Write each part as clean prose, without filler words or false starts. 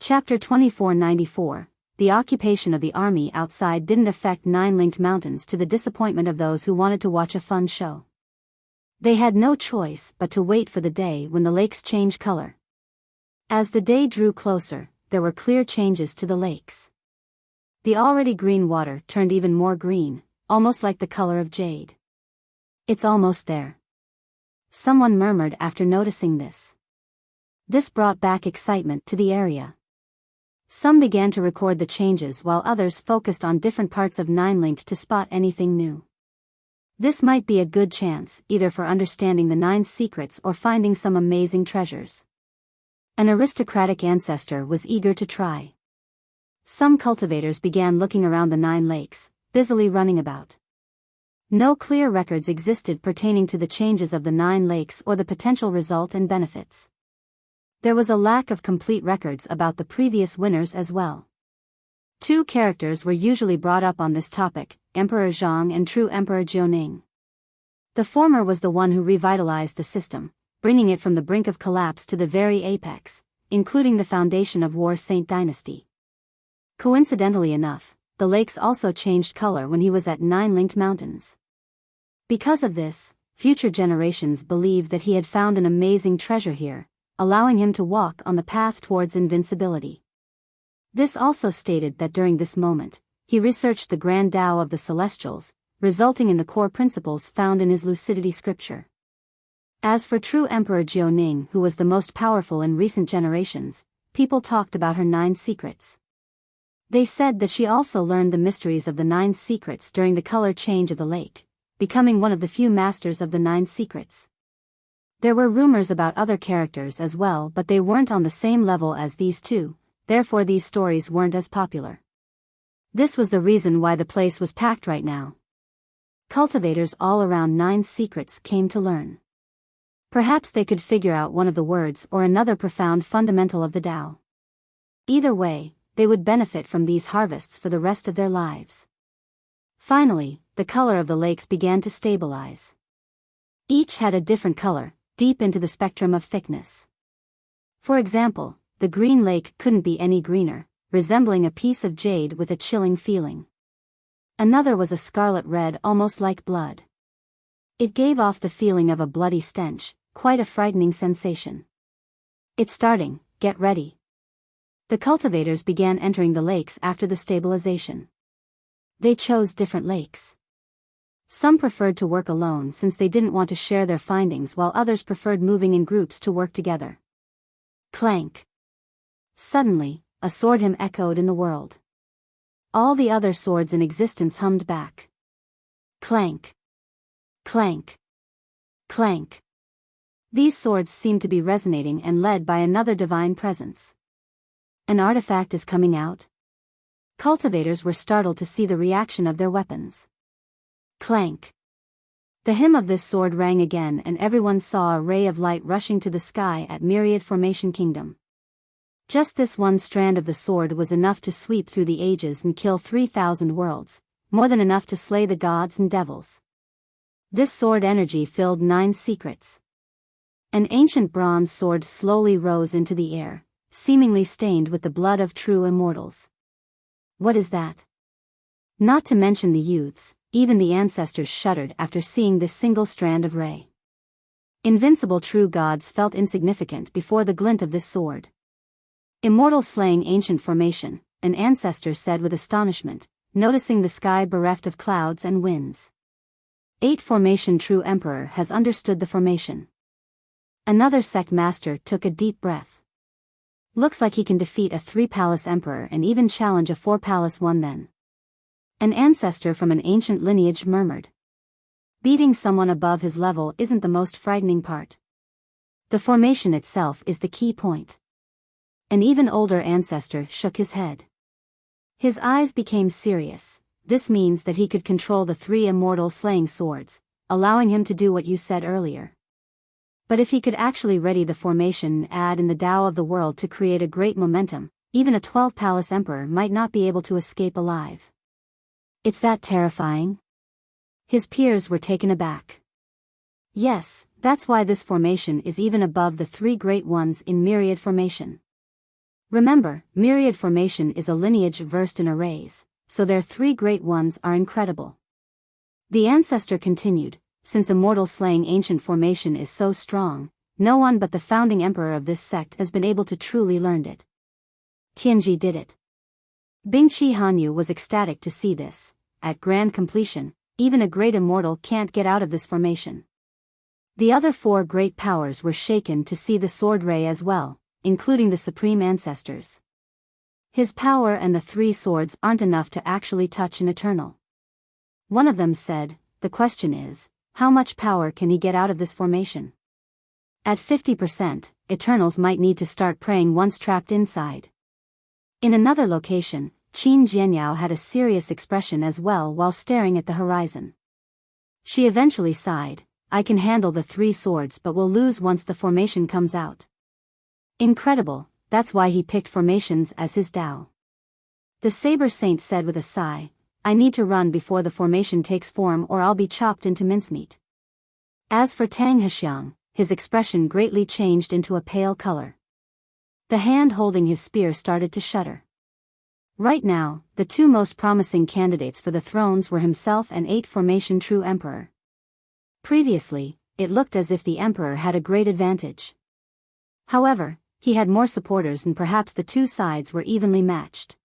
Chapter 2494. The occupation of the army outside didn't affect Nine-Linked Mountains to the disappointment of those who wanted to watch a fun show. They had no choice but to wait for the day when the lakes change color. As the day drew closer, there were clear changes to the lakes. The already green water turned even more green, almost like the color of jade. "It's almost there," someone murmured after noticing this. This brought back excitement to the area. Some began to record the changes while others focused on different parts of Nine-Linked to spot anything new. This might be a good chance either for understanding the Nine secrets or finding some amazing treasures. An aristocratic ancestor was eager to try. Some cultivators began looking around the Nine Lakes, busily running about. No clear records existed pertaining to the changes of the Nine Lakes or the potential result and benefits. There was a lack of complete records about the previous winners as well. Two characters were usually brought up on this topic, Emperor Zhang and True Emperor Jiuning. The former was the one who revitalized the system, bringing it from the brink of collapse to the very apex, including the foundation of War Saint Dynasty. Coincidentally enough, the lakes also changed color when he was at Nine-Linked Mountains. Because of this, future generations believed that he had found an amazing treasure here, allowing him to walk on the path towards invincibility. This also stated that during this moment, he researched the Grand Tao of the Celestials, resulting in the core principles found in his lucidity scripture. As for True Emperor Jiuning, who was the most powerful in recent generations, people talked about her 9 secrets. They said that she also learned the mysteries of the 9 secrets during the color change of the lake, becoming one of the few masters of the 9 secrets. There were rumors about other characters as well, but they weren't on the same level as these two, therefore these stories weren't as popular. This was the reason why the place was packed right now. Cultivators all around 9 secrets came to learn. Perhaps they could figure out one of the words or another profound fundamental of the Tao. Either way, they would benefit from these harvests for the rest of their lives. Finally, the color of the lakes began to stabilize. Each had a different color, deep into the spectrum of thickness. For example, the green lake couldn't be any greener, resembling a piece of jade with a chilling feeling. Another was a scarlet red, almost like blood. It gave off the feeling of a bloody stench, quite a frightening sensation. "It's starting, get ready." The cultivators began entering the lakes after the stabilization. They chose different lakes. Some preferred to work alone since they didn't want to share their findings, while others preferred moving in groups to work together. Clank. Suddenly, a sword hymn echoed in the world. All the other swords in existence hummed back. Clank. Clank. Clank. These swords seemed to be resonating and led by another divine presence. An artifact is coming out? Cultivators were startled to see the reaction of their weapons. Clank. The hymn of this sword rang again, and everyone saw a ray of light rushing to the sky at Myriad Formation Kingdom. Just this one strand of the sword was enough to sweep through the ages and kill 3,000 worlds, more than enough to slay the gods and devils. This sword energy filled 9 secrets. An ancient bronze sword slowly rose into the air, seemingly stained with the blood of true immortals. What is that? Not to mention the youths, even the ancestors shuddered after seeing this single strand of ray. Invincible true gods felt insignificant before the glint of this sword. Immortal slaying ancient formation, an ancestor said with astonishment, noticing the sky bereft of clouds and winds. 8 formation true emperor has understood the formation. Another sect master took a deep breath. Looks like he can defeat a 3-palace emperor and even challenge a 4-palace one then. An ancestor from an ancient lineage murmured. Beating someone above his level isn't the most frightening part. The formation itself is the key point. An even older ancestor shook his head. His eyes became serious. This means that he could control the 3 immortal slaying swords, allowing him to do what you said earlier. But if he could actually ready the formation and add in the Tao of the world to create a great momentum, even a 12-palace emperor might not be able to escape alive. It's that terrifying? His peers were taken aback. Yes, that's why this formation is even above the 3 great ones in Myriad Formation. Remember, myriad formation is a lineage versed in arrays, so their three great ones are incredible. The ancestor continued, since immortal slaying ancient formation is so strong, no one but the founding emperor of this sect has been able to truly learn it. Tianji did it. Bingqi Hanyu was ecstatic to see this. At grand completion, even a great immortal can't get out of this formation. The other four great powers were shaken to see the sword ray as well, including the supreme ancestors. His power and the three swords aren't enough to actually touch an eternal. One of them said, the question is, how much power can he get out of this formation? At 50%, Eternals might need to start praying once trapped inside. In another location, Qin Jianyao had a serious expression as well while staring at the horizon. She eventually sighed, I can handle the three swords but will lose once the formation comes out. Incredible, that's why he picked formations as his Tao. The Saber Saint said with a sigh, I need to run before the formation takes form or I'll be chopped into mincemeat. As for Tang Hexiang, his expression greatly changed into a pale color. The hand holding his spear started to shudder. Right now, the two most promising candidates for the thrones were himself and 8 formation true emperor. Previously, it looked as if the emperor had a great advantage. However, he had more supporters and perhaps the two sides were evenly matched.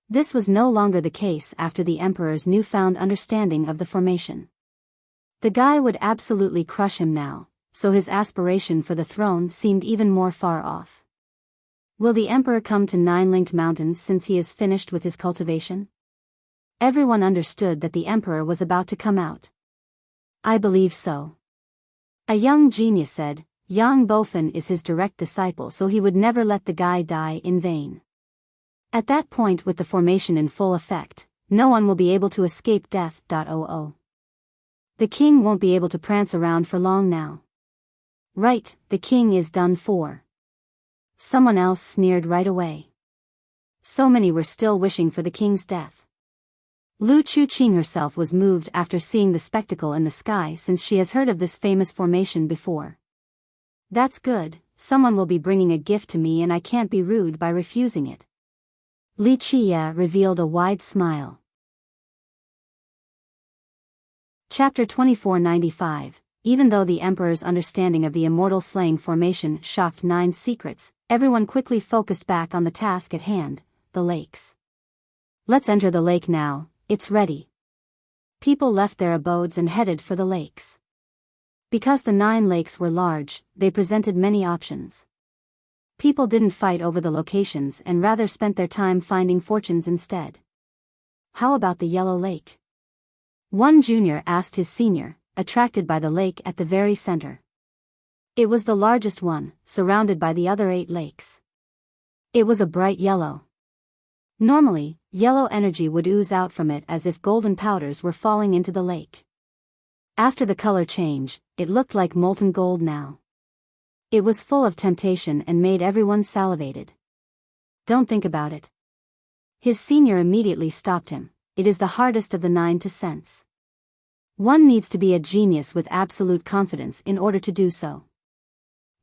This was no longer the case after the emperor's newfound understanding of the formation. The guy would absolutely crush him now, so his aspiration for the throne seemed even more far off. Will the emperor come to 9-linked mountains since he is finished with his cultivation? Everyone understood that the emperor was about to come out. I believe so. A young genius said, Yang Bofan is his direct disciple so he would never let the guy die in vain. At that point with the formation in full effect, no one will be able to escape death. The king won't be able to prance around for long now. Right, the king is done for. Someone else sneered right away. So many were still wishing for the king's death. Lu Chuqing herself was moved after seeing the spectacle in the sky since she has heard of this famous formation before. That's good, someone will be bringing a gift to me and I can't be rude by refusing it. Li Qia revealed a wide smile. Chapter 2495. Even though the emperor's understanding of the immortal slaying formation shocked 9 secrets, everyone quickly focused back on the task at hand, the lakes. Let's enter the lake now, it's ready. People left their abodes and headed for the lakes. Because the 9 lakes were large, they presented many options. People didn't fight over the locations and rather spent their time finding fortunes instead. How about the Yellow Lake? One junior asked his senior, attracted by the lake at the very center. It was the largest one, surrounded by the other 8 lakes. It was a bright yellow. Normally, yellow energy would ooze out from it as if golden powders were falling into the lake. After the color change, it looked like molten gold now. It was full of temptation and made everyone salivated. Don't think about it. His senior immediately stopped him. It is the hardest of the 9 to sense. One needs to be a genius with absolute confidence in order to do so.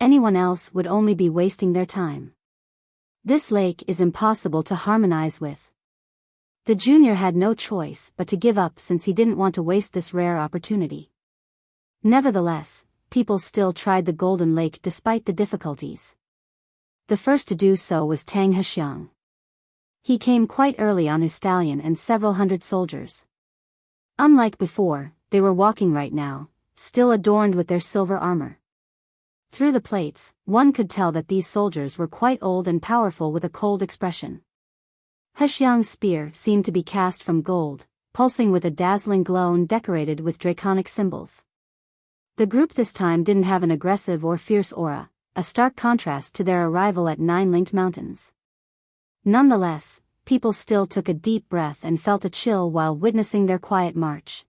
Anyone else would only be wasting their time. This lake is impossible to harmonize with. The junior had no choice but to give up since he didn't want to waste this rare opportunity. Nevertheless, people still tried the Golden Lake despite the difficulties. The first to do so was Tang Hexiang. He came quite early on his stallion and several hundred soldiers. Unlike before, they were walking right now, still adorned with their silver armor. Through the plates, one could tell that these soldiers were quite old and powerful with a cold expression. Hexiang's spear seemed to be cast from gold, pulsing with a dazzling glow and decorated with draconic symbols. The group this time didn't have an aggressive or fierce aura, a stark contrast to their arrival at 9-linked mountains. Nonetheless, people still took a deep breath and felt a chill while witnessing their quiet march.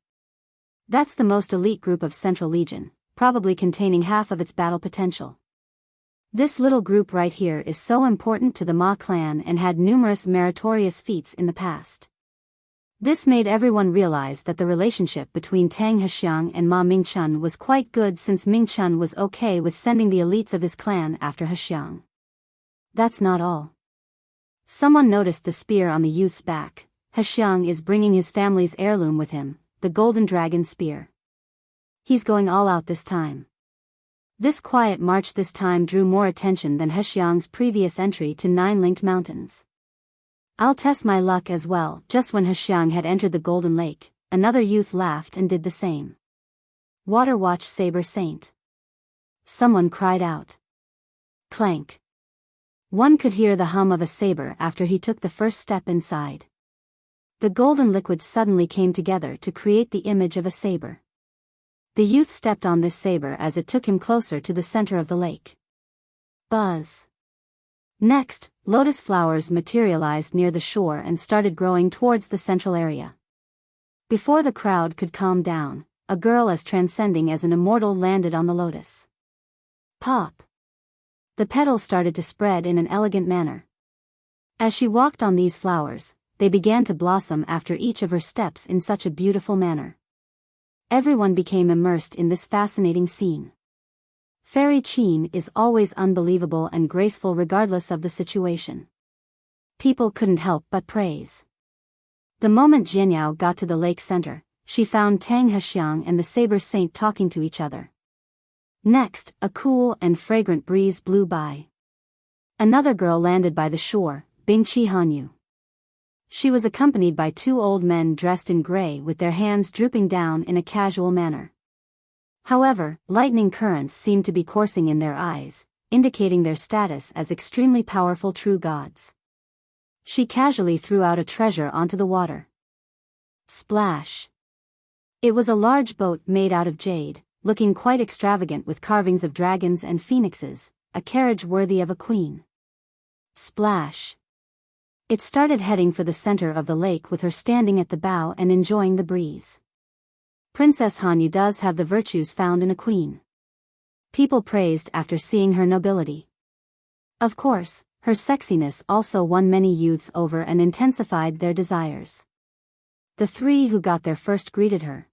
That's the most elite group of Central Legion, probably containing half of its battle potential. This little group right here is so important to the Ma clan and had numerous meritorious feats in the past. This made everyone realize that the relationship between Tang Hexiang and Ma Mingchen was quite good since Mingchen was okay with sending the elites of his clan after Hexiang. That's not all. Someone noticed the spear on the youth's back. Hexiang is bringing his family's heirloom with him, the golden dragon spear. He's going all out this time. This quiet march this time drew more attention than Hexiang's previous entry to Nine-Linked Mountains. I'll test my luck as well. Just when Hexiang had entered the Golden Lake, another youth laughed and did the same. Water Watch Saber Saint. Someone cried out. Clank. One could hear the hum of a saber after he took the first step inside. The golden liquid suddenly came together to create the image of a saber. The youth stepped on this saber as it took him closer to the center of the lake. Buzz. Next, lotus flowers materialized near the shore and started growing towards the central area. Before the crowd could calm down, a girl as transcending as an immortal landed on the lotus. Pop. The petals started to spread in an elegant manner. As she walked on these flowers, they began to blossom after each of her steps in such a beautiful manner. Everyone became immersed in this fascinating scene. Fairy Qin is always unbelievable and graceful regardless of the situation. People couldn't help but praise. The moment Jianyao got to the lake center, she found Tang Hexiang and the Saber Saint talking to each other. Next, a cool and fragrant breeze blew by. Another girl landed by the shore, Bingqi Hanyu. She was accompanied by two old men dressed in gray with their hands drooping down in a casual manner. However, lightning currents seemed to be coursing in their eyes, indicating their status as extremely powerful true gods. She casually threw out a treasure onto the water. Splash! It was a large boat made out of jade, looking quite extravagant with carvings of dragons and phoenixes, a carriage worthy of a queen. Splash! It started heading for the center of the lake with her standing at the bow and enjoying the breeze. Princess Hanyu does have the virtues found in a queen. People praised after seeing her nobility. Of course, her sexiness also won many youths over and intensified their desires. The three who got there first greeted her.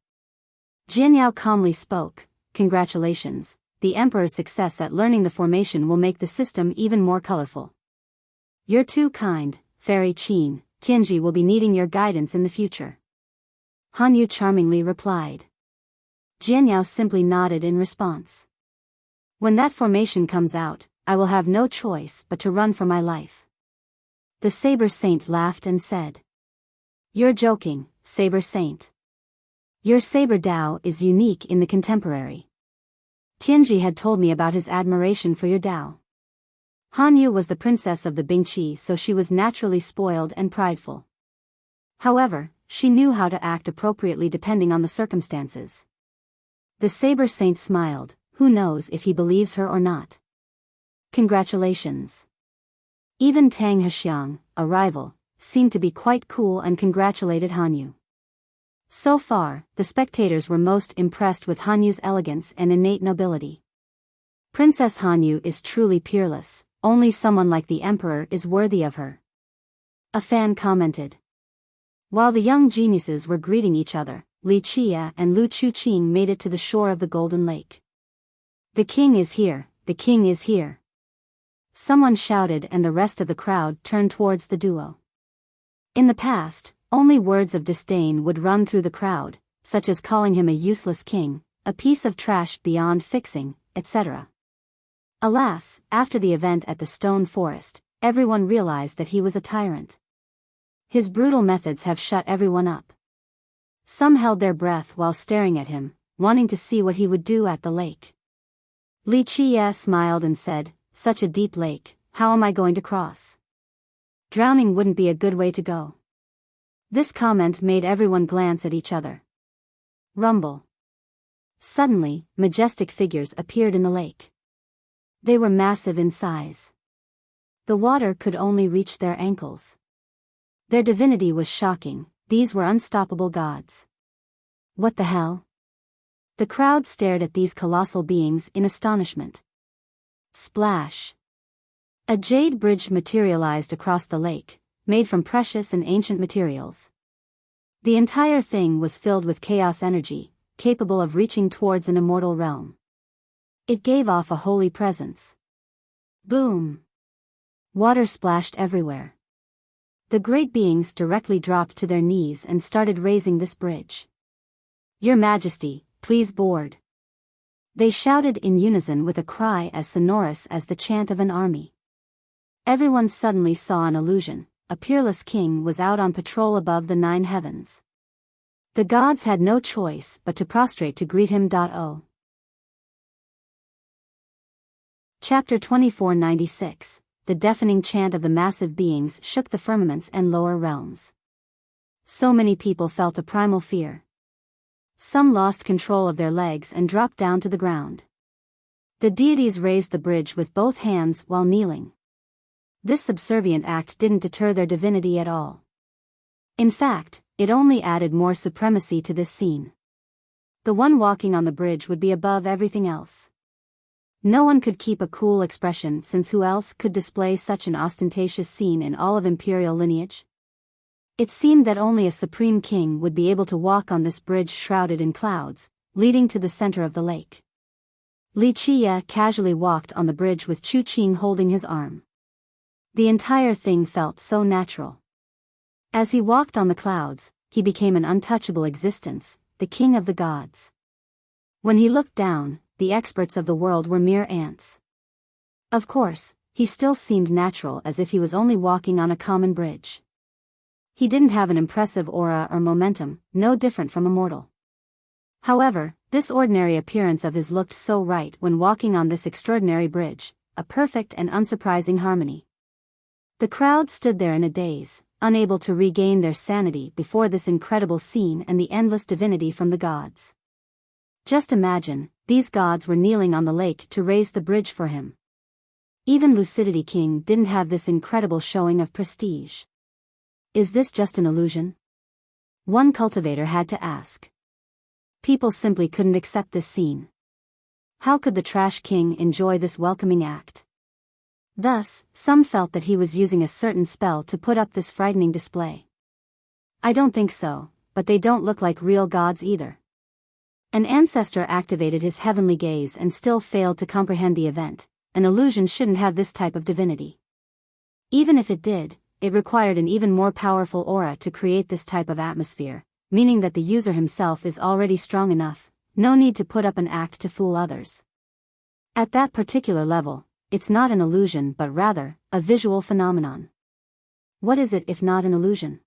Jianyao calmly spoke, "Congratulations, the Emperor's success at learning the formation will make the system even more colorful. You're too kind, Fairy Qin. Tianji will be needing your guidance in the future." Hanyu charmingly replied. Jianyao simply nodded in response. "When that formation comes out, I will have no choice but to run for my life." The Saber Saint laughed and said. "You're joking, Saber Saint. Your saber Dao is unique in the contemporary. Tianji had told me about his admiration for your Dao." Hanyu was the princess of the Bingqi, so she was naturally spoiled and prideful. However, she knew how to act appropriately depending on the circumstances. The Saber Saint smiled, who knows if he believes her or not. "Congratulations." Even Tang Hexiang, a rival, seemed to be quite cool and congratulated Hanyu. So far, the spectators were most impressed with Hanyu's elegance and innate nobility. Princess Hanyu is truly peerless, only someone like the Emperor is worthy of her. A fan commented. While the young geniuses were greeting each other, Li Qia and Lu Chuqing made it to the shore of the Golden Lake. "The king is here, the king is here." Someone shouted and the rest of the crowd turned towards the duo. In the past, only words of disdain would run through the crowd, such as calling him a useless king, a piece of trash beyond fixing, etc. Alas, after the event at the Stone Forest, everyone realized that he was a tyrant. His brutal methods have shut everyone up. Some held their breath while staring at him, wanting to see what he would do at the lake. Li Qia smiled and said, "Such a deep lake, how am I going to cross? Drowning wouldn't be a good way to go." This comment made everyone glance at each other. Rumble. Suddenly, majestic figures appeared in the lake. They were massive in size. The water could only reach their ankles. Their divinity was shocking, these were unstoppable gods. What the hell? The crowd stared at these colossal beings in astonishment. Splash! A jade bridge materialized across the lake, made from precious and ancient materials. The entire thing was filled with chaos energy, capable of reaching towards an immortal realm. It gave off a holy presence. Boom! Water splashed everywhere. The great beings directly dropped to their knees and started raising this bridge. "Your Majesty, please board." They shouted in unison with a cry as sonorous as the chant of an army. Everyone suddenly saw an illusion. A peerless king was out on patrol above the 9 heavens. The gods had no choice but to prostrate to greet him. Chapter 2496. The deafening chant of the massive beings shook the firmaments and lower realms. So many people felt a primal fear. Some lost control of their legs and dropped down to the ground. The deities raised the bridge with both hands while kneeling. This subservient act didn't deter their divinity at all. In fact, it only added more supremacy to this scene. The one walking on the bridge would be above everything else. No one could keep a cool expression, since who else could display such an ostentatious scene in all of imperial lineage? It seemed that only a supreme king would be able to walk on this bridge shrouded in clouds, leading to the center of the lake. Li Qiye casually walked on the bridge with Chu Qing holding his arm. The entire thing felt so natural. As he walked on the clouds, he became an untouchable existence, the king of the gods. When he looked down, the experts of the world were mere ants. Of course, he still seemed natural, as if he was only walking on a common bridge. He didn't have an impressive aura or momentum, no different from a mortal. However, this ordinary appearance of his looked so right when walking on this extraordinary bridge, a perfect and unsurprising harmony. The crowd stood there in a daze, unable to regain their sanity before this incredible scene and the endless divinity from the gods. Just imagine, these gods were kneeling on the lake to raise the bridge for him. Even Lucidity King didn't have this incredible showing of prestige. Is this just an illusion? One cultivator had to ask. People simply couldn't accept this scene. How could the Trash King enjoy this welcoming act? Thus, some felt that he was using a certain spell to put up this frightening display. I don't think so, but they don't look like real gods either. An ancestor activated his heavenly gaze and still failed to comprehend the event. An illusion shouldn't have this type of divinity. Even if it did, it required an even more powerful aura to create this type of atmosphere, meaning that the user himself is already strong enough, no need to put up an act to fool others. At that particular level, it's not an illusion but rather, a visual phenomenon. What is it if not an illusion?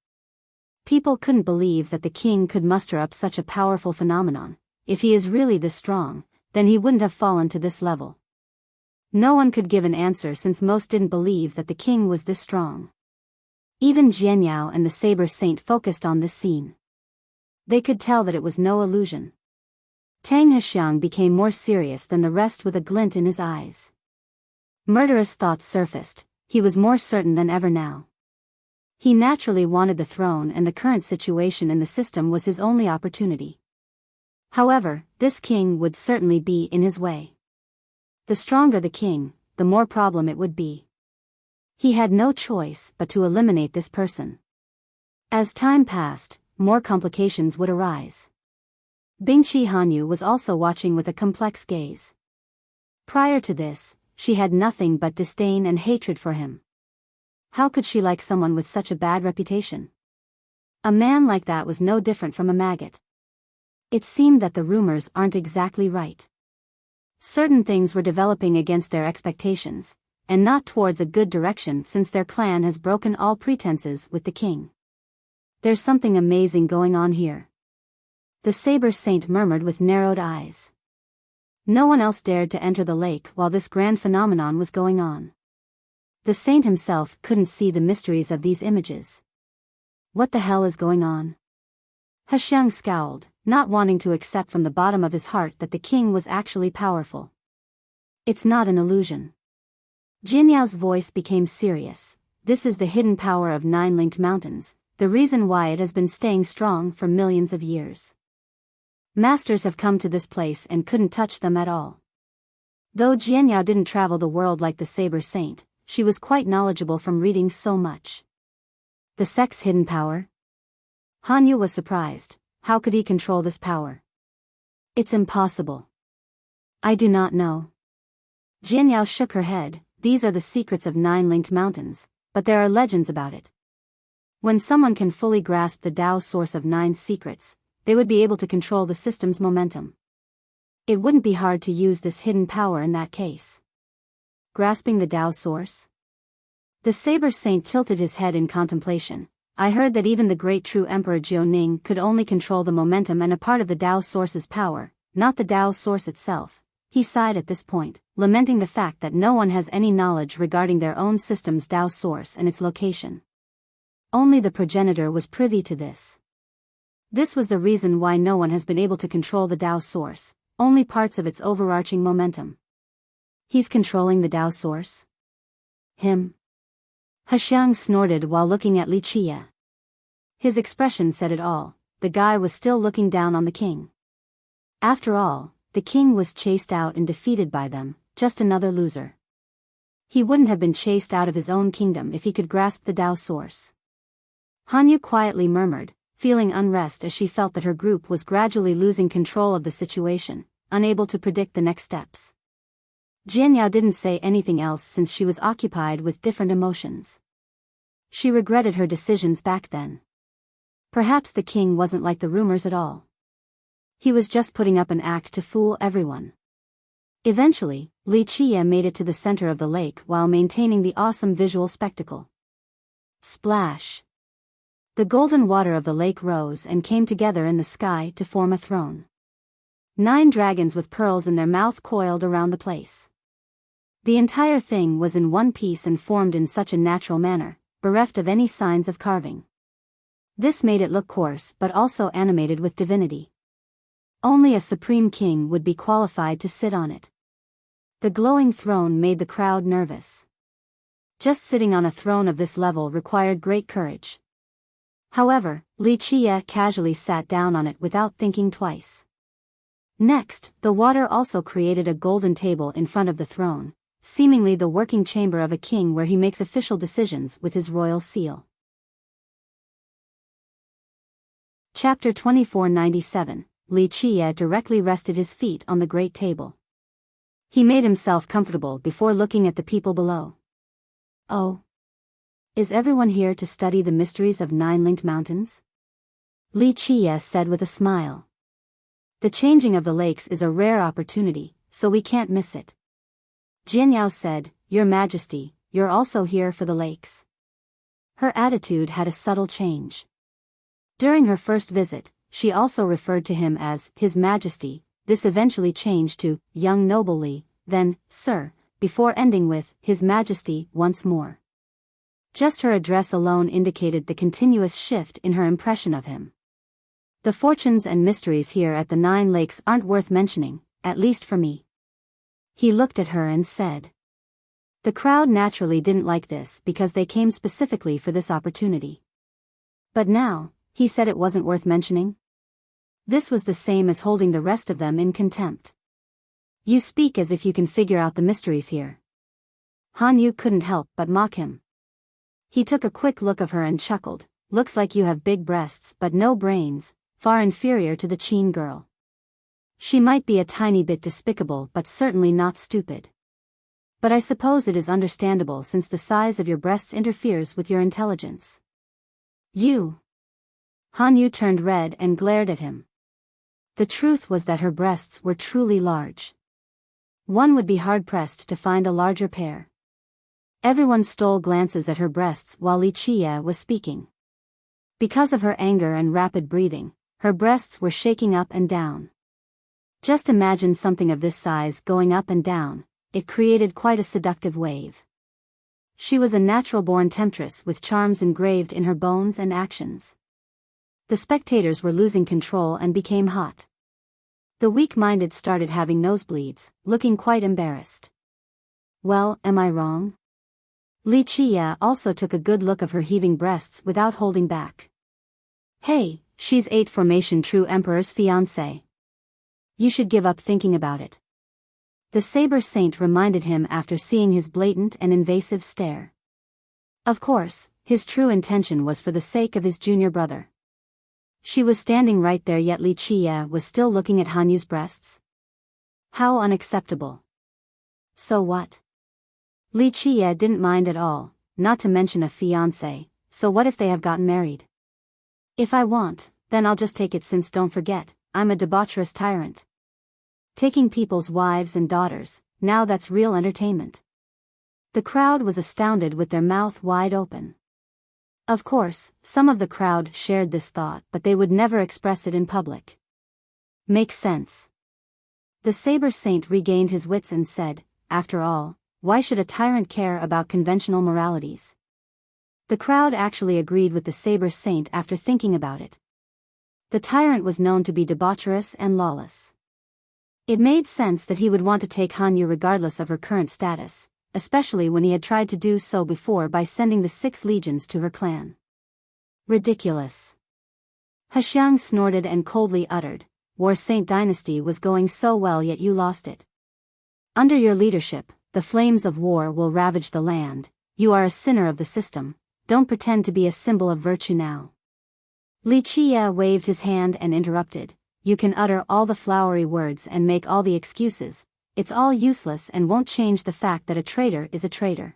People couldn't believe that the king could muster up such a powerful phenomenon. If he is really this strong, then he wouldn't have fallen to this level. No one could give an answer, since most didn't believe that the king was this strong. Even Jianyao and the Saber Saint focused on this scene. They could tell that it was no illusion. Tang Hexiang became more serious than the rest with a glint in his eyes. Murderous thoughts surfaced. He was more certain than ever now. He naturally wanted the throne, and the current situation in the system was his only opportunity. However, this king would certainly be in his way. The stronger the king, the more problem it would be. He had no choice but to eliminate this person. As time passed, more complications would arise. Bingqi Hanyu was also watching with a complex gaze. Prior to this, she had nothing but disdain and hatred for him. How could she like someone with such a bad reputation? A man like that was no different from a maggot. It seemed that the rumors aren't exactly right. Certain things were developing against their expectations, and not towards a good direction, since their clan has broken all pretenses with the king. There's something amazing going on here. The Saber Saint murmured with narrowed eyes. No one else dared to enter the lake while this grand phenomenon was going on. The saint himself couldn't see the mysteries of these images. What the hell is going on? Hexiang scowled, not wanting to accept from the bottom of his heart that the king was actually powerful. It's not an illusion. Jinyao's voice became serious. This is the hidden power of 9 linked mountains, the reason why it has been staying strong for millions of years. Masters have come to this place and couldn't touch them at all. Though Jianyao didn't travel the world like the Saber Saint, she was quite knowledgeable from reading so much. The sect's hidden power? Hanyu was surprised. How could he control this power? It's impossible. I do not know. Jianyao shook her head. These are the secrets of 9 linked mountains, but there are legends about it. When someone can fully grasp the Tao source of 9 secrets, they would be able to control the system's momentum. It wouldn't be hard to use this hidden power in that case. Grasping the Tao source? The Saber Saint tilted his head in contemplation. I heard that even the great true Emperor Jiuning could only control the momentum and a part of the Tao source's power, not the Tao source itself. He sighed at this point, lamenting the fact that no one has any knowledge regarding their own system's Tao source and its location. Only the progenitor was privy to this. This was the reason why no one has been able to control the Tao source, only parts of its overarching momentum. He's controlling the Tao source? Him? Hexiang snorted while looking at Li Qie. His expression said it all. The guy was still looking down on the king. After all, the king was chased out and defeated by them, just another loser. He wouldn't have been chased out of his own kingdom if he could grasp the Tao source. Hanyu quietly murmured, feeling unrest as she felt that her group was gradually losing control of the situation, unable to predict the next steps. Jianyao didn't say anything else since she was occupied with different emotions. She regretted her decisions back then. Perhaps the king wasn't like the rumors at all. He was just putting up an act to fool everyone. Eventually, Li Qie made it to the center of the lake while maintaining the awesome visual spectacle. Splash! The golden water of the lake rose and came together in the sky to form a throne. 9 dragons with pearls in their mouth coiled around the place. The entire thing was in one piece and formed in such a natural manner, bereft of any signs of carving. This made it look coarse but also animated with divinity. Only a supreme king would be qualified to sit on it. The glowing throne made the crowd nervous. Just sitting on a throne of this level required great courage. However, Li Qie casually sat down on it without thinking twice. Next, the water also created a golden table in front of the throne, seemingly the working chamber of a king where he makes official decisions with his royal seal. Chapter 2497. Li Qie directly rested his feet on the great table. He made himself comfortable before looking at the people below. Oh. Is everyone here to study the mysteries of 9 linked mountains? Li Qie said with a smile. The changing of the lakes is a rare opportunity, so we can't miss it. Jianyao said, Your Majesty, you're also here for the lakes. Her attitude had a subtle change. During her first visit, she also referred to him as His Majesty. This eventually changed to Young Noble Li, then Sir, before ending with His Majesty once more. Just her address alone indicated the continuous shift in her impression of him. The fortunes and mysteries here at the 9 lakes aren't worth mentioning, at least for me. He looked at her and said. The crowd naturally didn't like this because they came specifically for this opportunity. But now, he said it wasn't worth mentioning? This was the same as holding the rest of them in contempt. You speak as if you can figure out the mysteries here. Hanyu couldn't help but mock him. He took a quick look of her and chuckled. Looks like you have big breasts but no brains, far inferior to the Qin girl. She might be a tiny bit despicable but certainly not stupid. But I suppose it is understandable since the size of your breasts interferes with your intelligence. You. Hanyu turned red and glared at him. The truth was that her breasts were truly large. One would be hard-pressed to find a larger pair. Everyone stole glances at her breasts while Li Qie was speaking. Because of her anger and rapid breathing, her breasts were shaking up and down. Just imagine something of this size going up and down, it created quite a seductive wave. She was a natural-born temptress with charms engraved in her bones and actions. The spectators were losing control and became hot. The weak-minded started having nosebleeds, looking quite embarrassed. Well, am I wrong? Li Qie also took a good look of her heaving breasts without holding back. Hey, she's 8 formation true emperor's fiancée. You should give up thinking about it. The Saber Saint reminded him after seeing his blatant and invasive stare. Of course, his true intention was for the sake of his junior brother. She was standing right there yet Li Qie was still looking at Hanyu's breasts. How unacceptable. So what? Li Qie didn't mind at all, not to mention a fiancé, so what if they have gotten married? If I want, then I'll just take it since don't forget, I'm a debaucherous tyrant. Taking people's wives and daughters, now that's real entertainment. The crowd was astounded with their mouth wide open. Of course, some of the crowd shared this thought, but they would never express it in public. Makes sense. The Saber Saint regained his wits and said, after all, why should a tyrant care about conventional moralities? The crowd actually agreed with the Saber Saint after thinking about it. The tyrant was known to be debaucherous and lawless. It made sense that he would want to take Hanyu regardless of her current status, especially when he had tried to do so before by sending the 6 legions to her clan. Ridiculous. Hexiang snorted and coldly uttered, War Saint Dynasty was going so well yet you lost it. Under your leadership, the flames of war will ravage the land, you are a sinner of the system, don't pretend to be a symbol of virtue now. Li Qie waved his hand and interrupted, you can utter all the flowery words and make all the excuses, it's all useless and won't change the fact that a traitor is a traitor.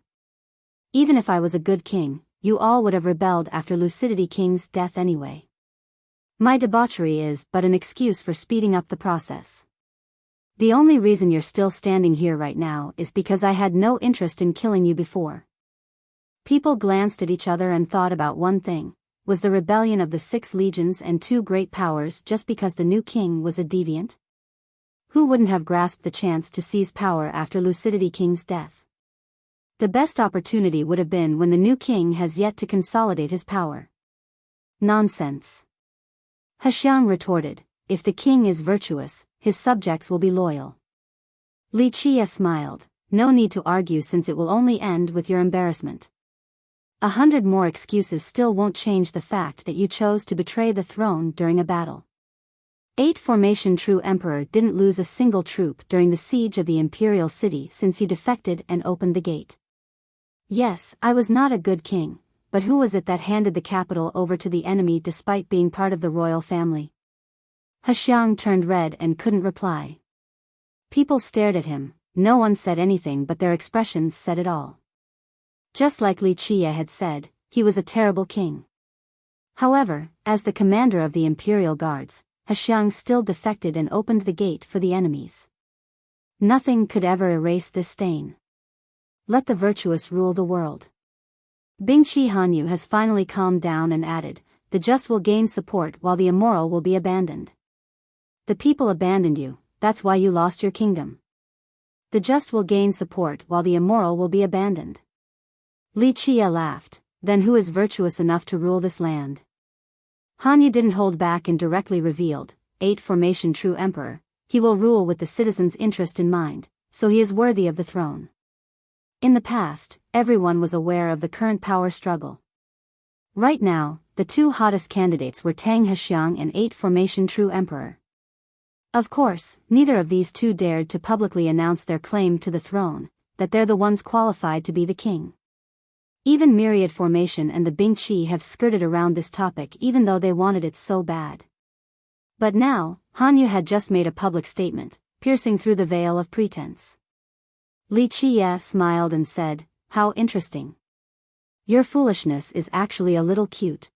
Even if I was a good king, you all would have rebelled after Lucidity King's death anyway. My debauchery is but an excuse for speeding up the process. The only reason you're still standing here right now is because I had no interest in killing you before. People glanced at each other and thought about one thing, was the rebellion of the 6 legions and 2 great powers just because the new king was a deviant? Who wouldn't have grasped the chance to seize power after Lucidity King's death? The best opportunity would have been when the new king has yet to consolidate his power. Nonsense. Hexiang retorted, if the king is virtuous, his subjects will be loyal. Li Qie smiled, no need to argue since it will only end with your embarrassment. 100 more excuses still won't change the fact that you chose to betray the throne during a battle. 8 Formation True Emperor didn't lose a single troop during the siege of the imperial city since you defected and opened the gate. Yes, I was not a good king, but who was it that handed the capital over to the enemy despite being part of the royal family? Hexiang turned red and couldn't reply. People stared at him, no one said anything but their expressions said it all. Just like Li Qie had said, he was a terrible king. However, as the commander of the imperial guards, Hexiang still defected and opened the gate for the enemies. Nothing could ever erase this stain. Let the virtuous rule the world. Bingqi Hanyu has finally calmed down and added, the just will gain support while the immoral will be abandoned. The people abandoned you, that's why you lost your kingdom. The just will gain support while the immoral will be abandoned. Li Qie laughed, then who is virtuous enough to rule this land? Hanyu didn't hold back and directly revealed, 8 Formation True Emperor, he will rule with the citizens' interest in mind, so he is worthy of the throne. In the past, everyone was aware of the current power struggle. Right now, the 2 hottest candidates were Tang Hexiang and 8 Formation True Emperor. Of course, neither of these 2 dared to publicly announce their claim to the throne, that they're the ones qualified to be the king. Even Myriad Formation and the Bingqi have skirted around this topic even though they wanted it so bad. But now, Hanyu had just made a public statement, piercing through the veil of pretense. Li Qie smiled and said, how interesting. Your foolishness is actually a little cute.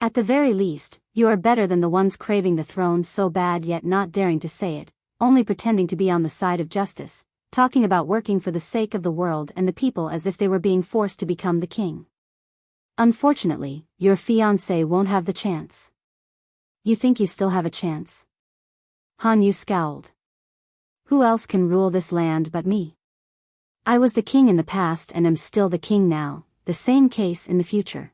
At the very least, you are better than the ones craving the throne so bad yet not daring to say it, only pretending to be on the side of justice, talking about working for the sake of the world and the people as if they were being forced to become the king. Unfortunately, your fiancé won't have the chance. You think you still have a chance? Hanyu scowled. Who else can rule this land but me? I was the king in the past and am still the king now, the same case in the future.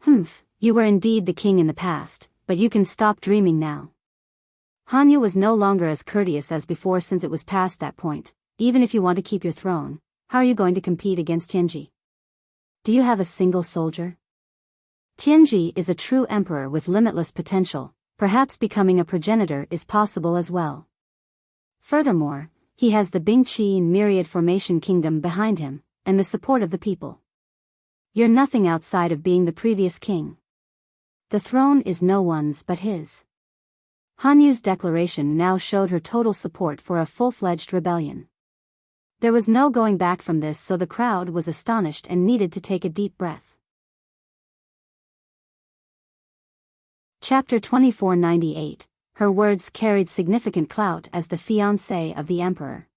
Humph, you were indeed the king in the past, but you can stop dreaming now. Hanyu was no longer as courteous as before since it was past that point. Even if you want to keep your throne, how are you going to compete against Tianji? Do you have a single soldier? Tianji is a true emperor with limitless potential, perhaps becoming a progenitor is possible as well. Furthermore, he has the Bingqi Myriad Formation Kingdom behind him, and the support of the people. You're nothing outside of being the previous king. The throne is no one's but his. Hanyu's declaration now showed her total support for a full-fledged rebellion. There was no going back from this, so the crowd was astonished and needed to take a deep breath. Chapter 2498. Her words carried significant clout as the fiancée of the emperor.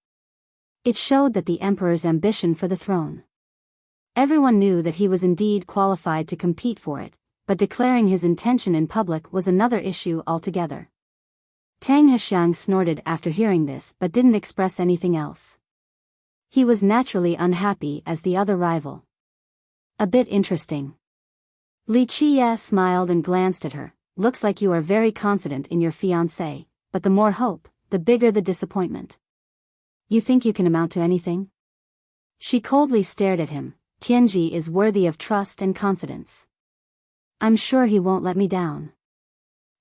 It showed that the emperor's ambition for the throne. Everyone knew that he was indeed qualified to compete for it, but declaring his intention in public was another issue altogether. Tang Hexiang snorted after hearing this but didn't express anything else. He was naturally unhappy as the other rival. A bit interesting. Li Qiye smiled and glanced at her. Looks like you are very confident in your fiancé, but the more hope, the bigger the disappointment. You think you can amount to anything? She coldly stared at him. Tianji is worthy of trust and confidence. I'm sure he won't let me down.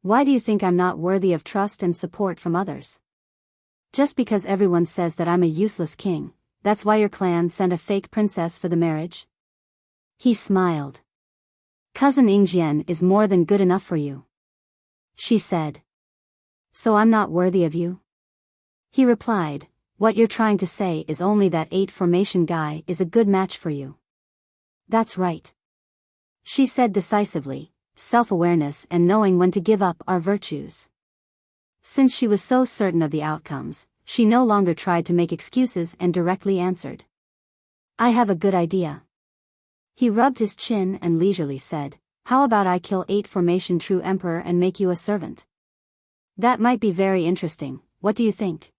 Why do you think I'm not worthy of trust and support from others? Just because everyone says that I'm a useless king, that's why your clan sent a fake princess for the marriage? He smiled. Cousin Ingjian is more than good enough for you, she said. So I'm not worthy of you? He replied, what you're trying to say is only that 8 formation guy is a good match for you. That's right, she said decisively. Self-awareness and knowing when to give up are virtues. Since she was so certain of the outcomes, she no longer tried to make excuses and directly answered. I have a good idea. He rubbed his chin and leisurely said, how about I kill 8 formation true emperor and make you a servant? That might be very interesting, what do you think?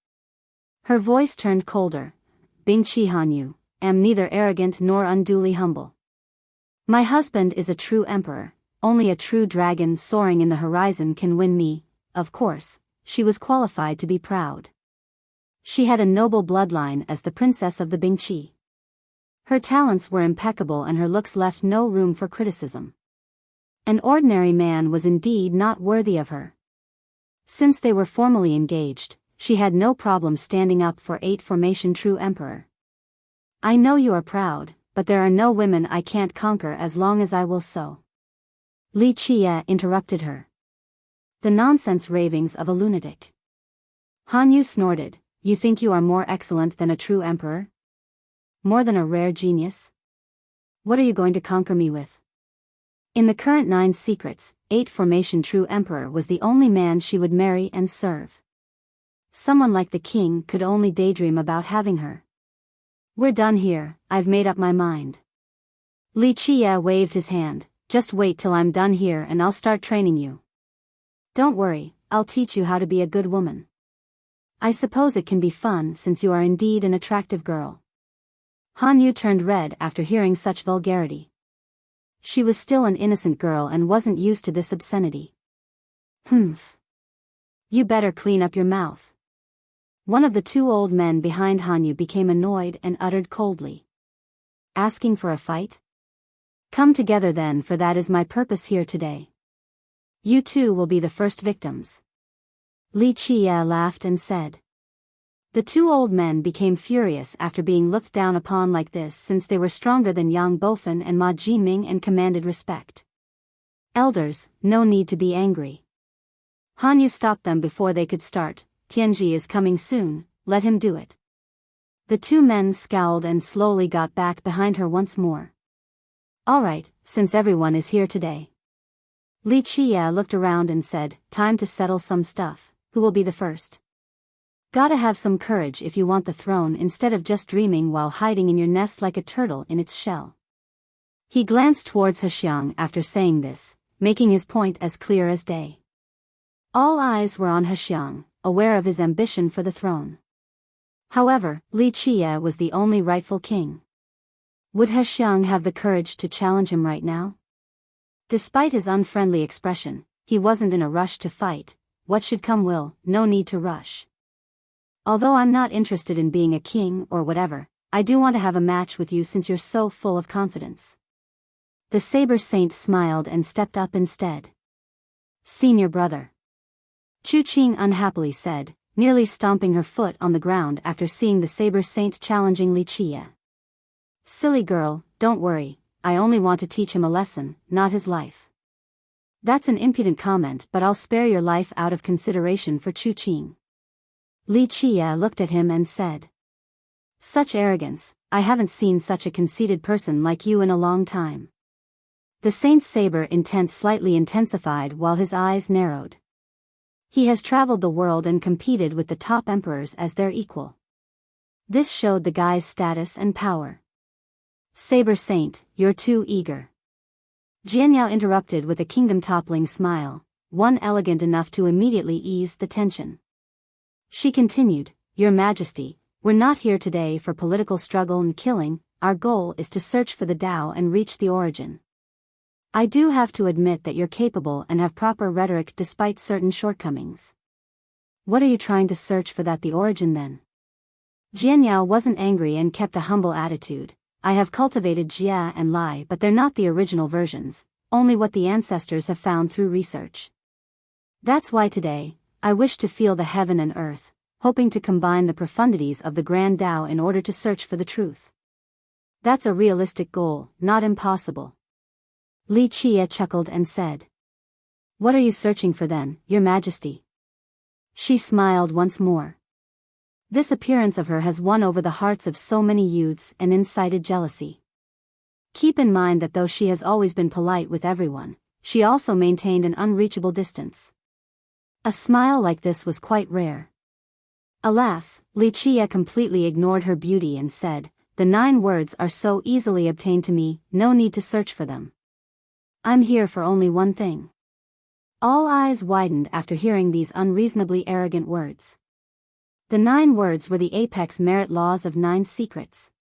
Her voice turned colder. Bing Qi Hanyu, am neither arrogant nor unduly humble. My husband is a true emperor, only a true dragon soaring in the horizon can win me. Of course, she was qualified to be proud. She had a noble bloodline as the princess of the Bingqi. Her talents were impeccable and her looks left no room for criticism. An ordinary man was indeed not worthy of her. Since they were formally engaged, she had no problem standing up for 8 formation true emperor. I know you are proud, but there are no women I can't conquer as long as I will so. Li Qiye interrupted her. The nonsense ravings of a lunatic. Hanyu snorted, you think you are more excellent than a true emperor? More than a rare genius? What are you going to conquer me with? In the current 9 secrets, 8 formation true emperor was the only man she would marry and serve. Someone like the king could only daydream about having her. We're done here, I've made up my mind. Li Qiye waved his hand, just wait till I'm done here and I'll start training you. Don't worry, I'll teach you how to be a good woman. I suppose it can be fun since you are indeed an attractive girl. Hanyu turned red after hearing such vulgarity. She was still an innocent girl and wasn't used to this obscenity. Humph. You better clean up your mouth. One of the 2 old men behind Hanyu became annoyed and uttered coldly. Asking for a fight? Come together then, for that is my purpose here today. You 2 will be the first victims. Li Qiye laughed and said. The 2 old men became furious after being looked down upon like this since they were stronger than Yang Bofen and Ma Jinming and commanded respect. Elders, no need to be angry. Hanyu stopped them before they could start. Tianji is coming soon, let him do it. The 2 men scowled and slowly got back behind her once more. All right, since everyone is here today. Li Qiye looked around and said, time to settle some stuff. Who will be the first? Gotta have some courage if you want the throne instead of just dreaming while hiding in your nest like a turtle in its shell. He glanced towards Hexiang after saying this, making his point as clear as day. All eyes were on Hexiang, aware of his ambition for the throne. However, Li Qiye was the only rightful king. Would Hexiang have the courage to challenge him right now? Despite his unfriendly expression, he wasn't in a rush to fight. What should come will, no need to rush. Although I'm not interested in being a king or whatever, I do want to have a match with you since you're so full of confidence. The Saber Saint smiled and stepped up instead. Senior brother. Chu Qing unhappily said, nearly stomping her foot on the ground after seeing the Saber Saint challenging Li Qiye. Silly girl, don't worry, I only want to teach him a lesson, not his life. That's an impudent comment, but I'll spare your life out of consideration for Chu Qing. Li Qiye looked at him and said. Such arrogance, I haven't seen such a conceited person like you in a long time. The saint's saber intent slightly intensified while his eyes narrowed. He has traveled the world and competed with the top emperors as their equal. This showed the guy's status and power. Saber Saint, you're too eager. Jianyao interrupted with a kingdom-toppling smile, one elegant enough to immediately ease the tension. She continued, Your Majesty, we're not here today for political struggle and killing, our goal is to search for the Tao and reach the origin. I do have to admit that you're capable and have proper rhetoric despite certain shortcomings. What are you trying to search for the origin then? Jianyao wasn't angry and kept a humble attitude. I have cultivated Jia and Lai, but they're not the original versions, only what the ancestors have found through research. That's why today, I wish to feel the heaven and earth, hoping to combine the profundities of the Grand Tao in order to search for the truth. That's a realistic goal, not impossible. Li Qie chuckled and said. What are you searching for then, Your Majesty? She smiled once more. This appearance of her has won over the hearts of so many youths and incited jealousy. Keep in mind that though she has always been polite with everyone, she also maintained an unreachable distance. A smile like this was quite rare. Alas, Li Qie completely ignored her beauty and said, The 9 words are so easily obtained to me, no need to search for them. I'm here for only one thing. All eyes widened after hearing these unreasonably arrogant words. The 9 words were the apex merit laws of 9 secrets.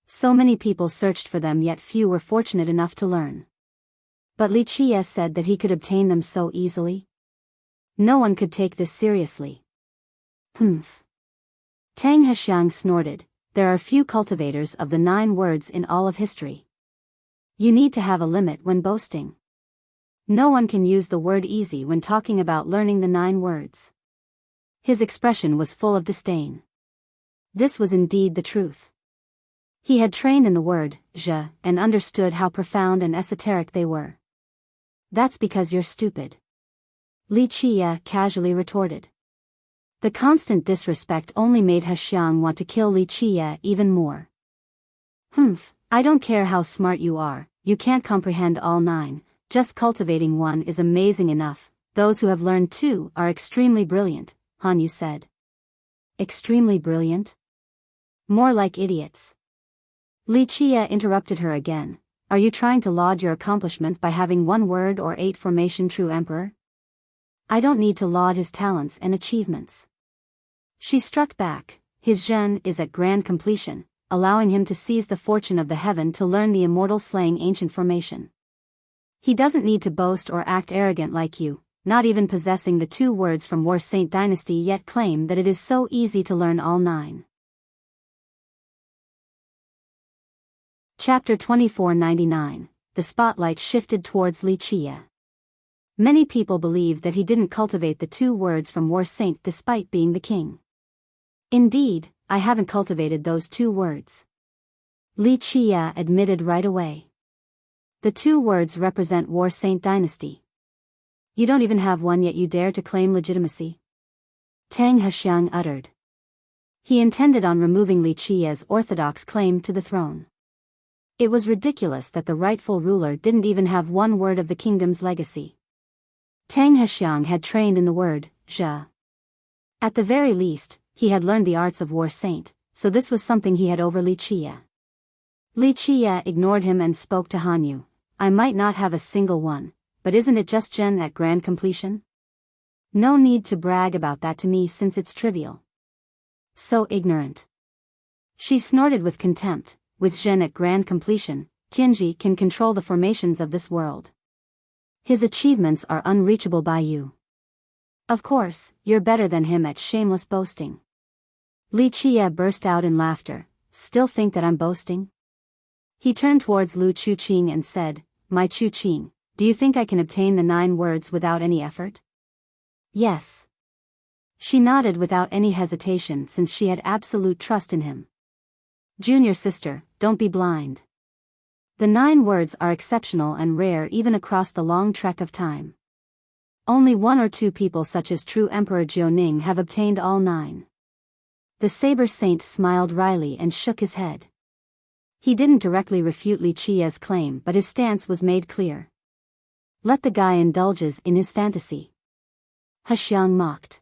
So many people searched for them, yet few were fortunate enough to learn. But Li Qie said that he could obtain them so easily. No one could take this seriously. Humph. Tang Hexiang snorted, there are few cultivators of the 9 words in all of history. You need to have a limit when boasting. No one can use the word easy when talking about learning the 9 words. His expression was full of disdain. This was indeed the truth. He had trained in the word, zhe, and understood how profound and esoteric they were. That's because you're stupid. Li Qie casually retorted. The constant disrespect only made Hexiang want to kill Li Qie even more. Humph, I don't care how smart you are, you can't comprehend all 9, just cultivating one is amazing enough, those who have learned 2 are extremely brilliant, Han Yu said. Extremely brilliant? More like idiots. Li Qie interrupted her again, are you trying to laud your accomplishment by having 1 word or 8 formation true emperor? I don't need to laud his talents and achievements. She struck back, his zhen is at grand completion, allowing him to seize the fortune of the heaven to learn the immortal slaying ancient formation. He doesn't need to boast or act arrogant like you, not even possessing the 2 words from War Saint Dynasty, yet claim that it is so easy to learn all 9. Chapter 2499. The spotlight shifted towards Li Qie. Many people believed that he didn't cultivate the 2 words from War Saint despite being the king. Indeed, I haven't cultivated those 2 words. Li Qie admitted right away. The 2 words represent War Saint Dynasty. You don't even have one yet you dare to claim legitimacy? Tang Hexiang uttered. He intended on removing Li Qie's orthodox claim to the throne. It was ridiculous that the rightful ruler didn't even have 1 word of the kingdom's legacy. Tang Hexiang had trained in the word, zhe. At the very least, he had learned the arts of War Saint, so this was something he had over Li Qie. Li Qie ignored him and spoke to Han Yu. I might not have a single one, but isn't it just zhen at grand completion? No need to brag about that to me since it's trivial. So ignorant. She snorted with contempt, with zhen at grand completion, Tianji can control the formations of this world. His achievements are unreachable by you. Of course, you're better than him at shameless boasting. Li Qie burst out in laughter. Still think that I'm boasting? He turned towards Lu Chuqing and said, My Chuqing, do you think I can obtain the 9 words without any effort? Yes. She nodded without any hesitation since she had absolute trust in him. Junior sister, don't be blind. The 9 words are exceptional and rare even across the long trek of time. Only 1 or 2 people such as true Emperor Jiuning have obtained all 9. The Saber Saint smiled wryly and shook his head. He didn't directly refute Li Qia's claim, but his stance was made clear. Let the guy indulges in his fantasy. He Xiang mocked.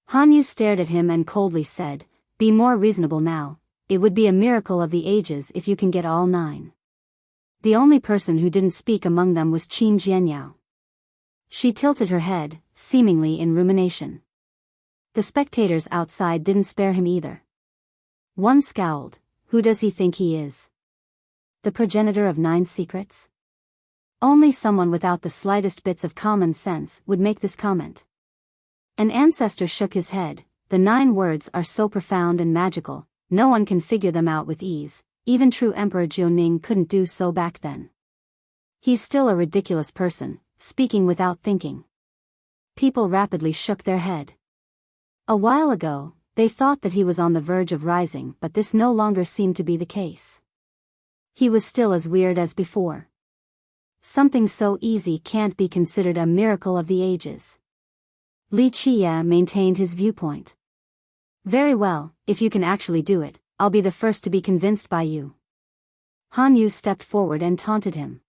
Han Yu stared at him and coldly said, be more reasonable now. It would be a miracle of the ages if you can get all 9. The only person who didn't speak among them was Qin Jianyao. She tilted her head, seemingly in rumination. The spectators outside didn't spare him either. One scowled. Who does he think he is? The progenitor of 9 secrets? Only someone without the slightest bits of common sense would make this comment. An ancestor shook his head. The 9 words are so profound and magical, no one can figure them out with ease. Even true Emperor Jiuning couldn't do so back then. He's still a ridiculous person, speaking without thinking. People rapidly shook their head. A while ago, they thought that he was on the verge of rising, but this no longer seemed to be the case. He was still as weird as before. Something so easy can't be considered a miracle of the ages. Li Qia maintained his viewpoint. Very well, if you can actually do it, I'll be the first to be convinced by you. Han Yu stepped forward and taunted him.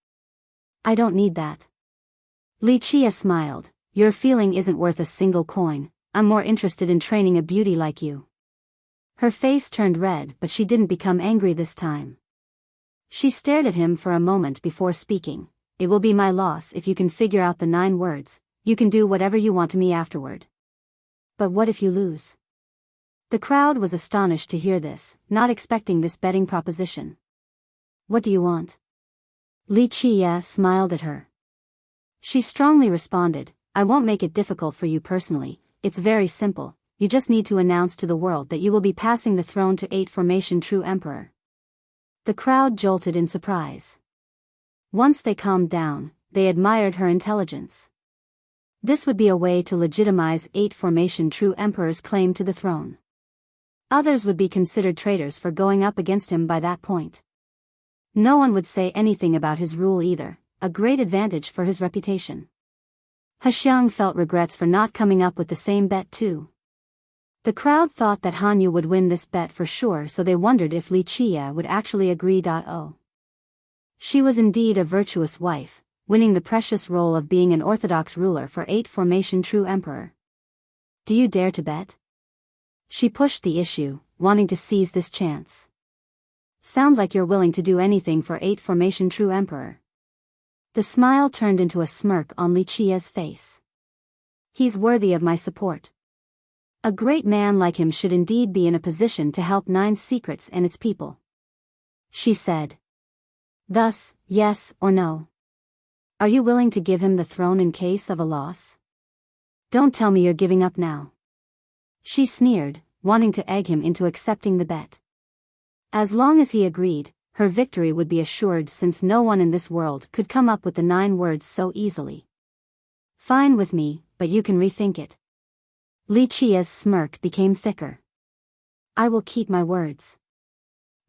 I don't need that. Li Qia smiled. Your feeling isn't worth a single coin. I'm more interested in training a beauty like you. Her face turned red, but she didn't become angry this time. She stared at him for a moment before speaking. It will be my loss if you can figure out the 9 words. You can do whatever you want to me afterward. But what if you lose? The crowd was astonished to hear this, not expecting this betting proposition. What do you want? Li Qia smiled at her. She strongly responded, I won't make it difficult for you personally. It's very simple. You just need to announce to the world that you will be passing the throne to 8 formation true emperor. The crowd jolted in surprise. Once they calmed down, they admired her intelligence. This would be a way to legitimize 8 formation true emperor's claim to the throne. Others would be considered traitors for going up against him by that point. No one would say anything about his rule either, a great advantage for his reputation. He Xiang felt regrets for not coming up with the same bet too. The crowd thought that Han Yu would win this bet for sure, so they wondered if Li Qia would actually agree. She was indeed a virtuous wife, winning the precious role of being an orthodox ruler for 8 formation true emperor. Do you dare to bet? She pushed the issue, wanting to seize this chance. Sounds like you're willing to do anything for 8 formation true emperor. The smile turned into a smirk on Li Qia's face. He's worthy of my support. A great man like him should indeed be in a position to help 9 secrets and its people. She said. Thus, yes or no? Are you willing to give him the throne in case of a loss? Don't tell me you're giving up now. She sneered, wanting to egg him into accepting the bet. As long as he agreed, her victory would be assured, since no one in this world could come up with the 9 words so easily. Fine with me, but you can rethink it. Li Qia's smirk became thicker. I will keep my words.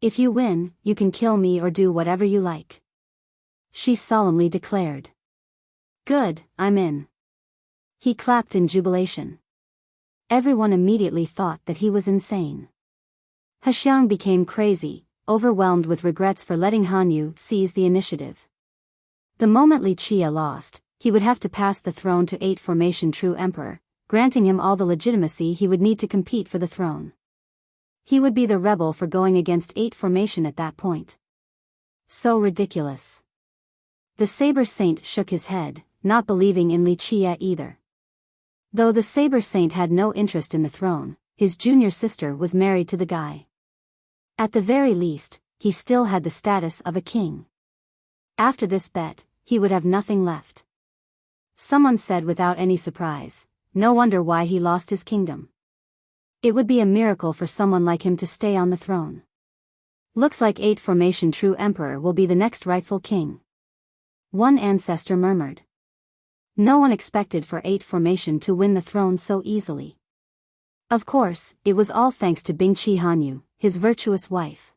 If you win, you can kill me or do whatever you like. She solemnly declared. Good, I'm in. He clapped in jubilation. Everyone immediately thought that he was insane. He Xiang became crazy, overwhelmed with regrets for letting Han Yu seize the initiative. The moment Li Qia lost, he would have to pass the throne to 8 formation true emperor, granting him all the legitimacy he would need to compete for the throne. He would be the rebel for going against 8 formation at that point. So ridiculous. The Saber Saint shook his head, not believing in Li Qia either. Though the Saber Saint had no interest in the throne, his junior sister was married to the guy. At the very least, he still had the status of a king. After this bet, he would have nothing left. Someone said without any surprise, no wonder why he lost his kingdom. It would be a miracle for someone like him to stay on the throne. Looks like 8 formation true emperor will be the next rightful king. One ancestor murmured. No one expected for 8 formation to win the throne so easily. Of course, it was all thanks to Bingqi Hanyu, his virtuous wife.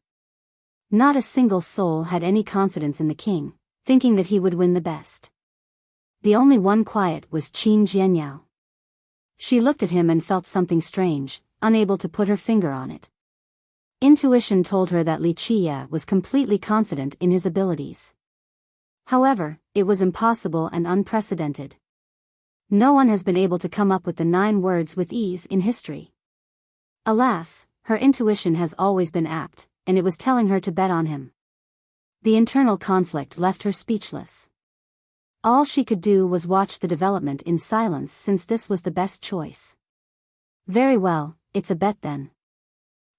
Not a single soul had any confidence in the king, thinking that he would win the best. The only one quiet was Qin Jianyao. She looked at him and felt something strange, unable to put her finger on it. Intuition told her that Li Qie was completely confident in his abilities. However, it was impossible and unprecedented. No one has been able to come up with the 9 words with ease in history. Alas, her intuition has always been apt, and it was telling her to bet on him. The internal conflict left her speechless. All she could do was watch the development in silence since this was the best choice. Very well, it's a bet then.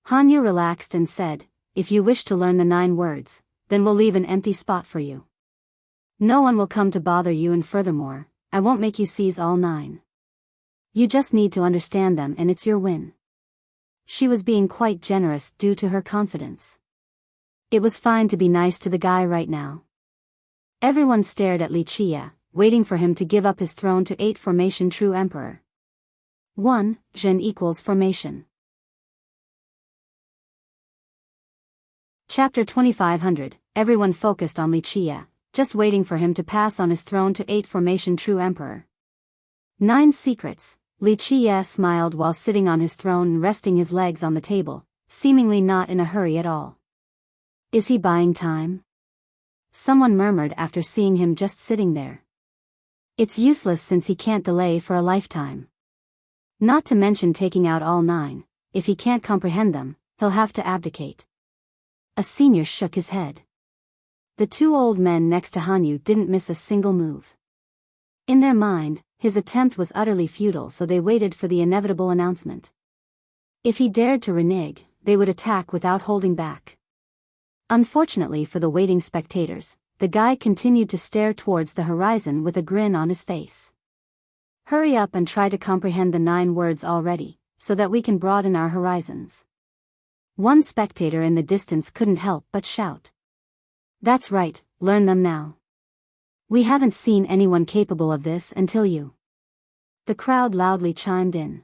Hanyu relaxed and said, if you wish to learn the 9 words, then we'll leave an empty spot for you. No one will come to bother you, and furthermore, I won't make you seize all 9. You just need to understand them and it's your win. She was being quite generous due to her confidence. It was fine to be nice to the guy right now. Everyone stared at Li Qie, waiting for him to give up his throne to 8 formation true emperor. 1. Zhen equals formation. Chapter 2500. Everyone focused on Li Qie, just waiting for him to pass on his throne to 8 formation true emperor. 9 secrets. Li Qie smiled while sitting on his throne and resting his legs on the table, seemingly not in a hurry at all. Is he buying time? Someone murmured after seeing him just sitting there. It's useless since he can't delay for a lifetime. Not to mention taking out all 9, if he can't comprehend them, he'll have to abdicate. A senior shook his head. The 2 old men next to Hanyu didn't miss a single move. In their mind, his attempt was utterly futile, so they waited for the inevitable announcement. If he dared to renege, they would attack without holding back. Unfortunately for the waiting spectators, the guy continued to stare towards the horizon with a grin on his face. Hurry up and try to comprehend the 9 words already, so that we can broaden our horizons. One spectator in the distance couldn't help but shout. That's right, learn them now. We haven't seen anyone capable of this until you. The crowd loudly chimed in.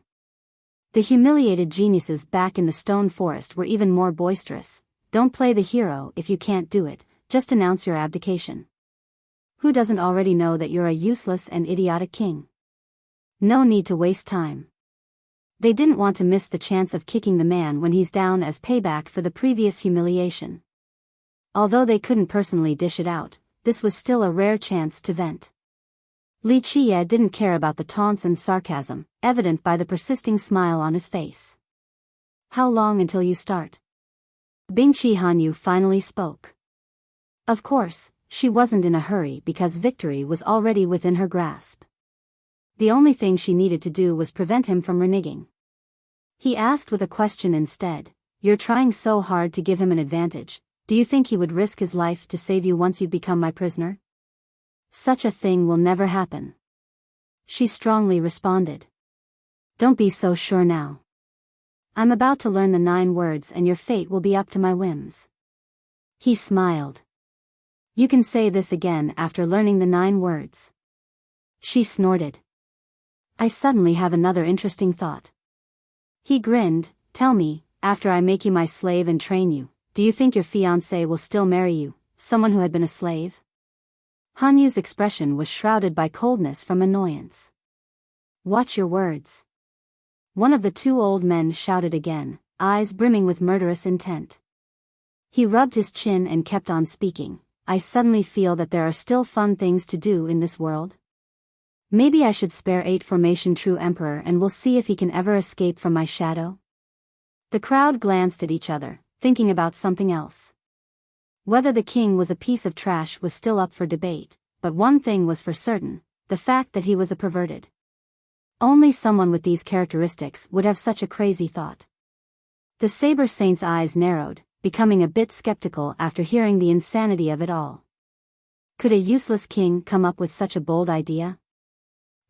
The humiliated geniuses back in the stone forest were even more boisterous. Don't play the hero if you can't do it, just announce your abdication. Who doesn't already know that you're a useless and idiotic king? No need to waste time. They didn't want to miss the chance of kicking the man when he's down as payback for the previous humiliation. Although they couldn't personally dish it out, this was still a rare chance to vent. Li Qie didn't care about the taunts and sarcasm, evident by the persisting smile on his face. How long until you start? Bingqi Hanyu finally spoke. Of course, she wasn't in a hurry because victory was already within her grasp. The only thing she needed to do was prevent him from reneging. He asked with a question instead. You're trying so hard to give him an advantage. Do you think he would risk his life to save you once you become my prisoner? Such a thing will never happen. She strongly responded. Don't be so sure now. I'm about to learn the 9 words and your fate will be up to my whims. He smiled. You can say this again after learning the 9 words. She snorted. I suddenly have another interesting thought. He grinned. Tell me, after I make you my slave and train you, do you think your fiancé will still marry you, someone who had been a slave? Hanyu's expression was shrouded by coldness from annoyance. Watch your words. One of the 2 old men shouted again, eyes brimming with murderous intent. He rubbed his chin and kept on speaking. I suddenly feel that there are still fun things to do in this world. Maybe I should spare 8 formation true emperor and we'll see if he can ever escape from my shadow. The crowd glanced at each other, thinking about something else. Whether the king was a piece of trash was still up for debate, but one thing was for certain, the fact that he was a perverted. Only someone with these characteristics would have such a crazy thought. The Saber Saint's eyes narrowed, becoming a bit skeptical after hearing the insanity of it all. Could a useless king come up with such a bold idea?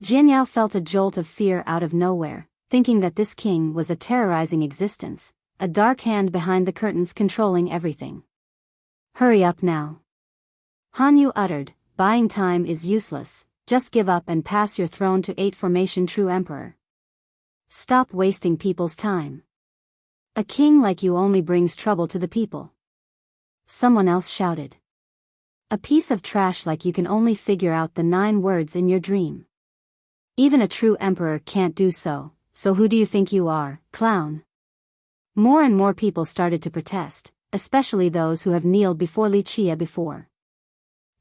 Jianyao felt a jolt of fear out of nowhere, thinking that this king was a terrorizing existence, a dark hand behind the curtains controlling everything. Hurry up now. Hanyu uttered, buying time is useless, just give up and pass your throne to 8 formation true emperor. Stop wasting people's time. A king like you only brings trouble to the people. Someone else shouted. A piece of trash like you can only figure out the 9 words in your dream. Even a true emperor can't do so, so who do you think you are, clown? More and more people started to protest, especially those who have kneeled before Wuxia before.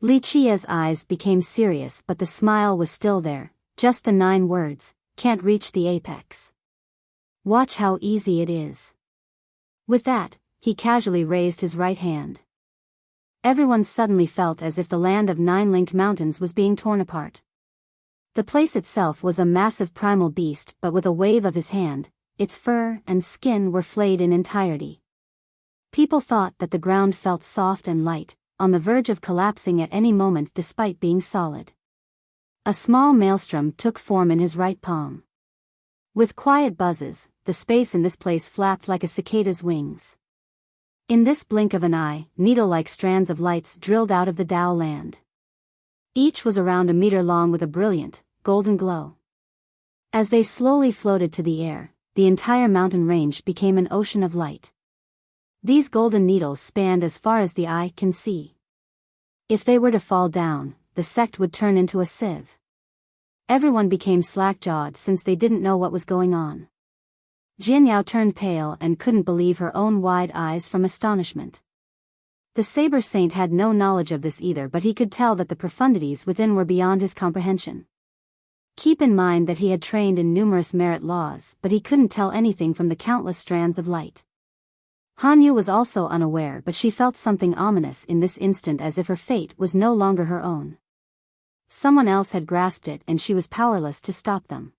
Wuxia's eyes became serious, but the smile was still there, just the 9 words, "Can't reach the apex. Watch how easy it is." With that, he casually raised his right hand. Everyone suddenly felt as if the land of 9 linked mountains was being torn apart. The place itself was a massive primal beast, but with a wave of his hand, its fur and skin were flayed in entirety. People thought that the ground felt soft and light, on the verge of collapsing at any moment despite being solid. A small maelstrom took form in his right palm. With quiet buzzes, the space in this place flapped like a cicada's wings. In this blink of an eye, needle-like strands of lights drilled out of the Dao land. Each was around a meter long with a brilliant, golden glow. As they slowly floated to the air, the entire mountain range became an ocean of light. These golden needles spanned as far as the eye can see. If they were to fall down, the sect would turn into a sieve. Everyone became slack-jawed since they didn't know what was going on. Jianyao turned pale and couldn't believe her own wide eyes from astonishment. The Saber Saint had no knowledge of this either, but he could tell that the profundities within were beyond his comprehension. Keep in mind that he had trained in numerous merit laws, but he couldn't tell anything from the countless strands of light. Hanyu was also unaware, but she felt something ominous in this instant, as if her fate was no longer her own. Someone else had grasped it and she was powerless to stop them.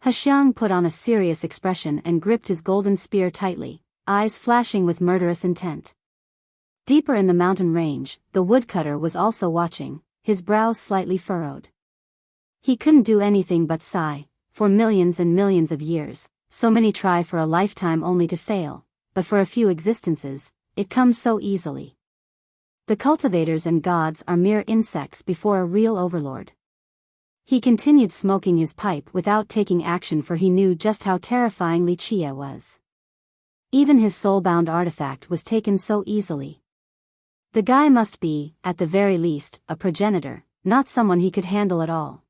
Hexiang put on a serious expression and gripped his golden spear tightly, eyes flashing with murderous intent. Deeper in the mountain range, the woodcutter was also watching, his brows slightly furrowed. He couldn't do anything but sigh. For millions and millions of years, so many try for a lifetime only to fail, but for a few existences, it comes so easily. The cultivators and gods are mere insects before a real overlord. He continued smoking his pipe without taking action, for he knew just how terrifying Wuxia was. Even his soul-bound artifact was taken so easily. The guy must be, at the very least, a progenitor, not someone he could handle at all.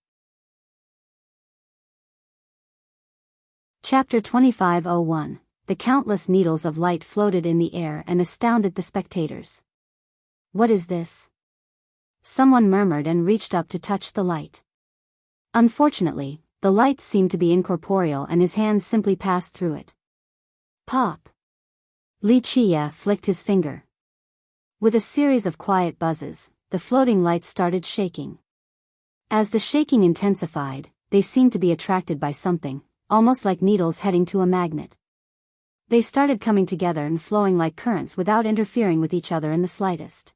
Chapter 2501. The countless needles of light floated in the air and astounded the spectators. "What is this?" Someone murmured and reached up to touch the light. Unfortunately, the light seemed to be incorporeal and his hands simply passed through it. Pop! Wuxia flicked his finger. With a series of quiet buzzes, the floating lights started shaking. As the shaking intensified, they seemed to be attracted by something, almost like needles heading to a magnet. They started coming together and flowing like currents without interfering with each other in the slightest.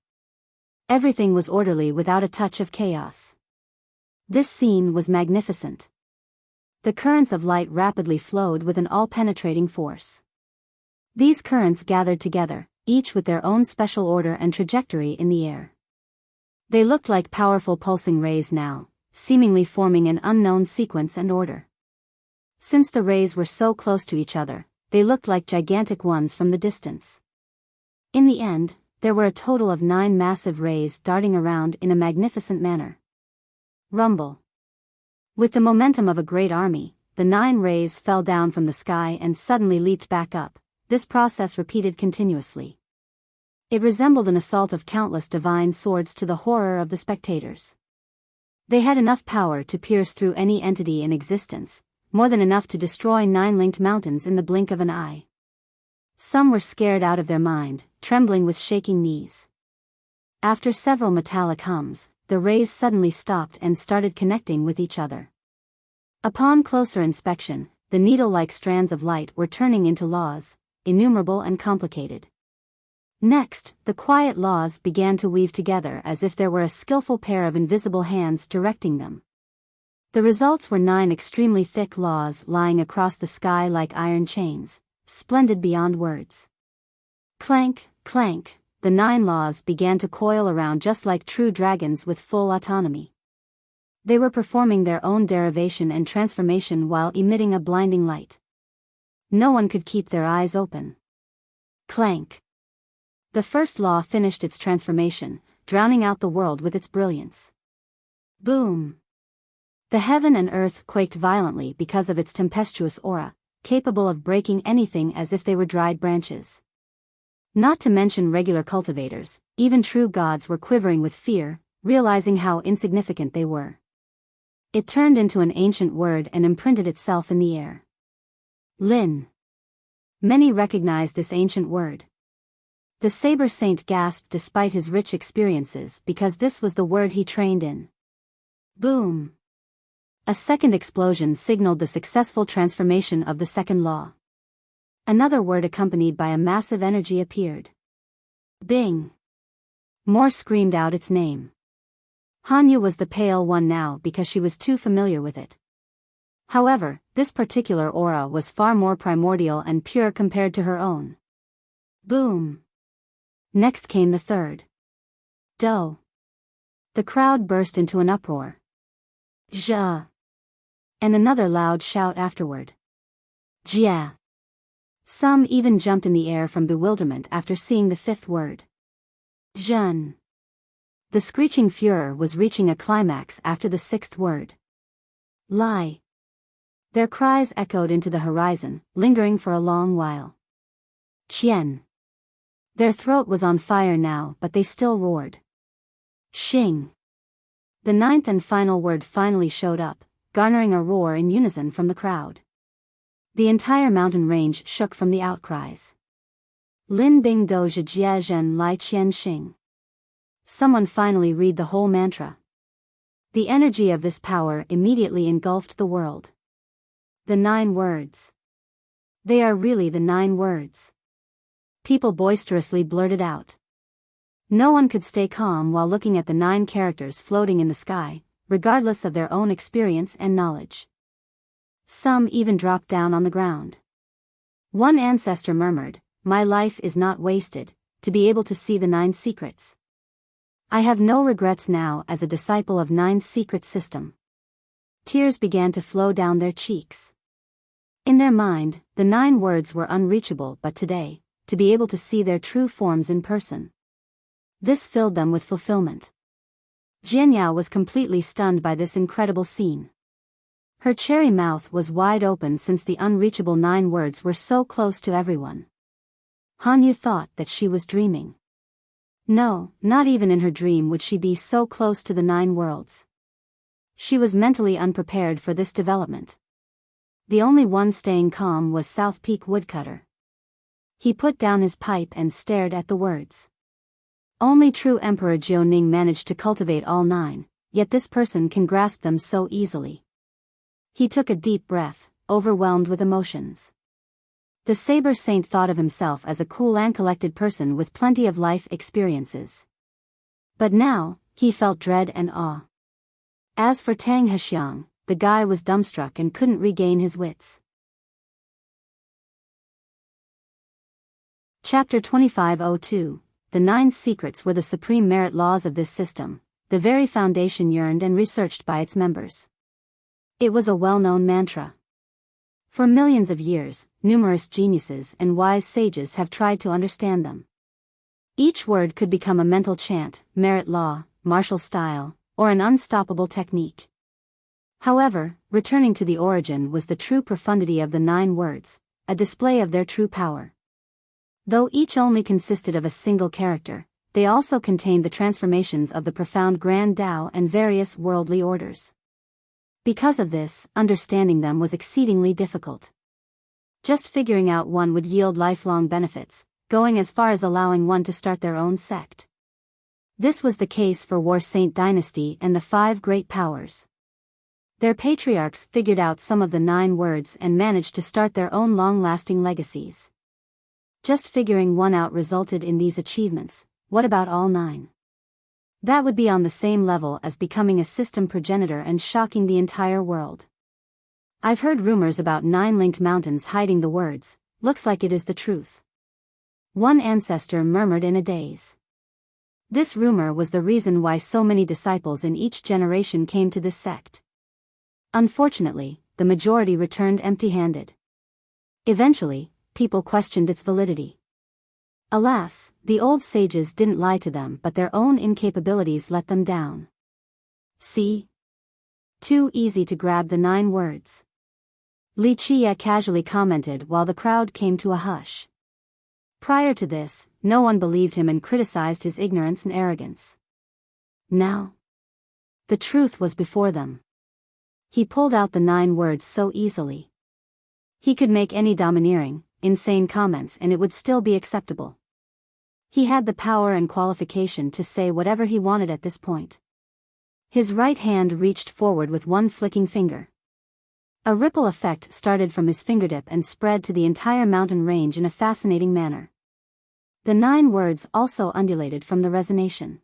Everything was orderly without a touch of chaos. This scene was magnificent. The currents of light rapidly flowed with an all-penetrating force. These currents gathered together, each with their own special order and trajectory in the air. They looked like powerful pulsing rays now, seemingly forming an unknown sequence and order. Since the rays were so close to each other, they looked like gigantic ones from the distance. In the end, there were a total of 9 massive rays darting around in a magnificent manner. Rumble. With the momentum of a great army, the 9 rays fell down from the sky and suddenly leaped back up. This process repeated continuously. It resembled an assault of countless divine swords to the horror of the spectators. They had enough power to pierce through any entity in existence, more than enough to destroy 9 linked mountains in the blink of an eye. Some were scared out of their mind, trembling with shaking knees. After several metallic hums, the rays suddenly stopped and started connecting with each other. Upon closer inspection, the needle-like strands of light were turning into laws, innumerable and complicated. Next, the quiet laws began to weave together as if there were a skillful pair of invisible hands directing them. The results were 9 extremely thick laws lying across the sky like iron chains, splendid beyond words. Clank, clank, the 9 laws began to coil around just like true dragons with full autonomy. They were performing their own derivation and transformation while emitting a blinding light. No one could keep their eyes open. Clank. The first law finished its transformation, drowning out the world with its brilliance. Boom. The heaven and earth quaked violently because of its tempestuous aura, capable of breaking anything as if they were dried branches. Not to mention regular cultivators, even true gods were quivering with fear, realizing how insignificant they were. It turned into an ancient word and imprinted itself in the air. Lin. Many recognized this ancient word. The Saber Saint gasped despite his rich experiences because this was the word he trained in. Boom. A second explosion signaled the successful transformation of the second law. Another word accompanied by a massive energy appeared. Bing. More screamed out its name. Hanyu was the pale one now because she was too familiar with it. However, this particular aura was far more primordial and pure compared to her own. Boom. Next came the third. Do. The crowd burst into an uproar. Zha. And another loud shout afterward. Jia. Some even jumped in the air from bewilderment after seeing the fifth word. Zhen. The screeching furor was reaching a climax after the sixth word. Lai. Their cries echoed into the horizon, lingering for a long while. Qian. Their throat was on fire now, but they still roared. Xing. The ninth and final word finally showed up, garnering a roar in unison from the crowd. The entire mountain range shook from the outcries. Lin Bing Do Zhe Jia Zhen Lai Qian Xing. Someone finally read the whole mantra. The energy of this power immediately engulfed the world. The 9 words. They are really the 9 words. People boisterously blurted out. No one could stay calm while looking at the 9 characters floating in the sky, regardless of their own experience and knowledge. Some even dropped down on the ground. One ancestor murmured, "My life is not wasted, to be able to see the 9 secrets. I have no regrets now as a disciple of 9's secret system." Tears began to flow down their cheeks. In their mind, the 9 words were unreachable, but today, to be able to see their true forms in person. This filled them with fulfillment. Jianyao was completely stunned by this incredible scene. Her cherry mouth was wide open since the unreachable 9 words were so close to everyone. Hanyu thought that she was dreaming. No, not even in her dream would she be so close to the 9 worlds. She was mentally unprepared for this development. The only one staying calm was South Peak Woodcutter. He put down his pipe and stared at the words. Only true Emperor Jiaoning managed to cultivate all 9, yet this person can grasp them so easily. He took a deep breath, overwhelmed with emotions. The Saber Saint thought of himself as a cool and collected person with plenty of life experiences. But now, he felt dread and awe. As for Tang Hexiang, the guy was dumbstruck and couldn't regain his wits. Chapter 2502. The 9 secrets were the supreme merit laws of this system, the very foundation yearned and researched by its members. It was a well-known mantra. For millions of years, numerous geniuses and wise sages have tried to understand them. Each word could become a mental chant, merit law, martial style, or an unstoppable technique. However, returning to the origin was the true profundity of the 9 words, a display of their true power. Though each only consisted of a single character, they also contained the transformations of the profound Grand Tao and various worldly orders. Because of this, understanding them was exceedingly difficult. Just figuring out one would yield lifelong benefits, going as far as allowing one to start their own sect. This was the case for War Saint Dynasty and the 5 great powers. Their patriarchs figured out some of the 9 words and managed to start their own long-lasting legacies. Just figuring one out resulted in these achievements. What about all 9? That would be on the same level as becoming a system progenitor and shocking the entire world. I've heard rumors about 9 linked mountains hiding the words, looks like it is the truth. One ancestor murmured in a daze. This rumor was the reason why so many disciples in each generation came to this sect. Unfortunately, the majority returned empty-handed. Eventually, people questioned its validity. Alas, the old sages didn't lie to them, but their own incapabilities let them down. See? Too easy to grab the 9 words. Li Qie casually commented while the crowd came to a hush. Prior to this, no one believed him and criticized his ignorance and arrogance. Now, the truth was before them. He pulled out the 9 words so easily. He could make any domineering, insane comments and it would still be acceptable. He had the power and qualification to say whatever he wanted at this point. His right hand reached forward with one flicking finger. A ripple effect started from his fingertip and spread to the entire mountain range in a fascinating manner. The 9 words also undulated from the resonation.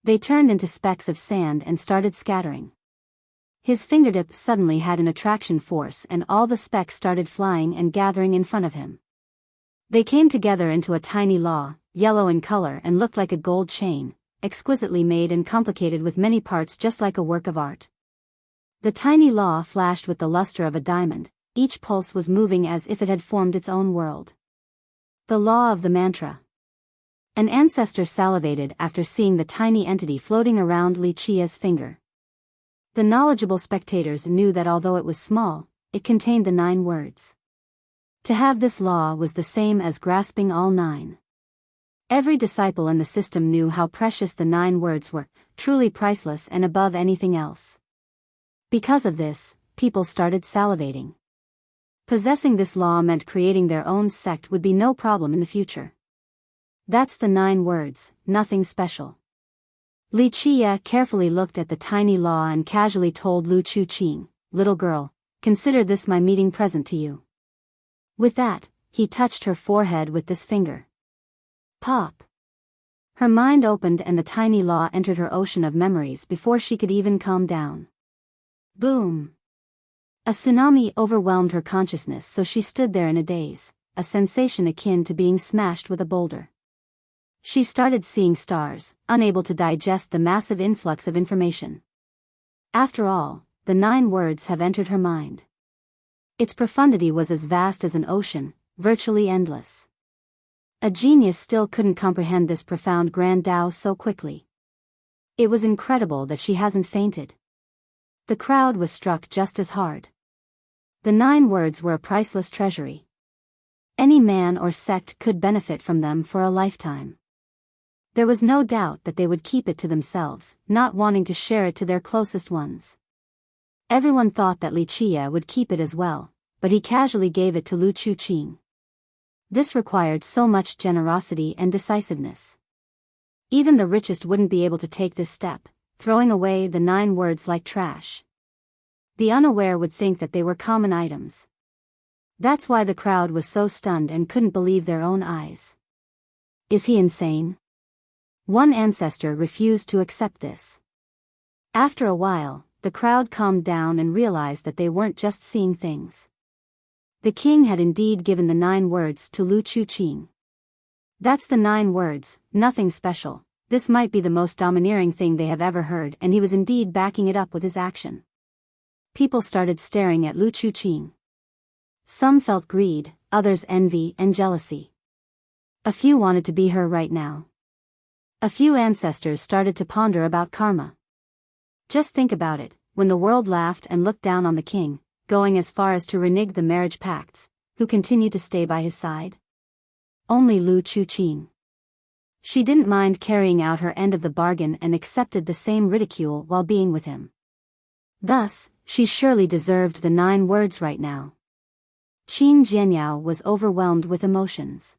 They turned into specks of sand and started scattering. His fingertip suddenly had an attraction force and all the specks started flying and gathering in front of him. They came together into a tiny law, yellow in color and looked like a gold chain, exquisitely made and complicated with many parts just like a work of art. The tiny law flashed with the luster of a diamond, each pulse was moving as if it had formed its own world. The law of the mantra. An ancestor salivated after seeing the tiny entity floating around Li Qie's finger. The knowledgeable spectators knew that although it was small, it contained the 9 words. To have this law was the same as grasping all 9. Every disciple in the system knew how precious the 9 words were, truly priceless and above anything else. Because of this, people started salivating. Possessing this law meant creating their own sect would be no problem in the future. That's the 9 words, nothing special. Li Qie carefully looked at the tiny law and casually told Lu Chuqing, "Little girl, consider this my meeting present to you." With that, he touched her forehead with this finger. Pop! Her mind opened and the tiny law entered her ocean of memories before she could even calm down. Boom! A tsunami overwhelmed her consciousness, so she stood there in a daze, a sensation akin to being smashed with a boulder. She started seeing stars, unable to digest the massive influx of information. After all, the 9 words have entered her mind. Its profundity was as vast as an ocean, virtually endless. A genius still couldn't comprehend this profound grand Tao so quickly. It was incredible that she hasn't fainted. The crowd was struck just as hard. The 9 words were a priceless treasury. Any man or sect could benefit from them for a lifetime. There was no doubt that they would keep it to themselves, not wanting to share it to their closest ones. Everyone thought that Li Qie would keep it as well, but he casually gave it to Lu Chuqing. This required so much generosity and decisiveness. Even the richest wouldn't be able to take this step, throwing away the 9 words like trash. The unaware would think that they were common items. That's why the crowd was so stunned and couldn't believe their own eyes. Is he insane? One ancestor refused to accept this. After a while, the crowd calmed down and realized that they weren't just seeing things. The king had indeed given the 9 words to Lu Chuqing. That's the 9 words, nothing special. This might be the most domineering thing they have ever heard, and he was indeed backing it up with his action. People started staring at Lu Chuqing. Some felt greed, others envy and jealousy. A few wanted to be her right now. A few ancestors started to ponder about karma. Just think about it, when the world laughed and looked down on the king, going as far as to renege the marriage pacts, who continued to stay by his side? Only Lu Chuqing. She didn't mind carrying out her end of the bargain and accepted the same ridicule while being with him. Thus, she surely deserved the 9 words right now. Qin Jianyao was overwhelmed with emotions.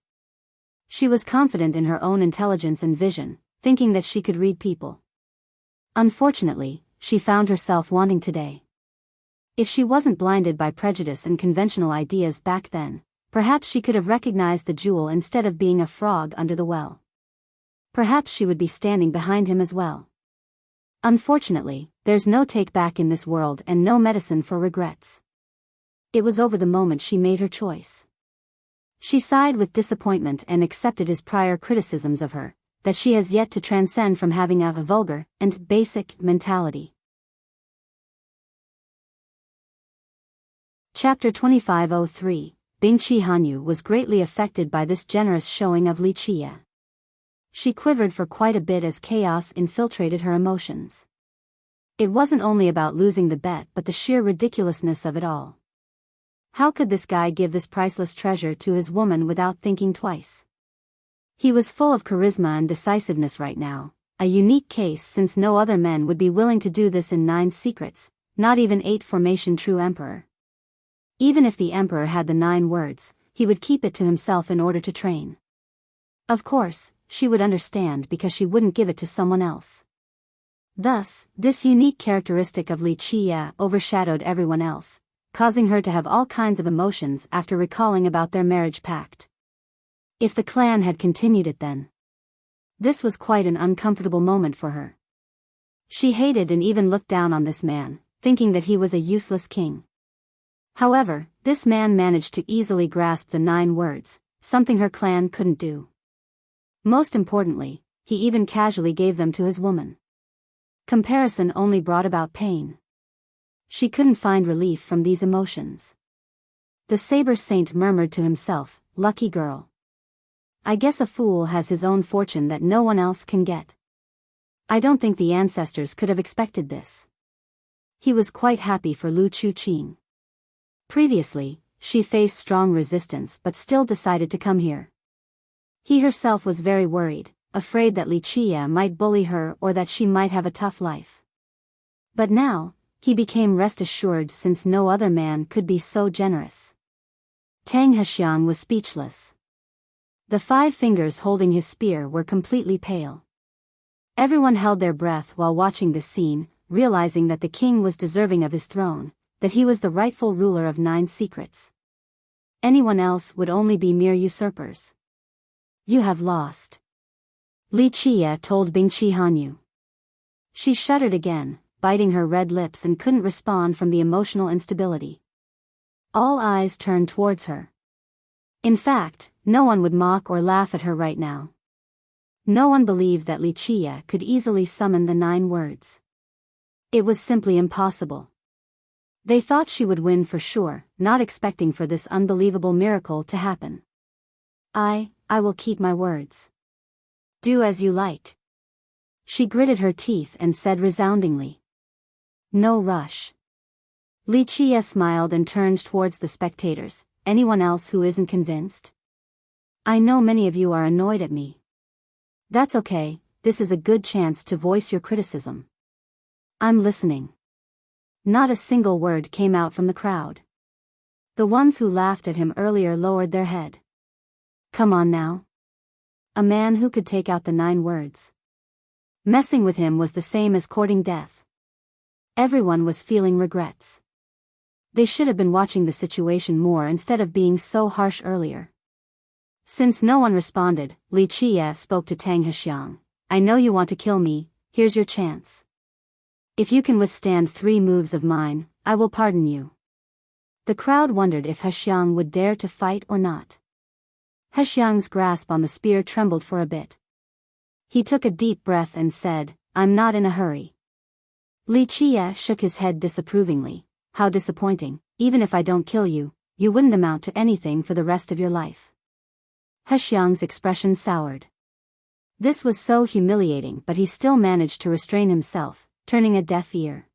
She was confident in her own intelligence and vision, thinking that she could read people. Unfortunately, she found herself wanting today. If she wasn't blinded by prejudice and conventional ideas back then, perhaps she could have recognized the jewel instead of being a frog under the well. Perhaps she would be standing behind him as well. Unfortunately, there's no take back in this world and no medicine for regrets. It was over the moment she made her choice. She sighed with disappointment and accepted his prior criticisms of her, that she has yet to transcend from having a vulgar and basic mentality. Chapter 2503, Bingqi Hanyu was greatly affected by this generous showing of Li Qie. She quivered for quite a bit as chaos infiltrated her emotions. It wasn't only about losing the bet but the sheer ridiculousness of it all. How could this guy give this priceless treasure to his woman without thinking twice? He was full of charisma and decisiveness right now, a unique case since no other men would be willing to do this in 9 secrets, not even 8 formation true emperor. Even if the emperor had the 9 words, he would keep it to himself in order to train. Of course, she would understand because she wouldn't give it to someone else. Thus, this unique characteristic of Li Qie overshadowed everyone else, causing her to have all kinds of emotions after recalling about their marriage pact. If the clan had continued it then. This was quite an uncomfortable moment for her. She hated and even looked down on this man, thinking that he was a useless king. However, this man managed to easily grasp the 9 words, something her clan couldn't do. Most importantly, he even casually gave them to his woman. Comparison only brought about pain. She couldn't find relief from these emotions. The Saber Saint murmured to himself, "Lucky girl. I guess a fool has his own fortune that no one else can get. I don't think the ancestors could have expected this." He was quite happy for Lu Chuqing. Previously, she faced strong resistance but still decided to come here. He herself was very worried, afraid that Li Qie might bully her or that she might have a tough life. But now, he became rest assured since no other man could be so generous. Tang Hexiang was speechless. The 5 fingers holding his spear were completely pale. Everyone held their breath while watching this scene, realizing that the king was deserving of his throne, that he was the rightful ruler of 9 secrets. Anyone else would only be mere usurpers. "You have lost," Li Qie told Bingqi Hanyu. She shuddered again, biting her red lips and couldn't respond from the emotional instability. All eyes turned towards her. In fact, no one would mock or laugh at her right now. No one believed that Li Qie could easily summon the 9 words. It was simply impossible. They thought she would win for sure, not expecting for this unbelievable miracle to happen. I will keep my words. Do as you like." She gritted her teeth and said resoundingly. "No rush." Li Qie smiled and turned towards the spectators. "Anyone else who isn't convinced? I know many of you are annoyed at me. That's okay, this is a good chance to voice your criticism. I'm listening." Not a single word came out from the crowd. The ones who laughed at him earlier lowered their head. Come on now. A man who could take out the 9 words. Messing with him was the same as courting death. Everyone was feeling regrets. They should have been watching the situation more instead of being so harsh earlier. Since no one responded, Li Qie spoke to Tang Hexiang. "I know you want to kill me, here's your chance. If you can withstand 3 moves of mine, I will pardon you." The crowd wondered if Hexiang would dare to fight or not. Hexiang's grasp on the spear trembled for a bit. He took a deep breath and said, "I'm not in a hurry." Li Qie shook his head disapprovingly. "How disappointing, even if I don't kill you, you wouldn't amount to anything for the rest of your life." Hexiang's expression soured. This was so humiliating, but he still managed to restrain himself, turning a deaf ear.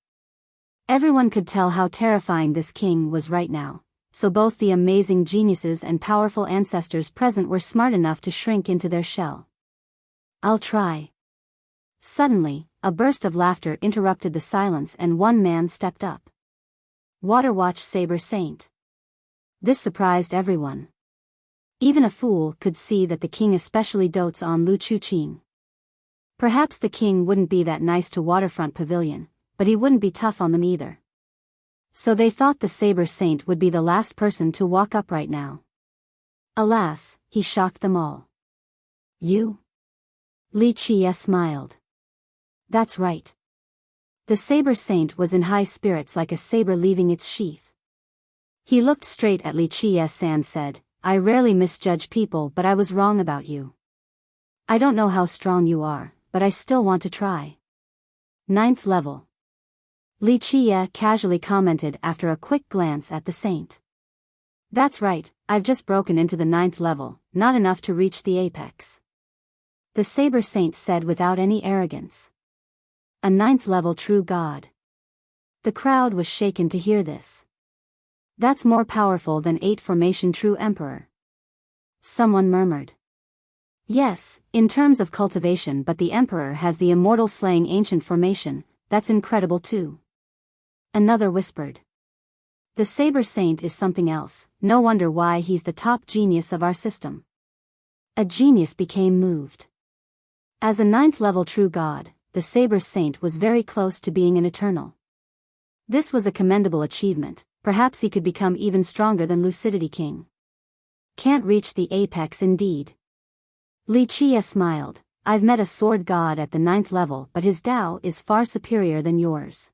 Everyone could tell how terrifying this king was right now, so both the amazing geniuses and powerful ancestors present were smart enough to shrink into their shell. "I'll try." Suddenly, a burst of laughter interrupted the silence and one man stepped up. Waterwatch Saber Saint. This surprised everyone. Even a fool could see that the king especially dotes on Lu Chuqing. Perhaps the king wouldn't be that nice to Waterfront Pavilion, but he wouldn't be tough on them either. So they thought the Saber Saint would be the last person to walk up right now. Alas, he shocked them all. "You?" Li Qie smiled. "That's right." The Saber Saint was in high spirits like a saber leaving its sheath. He looked straight at Li Qie and said, "I rarely misjudge people, but I was wrong about you. I don't know how strong you are, but I still want to try." 9th level. Li Qie casually commented after a quick glance at the saint. "That's right, I've just broken into the 9th level, not enough to reach the apex." The Saber Saint said without any arrogance. A 9th level true god. The crowd was shaken to hear this. That's more powerful than 8 formation true emperor. Someone murmured. Yes, in terms of cultivation, but the emperor has the immortal slaying ancient formation, that's incredible too. Another whispered. The Saber Saint is something else, no wonder why he's the top genius of our system. A genius became moved. As a 9th level true god, the Saber Saint was very close to being an eternal. This was a commendable achievement, perhaps he could become even stronger than Lucidity King. Can't reach the apex indeed. Li Chia smiled. I've met a sword god at the 9th level, but his Tao is far superior than yours.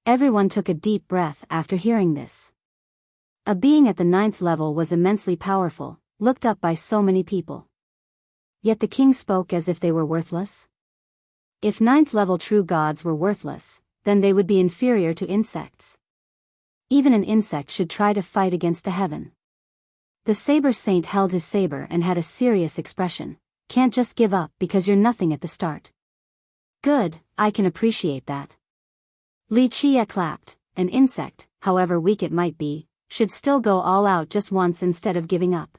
Everyone took a deep breath after hearing this. A being at the 9th level was immensely powerful, looked up by so many people. Yet the king spoke as if they were worthless. If 9th level true gods were worthless, then they would be inferior to insects. Even an insect should try to fight against the heaven. The Saber Saint held his saber and had a serious expression. Can't just give up because you're nothing at the start. Good, I can appreciate that. Li Chia clapped. An insect, however weak it might be, should still go all out just once instead of giving up.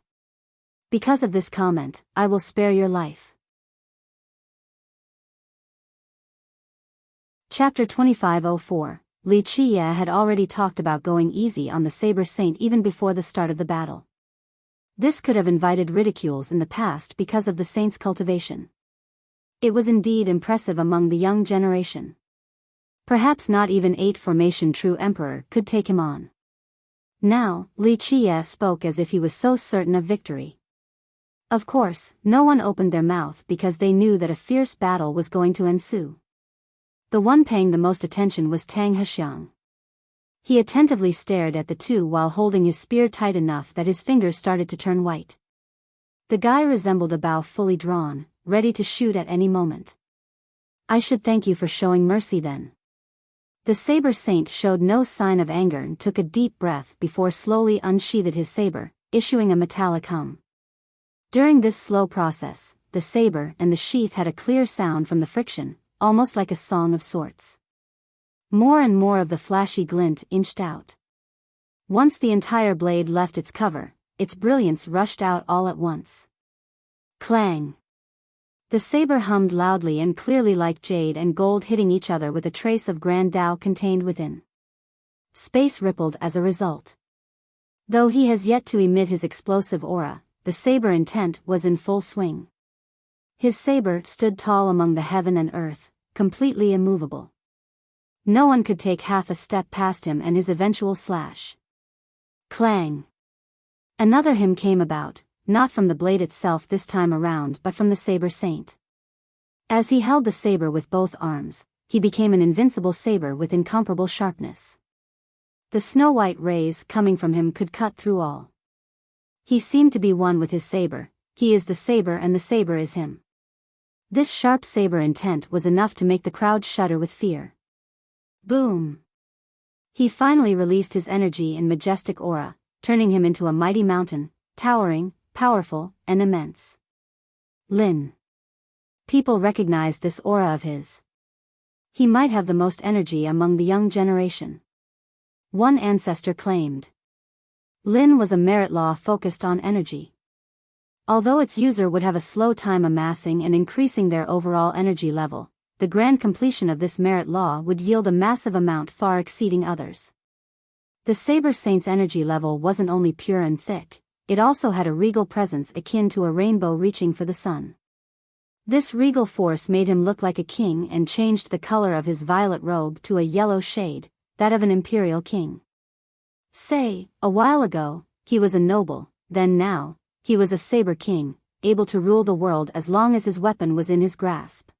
Because of this comment, I will spare your life. Chapter 2504. Li Chia had already talked about going easy on the Saber Saint even before the start of the battle. This could have invited ridicules in the past because of the saint's cultivation. It was indeed impressive among the young generation. Perhaps not even 8 formation true emperor could take him on. Now, Li Chia spoke as if he was so certain of victory. Of course, no one opened their mouth because they knew that a fierce battle was going to ensue. The one paying the most attention was Tang Hexiang. He attentively stared at the two while holding his spear tight enough that his fingers started to turn white. The guy resembled a bow fully drawn, ready to shoot at any moment. I should thank you for showing mercy then. The Saber Saint showed no sign of anger and took a deep breath before slowly unsheathed his saber, issuing a metallic hum. During this slow process, the saber and the sheath had a clear sound from the friction, almost like a song of sorts. More and more of the flashy glint inched out. Once the entire blade left its cover, its brilliance rushed out all at once. Clang! The saber hummed loudly and clearly like jade and gold hitting each other with a trace of grand Tao contained within. Space rippled as a result. Though he has yet to emit his explosive aura, the saber intent was in full swing. His saber stood tall among the heaven and earth, completely immovable. No one could take half a step past him and his eventual slash. Clang! Another hymn came about, not from the blade itself this time around but from the Saber Saint. As he held the saber with both arms, he became an invincible saber with incomparable sharpness. The snow-white rays coming from him could cut through all. He seemed to be one with his saber. He is the saber and the saber is him. This sharp saber intent was enough to make the crowd shudder with fear. Boom! He finally released his energy in majestic aura, turning him into a mighty mountain, towering, powerful, and immense. Lin. People recognized this aura of his. He might have the most energy among the young generation. One ancestor claimed. Lin was a merit law focused on energy. Although its user would have a slow time amassing and increasing their overall energy level, the grand completion of this merit law would yield a massive amount far exceeding others. The Saber Saint's energy level wasn't only pure and thick, it also had a regal presence akin to a rainbow reaching for the sun. This regal force made him look like a king and changed the color of his violet robe to a yellow shade, that of an imperial king. Say, a while ago, he was a noble, then now, he was a saber king, able to rule the world as long as his weapon was in his grasp.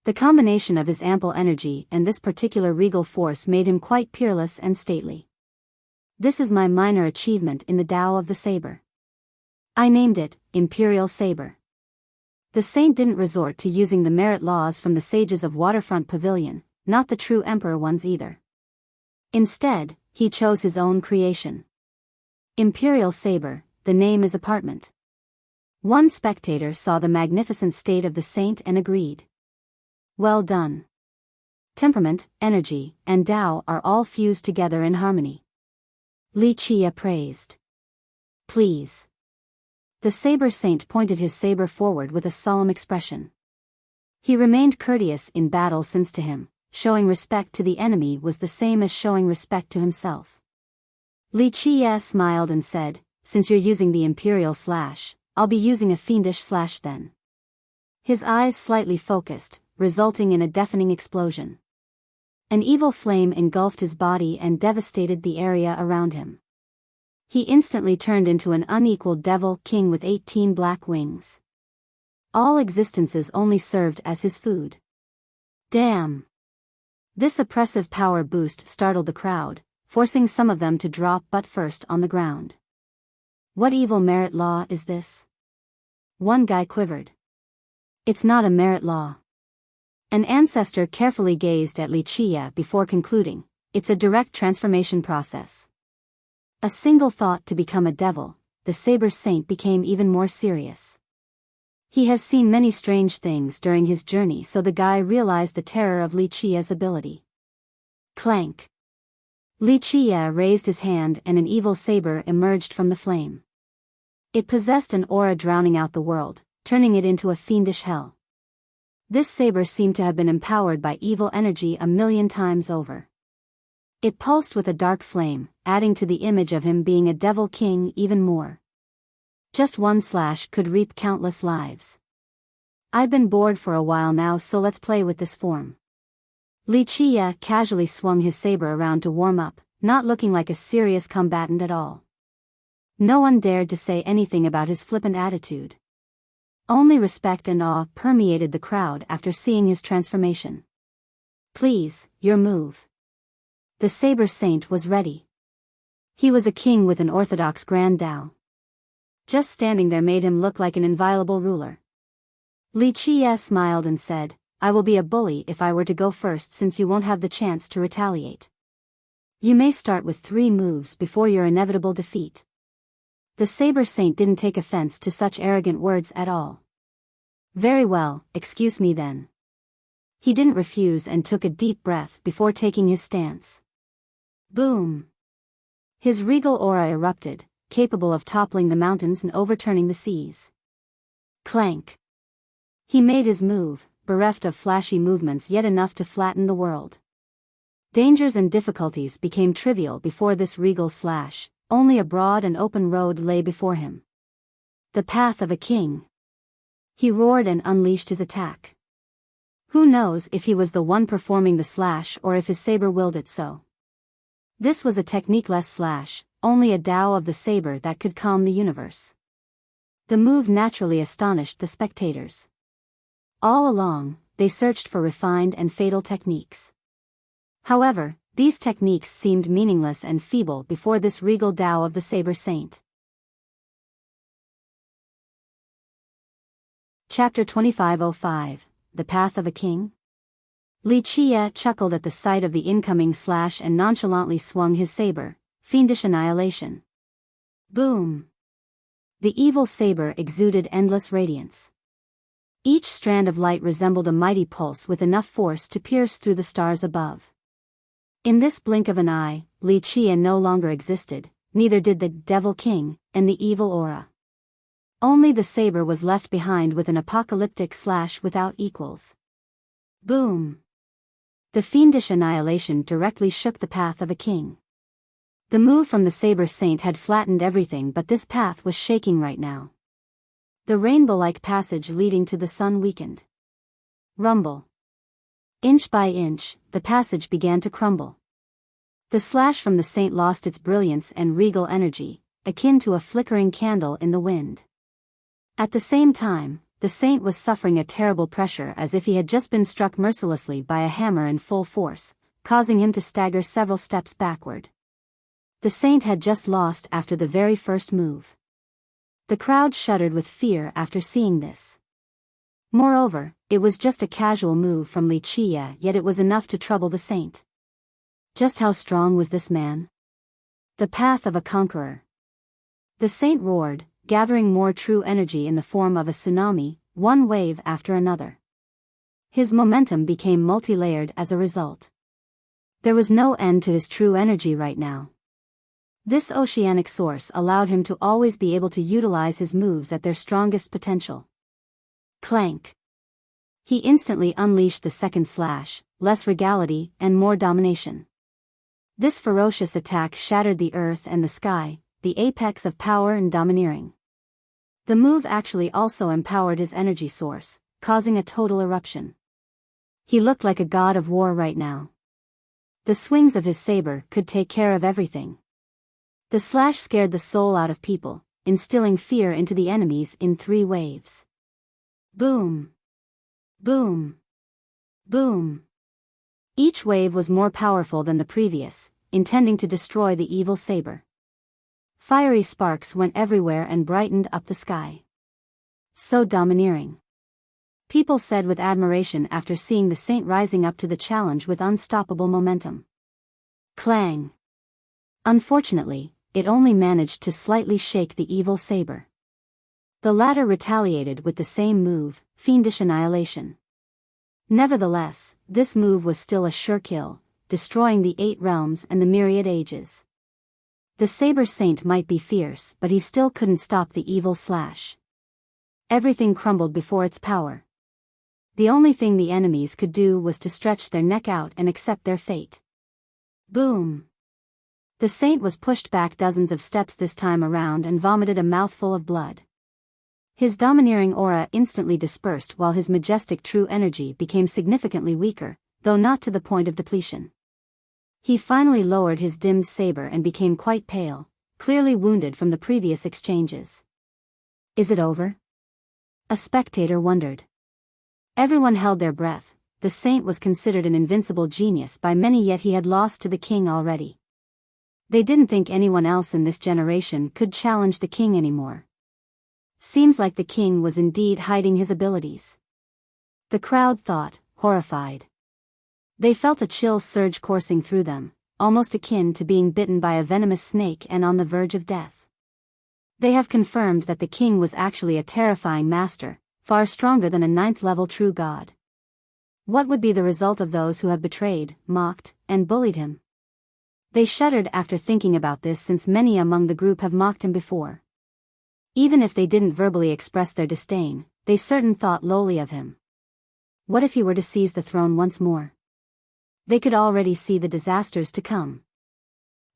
The combination of his ample energy and this particular regal force made him quite peerless and stately. This is my minor achievement in the Tao of the Saber. I named it, Imperial Saber. The saint didn't resort to using the merit laws from the sages of Waterfront Pavilion, not the true emperor ones either. Instead, he chose his own creation. Imperial Saber, the name is apartment. One spectator saw the magnificent state of the saint and agreed. Well done. Temperament, energy, and Tao are all fused together in harmony. Li Qie praised. Please. The saber saint pointed his saber forward with a solemn expression. He remained courteous in battle since to him, showing respect to the enemy was the same as showing respect to himself. Li Qie smiled and said, since you're using the imperial slash, I'll be using a fiendish slash then. His eyes slightly focused, resulting in a deafening explosion. An evil flame engulfed his body and devastated the area around him. He instantly turned into an unequaled devil king with 18 black wings. All existences only served as his food. Damn! This oppressive power boost startled the crowd, forcing some of them to drop butt first on the ground. What evil merit law is this? One guy quivered. It's not a merit law. An ancestor carefully gazed at Li Qie before concluding, it's a direct transformation process. A single thought to become a devil, the saber saint became even more serious. He has seen many strange things during his journey, so the guy realized the terror of Li Qie's ability. Clank. Li Qie raised his hand and an evil saber emerged from the flame. It possessed an aura drowning out the world, turning it into a fiendish hell. This saber seemed to have been empowered by evil energy 1,000,000 times over. It pulsed with a dark flame, adding to the image of him being a devil king even more. Just one slash could reap countless lives. I've been bored for a while now, so let's play with this form. Li Qie casually swung his saber around to warm up, not looking like a serious combatant at all. No one dared to say anything about his flippant attitude. Only respect and awe permeated the crowd after seeing his transformation. Please, your move. The saber saint was ready. He was a king with an orthodox grand Dao. Just standing there made him look like an inviolable ruler. Li Qie smiled and said, I will be a bully if I were to go first since you won't have the chance to retaliate. You may start with 3 moves before your inevitable defeat. The saber saint didn't take offense to such arrogant words at all. Very well, excuse me then. He didn't refuse and took a deep breath before taking his stance. Boom! His regal aura erupted, capable of toppling the mountains and overturning the seas. Clank! He made his move, bereft of flashy movements yet enough to flatten the world. Dangers and difficulties became trivial before this regal slash, only a broad and open road lay before him. The path of a king. He roared and unleashed his attack. Who knows if he was the one performing the slash or if his saber willed it so. This was a technique-less slash, only a Tao of the saber that could calm the universe. The move naturally astonished the spectators. All along, they searched for refined and fatal techniques. However, these techniques seemed meaningless and feeble before this regal Tao of the saber saint. Chapter 2505, The Path of a King? Li Qie chuckled at the sight of the incoming slash and nonchalantly swung his saber, fiendish annihilation. Boom! The evil saber exuded endless radiance. Each strand of light resembled a mighty pulse with enough force to pierce through the stars above. In this blink of an eye, Li Qie no longer existed, neither did the Devil King and the evil aura. Only the saber was left behind with an apocalyptic slash without equals. Boom! The fiendish annihilation directly shook the path of a king. The move from the saber saint had flattened everything, but this path was shaking right now. The rainbow-like passage leading to the sun weakened. Rumble. Inch by inch, the passage began to crumble. The slash from the saint lost its brilliance and regal energy, akin to a flickering candle in the wind. At the same time, the saint was suffering a terrible pressure as if he had just been struck mercilessly by a hammer in full force, causing him to stagger several steps backward. The saint had just lost after the very first move. The crowd shuddered with fear after seeing this. Moreover, it was just a casual move from Li Qie, yet it was enough to trouble the saint. Just how strong was this man? The path of a conqueror. The saint roared, gathering more true energy in the form of a tsunami, one wave after another. His momentum became multi-layered as a result. There was no end to his true energy right now. This oceanic source allowed him to always be able to utilize his moves at their strongest potential. Clank. He instantly unleashed the second slash, less regality and more domination. This ferocious attack shattered the earth and the sky, the apex of power and domineering. The move actually also empowered his energy source, causing a total eruption. He looked like a god of war right now. The swings of his saber could take care of everything. The slash scared the soul out of people, instilling fear into the enemies in 3 waves. Boom. Boom. Boom. Each wave was more powerful than the previous, intending to destroy the evil saber. Fiery sparks went everywhere and brightened up the sky. So domineering. People said with admiration after seeing the saint rising up to the challenge with unstoppable momentum. Clang. Unfortunately, it only managed to slightly shake the evil saber. The latter retaliated with the same move, Fiendish Annihilation. Nevertheless, this move was still a sure kill, destroying the 8 realms and the myriad ages. The Saber Saint might be fierce, but he still couldn't stop the evil slash. Everything crumbled before its power. The only thing the enemies could do was to stretch their neck out and accept their fate. Boom! The saint was pushed back dozens of steps this time around and vomited a mouthful of blood. His domineering aura instantly dispersed while his majestic true energy became significantly weaker, though not to the point of depletion. He finally lowered his dimmed saber and became quite pale, clearly wounded from the previous exchanges. Is it over? A spectator wondered. Everyone held their breath. The saint was considered an invincible genius by many, yet he had lost to the king already. They didn't think anyone else in this generation could challenge the king anymore. Seems like the king was indeed hiding his abilities. The crowd thought, horrified. They felt a chill surge coursing through them, almost akin to being bitten by a venomous snake and on the verge of death. They have confirmed that the king was actually a terrifying master, far stronger than a 9th-level true god. What would be the result of those who have betrayed, mocked, and bullied him? They shuddered after thinking about this, since many among the group have mocked him before. Even if they didn't verbally express their disdain, they certain thought lowly of him. What if he were to seize the throne once more? They could already see the disasters to come.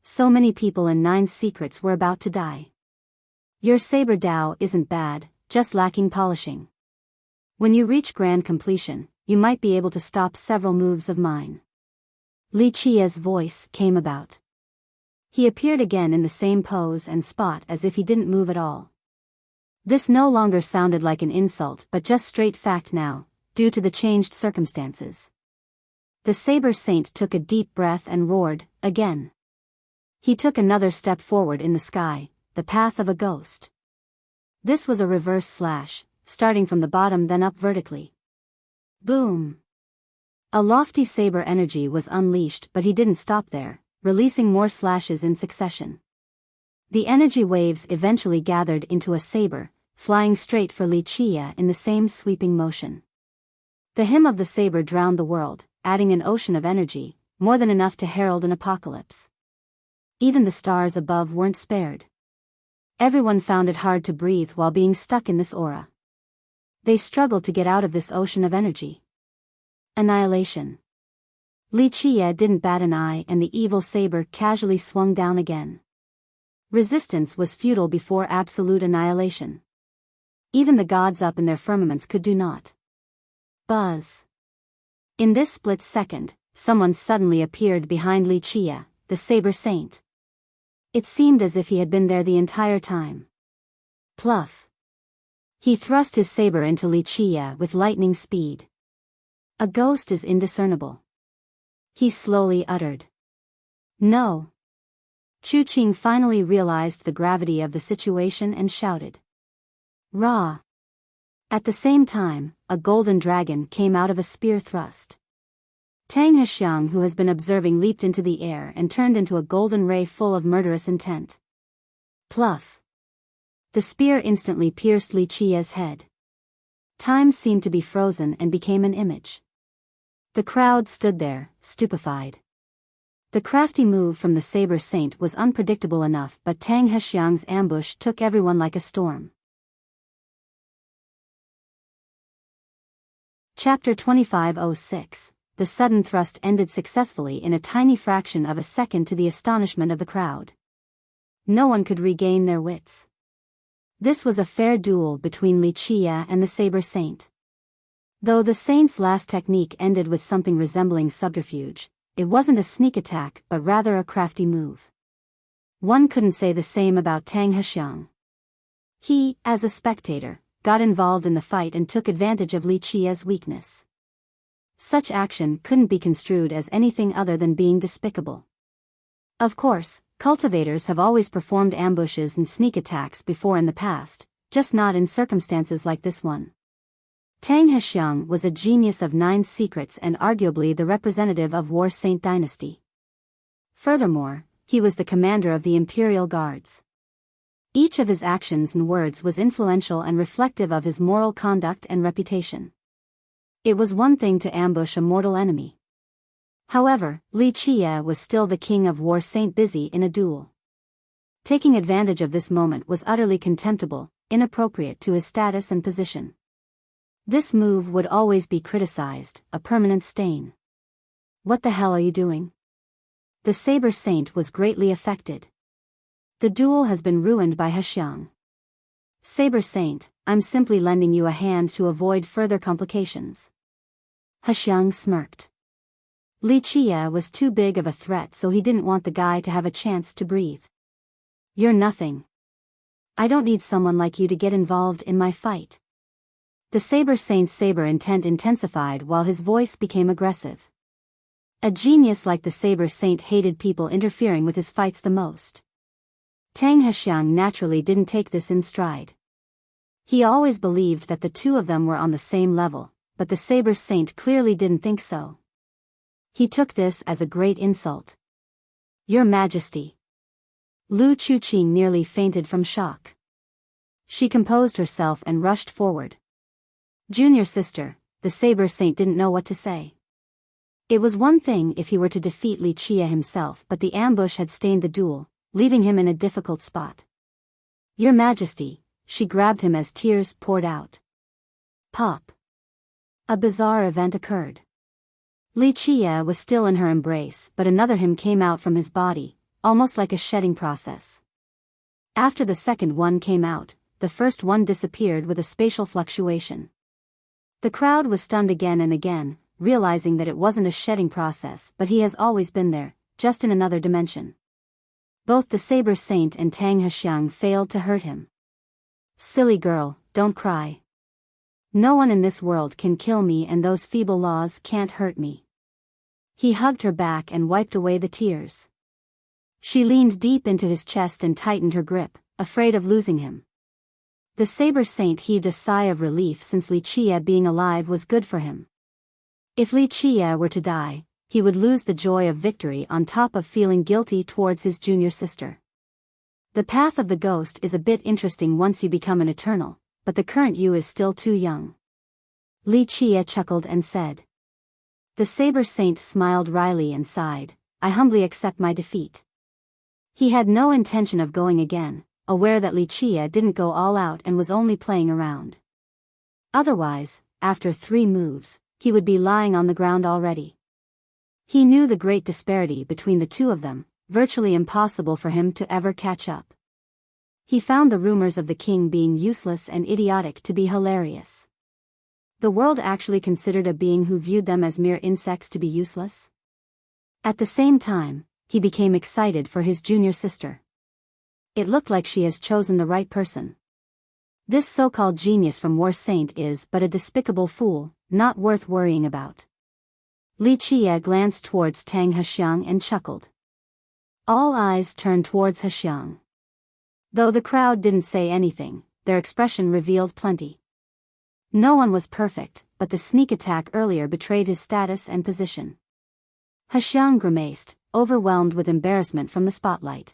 So many people in 9 secrets were about to die. Your saber Dao isn't bad, just lacking polishing. When you reach grand completion, you might be able to stop several moves of mine. Li Qia's voice came about. He appeared again in the same pose and spot as if he didn't move at all. This no longer sounded like an insult but just straight fact now, due to the changed circumstances. The Saber Saint took a deep breath and roared, again. He took another step forward in the sky, the path of a ghost. This was a reverse slash, starting from the bottom then up vertically. Boom! A lofty saber energy was unleashed, but he didn't stop there, releasing more slashes in succession. The energy waves eventually gathered into a saber, flying straight for Li Qia in the same sweeping motion. The hymn of the saber drowned the world, adding an ocean of energy, more than enough to herald an apocalypse. Even the stars above weren't spared. Everyone found it hard to breathe while being stuck in this aura. They struggled to get out of this ocean of energy. Annihilation. Li Qia didn't bat an eye, and the evil saber casually swung down again. Resistance was futile before absolute annihilation. Even the gods up in their firmaments could do naught. Buzz. In this split second, someone suddenly appeared behind Li Qia, the Saber Saint. It seemed as if he had been there the entire time. Pluff. He thrust his saber into Li Qia with lightning speed. A ghost is indiscernible. He slowly uttered. No. Chu Qing finally realized the gravity of the situation and shouted. Ra. At the same time, a golden dragon came out of a spear thrust. Tang Hexiang, who has been observing, leaped into the air and turned into a golden ray full of murderous intent. Pluff. The spear instantly pierced Li Qia's head. Time seemed to be frozen and became an image. The crowd stood there, stupefied. The crafty move from the Saber Saint was unpredictable enough, but Tang Hexiang's ambush took everyone like a storm. Chapter 2506. The sudden thrust ended successfully in a tiny fraction of a second to the astonishment of the crowd. No one could regain their wits. This was a fair duel between Li Qia and the Saber Saint. Though the Saint's last technique ended with something resembling subterfuge, it wasn't a sneak attack but rather a crafty move. One couldn't say the same about Tang Hexiang. He, as a spectator, got involved in the fight and took advantage of Li Qia's weakness. Such action couldn't be construed as anything other than being despicable. Of course, cultivators have always performed ambushes and sneak attacks before in the past, just not in circumstances like this one. Tang Hexiang was a genius of 9 secrets and arguably the representative of War Saint dynasty. Furthermore, he was the commander of the Imperial Guards. Each of his actions and words was influential and reflective of his moral conduct and reputation. It was one thing to ambush a mortal enemy. However, Li Qia was still the king of War Saint, busy in a duel. Taking advantage of this moment was utterly contemptible, inappropriate to his status and position. This move would always be criticized, a permanent stain. What the hell are you doing? The Saber Saint was greatly affected. The duel has been ruined by Hexiang. Saber Saint, I'm simply lending you a hand to avoid further complications. Hexiang smirked. Li Qia was too big of a threat, so he didn't want the guy to have a chance to breathe. You're nothing. I don't need someone like you to get involved in my fight. The Saber Saint's saber intent intensified while his voice became aggressive. A genius like the Saber Saint hated people interfering with his fights the most. Tang Hexiang naturally didn't take this in stride. He always believed that the two of them were on the same level, but the Saber Saint clearly didn't think so. He took this as a great insult. Your Majesty. Lu Chuqing nearly fainted from shock. She composed herself and rushed forward. Junior sister, the Saber Saint didn't know what to say. It was one thing if he were to defeat Li Qia himself, but the ambush had stained the duel, leaving him in a difficult spot. Your Majesty, she grabbed him as tears poured out. Pop. A bizarre event occurred. Li Qia was still in her embrace, but another him came out from his body, almost like a shedding process. After the second one came out, the first one disappeared with a spatial fluctuation. The crowd was stunned again and again, realizing that it wasn't a shedding process, but he has always been there, just in another dimension. Both the Saber Saint and Tang Hexiang failed to hurt him. Silly girl, don't cry. No one in this world can kill me, and those feeble laws can't hurt me. He hugged her back and wiped away the tears. She leaned deep into his chest and tightened her grip, afraid of losing him. The Saber Saint heaved a sigh of relief, since Li Qia being alive was good for him. If Li Qia were to die, he would lose the joy of victory on top of feeling guilty towards his junior sister. The path of the ghost is a bit interesting once you become an eternal, but the current you is still too young. Li Qia chuckled and said. The Saber Saint smiled wryly and sighed, I humbly accept my defeat. He had no intention of going again, aware that Li Qia didn't go all out and was only playing around. Otherwise, after 3 moves, he would be lying on the ground already. He knew the great disparity between the two of them, virtually impossible for him to ever catch up. He found the rumors of the king being useless and idiotic to be hilarious. The world actually considered a being who viewed them as mere insects to be useless? At the same time, he became excited for his junior sister. It looked like she has chosen the right person. This so-called genius from War Saint is but a despicable fool, not worth worrying about. Li Qia glanced towards Tang Hexiang and chuckled. All eyes turned towards Hexiang. Though the crowd didn't say anything, their expression revealed plenty. No one was perfect, but the sneak attack earlier betrayed his status and position. Hexiang grimaced, overwhelmed with embarrassment from the spotlight.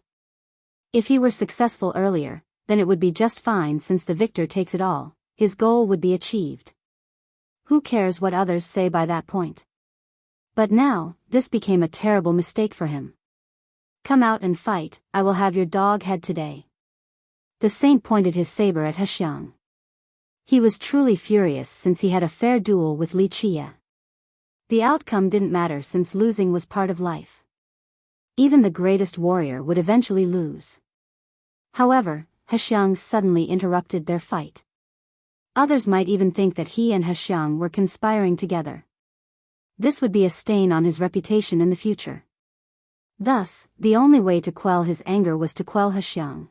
If he were successful earlier, then it would be just fine, since the victor takes it all, his goal would be achieved. Who cares what others say by that point? But now, this became a terrible mistake for him. Come out and fight, I will have your dog head today. The saint pointed his saber at Hexiang. He was truly furious since he had a fair duel with Li Qie. The outcome didn't matter since losing was part of life. Even the greatest warrior would eventually lose. However, Hexiang suddenly interrupted their fight. Others might even think that he and Hexiang were conspiring together. This would be a stain on his reputation in the future. Thus, the only way to quell his anger was to quell Hexiang.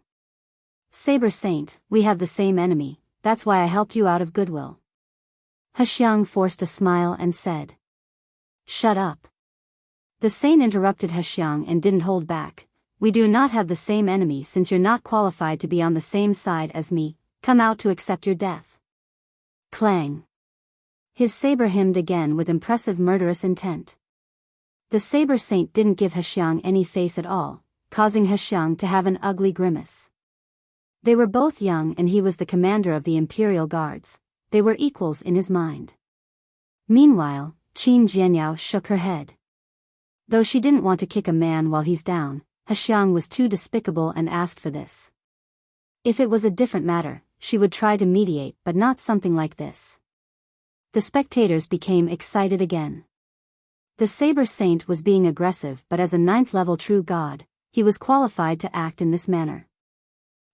Saber Saint, we have the same enemy, that's why I helped you out of goodwill. Hexiang forced a smile and said. Shut up. The saint interrupted Hexiang and didn't hold back. We do not have the same enemy since you're not qualified to be on the same side as me, come out to accept your death. Clang. His saber hummed again with impressive murderous intent. The Saber Saint didn't give Hexiang any face at all, causing Hexiang to have an ugly grimace. They were both young and he was the commander of the Imperial Guards. They were equals in his mind. Meanwhile, Qin Jianyao shook her head. Though she didn't want to kick a man while he's down, Hexiang was too despicable and asked for this. If it was a different matter, she would try to mediate, but not something like this. The spectators became excited again. The Saber Saint was being aggressive, but as a 9th-level true god, he was qualified to act in this manner.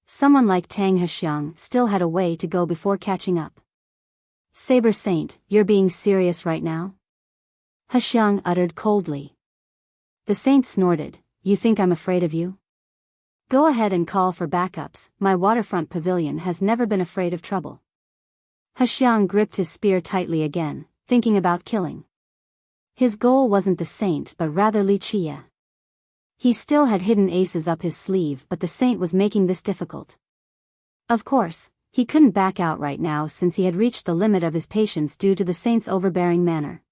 Someone like Tang Hexiang still had a way to go before catching up. Saber Saint, you're being serious right now? Hexiang uttered coldly. The saint snorted, you think I'm afraid of you? Go ahead and call for backups, my waterfront pavilion has never been afraid of trouble. Hexiang gripped his spear tightly again, thinking about killing. His goal wasn't the saint but rather Li Qie. He still had hidden aces up his sleeve, but the saint was making this difficult. Of course, he couldn't back out right now since he had reached the limit of his patience due to the saint's overbearing manner.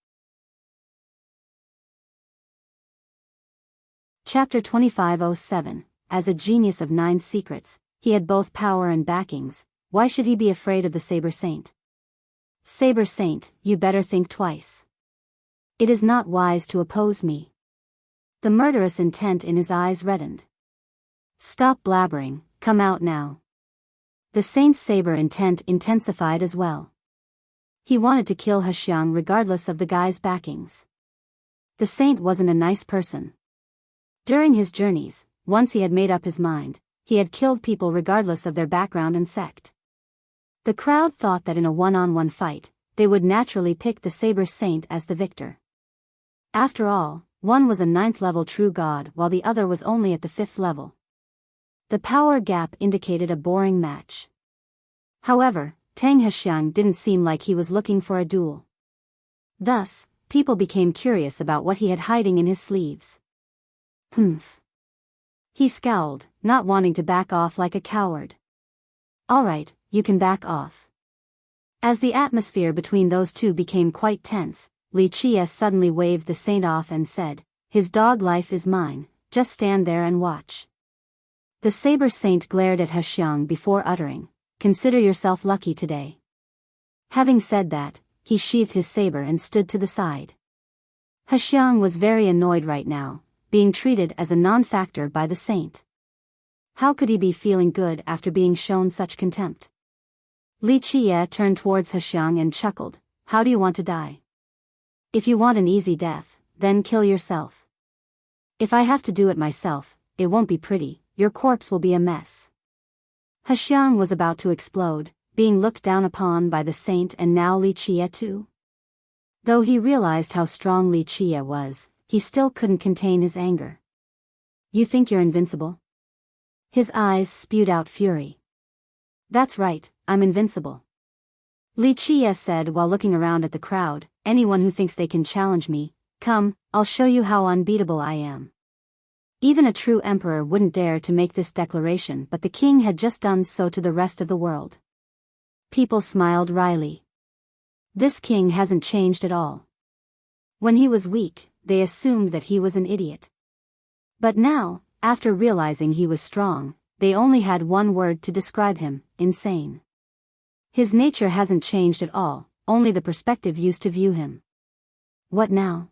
Chapter 2507. As a genius of 9 secrets, he had both power and backings. Why should he be afraid of the Saber Saint? Saber Saint, you better think twice. It is not wise to oppose me. The murderous intent in his eyes reddened. Stop blabbering, come out now. The saint's saber intent intensified as well. He wanted to kill Hexiang regardless of the guy's backings. The saint wasn't a nice person. During his journeys, once he had made up his mind, he had killed people regardless of their background and sect. The crowd thought that in a one-on-one fight, they would naturally pick the Saber Saint as the victor. After all, one was a 9th-level true god while the other was only at the 5th level. The power gap indicated a boring match. However, Tang Hexiang didn't seem like he was looking for a duel. Thus, people became curious about what he had hiding in his sleeves. Humph. He scowled, not wanting to back off like a coward. Alright, you can back off. As the atmosphere between those two became quite tense, Li Qie suddenly waved the saint off and said, his dog life is mine, just stand there and watch. The Saber Saint glared at Hexiang before uttering, consider yourself lucky today. Having said that, he sheathed his saber and stood to the side. Hexiang was very annoyed right now, being treated as a non-factor by the saint. How could he be feeling good after being shown such contempt? Li Qie turned towards Hexiang and chuckled, how do you want to die? If you want an easy death, then kill yourself. If I have to do it myself, it won't be pretty, your corpse will be a mess. Hexiang was about to explode, being looked down upon by the saint and now Li Qie too. Though he realized how strong Li Qie was, he still couldn't contain his anger. You think you're invincible? His eyes spewed out fury. That's right, I'm invincible. Li Qie said while looking around at the crowd, anyone who thinks they can challenge me, come, I'll show you how unbeatable I am. Even a true emperor wouldn't dare to make this declaration, but the king had just done so to the rest of the world. People smiled wryly. This king hasn't changed at all. When he was weak, they assumed that he was an idiot. But now, after realizing he was strong, they only had one word to describe him, insane. His nature hasn't changed at all, only the perspective used to view him. What now?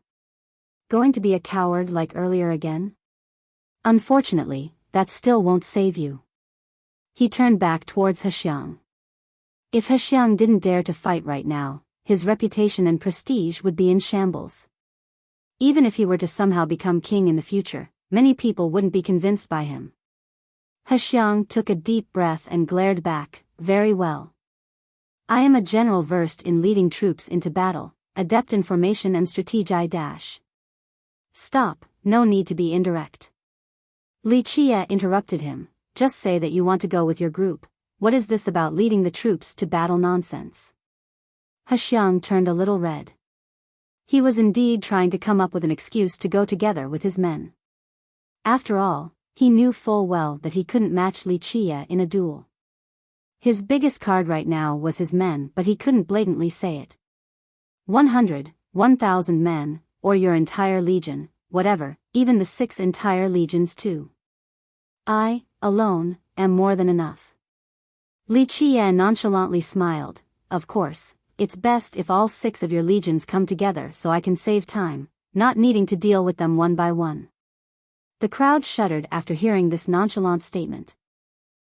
Going to be a coward like earlier again? Unfortunately, that still won't save you. He turned back towards Hexiang. If Hexiang didn't dare to fight right now, his reputation and prestige would be in shambles. Even if he were to somehow become king in the future, many people wouldn't be convinced by him. Hexiang took a deep breath and glared back. Very well. I am a general versed in leading troops into battle, adept in formation and strategy. Stop, no need to be indirect. Li Qie interrupted him. Just say that you want to go with your group. What is this about leading the troops to battle nonsense? Hexiang turned a little red. He was indeed trying to come up with an excuse to go together with his men. After all, he knew full well that he couldn't match Li Qie in a duel. His biggest card right now was his men, but he couldn't blatantly say it. 100, 1,000 men, or your entire legion, whatever, even the 6 entire legions too. I, alone, am more than enough. Li Qie nonchalantly smiled. Of course, it's best if all 6 of your legions come together so I can save time, not needing to deal with them one by one. The crowd shuddered after hearing this nonchalant statement.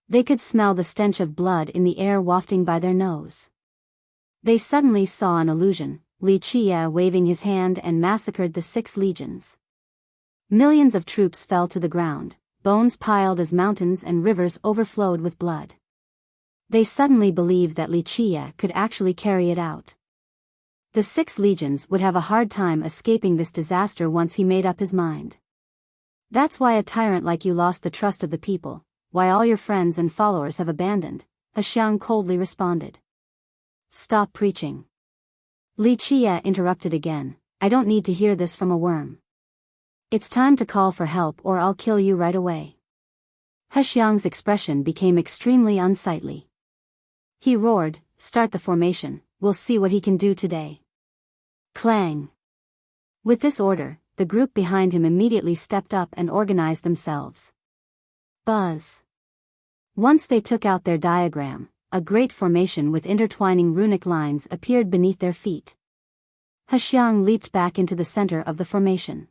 They could smell the stench of blood in the air wafting by their nose. They suddenly saw an illusion, Li Qie waving his hand and massacred the 6 legions. Millions of troops fell to the ground, bones piled as mountains and rivers overflowed with blood. They suddenly believed that Li Qie could actually carry it out. The 6 legions would have a hard time escaping this disaster once he made up his mind. That's why a tyrant like you lost the trust of the people, why all your friends and followers have abandoned, Hexiang coldly responded. Stop preaching. Li Qie interrupted again. I don't need to hear this from a worm. It's time to call for help or I'll kill you right away. Hexiang's expression became extremely unsightly. He roared, start the formation, we'll see what he can do today. Clang. With this order, the group behind him immediately stepped up and organized themselves. Buzz. Once they took out their diagram, a great formation with intertwining runic lines appeared beneath their feet. Hexiang leaped back into the center of the formation.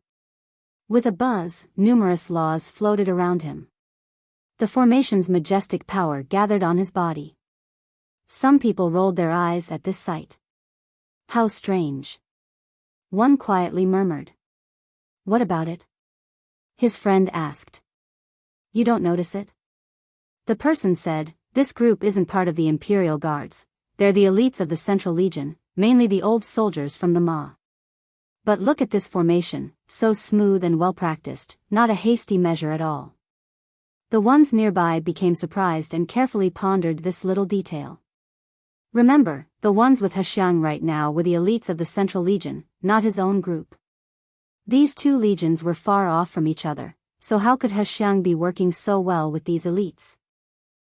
With a buzz, numerous laws floated around him. The formation's majestic power gathered on his body. Some people rolled their eyes at this sight. How strange. One quietly murmured. What about it? His friend asked. You don't notice it? The person said, this group isn't part of the Imperial Guards. They're the elites of the Central Legion, mainly the old soldiers from the Ma. But look at this formation, so smooth and well-practiced, not a hasty measure at all. The ones nearby became surprised and carefully pondered this little detail. Remember, the ones with Hexiang right now were the elites of the Central Legion, not his own group. These 2 legions were far off from each other, so how could Hexiang be working so well with these elites?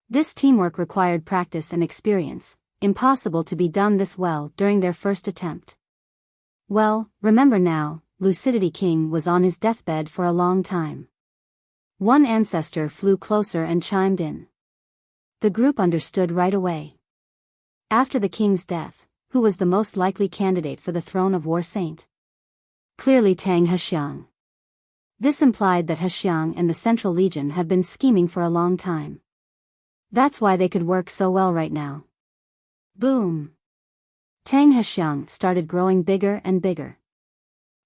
This teamwork required practice and experience, impossible to be done this well during their first attempt. Well, remember now, Lucidity King was on his deathbed for a long time. One ancestor flew closer and chimed in. The group understood right away. After the king's death, who was the most likely candidate for the throne of War Saint? Clearly Tang Hexiang. This implied that Hexiang and the Central Legion have been scheming for a long time. That's why they could work so well right now. Boom! Tang Hexiang started growing bigger and bigger.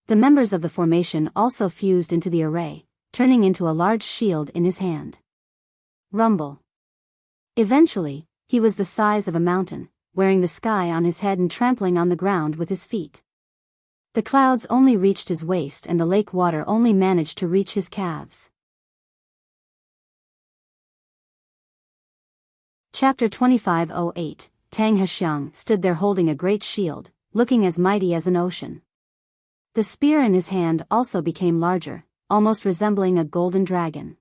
The members of the formation also fused into the array, turning into a large shield in his hand. Rumble. Eventually, he was the size of a mountain, wearing the sky on his head and trampling on the ground with his feet. The clouds only reached his waist and the lake water only managed to reach his calves. Chapter 2508. Tang Hexiang stood there holding a great shield, looking as mighty as an ocean. The spear in his hand also became larger, almost resembling a golden dragon.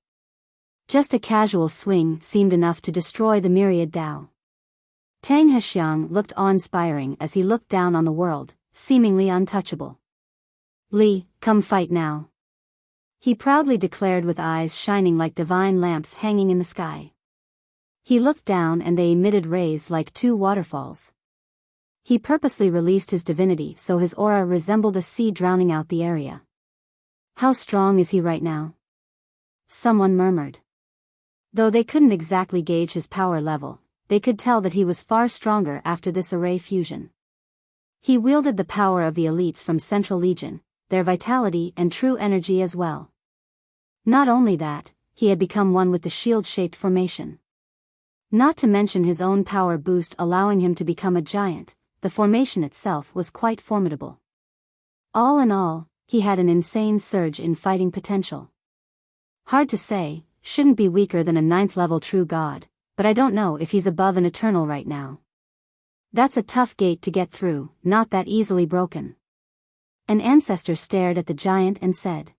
Just a casual swing seemed enough to destroy the myriad Dao. Tang Hexiang looked awe-inspiring as he looked down on the world, seemingly untouchable. Li, come fight now. He proudly declared with eyes shining like divine lamps hanging in the sky. He looked down and they emitted rays like 2 waterfalls. He purposely released his divinity so his aura resembled a sea drowning out the area. How strong is he right now? Someone murmured. Though they couldn't exactly gauge his power level, they could tell that he was far stronger after this array fusion. He wielded the power of the elites from Central Legion, their vitality and true energy as well. Not only that, he had become one with the shield-shaped formation. Not to mention his own power boost allowing him to become a giant, the formation itself was quite formidable. All in all, he had an insane surge in fighting potential. Hard to say, shouldn't be weaker than a 9th-level true god, but I don't know if he's above an eternal right now. That's a tough gate to get through, not that easily broken. An ancestor stared at the giant and said,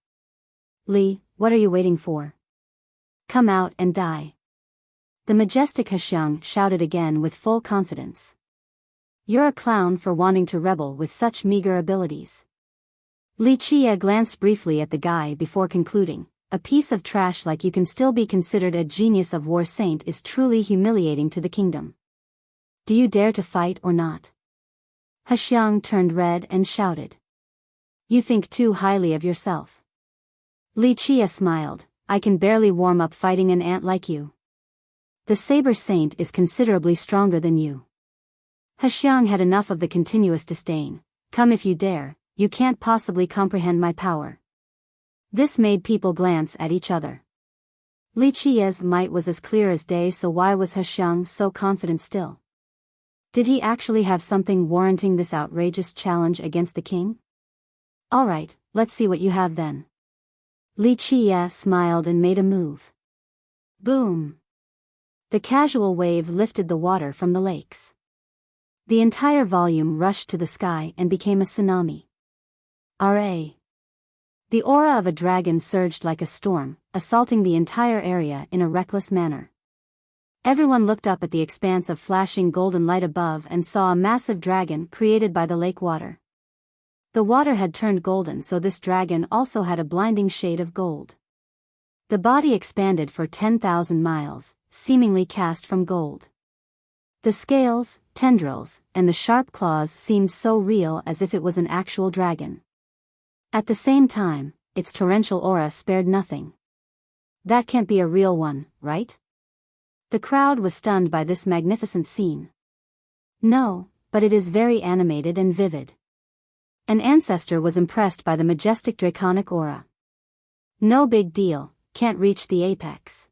"Li, what are you waiting for? Come out and die." The majestic Hexiang shouted again with full confidence. "You're a clown for wanting to rebel with such meager abilities." Li Chia glanced briefly at the guy before concluding, "A piece of trash like you can still be considered a genius of war saint is truly humiliating to the kingdom. Do you dare to fight or not?" Hexiang turned red and shouted. "You think too highly of yourself." Li Chia smiled, "I can barely warm up fighting an ant like you. The Saber Saint is considerably stronger than you." Hexiang had enough of the continuous disdain. "Come if you dare, you can't possibly comprehend my power." This made people glance at each other. Li Chia's might was as clear as day, so why was Hexiang so confident still? Did he actually have something warranting this outrageous challenge against the king? "Alright, let's see what you have then." Li Chia smiled and made a move. Boom! The casual wave lifted the water from the lakes. The entire volume rushed to the sky and became a tsunami. R.A. The aura of a dragon surged like a storm, assaulting the entire area in a reckless manner. Everyone looked up at the expanse of flashing golden light above and saw a massive dragon created by the lake water. The water had turned golden, so this dragon also had a blinding shade of gold. The body expanded for 10,000 miles, seemingly cast from gold. The scales, tendrils, and the sharp claws seemed so real as if it was an actual dragon. At the same time, its torrential aura spared nothing. That can't be a real one, right? The crowd was stunned by this magnificent scene. No, but it is very animated and vivid. An ancestor was impressed by the majestic draconic aura. No big deal, can't reach the apex.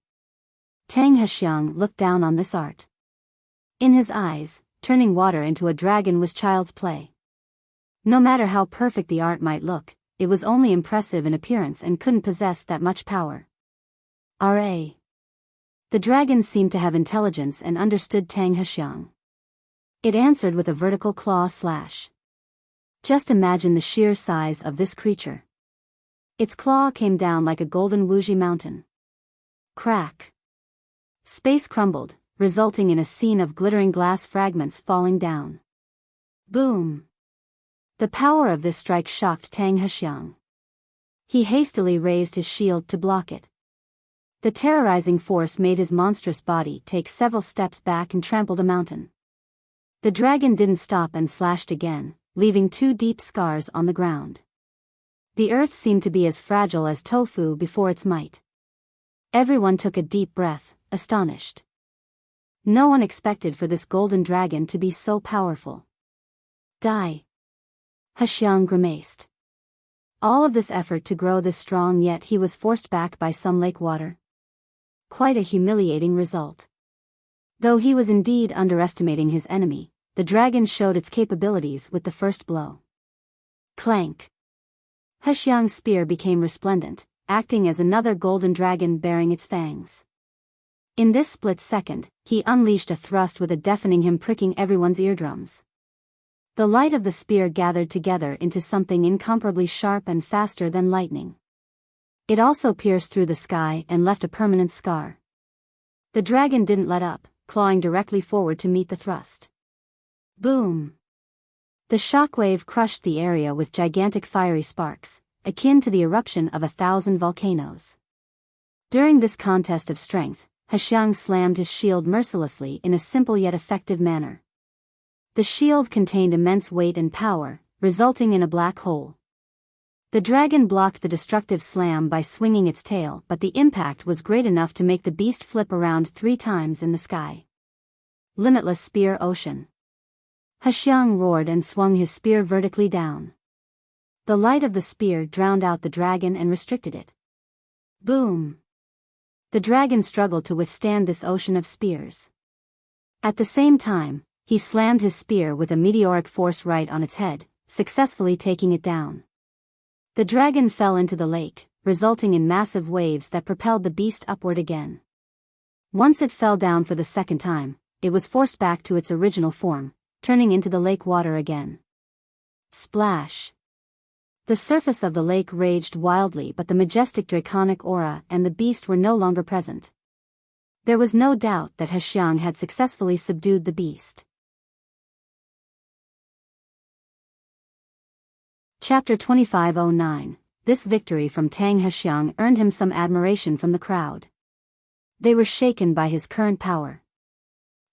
Tang Hexiang looked down on this art. In his eyes, turning water into a dragon was child's play. No matter how perfect the art might look, it was only impressive in appearance and couldn't possess that much power. R.A. The dragon seemed to have intelligence and understood Tang Hexiang. It answered with a vertical claw slash. Just imagine the sheer size of this creature. Its claw came down like a golden Wuxia mountain. Crack. Space crumbled, resulting in a scene of glittering glass fragments falling down. Boom! The power of this strike shocked Tang Hexiang. He hastily raised his shield to block it. The terrorizing force made his monstrous body take several steps back and trample the mountain. The dragon didn't stop and slashed again, leaving 2 deep scars on the ground. The earth seemed to be as fragile as tofu before its might. Everyone took a deep breath, astonished. No one expected for this golden dragon to be so powerful. Die! Hexiang grimaced. All of this effort to grow this strong, yet he was forced back by some lake water. Quite a humiliating result. Though he was indeed underestimating his enemy, the dragon showed its capabilities with the first blow. Clank! Hexiang's spear became resplendent, acting as another golden dragon bearing its fangs. In this split second, he unleashed a thrust with a deafening him pricking everyone's eardrums. The light of the spear gathered together into something incomparably sharp and faster than lightning. It also pierced through the sky and left a permanent scar. The dragon didn't let up, clawing directly forward to meet the thrust. Boom! The shockwave crushed the area with gigantic fiery sparks, akin to the eruption of 1,000 volcanoes. During this contest of strength, Hexiang slammed his shield mercilessly in a simple yet effective manner. The shield contained immense weight and power, resulting in a black hole. The dragon blocked the destructive slam by swinging its tail, but the impact was great enough to make the beast flip around 3 times in the sky. Limitless Spear Ocean. Hexiang roared and swung his spear vertically down. The light of the spear drowned out the dragon and restricted it. Boom! The dragon struggled to withstand this ocean of spears. At the same time, he slammed his spear with a meteoric force right on its head, successfully taking it down. The dragon fell into the lake, resulting in massive waves that propelled the beast upward again. Once it fell down for the second time, it was forced back to its original form, turning into the lake water again. Splash! The surface of the lake raged wildly, but the majestic draconic aura and the beast were no longer present. There was no doubt that Hexiang had successfully subdued the beast. Chapter 2509. This victory from Tang Hexiang earned him some admiration from the crowd. They were shaken by his current power.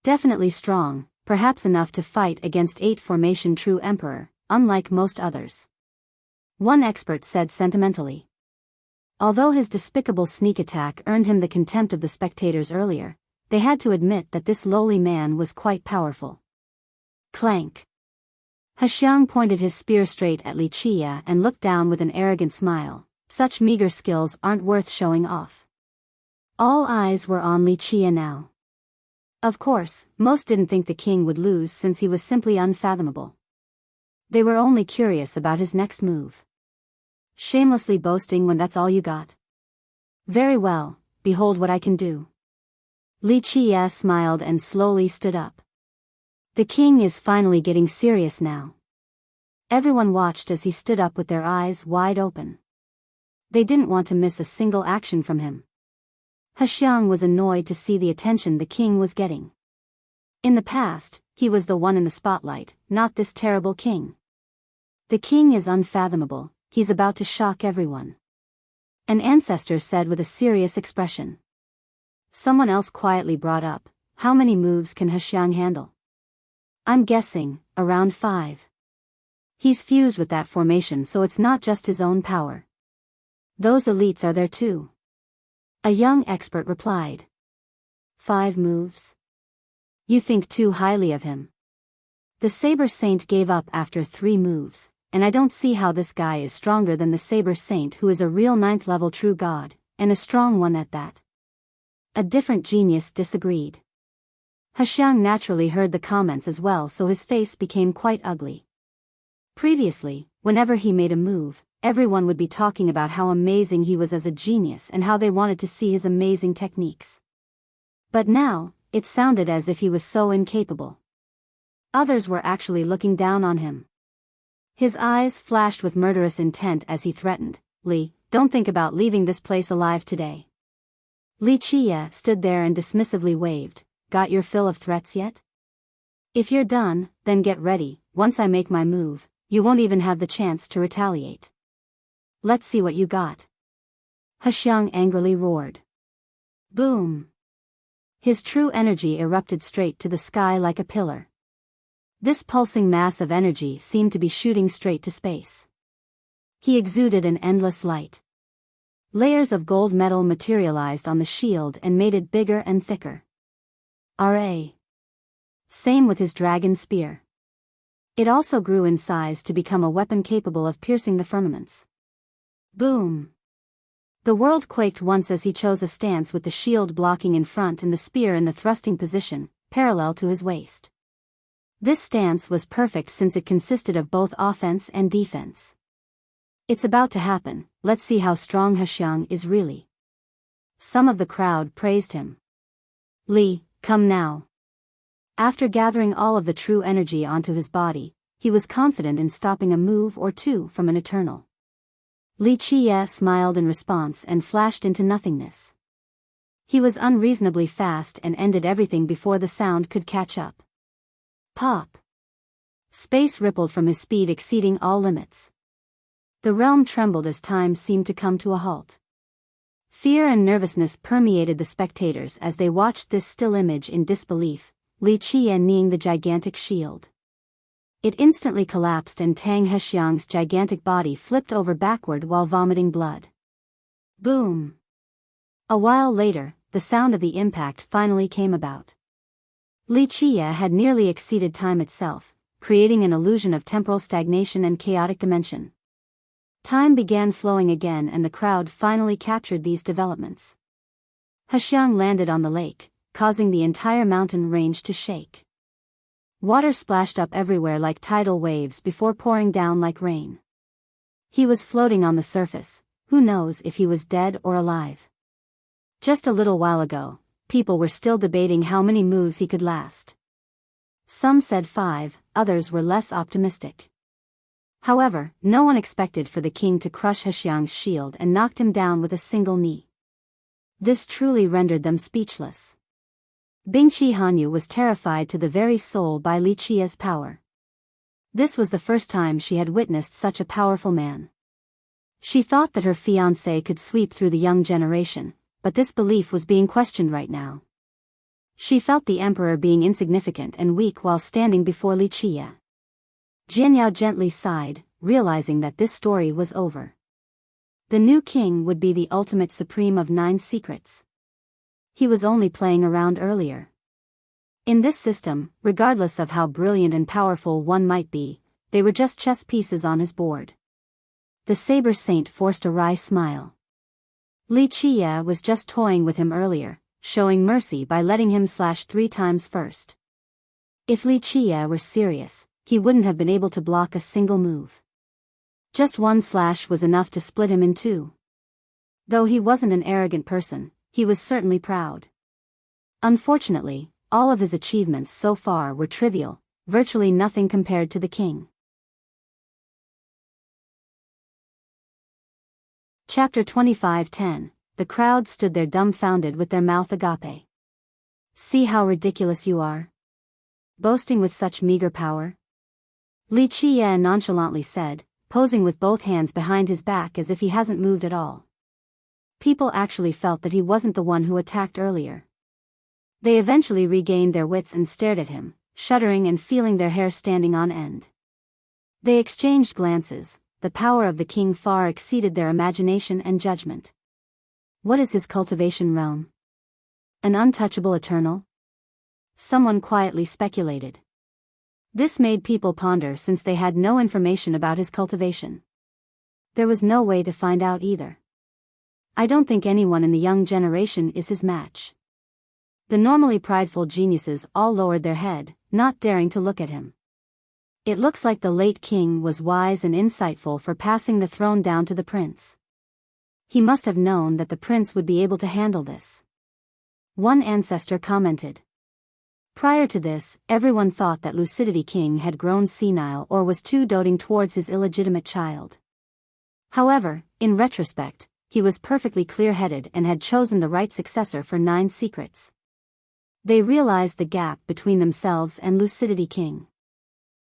Definitely strong, perhaps enough to fight against 8 Formation True Emperor, unlike most others. One expert said sentimentally. Although his despicable sneak attack earned him the contempt of the spectators earlier, they had to admit that this lowly man was quite powerful. Clank. Hexiang pointed his spear straight at Li Qia and looked down with an arrogant smile. Such meager skills aren't worth showing off. All eyes were on Li Qia now. Of course, most didn't think the king would lose since he was simply unfathomable. They were only curious about his next move. Shamelessly boasting when that's all you got? Very well, behold what I can do. Li Qia smiled and slowly stood up. The king is finally getting serious now. Everyone watched as he stood up with their eyes wide open. They didn't want to miss a single action from him. Hexiang was annoyed to see the attention the king was getting. In the past, he was the one in the spotlight, not this terrible king. The king is unfathomable, he's about to shock everyone. An ancestor said with a serious expression. Someone else quietly brought up, how many moves can Hexiang handle? I'm guessing, around 5. He's fused with that formation, so it's not just his own power. Those elites are there too. A young expert replied. 5 moves? You think too highly of him. The Saber Saint gave up after 3 moves, and I don't see how this guy is stronger than the Saber Saint, who is a real 9th level true god, and a strong one at that. A different genius disagreed. Hexiang naturally heard the comments as well, so his face became quite ugly. Previously, whenever he made a move, everyone would be talking about how amazing he was as a genius and how they wanted to see his amazing techniques. But now, it sounded as if he was so incapable. Others were actually looking down on him. His eyes flashed with murderous intent as he threatened, Li, don't think about leaving this place alive today. Li Qia stood there and dismissively waved. Got your fill of threats yet? If you're done, then get ready. Once I make my move, you won't even have the chance to retaliate. Let's see what you got. Hexiang angrily roared. Boom! His true energy erupted straight to the sky like a pillar. This pulsing mass of energy seemed to be shooting straight to space. He exuded an endless light. Layers of gold metal materialized on the shield and made it bigger and thicker. Same with his dragon spear. It also grew in size to become a weapon capable of piercing the firmaments. Boom! The world quaked once as he chose a stance with the shield blocking in front and the spear in the thrusting position, parallel to his waist. This stance was perfect since it consisted of both offense and defense. It's about to happen, let's see how strong Hexiang is really. Some of the crowd praised him. Li, come now. After gathering all of the true energy onto his body, he was confident in stopping a move or two from an eternal. Li Qia smiled in response and flashed into nothingness. He was unreasonably fast and ended everything before the sound could catch up. Pop! Space rippled from his speed exceeding all limits. The realm trembled as time seemed to come to a halt. Fear and nervousness permeated the spectators as they watched this still image in disbelief, Li Qia kneeing the gigantic shield. It instantly collapsed and Tang Hexiang's gigantic body flipped over backward while vomiting blood. Boom! A while later, the sound of the impact finally came about. Li Qie had nearly exceeded time itself, creating an illusion of temporal stagnation and chaotic dimension. Time began flowing again and the crowd finally captured these developments. Hexiang landed on the lake, causing the entire mountain range to shake. Water splashed up everywhere like tidal waves before pouring down like rain. He was floating on the surface, who knows if he was dead or alive. Just a little while ago, people were still debating how many moves he could last. Some said 5, others were less optimistic. However, no one expected for the king to crush Hexiang's shield and knocked him down with a single knee. This truly rendered them speechless. Bingqi Hanyu was terrified to the very soul by Li Qie's power. This was the first time she had witnessed such a powerful man. She thought that her fiancé could sweep through the young generation, but this belief was being questioned right now. She felt the emperor being insignificant and weak while standing before Li Qie. Jianyao gently sighed, realizing that this story was over. The new king would be the ultimate supreme of 9 secrets. He was only playing around earlier. In this system, regardless of how brilliant and powerful one might be, they were just chess pieces on his board. The Saber Saint forced a wry smile. Li Qie was just toying with him earlier, showing mercy by letting him slash 3 times first. If Li Qie were serious, he wouldn't have been able to block a single move. Just 1 slash was enough to split him in 2. Though he wasn't an arrogant person, he was certainly proud. Unfortunately, all of his achievements so far were trivial, virtually nothing compared to the king. Chapter 25:10. The crowd stood there dumbfounded with their mouth agape. See how ridiculous you are? Boasting with such meager power? Li Qie nonchalantly said, posing with both hands behind his back as if he hasn't moved at all. People actually felt that he wasn't the one who attacked earlier. They eventually regained their wits and stared at him, shuddering and feeling their hair standing on end. They exchanged glances. The power of the king far exceeded their imagination and judgment. What is his cultivation realm? An untouchable eternal? Someone quietly speculated. This made people ponder since they had no information about his cultivation. There was no way to find out either. I don't think anyone in the young generation is his match. The normally prideful geniuses all lowered their head, not daring to look at him. It looks like the late king was wise and insightful for passing the throne down to the prince. He must have known that the prince would be able to handle this. One ancestor commented. Prior to this, everyone thought that Lucidity King had grown senile or was too doting towards his illegitimate child. However, in retrospect, he was perfectly clear-headed and had chosen the right successor for 9 secrets. They realized the gap between themselves and Lucidity King.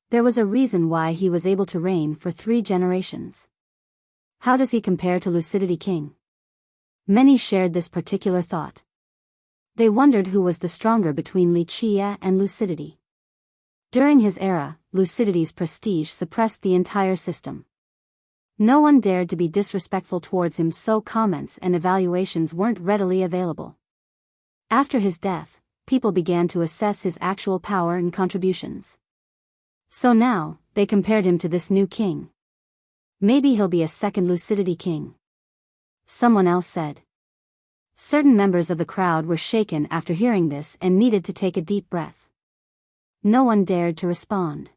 There was a reason why he was able to reign for 3 generations. How does he compare to Lucidity King? Many shared this particular thought. They wondered who was the stronger between Li Qie and Lucidity. During his era, Lucidity's prestige suppressed the entire system. No one dared to be disrespectful towards him, so comments and evaluations weren't readily available. After his death, people began to assess his actual power and contributions. So now, they compared him to this new king. Maybe he'll be a second Lucidity King. Someone else said. Certain members of the crowd were shaken after hearing this and needed to take a deep breath. No one dared to respond.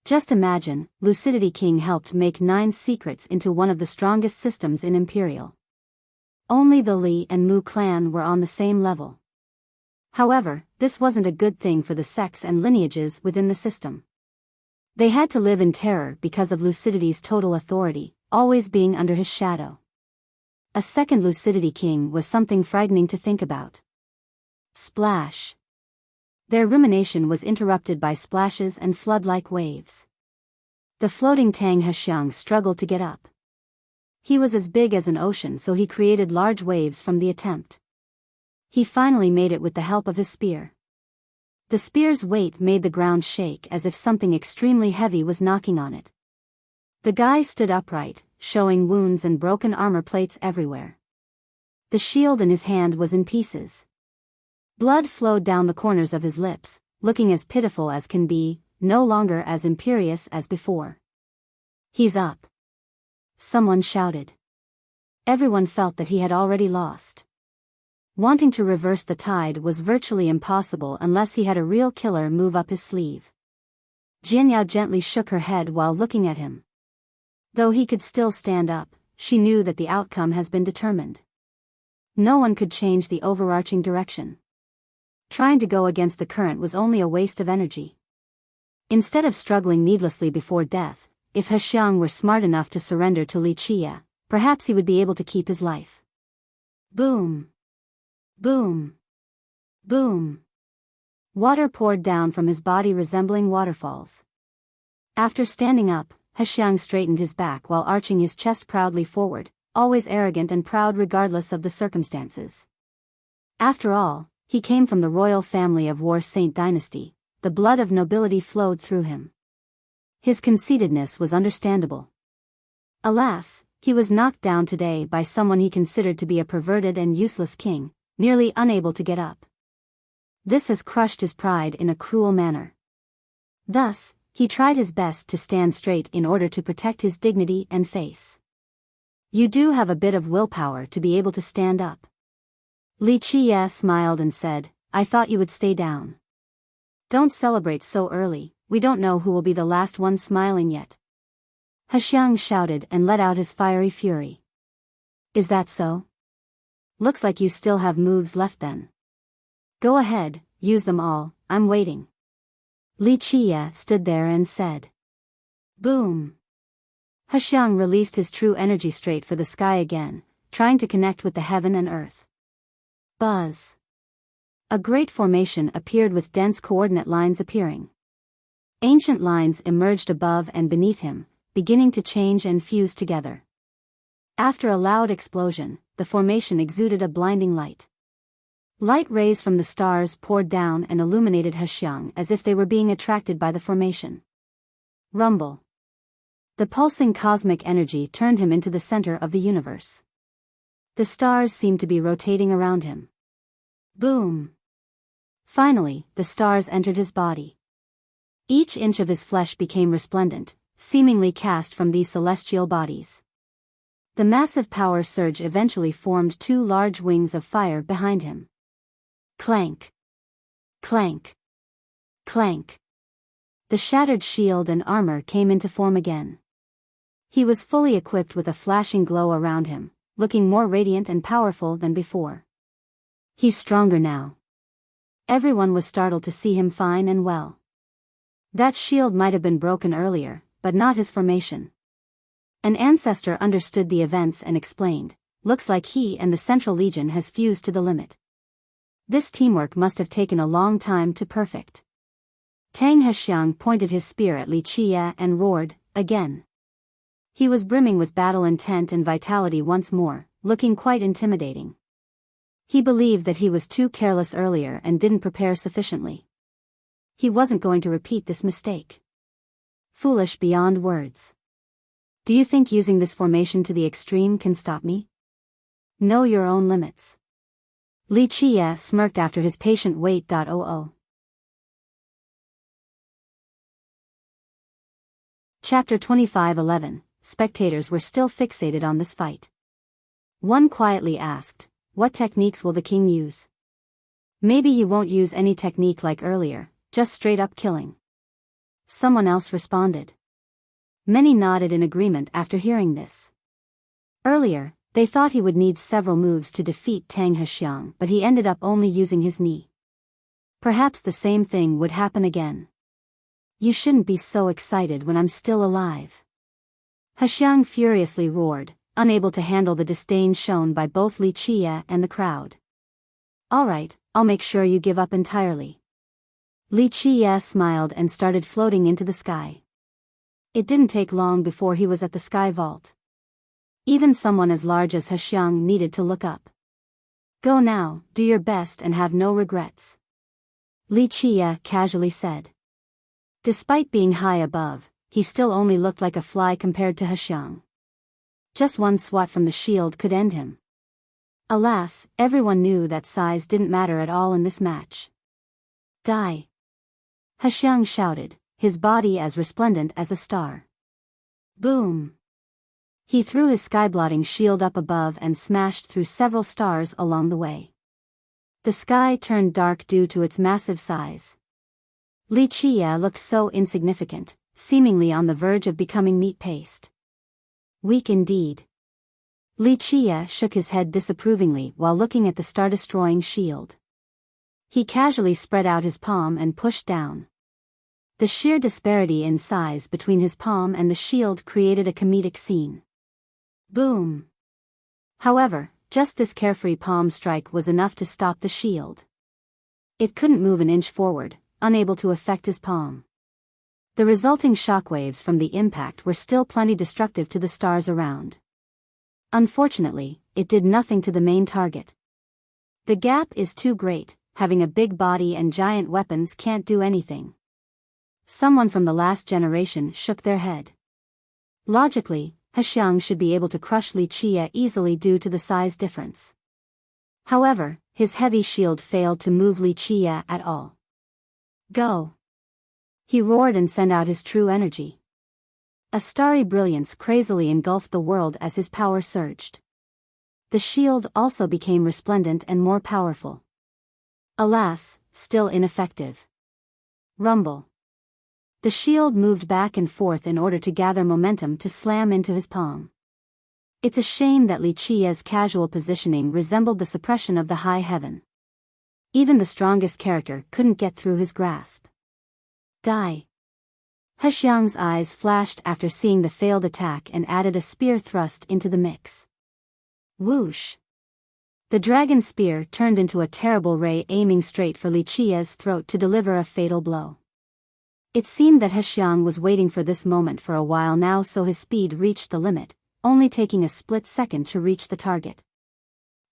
Just imagine, Lucidity King helped make 9 secrets into one of the strongest systems in Imperial. Only the Li and Mu clan were on the same level. However, this wasn't a good thing for the sects and lineages within the system. They had to live in terror because of Lucidity's total authority, always being under his shadow. A second Lucidity King was something frightening to think about. Splash. Their rumination was interrupted by splashes and flood-like waves. The floating Tang Hexiang struggled to get up. He was as big as an ocean, so he created large waves from the attempt. He finally made it with the help of his spear. The spear's weight made the ground shake as if something extremely heavy was knocking on it. The guy stood upright, showing wounds and broken armor plates everywhere. The shield in his hand was in pieces. Blood flowed down the corners of his lips, looking as pitiful as can be, no longer as imperious as before. "He's up!" someone shouted. Everyone felt that he had already lost. Wanting to reverse the tide was virtually impossible unless he had a real killer move up his sleeve. Jianyao gently shook her head while looking at him. Though he could still stand up, she knew that the outcome has been determined. No one could change the overarching direction. Trying to go against the current was only a waste of energy. Instead of struggling needlessly before death, if He Xiang were smart enough to surrender to Li Qie, perhaps he would be able to keep his life. Boom! Boom! Boom! Water poured down from his body resembling waterfalls. After standing up, He Xiang straightened his back while arching his chest proudly forward, always arrogant and proud regardless of the circumstances. After all, he came from the royal family of War Saint dynasty, the blood of nobility flowed through him. His conceitedness was understandable. Alas, he was knocked down today by someone he considered to be a perverted and useless king, nearly unable to get up. This has crushed his pride in a cruel manner. Thus, he tried his best to stand straight in order to protect his dignity and face. "You do have a bit of willpower to be able to stand up." Li Qie smiled and said, "I thought you would stay down. Don't celebrate so early, we don't know who will be the last one smiling yet." He Xiang shouted and let out his fiery fury. "Is that so? Looks like you still have moves left then. Go ahead, use them all, I'm waiting." Li Qie stood there and said. Boom! He Xiang released his true energy straight for the sky again, trying to connect with the heaven and earth. Buzz! A great formation appeared with dense coordinate lines appearing. Ancient lines emerged above and beneath him, beginning to change and fuse together. After a loud explosion, the formation exuded a blinding light. Light rays from the stars poured down and illuminated He Xiang as if they were being attracted by the formation. Rumble. The pulsing cosmic energy turned him into the center of the universe. The stars seemed to be rotating around him. Boom! Finally, the stars entered his body. Each inch of his flesh became resplendent, seemingly cast from these celestial bodies. The massive power surge eventually formed two large wings of fire behind him. Clank! Clank! Clank! The shattered shield and armor came into form again. He was fully equipped with a flashing glow around him, looking more radiant and powerful than before. He's stronger now. Everyone was startled to see him fine and well. That shield might have been broken earlier, but not his formation. An ancestor understood the events and explained, "Looks like he and the Central Legion has fused to the limit. This teamwork must have taken a long time to perfect." Tang He Xiang pointed his spear at Li Qie and roared, again. He was brimming with battle intent and vitality once more, looking quite intimidating. He believed that he was too careless earlier and didn't prepare sufficiently. He wasn't going to repeat this mistake. Foolish beyond words. Do you think using this formation to the extreme can stop me? Know your own limits. Li Qie smirked after his patient wait. Chapter 25:11. Spectators were still fixated on this fight. One quietly asked, "What techniques will the king use?" "Maybe he won't use any technique like earlier, just straight up killing." Someone else responded. Many nodded in agreement after hearing this. Earlier, they thought he would need several moves to defeat Tang He Xiang, but he ended up only using his knee. Perhaps the same thing would happen again. "You shouldn't be so excited when I'm still alive." He Xiang furiously roared, unable to handle the disdain shown by both Li Qie and the crowd. "All right, I'll make sure you give up entirely." Li Qie smiled and started floating into the sky. It didn't take long before he was at the sky vault. Even someone as large as He Xiang needed to look up. "Go now, do your best and have no regrets." Li Qie casually said. Despite being high above, he still only looked like a fly compared to Hexiang. Just one swat from the shield could end him. Alas, everyone knew that size didn't matter at all in this match. Die! Hexiang shouted, his body as resplendent as a star. Boom! He threw his sky-blotting shield up above and smashed through several stars along the way. The sky turned dark due to its massive size. Li Qie looked so insignificant, seemingly on the verge of becoming meat paste. Weak indeed. Li Qie shook his head disapprovingly while looking at the star-destroying shield. He casually spread out his palm and pushed down. The sheer disparity in size between his palm and the shield created a comedic scene. Boom! However, just this carefree palm strike was enough to stop the shield. It couldn't move an inch forward, unable to affect his palm. The resulting shockwaves from the impact were still plenty destructive to the stars around. Unfortunately, it did nothing to the main target. The gap is too great, having a big body and giant weapons can't do anything. Someone from the last generation shook their head. Logically, Hexiang should be able to crush Li Qie easily due to the size difference. However, his heavy shield failed to move Li Qie at all. Go! He roared and sent out his true energy. A starry brilliance crazily engulfed the world as his power surged. The shield also became resplendent and more powerful. Alas, still ineffective. Rumble. The shield moved back and forth in order to gather momentum to slam into his palm. It's a shame that Li Qie's casual positioning resembled the suppression of the high heaven. Even the strongest character couldn't get through his grasp. Die! Hexiang's eyes flashed after seeing the failed attack and added a spear thrust into the mix. Whoosh! The dragon spear turned into a terrible ray aiming straight for Li Qie's throat to deliver a fatal blow. It seemed that Hexiang was waiting for this moment for a while now, so his speed reached the limit, only taking a split second to reach the target.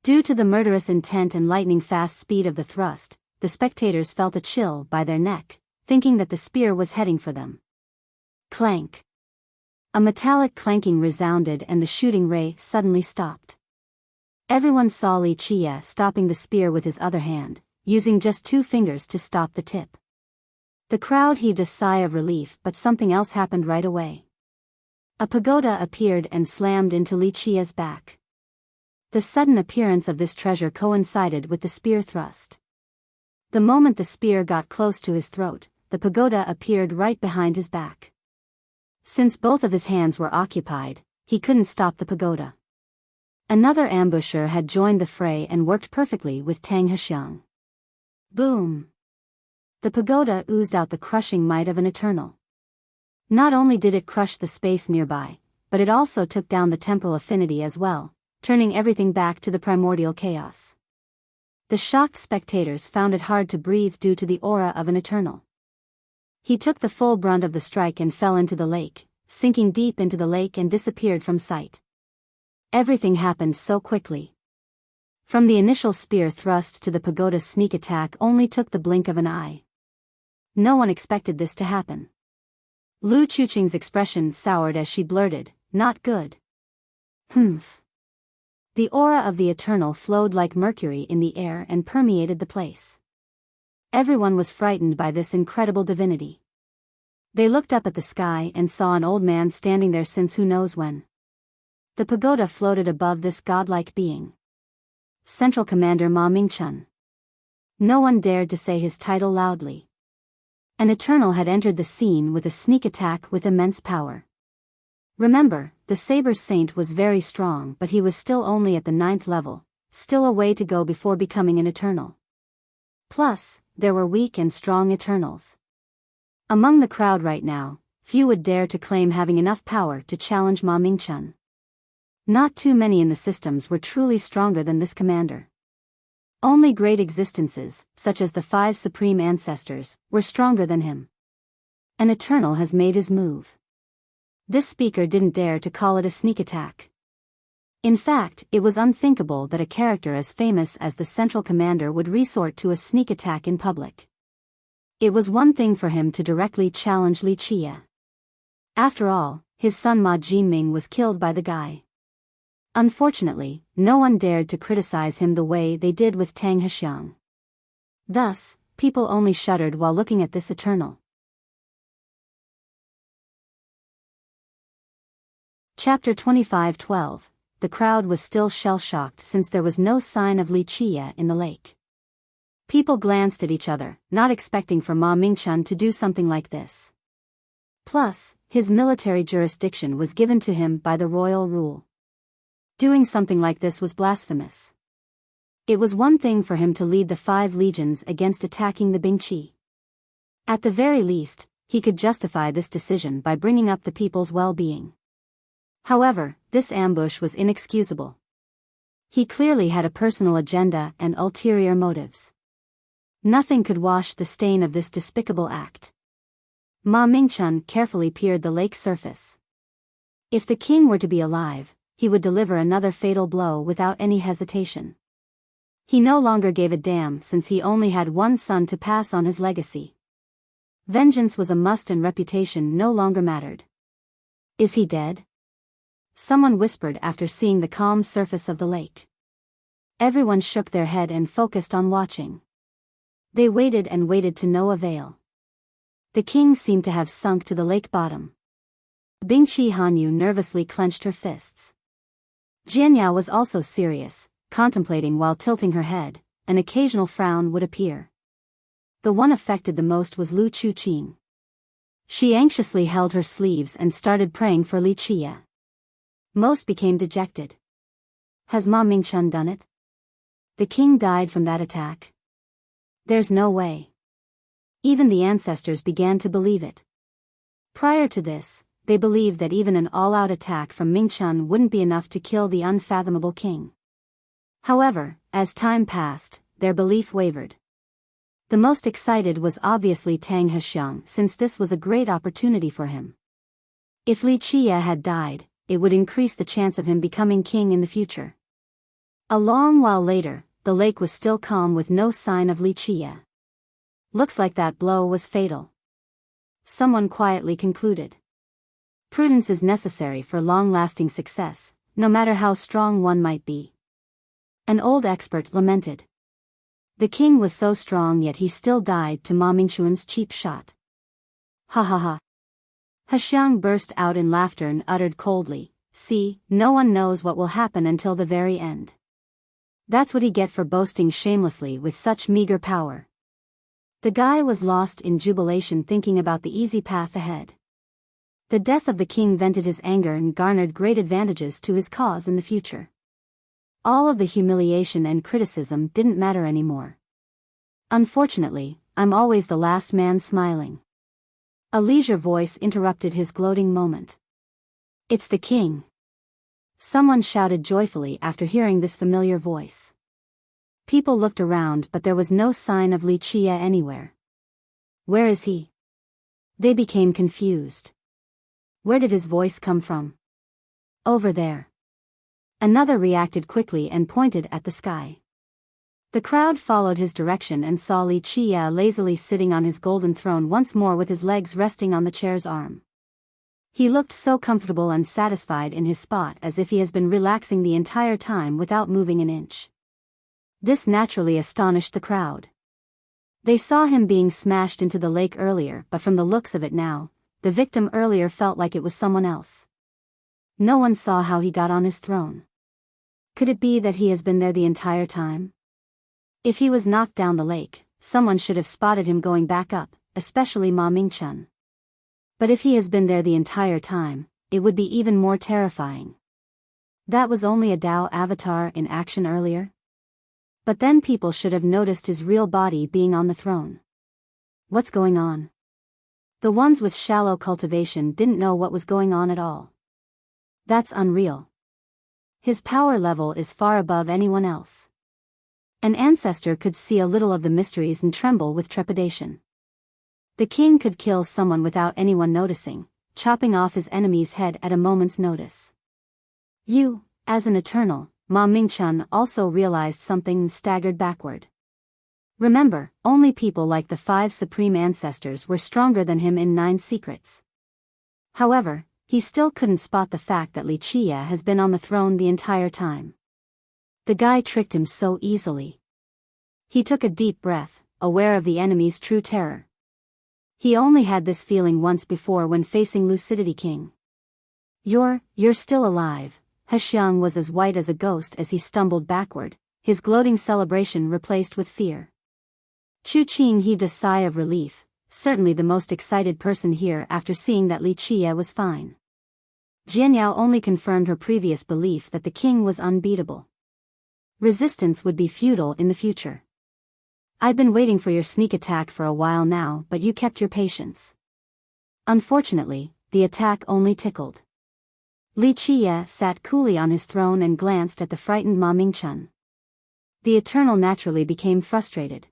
Due to the murderous intent and lightning-fast speed of the thrust, the spectators felt a chill by their neck, thinking that the spear was heading for them. Clank! A metallic clanking resounded and the shooting ray suddenly stopped. Everyone saw Li Qie stopping the spear with his other hand, using just 2 fingers to stop the tip. The crowd heaved a sigh of relief, but something else happened right away. A pagoda appeared and slammed into Li Qie's back. The sudden appearance of this treasure coincided with the spear thrust. The moment the spear got close to his throat, the pagoda appeared right behind his back. Since both of his hands were occupied, he couldn't stop the pagoda. Another ambusher had joined the fray and worked perfectly with Tang Hexiang. Boom! The pagoda oozed out the crushing might of an eternal. Not only did it crush the space nearby, but it also took down the temporal affinity as well, turning everything back to the primordial chaos. The shocked spectators found it hard to breathe due to the aura of an eternal. He took the full brunt of the strike and fell into the lake, sinking deep into the lake and disappeared from sight. Everything happened so quickly. From the initial spear thrust to the pagoda's sneak attack only took the blink of an eye. No one expected this to happen. Lu Chuqing's expression soured as she blurted, "Not good." Humph. The aura of the Eternal flowed like mercury in the air and permeated the place. Everyone was frightened by this incredible divinity. They looked up at the sky and saw an old man standing there since who knows when. The pagoda floated above this godlike being. Central Commander Ma Mingchen. No one dared to say his title loudly. An Eternal had entered the scene with a sneak attack with immense power. Remember, the Saber Saint was very strong, but he was still only at the 9th level, still a way to go before becoming an Eternal. Plus, there were weak and strong Eternals. Among the crowd right now, few would dare to claim having enough power to challenge Ma Mingchen. Not too many in the systems were truly stronger than this commander. Only great existences, such as the 5 supreme ancestors, were stronger than him. An Eternal has made his move. This speaker didn't dare to call it a sneak attack. In fact, it was unthinkable that a character as famous as the Central Commander would resort to a sneak attack in public. It was one thing for him to directly challenge Li Chia. After all, his son Ma Jinming was killed by the guy. Unfortunately, no one dared to criticize him the way they did with Tang Hexiang. Thus, people only shuddered while looking at this eternal. Chapter 25:12. The crowd was still shell-shocked since there was no sign of Li Chia in the lake. People glanced at each other, not expecting for Ma Mingchen to do something like this. Plus, his military jurisdiction was given to him by the royal rule. Doing something like this was blasphemous. It was one thing for him to lead the 5 legions against attacking the Bingqi. At the very least, he could justify this decision by bringing up the people's well-being. However, this ambush was inexcusable. He clearly had a personal agenda and ulterior motives. Nothing could wash the stain of this despicable act. Ma Mingchen carefully peered the lake surface. If the king were to be alive, he would deliver another fatal blow without any hesitation. He no longer gave a damn since he only had one son to pass on his legacy. Vengeance was a must and reputation no longer mattered. Is he dead? Someone whispered after seeing the calm surface of the lake. Everyone shook their head and focused on watching. They waited and waited to no avail. The king seemed to have sunk to the lake bottom. Bingqi Hanyu nervously clenched her fists. Jianyao was also serious, contemplating while tilting her head. An occasional frown would appear. The one affected the most was Lu Chuqing. She anxiously held her sleeves and started praying for Li Chia. Most became dejected. Has Ma Mingchen done it? The king died from that attack? There's no way. Even the ancestors began to believe it. Prior to this, they believed that even an all-out attack from Mingchen wouldn't be enough to kill the unfathomable king. However, as time passed, their belief wavered. The most excited was obviously Tang Hexiang since this was a great opportunity for him. If Li Chia had died, it would increase the chance of him becoming king in the future. A long while later, the lake was still calm with no sign of Li Chia. Looks like that blow was fatal. Someone quietly concluded. Prudence is necessary for long-lasting success, no matter how strong one might be. An old expert lamented. The king was so strong yet he still died to Ma Mingchuan's cheap shot. Ha ha ha. Hexiang burst out in laughter and uttered coldly, "See, no one knows what will happen until the very end. That's what he get for boasting shamelessly with such meager power." The guy was lost in jubilation thinking about the easy path ahead. The death of the king vented his anger and garnered great advantages to his cause in the future. All of the humiliation and criticism didn't matter anymore. Unfortunately, I'm always the last man smiling. A leisure voice interrupted his gloating moment. It's the king. Someone shouted joyfully after hearing this familiar voice. People looked around but there was no sign of Li Chia anywhere. Where is he? They became confused. Where did his voice come from? Over there. Another reacted quickly and pointed at the sky. The crowd followed his direction and saw Li Chia lazily sitting on his golden throne once more with his legs resting on the chair's arm. He looked so comfortable and satisfied in his spot as if he has been relaxing the entire time without moving an inch. This naturally astonished the crowd. They saw him being smashed into the lake earlier, but from the looks of it now, the victim earlier felt like it was someone else. No one saw how he got on his throne. Could it be that he has been there the entire time? If he was knocked down the lake, someone should have spotted him going back up, especially Ma Mingchen. But if he has been there the entire time, it would be even more terrifying. That was only a Dao avatar in action earlier? But then people should have noticed his real body being on the throne. What's going on? The ones with shallow cultivation didn't know what was going on at all. That's unreal. His power level is far above anyone else. An ancestor could see a little of the mysteries and tremble with trepidation. The king could kill someone without anyone noticing, chopping off his enemy's head at a moment's notice. You, as an eternal, Ma Mingchen also realized something and staggered backward. Remember, only people like the 5 supreme ancestors were stronger than him in 9 secrets. However, he still couldn't spot the fact that Li Qie has been on the throne the entire time. The guy tricked him so easily. He took a deep breath, aware of the enemy's true terror. He only had this feeling once before when facing Lucidity King. You're still alive." He Xiang was as white as a ghost as he stumbled backward, his gloating celebration replaced with fear. Chu Qing heaved a sigh of relief, certainly the most excited person here after seeing that Li Qie was fine. Jianyao only confirmed her previous belief that the king was unbeatable. Resistance would be futile in the future. "I've been waiting for your sneak attack for a while now, but you kept your patience." Unfortunately, the attack only tickled. Li Qie sat coolly on his throne and glanced at the frightened Ma Mingchen. The Eternal naturally became frustrated.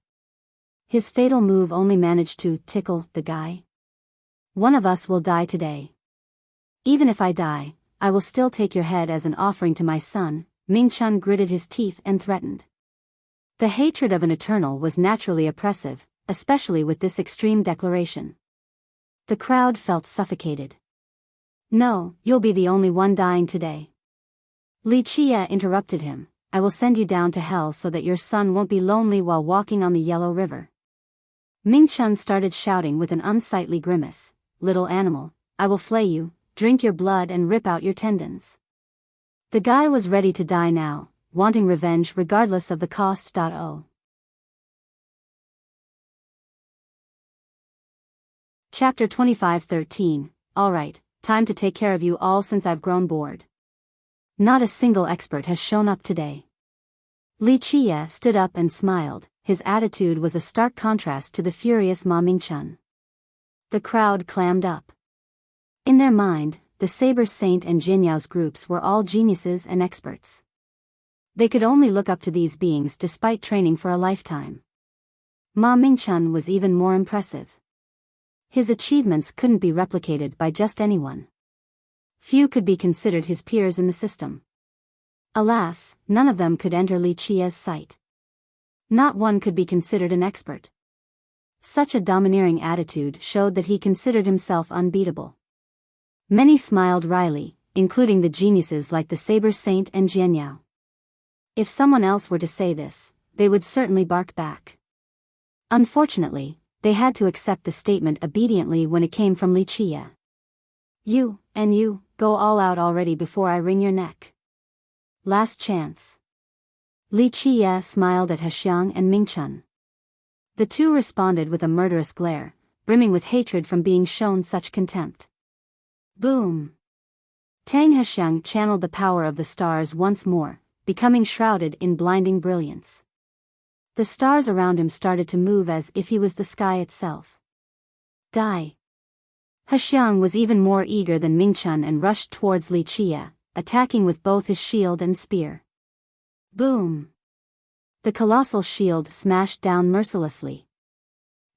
His fatal move only managed to tickle the guy. "One of us will die today. Even if I die, I will still take your head as an offering to my son." Mingchen gritted his teeth and threatened. The hatred of an Eternal was naturally oppressive, especially with this extreme declaration. The crowd felt suffocated. "No, you'll be the only one dying today." Li Qie interrupted him. "I will send you down to hell so that your son won't be lonely while walking on the Yellow River." Mingchen started shouting with an unsightly grimace. "Little animal, I will flay you, drink your blood and rip out your tendons." The guy was ready to die now, wanting revenge regardless of the cost. Chapter 25:13. Alright, time to take care of you all since I've grown bored. Not a single expert has shown up today. Li Qie stood up and smiled. His attitude was a stark contrast to the furious Ma Mingchen. The crowd clammed up. In their mind, the Saber Saint and Jinyao's groups were all geniuses and experts. They could only look up to these beings despite training for a lifetime. Ma Mingchen was even more impressive. His achievements couldn't be replicated by just anyone. Few could be considered his peers in the system. Alas, none of them could enter Li Qie's sight. Not one could be considered an expert. Such a domineering attitude showed that he considered himself unbeatable. Many smiled wryly, including the geniuses like the Saber Saint and Jianyao. If someone else were to say this, they would certainly bark back. Unfortunately, they had to accept the statement obediently when it came from Li Qie. You, go all out already before I wring your neck. Last chance." Li Qie smiled at He Xiang and Mingchen. The two responded with a murderous glare, brimming with hatred from being shown such contempt. Boom! Tang He Xiang channeled the power of the stars once more, becoming shrouded in blinding brilliance. The stars around him started to move as if he was the sky itself. Die! He Xiang was even more eager than Mingchen and rushed towards Li Qie, attacking with both his shield and spear. Boom! The colossal shield smashed down mercilessly.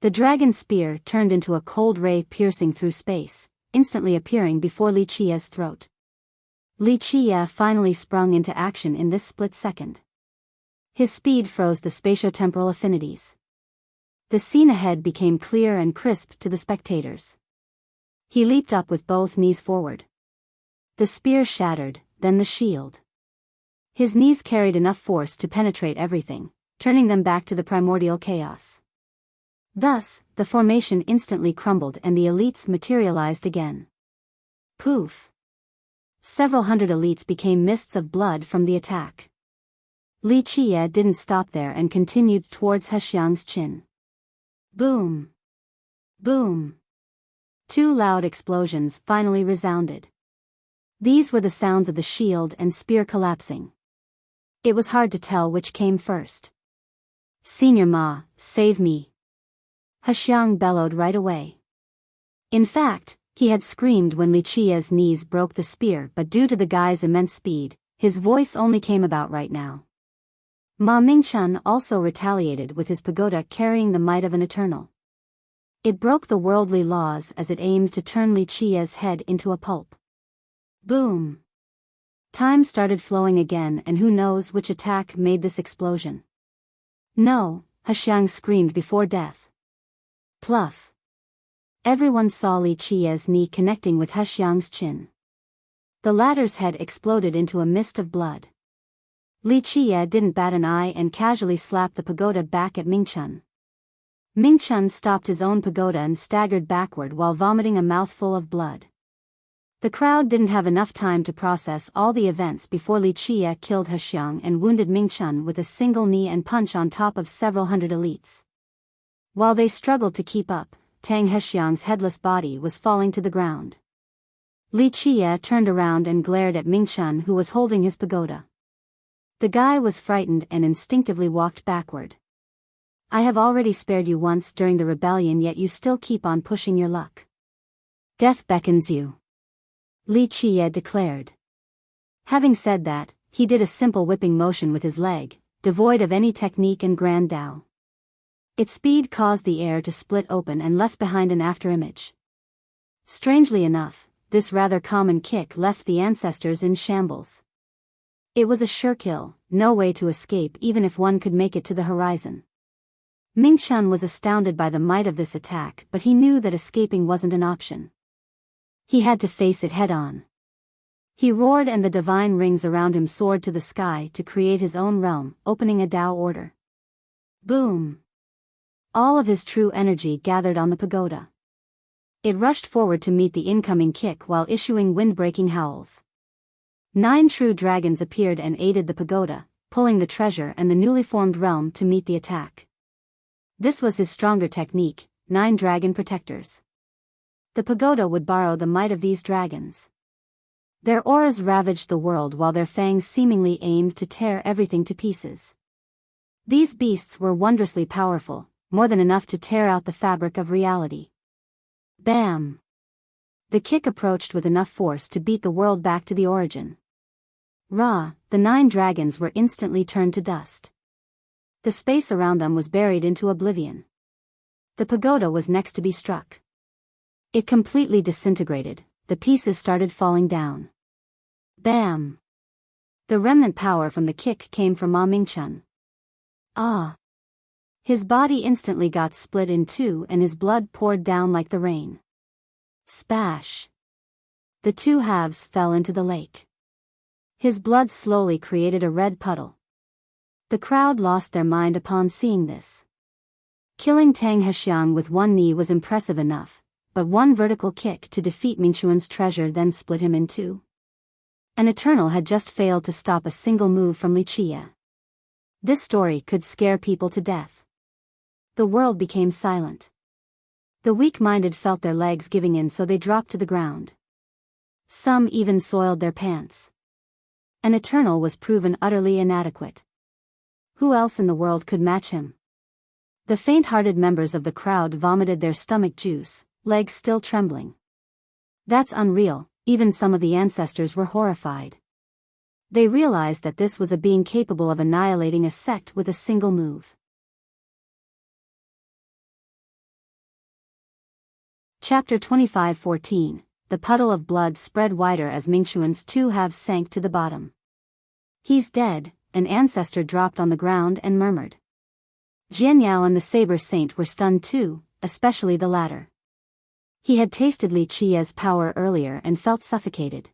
The dragon spear turned into a cold ray piercing through space, instantly appearing before Li Qie's throat. Li Qie finally sprung into action in this split second. His speed froze the spatiotemporal affinities. The scene ahead became clear and crisp to the spectators. He leaped up with both knees forward. The spear shattered, then the shield. His knees carried enough force to penetrate everything, turning them back to the primordial chaos. Thus, the formation instantly crumbled and the elites materialized again. Poof! Several hundred elites became mists of blood from the attack. Li Qie didn't stop there and continued towards He Xiang's chin. Boom! Boom! 2 loud explosions finally resounded. These were the sounds of the shield and spear collapsing. It was hard to tell which came first. "Senior Ma, save me!" He Xiang bellowed right away. In fact, he had screamed when Li Qie's knees broke the spear, but due to the guy's immense speed, his voice only came about right now. Ma Mingchen also retaliated with his pagoda carrying the might of an Eternal. It broke the worldly laws as it aimed to turn Li Qie's head into a pulp. Boom! Time started flowing again, and who knows which attack made this explosion. No, Hexiang screamed before death. Pluff. Everyone saw Li Qiye's knee connecting with Hexiang's chin. The latter's head exploded into a mist of blood. Li Qiye didn't bat an eye and casually slapped the pagoda back at Ming Chen. Ming Chen stopped his own pagoda and staggered backward while vomiting a mouthful of blood. The crowd didn't have enough time to process all the events before Li Qiye killed Hexiang and wounded Ming Chen with a single knee and punch on top of several hundred elites. While they struggled to keep up, Tang Hexiang's headless body was falling to the ground. Li Qiye turned around and glared at Ming Chen, who was holding his pagoda. The guy was frightened and instinctively walked backward. I have already spared you once during the rebellion, yet you still keep on pushing your luck. Death beckons you, Li Qiye declared. Having said that, he did a simple whipping motion with his leg, devoid of any technique and grand Dao. Its speed caused the air to split open and left behind an afterimage. Strangely enough, this rather common kick left the ancestors in shambles. It was a sure kill, no way to escape even if one could make it to the horizon. Ming Chen was astounded by the might of this attack, but he knew that escaping wasn't an option. He had to face it head-on. He roared and the divine rings around him soared to the sky to create his own realm, opening a Dao order. Boom! All of his true energy gathered on the pagoda. It rushed forward to meet the incoming kick while issuing wind-breaking howls. 9 true dragons appeared and aided the pagoda, pulling the treasure and the newly formed realm to meet the attack. This was his stronger technique, 9 dragon protectors. The pagoda would borrow the might of these dragons. Their auras ravaged the world while their fangs seemingly aimed to tear everything to pieces. These beasts were wondrously powerful, more than enough to tear out the fabric of reality. Bam! The kick approached with enough force to beat the world back to the origin. Ra, the 9 dragons were instantly turned to dust. The space around them was buried into oblivion. The pagoda was next to be struck. It completely disintegrated, the pieces started falling down. Bam! The remnant power from the kick came from Ma Mingchen. Ah! His body instantly got split in two and his blood poured down like the rain. Spash! The 2 halves fell into the lake. His blood slowly created a red puddle. The crowd lost their mind upon seeing this. Killing Tang Hexiang with 1 knee was impressive enough, but 1 vertical kick to defeat Mingxuan's treasure then split him in 2. An Eternal had just failed to stop a single move from Li Qiye. This story could scare people to death. The world became silent. The weak-minded felt their legs giving in, so they dropped to the ground. Some even soiled their pants. An Eternal was proven utterly inadequate. Who else in the world could match him? The faint-hearted members of the crowd vomited their stomach juice, legs still trembling. That's unreal, even some of the ancestors were horrified. They realized that this was a being capable of annihilating a sect with a single move. Chapter 25:14. The puddle of blood spread wider as Mingxuan's 2 halves sank to the bottom. He's dead, an ancestor dropped on the ground and murmured. Jianyao and the Saber Saint were stunned too, especially the latter. He had tasted Li Qiye's power earlier and felt suffocated.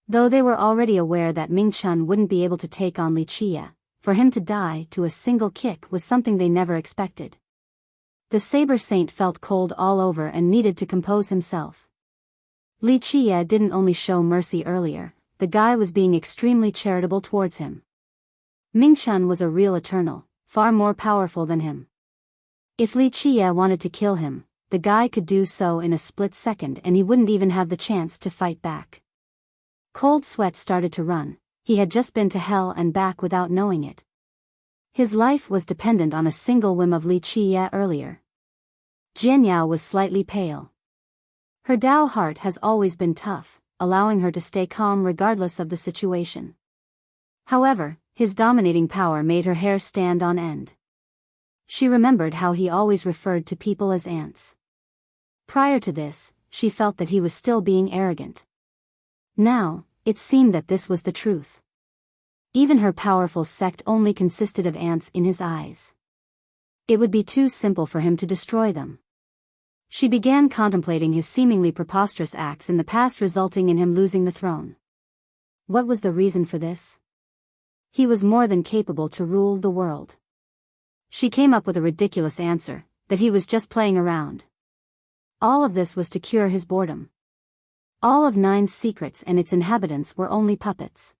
Though they were already aware that Ming Chen wouldn't be able to take on Li Qiye, for him to die to a single kick was something they never expected. The Saber Saint felt cold all over and needed to compose himself. Li Qiye didn't only show mercy earlier, the guy was being extremely charitable towards him. Ming Chen was a real Eternal, far more powerful than him. If Li Qiye wanted to kill him, the guy could do so in a split second and he wouldn't even have the chance to fight back. Cold sweat started to run, he had just been to hell and back without knowing it. His life was dependent on a single whim of Li Qiye earlier. Jianyao was slightly pale. Her Dao heart has always been tough, allowing her to stay calm regardless of the situation. However, his dominating power made her hair stand on end. She remembered how he always referred to people as ants. Prior to this, she felt that he was still being arrogant. Now, it seemed that this was the truth. Even her powerful sect only consisted of ants in his eyes. It would be too simple for him to destroy them. She began contemplating his seemingly preposterous acts in the past resulting in him losing the throne. What was the reason for this? He was more than capable to rule the world. She came up with a ridiculous answer, that he was just playing around. All of this was to cure his boredom. All of Nine's secrets and its inhabitants were only puppets.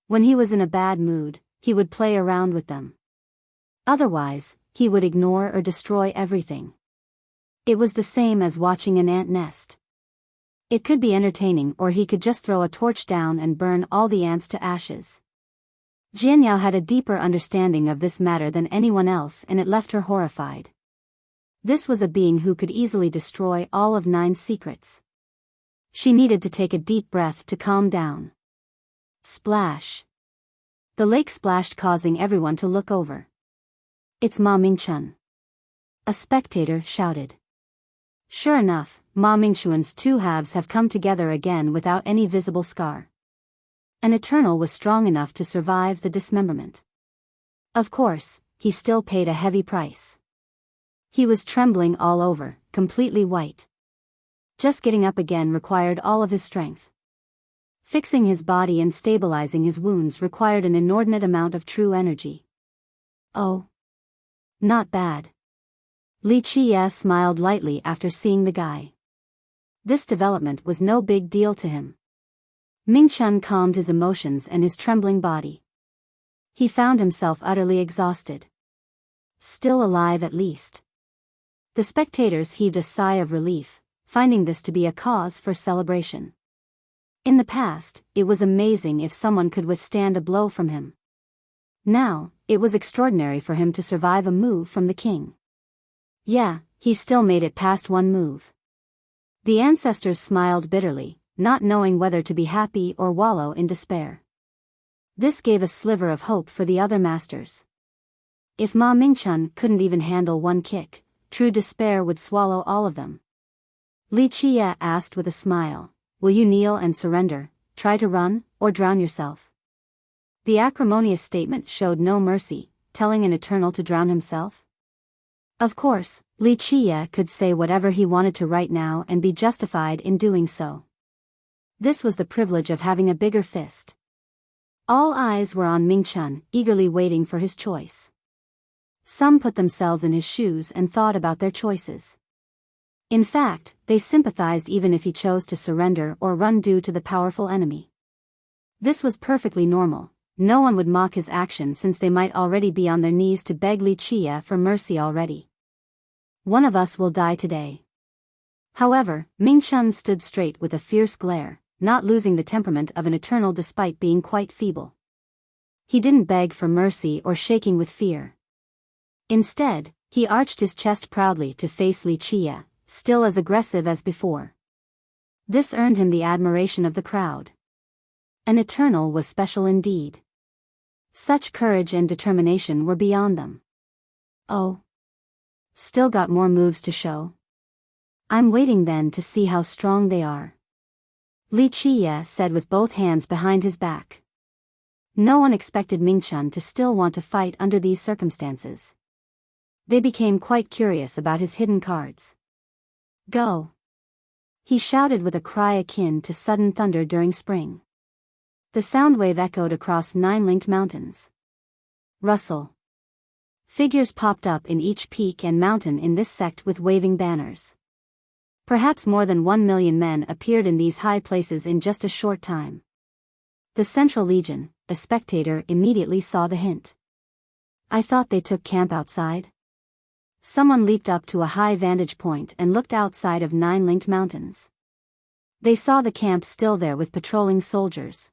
When he was in a bad mood, he would play around with them. Otherwise, he would ignore or destroy everything. It was the same as watching an ant nest. It could be entertaining, or he could just throw a torch down and burn all the ants to ashes. Jianyao had a deeper understanding of this matter than anyone else, and it left her horrified. This was a being who could easily destroy all of Nine's secrets. She needed to take a deep breath to calm down. Splash. The lake splashed, causing everyone to look over. "It's Ma Mingchun," a spectator shouted. Sure enough, Ma Mingchuan's two halves have come together again without any visible scar. An Eternal was strong enough to survive the dismemberment. Of course, he still paid a heavy price. He was trembling all over, completely white. Just getting up again required all of his strength. Fixing his body and stabilizing his wounds required an inordinate amount of true energy. Oh. Not bad. Li Qie smiled lightly after seeing the guy. This development was no big deal to him. Mingchun calmed his emotions and his trembling body. He found himself utterly exhausted. Still alive at least. The spectators heaved a sigh of relief, finding this to be a cause for celebration. In the past, it was amazing if someone could withstand a blow from him. Now, it was extraordinary for him to survive a move from the king. Yeah, he still made it past one move. The ancestors smiled bitterly, not knowing whether to be happy or wallow in despair. This gave a sliver of hope for the other masters. If Ma Mingchun couldn't even handle one kick, true despair would swallow all of them. Li Qie asked with a smile, "Will you kneel and surrender, try to run, or drown yourself?" The acrimonious statement showed no mercy, telling an Eternal to drown himself. Of course, Li Qie could say whatever he wanted to right now and be justified in doing so. This was the privilege of having a bigger fist. All eyes were on Mingchun, eagerly waiting for his choice. Some put themselves in his shoes and thought about their choices. In fact, they sympathized even if he chose to surrender or run due to the powerful enemy. This was perfectly normal. No one would mock his action since they might already be on their knees to beg Li Qie for mercy already. One of us will die today. However, Mingchun stood straight with a fierce glare, not losing the temperament of an Eternal despite being quite feeble. He didn't beg for mercy or shaking with fear. Instead, he arched his chest proudly to face Li Qie, still as aggressive as before. This earned him the admiration of the crowd. An Eternal was special indeed. Such courage and determination were beyond them. Oh. Still got more moves to show? I'm waiting then to see how strong they are. Li Qie said with both hands behind his back. No one expected Mingchun to still want to fight under these circumstances. They became quite curious about his hidden cards. Go! He shouted with a cry akin to sudden thunder during spring. The sound wave echoed across 9 linked mountains. Rustle. Figures popped up in each peak and mountain in this sect with waving banners. Perhaps more than 1 million men appeared in these high places in just a short time. The Central Legion, a spectator, immediately saw the hint. I thought they took camp outside. Someone leaped up to a high vantage point and looked outside of 9 linked mountains. They saw the camp still there with patrolling soldiers.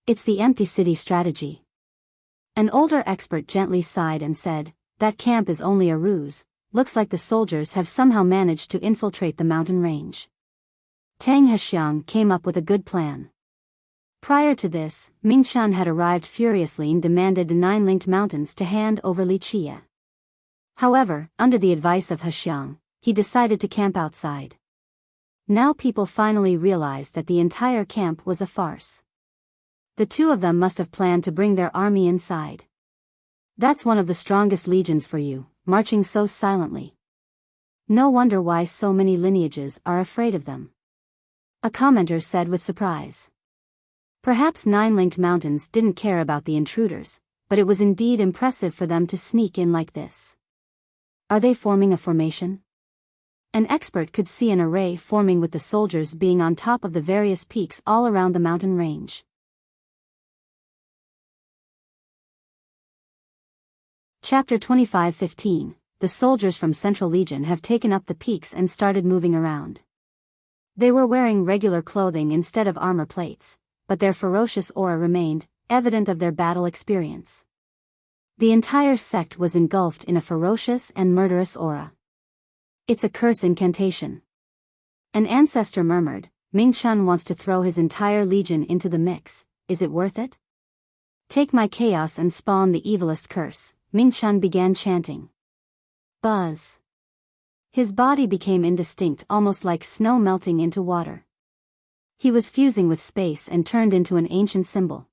It's the empty city strategy. An older expert gently sighed and said, that camp is only a ruse, looks like the soldiers have somehow managed to infiltrate the mountain range. Tang Hexiang came up with a good plan. Prior to this, Mingchun had arrived furiously and demanded the 9 linked mountains to hand over Li Qie. However, under the advice of Hexiang, he decided to camp outside. Now people finally realized that the entire camp was a farce. The two of them must have planned to bring their army inside. That's one of the strongest legions for you, marching so silently. No wonder why so many lineages are afraid of them. A commenter said with surprise. Perhaps Nine-Linked Mountains didn't care about the intruders, but it was indeed impressive for them to sneak in like this. Are they forming a formation? An expert could see an array forming with the soldiers being on top of the various peaks all around the mountain range. Chapter 25:15. The soldiers from Central Legion have taken up the peaks and started moving around. They were wearing regular clothing instead of armor plates, but their ferocious aura remained, evident of their battle experience. The entire sect was engulfed in a ferocious and murderous aura. It's a curse incantation. An ancestor murmured, Ming Chun wants to throw his entire legion into the mix, is it worth it? Take my chaos and spawn the evilest curse, Ming Chun began chanting. Buzz. His body became indistinct, almost like snow melting into water. He was fusing with space and turned into an ancient symbol.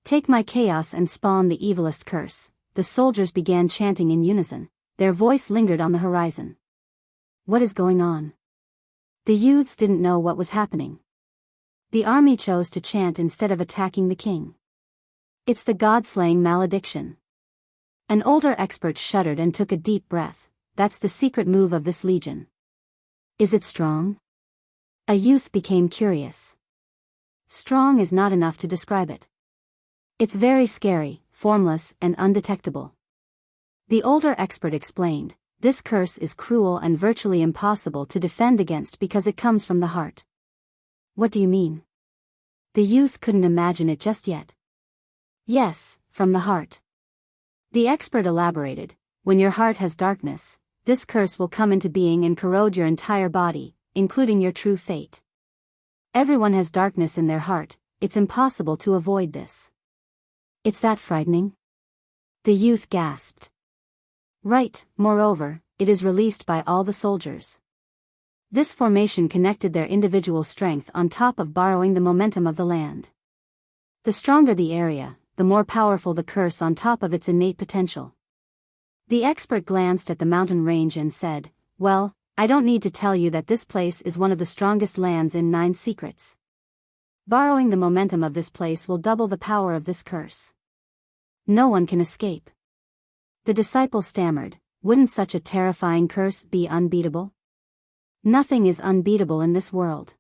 Take my chaos and spawn the evilest curse, the soldiers began chanting in unison, their voice lingered on the horizon. What is going on? The youths didn't know what was happening. The army chose to chant instead of attacking the king. It's the god-slaying malediction. An older expert shuddered and took a deep breath. That's the secret move of this legion. Is it strong? A youth became curious. Strong is not enough to describe it. It's very scary, formless, and undetectable. The older expert explained, this curse is cruel and virtually impossible to defend against because it comes from the heart. What do you mean? The youth couldn't imagine it just yet. Yes, from the heart. The expert elaborated, when your heart has darkness, this curse will come into being and corrode your entire body, including your true fate. Everyone has darkness in their heart, it's impossible to avoid this. It's that frightening? The youth gasped. Right, moreover, it is released by all the soldiers. This formation connected their individual strength on top of borrowing the momentum of the land. The stronger the area, the more powerful the curse on top of its innate potential. The expert glanced at the mountain range and said, well, I don't need to tell you that this place is one of the strongest lands in 9 secrets. Borrowing the momentum of this place will double the power of this curse. No one can escape. The disciple stammered, wouldn't such a terrifying curse be unbeatable? Nothing is unbeatable in this world.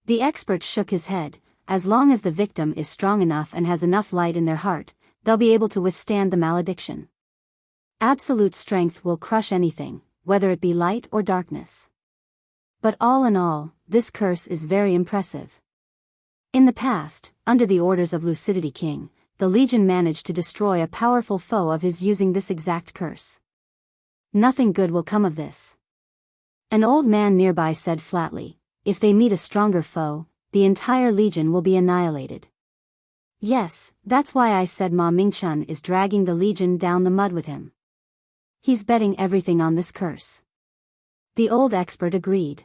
The expert shook his head, as long as the victim is strong enough and has enough light in their heart, they'll be able to withstand the malediction. Absolute strength will crush anything, whether it be light or darkness. But all in all, this curse is very impressive. In the past, under the orders of Lucidity King, the Legion managed to destroy a powerful foe of his using this exact curse. Nothing good will come of this. An old man nearby said flatly, if they meet a stronger foe, the entire Legion will be annihilated. Yes, that's why I said Ma Mingchun is dragging the Legion down the mud with him. He's betting everything on this curse. The old expert agreed.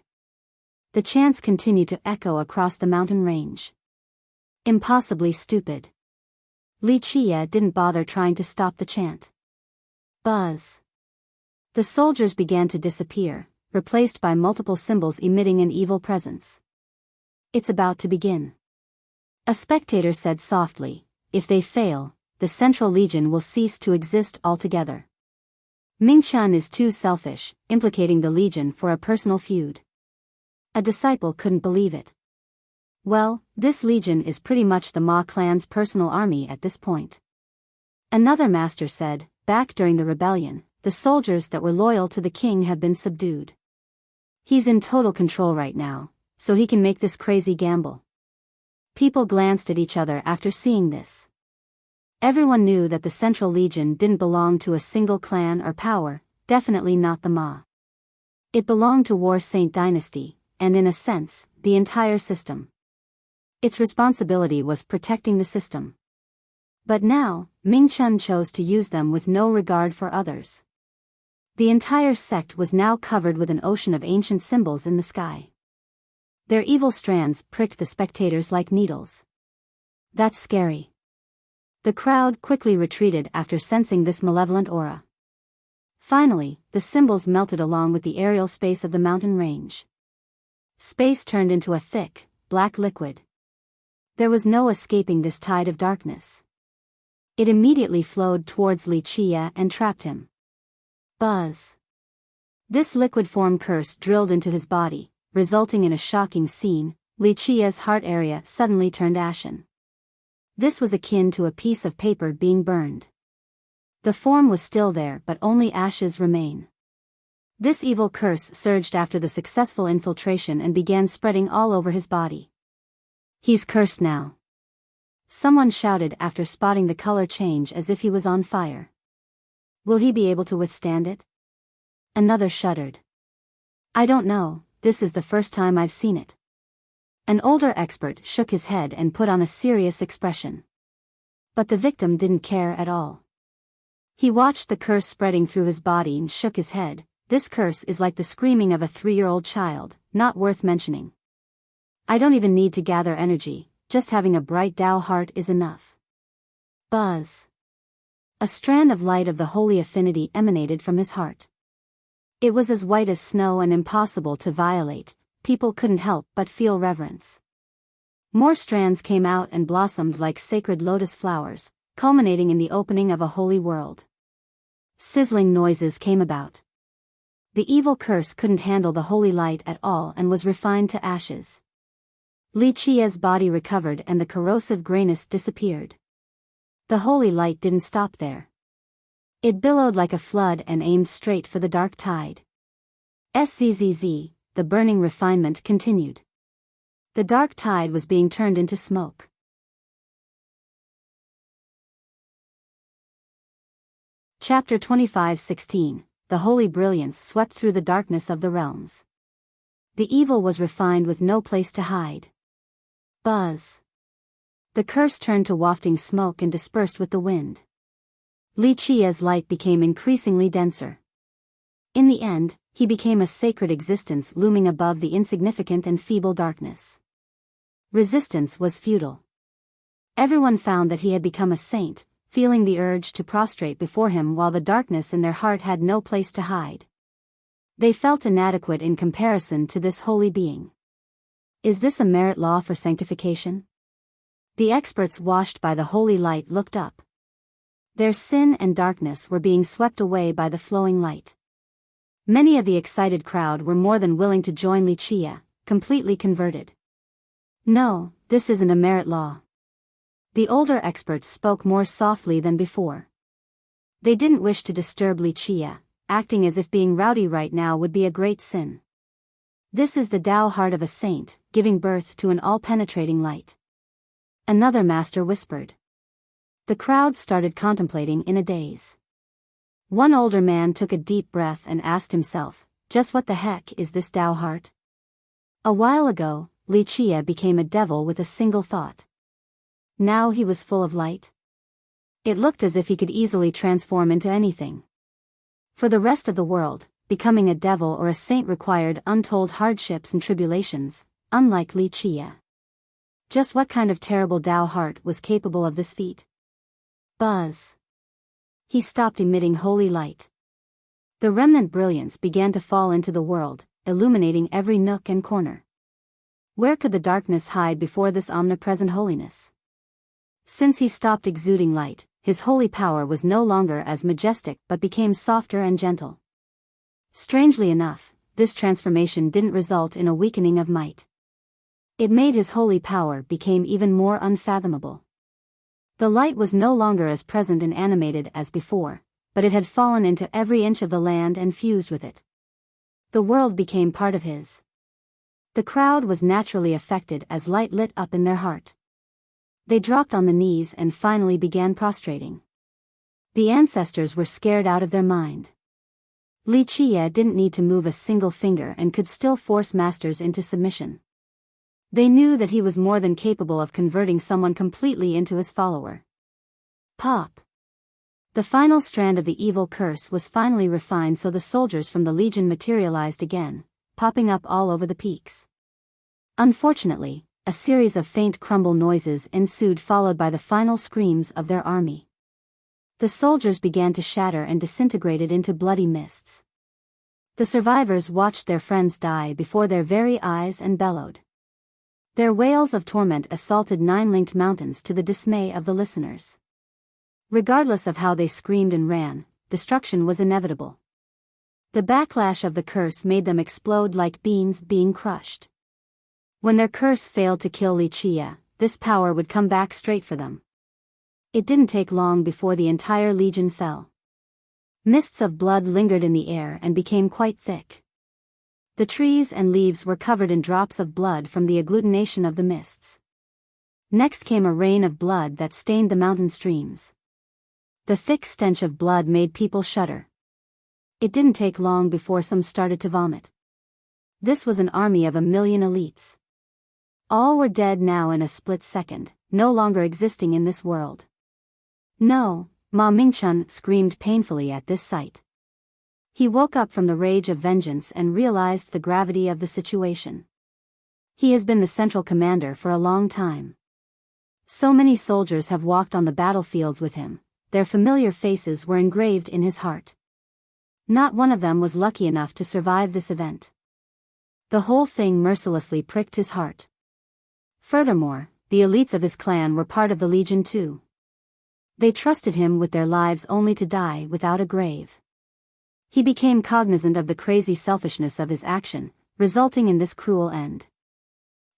The chants continued to echo across the mountain range. Impossibly stupid. Li Chia didn't bother trying to stop the chant. Buzz. The soldiers began to disappear, replaced by multiple symbols emitting an evil presence. It's about to begin. A spectator said softly, if they fail, the Central Legion will cease to exist altogether. Ming Chun is too selfish, implicating the Legion for a personal feud. A disciple couldn't believe it. Well, this Legion is pretty much the Ma clan's personal army at this point. Another master said, back during the rebellion, the soldiers that were loyal to the king have been subdued. He's in total control right now, so he can make this crazy gamble. People glanced at each other after seeing this. Everyone knew that the Central Legion didn't belong to a single clan or power, definitely not the Ma. It belonged to War Saint Dynasty, and in a sense, the entire system. Its responsibility was protecting the system. But now, Ming Chun chose to use them with no regard for others. The entire sect was now covered with an ocean of ancient symbols in the sky. Their evil strands pricked the spectators like needles. That's scary. The crowd quickly retreated after sensing this malevolent aura. Finally, the symbols melted along with the aerial space of the mountain range. Space turned into a thick, black liquid. There was no escaping this tide of darkness. It immediately flowed towards Li Qie and trapped him. Buzz. This liquid form curse drilled into his body, resulting in a shocking scene. Li Qie's heart area suddenly turned ashen. This was akin to a piece of paper being burned. The form was still there, but only ashes remain. This evil curse surged after the successful infiltration and began spreading all over his body. He's cursed now. Someone shouted after spotting the color change as if he was on fire. Will he be able to withstand it? Another shuddered. I don't know, this is the first time I've seen it. An older expert shook his head and put on a serious expression. But the victim didn't care at all. He watched the curse spreading through his body and shook his head. This curse is like the screaming of a 3-year-old child, not worth mentioning. I don't even need to gather energy, just having a bright Dao heart is enough. Buzz. A strand of light of the holy affinity emanated from his heart. It was as white as snow and impossible to violate. People couldn't help but feel reverence. More strands came out and blossomed like sacred lotus flowers, culminating in the opening of a holy world. Sizzling noises came about. The evil curse couldn't handle the holy light at all and was refined to ashes. Li Qie's body recovered and the corrosive grayness disappeared. The holy light didn't stop there. It billowed like a flood and aimed straight for the dark tide. Szzz, the burning refinement continued. The dark tide was being turned into smoke. Chapter 25:16. The holy brilliance swept through the darkness of the realms. The evil was refined with no place to hide. Buzz. The curse turned to wafting smoke and dispersed with the wind. Li Qie's light became increasingly denser. In the end, he became a sacred existence looming above the insignificant and feeble darkness. Resistance was futile. Everyone found that he had become a saint, feeling the urge to prostrate before him while the darkness in their heart had no place to hide. They felt inadequate in comparison to this holy being. Is this a merit law for sanctification? The experts washed by the holy light looked up. Their sin and darkness were being swept away by the flowing light. Many of the excited crowd were more than willing to join Li Qie, completely converted. No, this isn't a merit law. The older experts spoke more softly than before. They didn't wish to disturb Li Qie, acting as if being rowdy right now would be a great sin. This is the Dao heart of a saint, giving birth to an all-penetrating light. Another master whispered. The crowd started contemplating in a daze. One older man took a deep breath and asked himself, just what the heck is this Dao heart? A while ago, Li Qie became a devil with a single thought. Now he was full of light. It looked as if he could easily transform into anything. For the rest of the world, becoming a devil or a saint required untold hardships and tribulations, unlike Li Qie. Just what kind of terrible Dao heart was capable of this feat? Buzz. He stopped emitting holy light. The remnant brilliance began to fall into the world, illuminating every nook and corner. Where could the darkness hide before this omnipresent holiness? Since he stopped exuding light, his holy power was no longer as majestic but became softer and gentle. Strangely enough, this transformation didn't result in a weakening of might. It made his holy power become even more unfathomable. The light was no longer as present and animated as before, but it had fallen into every inch of the land and fused with it. The world became part of his. The crowd was naturally affected as light lit up in their heart. They dropped on the knees and finally began prostrating. The ancestors were scared out of their mind. Li Qie didn't need to move a single finger and could still force masters into submission. They knew that he was more than capable of converting someone completely into his follower. Pop. The final strand of the evil curse was finally refined, so the soldiers from the Legion materialized again, popping up all over the peaks. Unfortunately, a series of faint crumble noises ensued, followed by the final screams of their army. The soldiers began to shatter and disintegrated into bloody mists. The survivors watched their friends die before their very eyes and bellowed. Their wails of torment assaulted nine-linked mountains to the dismay of the listeners. Regardless of how they screamed and ran, destruction was inevitable. The backlash of the curse made them explode like beans being crushed. When their curse failed to kill Wuxia, this power would come back straight for them. It didn't take long before the entire legion fell. Mists of blood lingered in the air and became quite thick. The trees and leaves were covered in drops of blood from the agglutination of the mists. Next came a rain of blood that stained the mountain streams. The thick stench of blood made people shudder. It didn't take long before some started to vomit. This was an army of 1,000,000 elites. All were dead now in a split second, no longer existing in this world. No, Ma Mingchun screamed painfully at this sight. He woke up from the rage of vengeance and realized the gravity of the situation. He has been the central commander for a long time. So many soldiers have walked on the battlefields with him, their familiar faces were engraved in his heart. Not one of them was lucky enough to survive this event. The whole thing mercilessly pricked his heart. Furthermore, the elites of his clan were part of the legion too. They trusted him with their lives only to die without a grave. He became cognizant of the crazy selfishness of his action, resulting in this cruel end.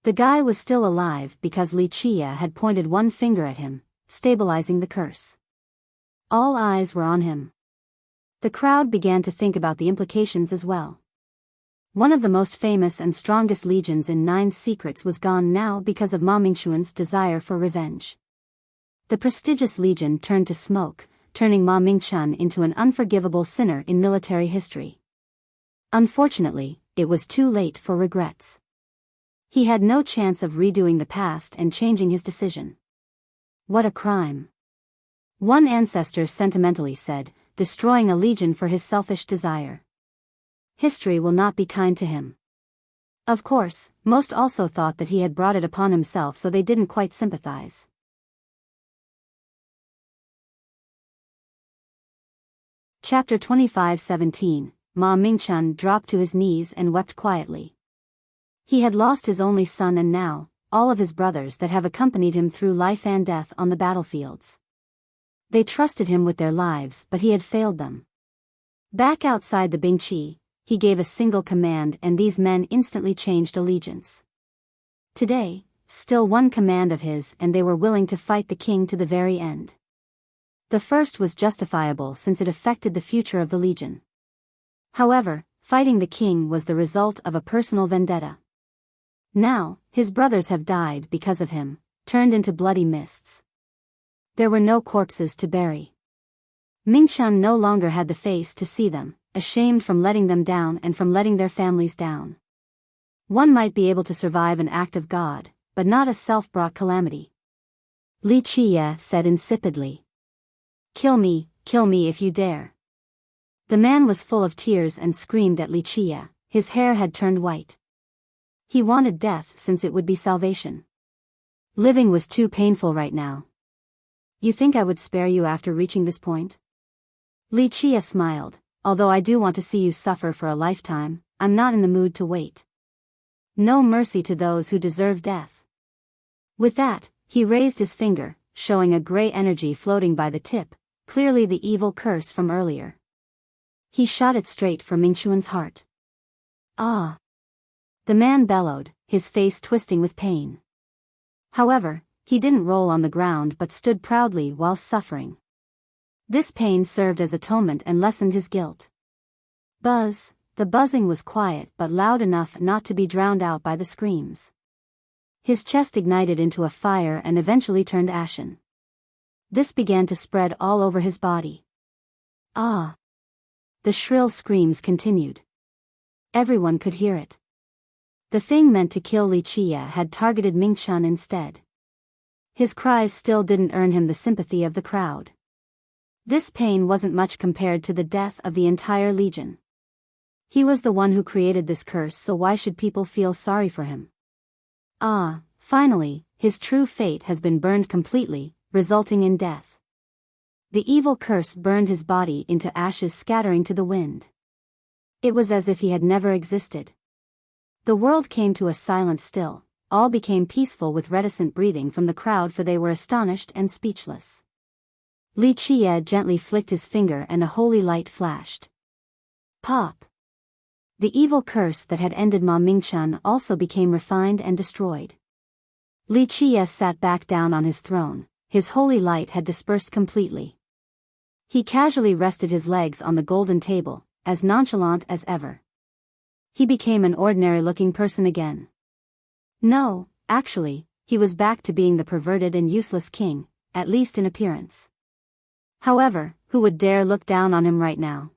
The guy was still alive because Wuxia had pointed one finger at him, stabilizing the curse. All eyes were on him. The crowd began to think about the implications as well. One of the most famous and strongest legions in Nine Secrets was gone now because of Ma Mingchuan's desire for revenge. The prestigious legion turned to smoke, turning Ma Mingchun into an unforgivable sinner in military history. Unfortunately, it was too late for regrets. He had no chance of redoing the past and changing his decision. What a crime! One ancestor sentimentally said, destroying a legion for his selfish desire. History will not be kind to him. Of course, most also thought that he had brought it upon himself, so they didn't quite sympathize. Chapter 25:17, Ma Mingchun dropped to his knees and wept quietly. He had lost his only son and now, all of his brothers that have accompanied him through life and death on the battlefields. They trusted him with their lives, but he had failed them. Back outside the Bingqi, he gave a single command and these men instantly changed allegiance. Today, still one command of his and they were willing to fight the king to the very end. The first was justifiable since it affected the future of the legion. However, fighting the king was the result of a personal vendetta. Now, his brothers have died because of him, turned into bloody mists. There were no corpses to bury. Mingchun no longer had the face to see them, ashamed from letting them down and from letting their families down. One might be able to survive an act of God, but not a self-brought calamity. Wuxia said insipidly. Kill me if you dare. The man was full of tears and screamed at Wuxia, his hair had turned white. He wanted death since it would be salvation. Living was too painful right now. You think I would spare you after reaching this point? Wuxia smiled, although I do want to see you suffer for a lifetime, I'm not in the mood to wait. No mercy to those who deserve death. With that, he raised his finger, showing a gray energy floating by the tip, clearly the evil curse from earlier. He shot it straight for Mingchuan's heart. Ah! The man bellowed, his face twisting with pain. However, he didn't roll on the ground but stood proudly while suffering. This pain served as atonement and lessened his guilt. Buzz! The buzzing was quiet but loud enough not to be drowned out by the screams. His chest ignited into a fire and eventually turned ashen. This began to spread all over his body. Ah! The shrill screams continued. Everyone could hear it. The thing meant to kill Wuxia had targeted Mingchun instead. His cries still didn't earn him the sympathy of the crowd. This pain wasn't much compared to the death of the entire legion. He was the one who created this curse, so why should people feel sorry for him? Ah, finally, his true fate has been burned completely, resulting in death. The evil curse burned his body into ashes scattering to the wind. It was as if he had never existed. The world came to a silent still, all became peaceful with reticent breathing from the crowd, for they were astonished and speechless. Li Qie gently flicked his finger and a holy light flashed. Pop! The evil curse that had ended Ma Mingchen also became refined and destroyed. Li Qie sat back down on his throne, his holy light had dispersed completely. He casually rested his legs on the golden table, as nonchalant as ever. He became an ordinary-looking person again. No, actually, he was back to being the perverted and useless king, at least in appearance. However, who would dare look down on him right now?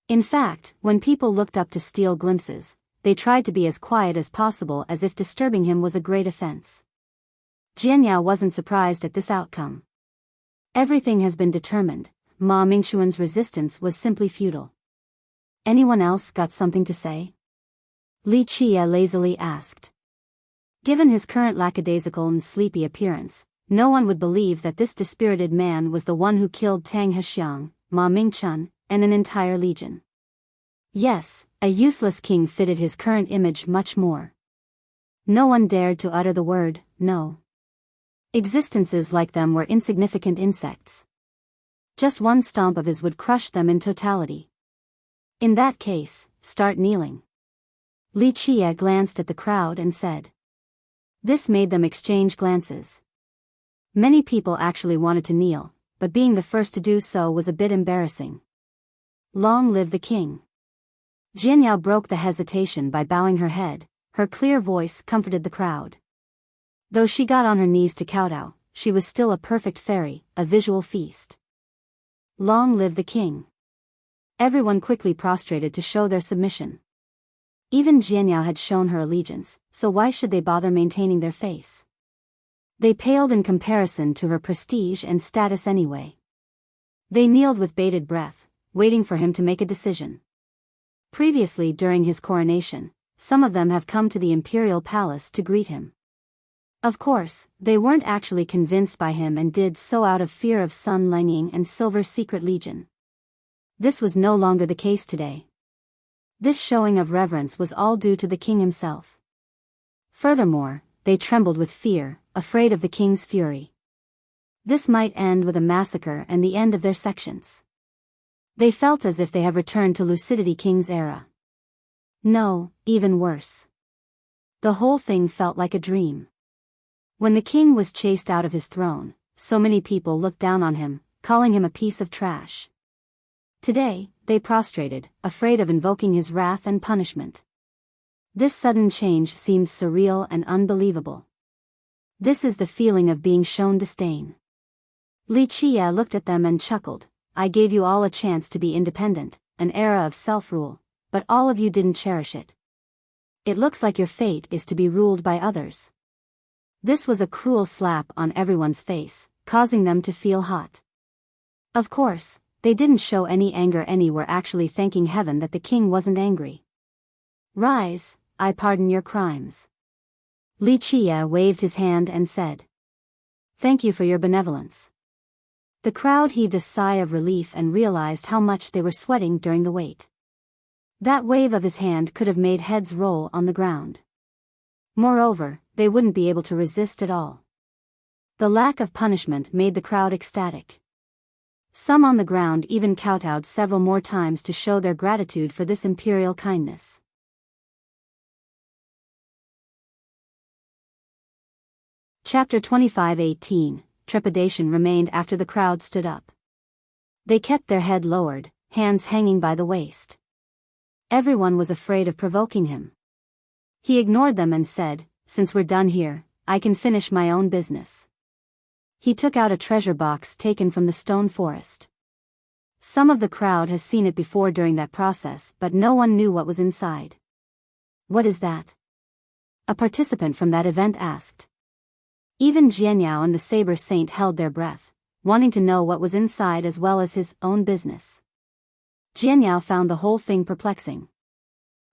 In fact, when people looked up to steal glimpses, they tried to be as quiet as possible, as if disturbing him was a great offense. Jianyao wasn't surprised at this outcome. Everything has been determined. Ma Mingxuan's resistance was simply futile. Anyone else got something to say? Li Qie lazily asked. Given his current lackadaisical and sleepy appearance, no one would believe that this dispirited man was the one who killed Tang Hexiang, Ma Mingchen, and an entire legion. Yes, a useless king fitted his current image much more. No one dared to utter the word, no. Existences like them were insignificant insects. Just one stomp of his would crush them in totality. In that case, start kneeling. Li Qie glanced at the crowd and said. This made them exchange glances. Many people actually wanted to kneel, but being the first to do so was a bit embarrassing. Long live the king. Jianyao broke the hesitation by bowing her head, her clear voice comforted the crowd. Though she got on her knees to kowtow, she was still a perfect fairy, a visual feast. Long live the king. Everyone quickly prostrated to show their submission. Even Jianyao had shown her allegiance, so why should they bother maintaining their face? They paled in comparison to her prestige and status anyway. They kneeled with bated breath, waiting for him to make a decision. Previously during his coronation, some of them have come to the imperial palace to greet him. Of course, they weren't actually convinced by him and did so out of fear of Sun Lengying and Silver's secret legion. This was no longer the case today. This showing of reverence was all due to the king himself. Furthermore, they trembled with fear, afraid of the king's fury. This might end with a massacre and the end of their sections. They felt as if they have returned to Lucidity King's era. No, even worse. The whole thing felt like a dream. When the king was chased out of his throne, so many people looked down on him, calling him a piece of trash. Today, they prostrated, afraid of invoking his wrath and punishment. This sudden change seemed surreal and unbelievable. This is the feeling of being shown disdain. Li Qie looked at them and chuckled. I gave you all a chance to be independent, an era of self-rule, but all of you didn't cherish it. It looks like your fate is to be ruled by others. This was a cruel slap on everyone's face, causing them to feel hot. Of course, they didn't show any anger, any were actually thanking heaven that the king wasn't angry. Rise, I pardon your crimes. Li Qie waved his hand and said. Thank you for your benevolence. The crowd heaved a sigh of relief and realized how much they were sweating during the wait. That wave of his hand could have made heads roll on the ground. Moreover, they wouldn't be able to resist at all. The lack of punishment made the crowd ecstatic. Some on the ground even kowtowed several more times to show their gratitude for this imperial kindness. Chapter 25:18. Trepidation remained after the crowd stood up. They kept their head lowered, hands hanging by the waist. Everyone was afraid of provoking him. He ignored them and said, since we're done here, I can finish my own business. He took out a treasure box taken from the stone forest. Some of the crowd has seen it before during that process, but no one knew what was inside. What is that? A participant from that event asked. Even Jianyao and the Saber Saint held their breath, wanting to know what was inside as well as his own business. Jianyao found the whole thing perplexing.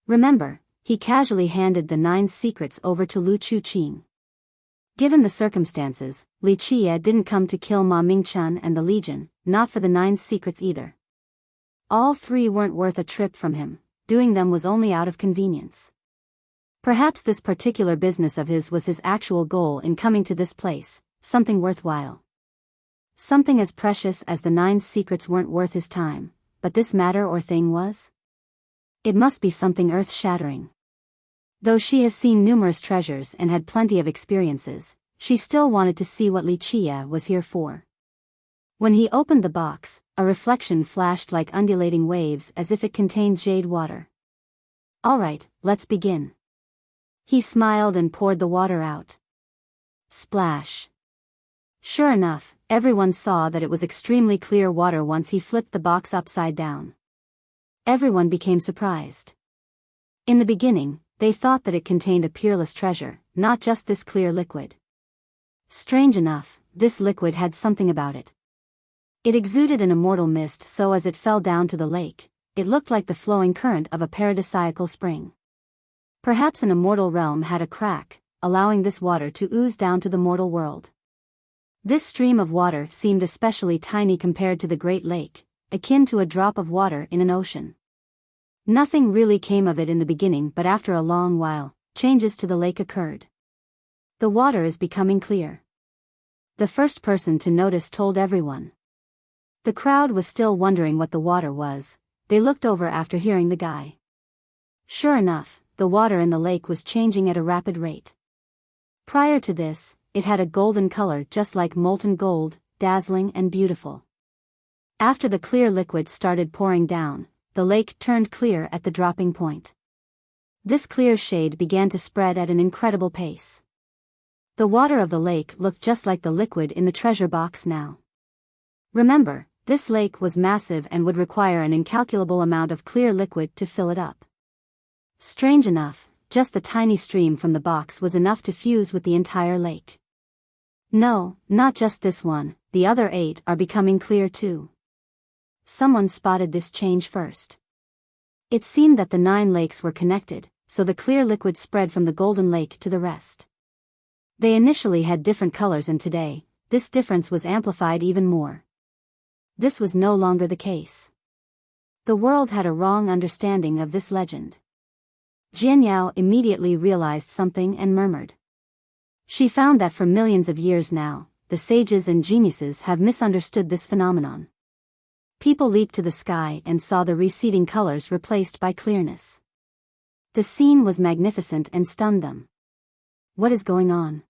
Remember, he casually handed the 9 secrets over to Lu Chuqing. Given the circumstances, Li Qie didn't come to kill Ma Mingchen and the Legion, not for the 9 secrets either. All 3 weren't worth a trip from him, doing them was only out of convenience. Perhaps this particular business of his was his actual goal in coming to this place, something worthwhile. Something as precious as the 9 secrets weren't worth his time, but this matter or thing was? It must be something earth-shattering. Though she has seen numerous treasures and had plenty of experiences, she still wanted to see what Li Qie was here for. When he opened the box, a reflection flashed like undulating waves as if it contained jade water. "All right, let's begin." He smiled and poured the water out. Splash. Sure enough, everyone saw that it was extremely clear water once he flipped the box upside down. Everyone became surprised. In the beginning, they thought that it contained a peerless treasure, not just this clear liquid. Strange enough, this liquid had something about it. It exuded an immortal mist, so as it fell down to the lake, it looked like the flowing current of a paradisiacal spring. Perhaps an immortal realm had a crack, allowing this water to ooze down to the mortal world. This stream of water seemed especially tiny compared to the Great Lake, akin to a drop of water in an ocean. Nothing really came of it in the beginning, but after a long while, changes to the lake occurred. The water is becoming clear. The first person to notice told everyone. The crowd was still wondering what the water was. They looked over after hearing the guy. Sure enough, the water in the lake was changing at a rapid rate. Prior to this, it had a golden color just like molten gold, dazzling and beautiful. After the clear liquid started pouring down, the lake turned clear at the dropping point. This clear shade began to spread at an incredible pace. The water of the lake looked just like the liquid in the treasure box now. Remember, this lake was massive and would require an incalculable amount of clear liquid to fill it up. Strange enough, just the tiny stream from the box was enough to fuse with the entire lake. No, not just this one, the other 8 are becoming clear too. Someone spotted this change first. It seemed that the 9 lakes were connected, so the clear liquid spread from the golden lake to the rest. They initially had different colors, and today, this difference was amplified even more. This was no longer the case. The world had a wrong understanding of this legend. Jianyao immediately realized something and murmured. She found that for millions of years now, the sages and geniuses have misunderstood this phenomenon. People leaped to the sky and saw the receding colors replaced by clearness. The scene was magnificent and stunned them. What is going on?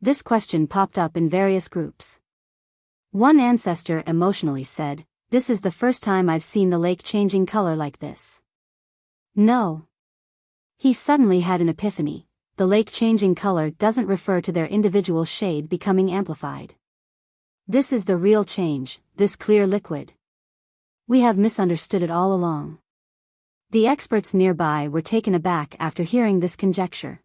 This question popped up in various groups. One ancestor emotionally said, "This is the first time I've seen the lake changing color like this." No. He suddenly had an epiphany. The lake changing color doesn't refer to their individual shade becoming amplified. This is the real change, this clear liquid. We have misunderstood it all along. The experts nearby were taken aback after hearing this conjecture.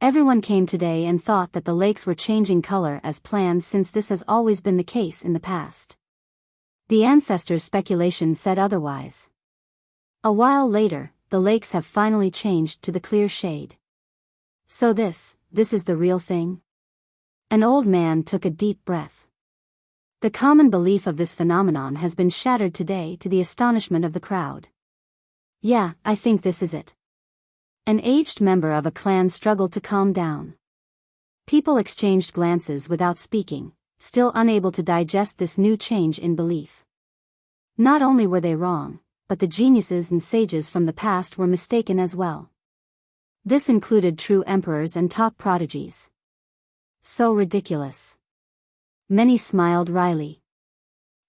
Everyone came today and thought that the lakes were changing color as planned, since this has always been the case in the past. The ancestors' speculation said otherwise. A while later, the lakes have finally changed to the clear shade. So this is the real thing? An old man took a deep breath. The common belief of this phenomenon has been shattered today, to the astonishment of the crowd. Yeah, I think this is it. An aged member of a clan struggled to calm down. People exchanged glances without speaking, still unable to digest this new change in belief. Not only were they wrong, but the geniuses and sages from the past were mistaken as well. This included true emperors and top prodigies. So ridiculous. Many smiled wryly.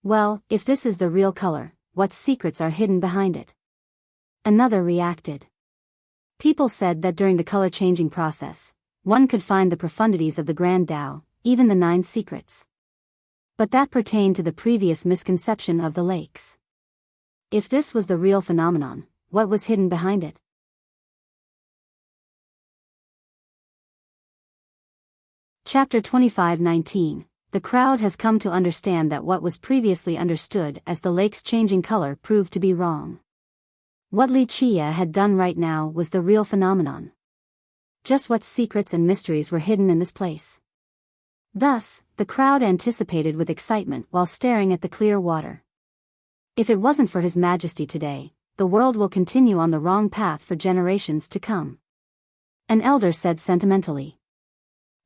Well, if this is the real color, what secrets are hidden behind it? Another reacted. People said that during the color-changing process, one could find the profundities of the Grand Tao, even the 9 secrets. But that pertained to the previous misconception of the lakes. If this was the real phenomenon, what was hidden behind it? Chapter 25:19. The crowd has come to understand that what was previously understood as the lake's changing color proved to be wrong. What Li Qie had done right now was the real phenomenon. Just what secrets and mysteries were hidden in this place? Thus, the crowd anticipated with excitement while staring at the clear water. If it wasn't for His Majesty today, the world will continue on the wrong path for generations to come. An elder said sentimentally.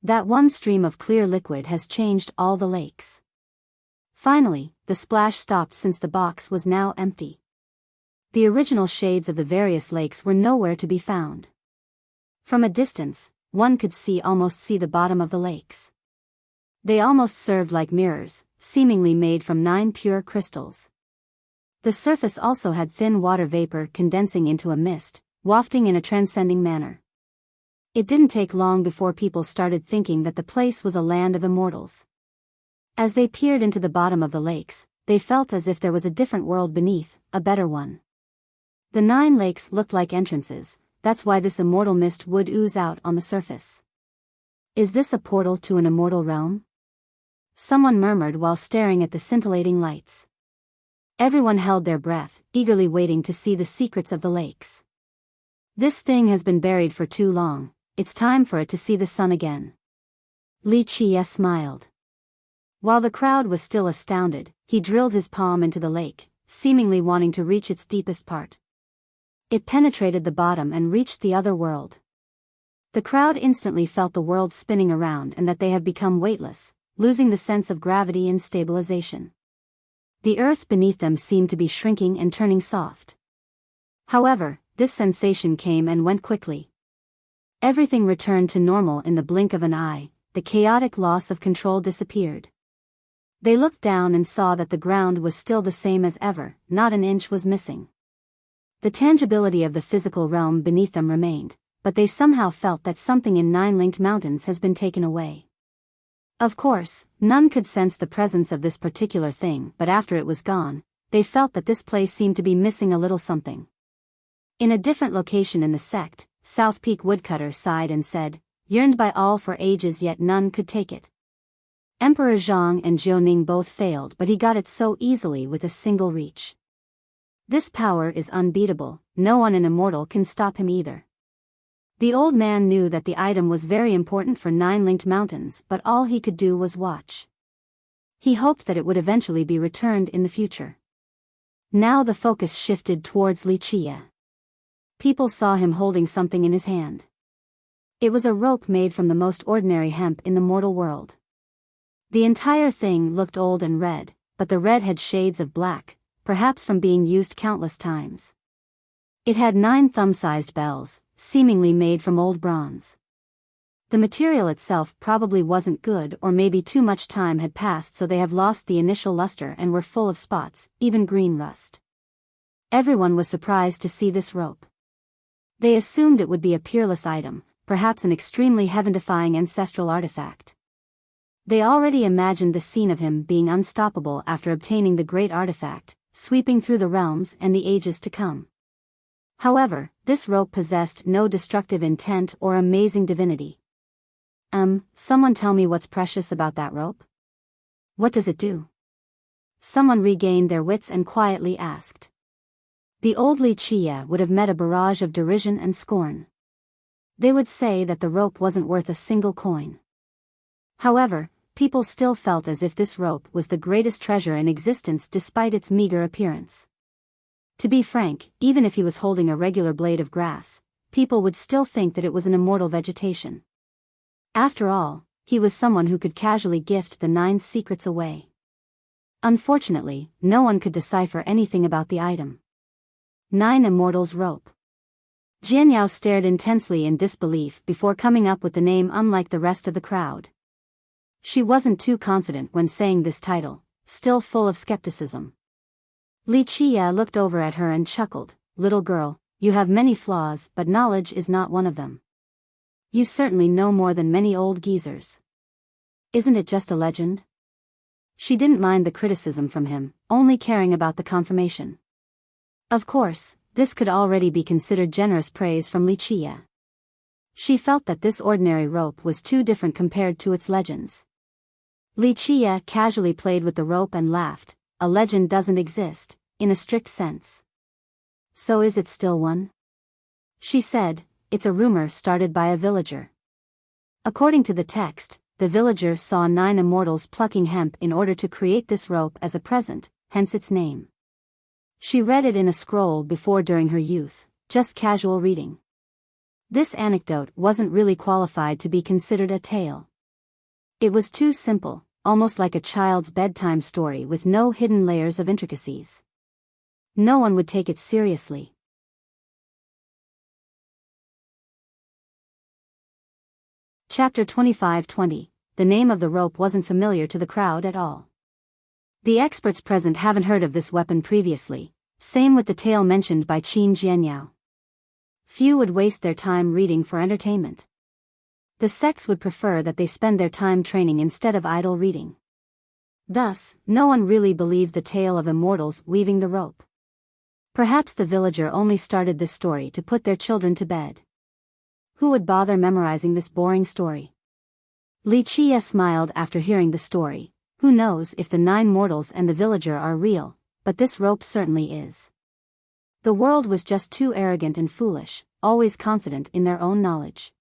That one stream of clear liquid has changed all the lakes. Finally, the splash stopped since the box was now empty. The original shades of the various lakes were nowhere to be found. From a distance, one could almost see the bottom of the lakes. They almost served like mirrors, seemingly made from 9 pure crystals. The surface also had thin water vapor condensing into a mist, wafting in a transcending manner. It didn't take long before people started thinking that the place was a land of immortals. As they peered into the bottom of the lakes, they felt as if there was a different world beneath, a better one. The 9 lakes looked like entrances, that's why this immortal mist would ooze out on the surface. Is this a portal to an immortal realm? Someone murmured while staring at the scintillating lights. Everyone held their breath, eagerly waiting to see the secrets of the lakes. This thing has been buried for too long, it's time for it to see the sun again. Li Qie smiled. While the crowd was still astounded, he drilled his palm into the lake, seemingly wanting to reach its deepest part. It penetrated the bottom and reached the other world. The crowd instantly felt the world spinning around and that they have become weightless, losing the sense of gravity and stabilization. The earth beneath them seemed to be shrinking and turning soft. However, this sensation came and went quickly. Everything returned to normal in the blink of an eye, the chaotic loss of control disappeared. They looked down and saw that the ground was still the same as ever, not an inch was missing. The tangibility of the physical realm beneath them remained, but they somehow felt that something in 9-linked mountains has been taken away. Of course, none could sense the presence of this particular thing, but after it was gone, they felt that this place seemed to be missing a little something. In a different location in the sect, South Peak Woodcutter sighed and said, yearned by all for ages yet none could take it. Emperor Zhang and Jiuning both failed, but he got it so easily with a single reach. This power is unbeatable, no one in Immortal can stop him either. The old man knew that the item was very important for 9-linked mountains, but all he could do was watch. He hoped that it would eventually be returned in the future. Now the focus shifted towards Li Qie. People saw him holding something in his hand. It was a rope made from the most ordinary hemp in the mortal world. The entire thing looked old and red, but the red had shades of black, perhaps from being used countless times. It had 9 thumb-sized bells, seemingly made from old bronze. The material itself probably wasn't good, or maybe too much time had passed so they have lost the initial luster and were full of spots, even green rust. Everyone was surprised to see this rope. They assumed it would be a peerless item, perhaps an extremely heaven-defying ancestral artifact. They already imagined the scene of him being unstoppable after obtaining the great artifact, sweeping through the realms and the ages to come. However, this rope possessed no destructive intent or amazing divinity. Someone tell me what's precious about that rope? What does it do? Someone regained their wits and quietly asked. The old Li Qie would have met a barrage of derision and scorn. They would say that the rope wasn't worth a single coin. However, people still felt as if this rope was the greatest treasure in existence despite its meager appearance. To be frank, even if he was holding a regular blade of grass, people would still think that it was an immortal vegetation. After all, he was someone who could casually gift the 9 secrets away. Unfortunately, no one could decipher anything about the item. 9 Immortals Rope. Jianyao stared intensely in disbelief before coming up with the name unlike the rest of the crowd. She wasn't too confident when saying this title, still full of skepticism. Li Qie looked over at her and chuckled, "Little girl, you have many flaws, but knowledge is not one of them. You certainly know more than many old geezers. Isn't it just a legend?" She didn't mind the criticism from him, only caring about the confirmation. Of course, this could already be considered generous praise from Li Qie. She felt that this ordinary rope was too different compared to its legends. Li Qie casually played with the rope and laughed. A legend doesn't exist, in a strict sense. So is it still one? She said, it's a rumor started by a villager. According to the text, the villager saw 9 immortals plucking hemp in order to create this rope as a present, hence its name. She read it in a scroll before during her youth, just casual reading. This anecdote wasn't really qualified to be considered a tale. It was too simple, almost like a child's bedtime story with no hidden layers of intricacies. No one would take it seriously. Chapter 25-20. The name of the rope wasn't familiar to the crowd at all. The experts present haven't heard of this weapon previously, same with the tale mentioned by Qin Jianyao. Few would waste their time reading for entertainment. The sects would prefer that they spend their time training instead of idle reading. Thus, no one really believed the tale of immortals weaving the rope. Perhaps the villager only started this story to put their children to bed. Who would bother memorizing this boring story? Li Chia smiled after hearing the story. Who knows if the 9 mortals and the villager are real, but this rope certainly is. The world was just too arrogant and foolish, always confident in their own knowledge.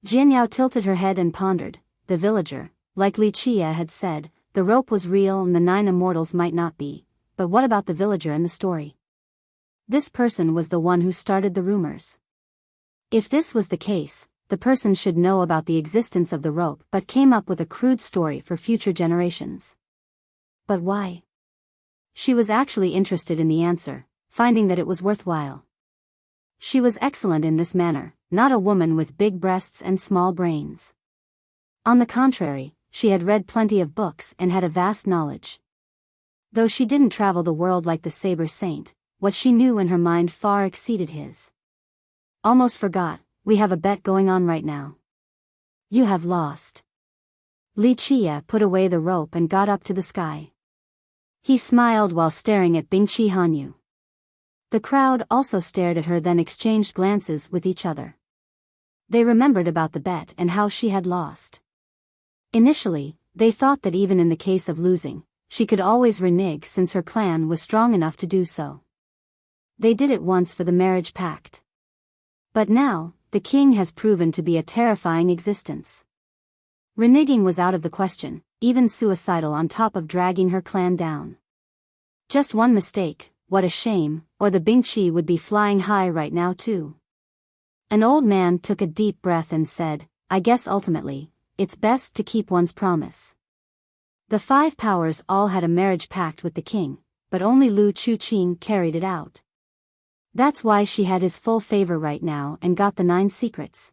Jianyao tilted her head and pondered. The villager, like Li Chia had said, the rope was real and the 9 immortals might not be, but what about the villager in the story? This person was the one who started the rumors. If this was the case, the person should know about the existence of the rope but came up with a crude story for future generations. But why? She was actually interested in the answer, finding that it was worthwhile. She was excellent in this manner, not a woman with big breasts and small brains. On the contrary, she had read plenty of books and had a vast knowledge. Though she didn't travel the world like the Saber Saint, what she knew in her mind far exceeded his. Almost forgot, we have a bet going on right now. You have lost. Li Chia put away the rope and got up to the sky. He smiled while staring at Bingqi Hanyu. The crowd also stared at her, then exchanged glances with each other. They remembered about the bet and how she had lost. Initially, they thought that even in the case of losing, she could always renege since her clan was strong enough to do so. They did it once for the marriage pact. But now, the king has proven to be a terrifying existence. Reneging was out of the question, even suicidal on top of dragging her clan down. Just one mistake, what a shame, or the Bingqi would be flying high right now too. An old man took a deep breath and said, I guess ultimately, it's best to keep one's promise. The 5 powers all had a marriage pact with the king, but only Lu Chuqing carried it out. That's why she had his full favor right now and got the 9 secrets.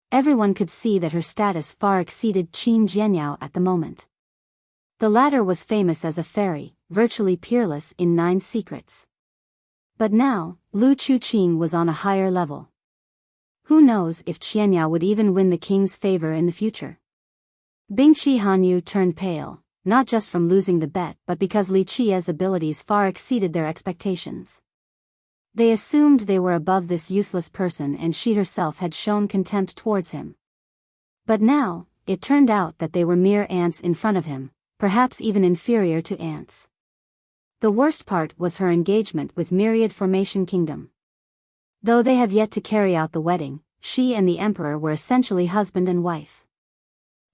Everyone could see that her status far exceeded Qin Jianyao at the moment. The latter was famous as a fairy, virtually peerless in 9 secrets. But now, Lu Chuqing was on a higher level. Who knows if Jianyao would even win the king's favor in the future? Bingqi Hanyu turned pale, not just from losing the bet but because Li Chia's abilities far exceeded their expectations. They assumed they were above this useless person and she herself had shown contempt towards him. But now, it turned out that they were mere ants in front of him, perhaps even inferior to ants. The worst part was her engagement with Myriad Formation Kingdom. Though they have yet to carry out the wedding, she and the emperor were essentially husband and wife.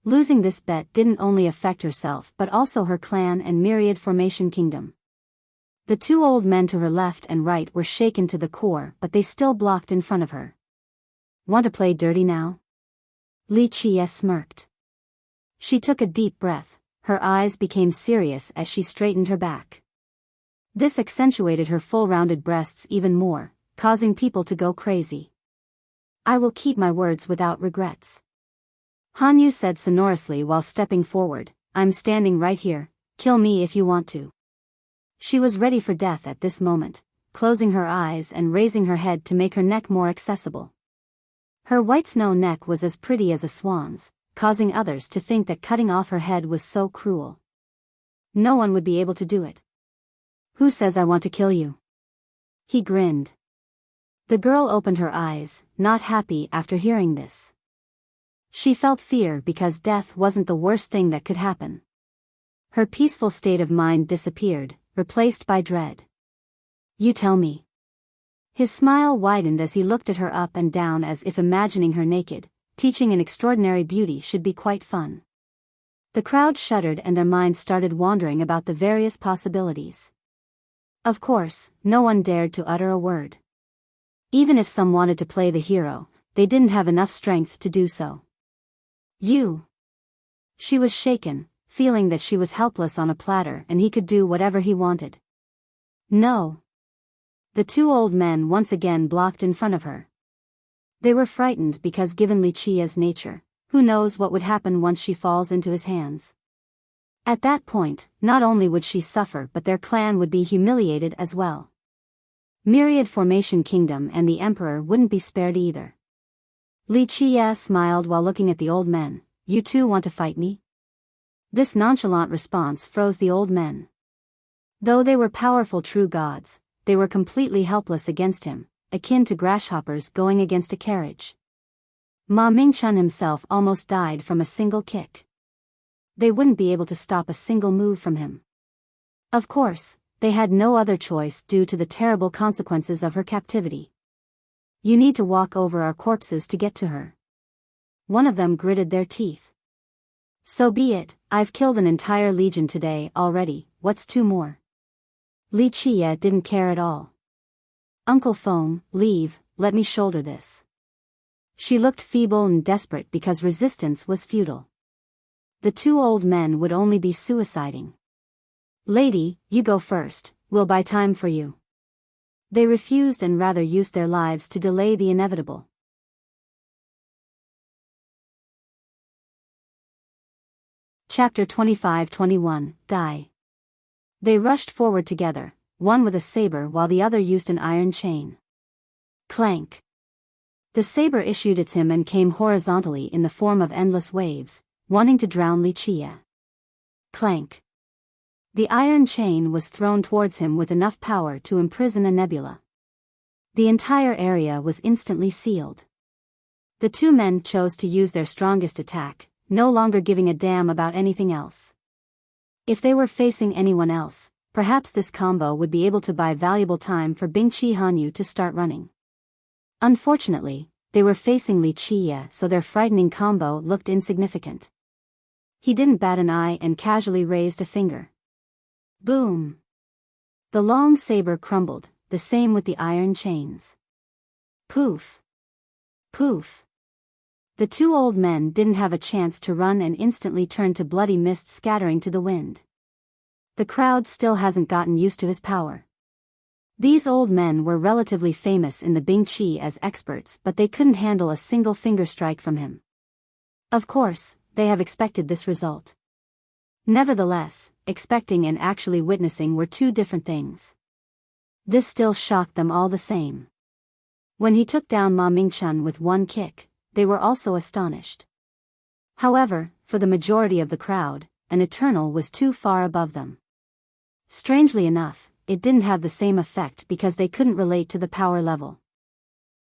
Losing this bet didn't only affect herself but also her clan and Myriad Formation Kingdom. The 2 old men to her left and right were shaken to the core, but they still blocked in front of her. Want to play dirty now? Li Chia smirked. She took a deep breath, her eyes became serious as she straightened her back. This accentuated her full-rounded breasts even more, causing people to go crazy. I will keep my words without regrets. Hanyu said sonorously while stepping forward, I'm standing right here, kill me if you want to. She was ready for death at this moment, closing her eyes and raising her head to make her neck more accessible. Her white snow neck was as pretty as a swan's, causing others to think that cutting off her head was so cruel. No one would be able to do it. Who says I want to kill you? He grinned. The girl opened her eyes, not happy after hearing this. She felt fear because death wasn't the worst thing that could happen. Her peaceful state of mind disappeared, replaced by dread. You tell me. His smile widened as he looked at her up and down as if imagining her naked. Teaching an extraordinary beauty should be quite fun. The crowd shuddered and their minds started wandering about the various possibilities. Of course, no one dared to utter a word. Even if some wanted to play the hero, they didn't have enough strength to do so. You. She was shaken, feeling that she was helpless on a platter and he could do whatever he wanted. No. The two old men once again blocked in front of her. They were frightened because given Li Qia's nature, who knows what would happen once she falls into his hands. At that point, not only would she suffer but their clan would be humiliated as well. Myriad Formation Kingdom and the Emperor wouldn't be spared either. Li Qia smiled while looking at the old men. You two want to fight me? This nonchalant response froze the old men. Though they were powerful true gods, they were completely helpless against him, akin to grasshoppers going against a carriage. Ma Mingchen himself almost died from a single kick. They wouldn't be able to stop a single move from him. Of course, they had no other choice due to the terrible consequences of her captivity. You need to walk over our corpses to get to her. One of them gritted their teeth. So be it, I've killed an entire legion today already, what's two more? Li Qia didn't care at all. Uncle Feng, leave, let me shoulder this. She looked feeble and desperate because resistance was futile. The two old men would only be suiciding. Lady, you go first, we'll buy time for you. They refused and rather used their lives to delay the inevitable. Chapter 25-21, Die. They rushed forward together, one with a saber while the other used an iron chain. Clank. The saber issued its hymn and came horizontally in the form of endless waves, wanting to drown Li Qia. Clank. The iron chain was thrown towards him with enough power to imprison a nebula. The entire area was instantly sealed. The two men chose to use their strongest attack, no longer giving a damn about anything else. If they were facing anyone else, perhaps this combo would be able to buy valuable time for Bingqi Hanyu to start running. Unfortunately, they were facing Li Qia, so their frightening combo looked insignificant. He didn't bat an eye and casually raised a finger. Boom! The long saber crumbled, the same with the iron chains. Poof! Poof! The two old men didn't have a chance to run and instantly turned to bloody mist scattering to the wind. The crowd still hasn't gotten used to his power. These old men were relatively famous in the Bingqi as experts, but they couldn't handle a single finger strike from him. Of course, they have expected this result. Nevertheless, expecting and actually witnessing were two different things. This still shocked them all the same. When he took down Ma Mingchen with one kick, they were also astonished. However, for the majority of the crowd, an eternal was too far above them. Strangely enough, it didn't have the same effect because they couldn't relate to the power level.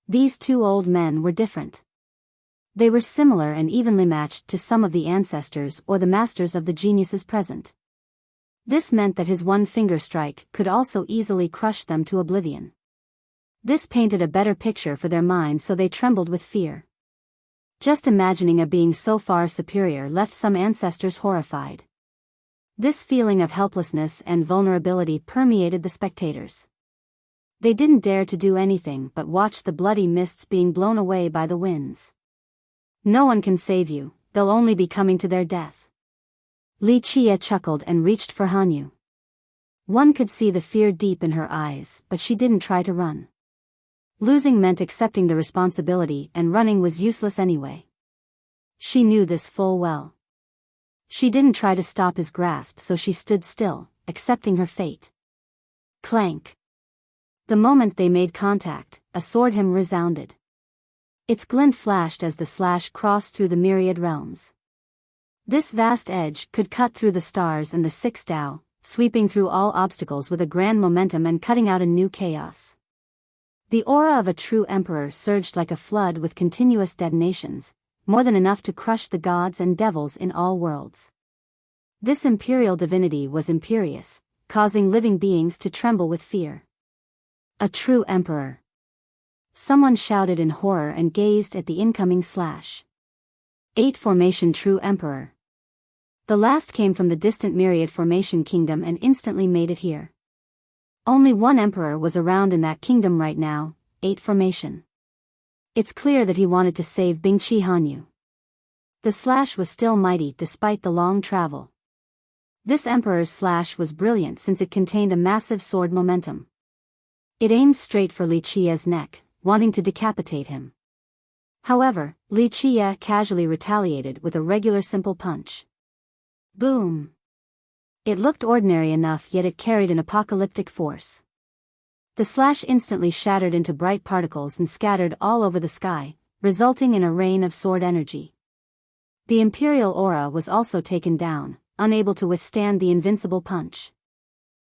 These two old men were different. They were similar and evenly matched to some of the ancestors or the masters of the geniuses present. This meant that his one finger strike could also easily crush them to oblivion. This painted a better picture for their minds, so they trembled with fear. Just imagining a being so far superior left some ancestors horrified. This feeling of helplessness and vulnerability permeated the spectators. They didn't dare to do anything but watch the bloody mists being blown away by the winds. No one can save you, they'll only be coming to their death. Li Qia chuckled and reached for Hanyu. One could see the fear deep in her eyes, but she didn't try to run. Losing meant accepting the responsibility, and running was useless anyway. She knew this full well. She didn't try to stop his grasp, so she stood still, accepting her fate. Clank. The moment they made contact, a sword hymn resounded. Its glint flashed as the slash crossed through the myriad realms. This vast edge could cut through the stars and the six Tao, sweeping through all obstacles with a grand momentum and cutting out a new chaos. The aura of a true emperor surged like a flood with continuous detonations, more than enough to crush the gods and devils in all worlds. This imperial divinity was imperious, causing living beings to tremble with fear. A true emperor. Someone shouted in horror and gazed at the incoming slash. 8 Formation True Emperor. The last came from the distant Myriad Formation Kingdom and instantly made it here. Only one emperor was around in that kingdom right now, 8 Formation. It's clear that he wanted to save Bingqi Hanyu. The slash was still mighty despite the long travel. This emperor's slash was brilliant since it contained a massive sword momentum. It aimed straight for Li Qiye's neck, wanting to decapitate him. However, Li Qiye casually retaliated with a regular simple punch. Boom! It looked ordinary enough, yet it carried an apocalyptic force. The slash instantly shattered into bright particles and scattered all over the sky, resulting in a rain of sword energy. The imperial aura was also taken down, unable to withstand the invincible punch.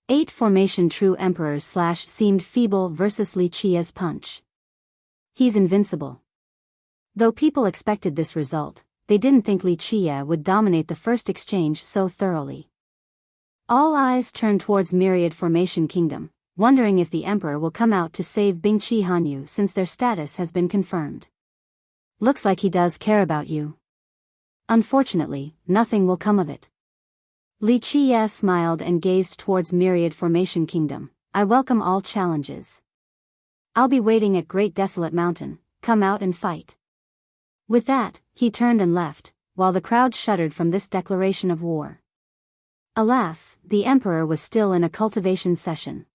8 Formation True Emperor's slash seemed feeble versus Li Qiye's punch. He's invincible. Though people expected this result, they didn't think Li Qiye would dominate the first exchange so thoroughly. All eyes turned towards Myriad Formation Kingdom, wondering if the Emperor will come out to save Bingqi Hanyu since their status has been confirmed. Looks like he does care about you. Unfortunately, nothing will come of it. Li Qiye smiled and gazed towards Myriad Formation Kingdom. I welcome all challenges. I'll be waiting at Great Desolate Mountain, come out and fight. With that, he turned and left, while the crowd shuddered from this declaration of war. Alas, the Emperor was still in a cultivation session.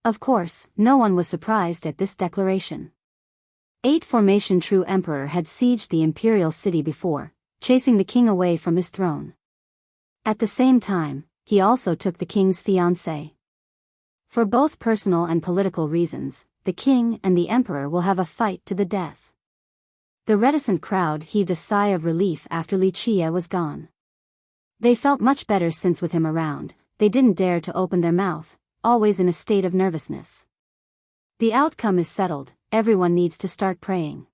Of course, no one was surprised at this declaration. 8 Formation True Emperor had sieged the imperial city before, chasing the king away from his throne. At the same time, he also took the king's fiancée. For both personal and political reasons, the king and the emperor will have a fight to the death. The reticent crowd heaved a sigh of relief after Li Qiye was gone. They felt much better since with him around, they didn't dare to open their mouth, always in a state of nervousness. The outcome is settled, everyone needs to start praying.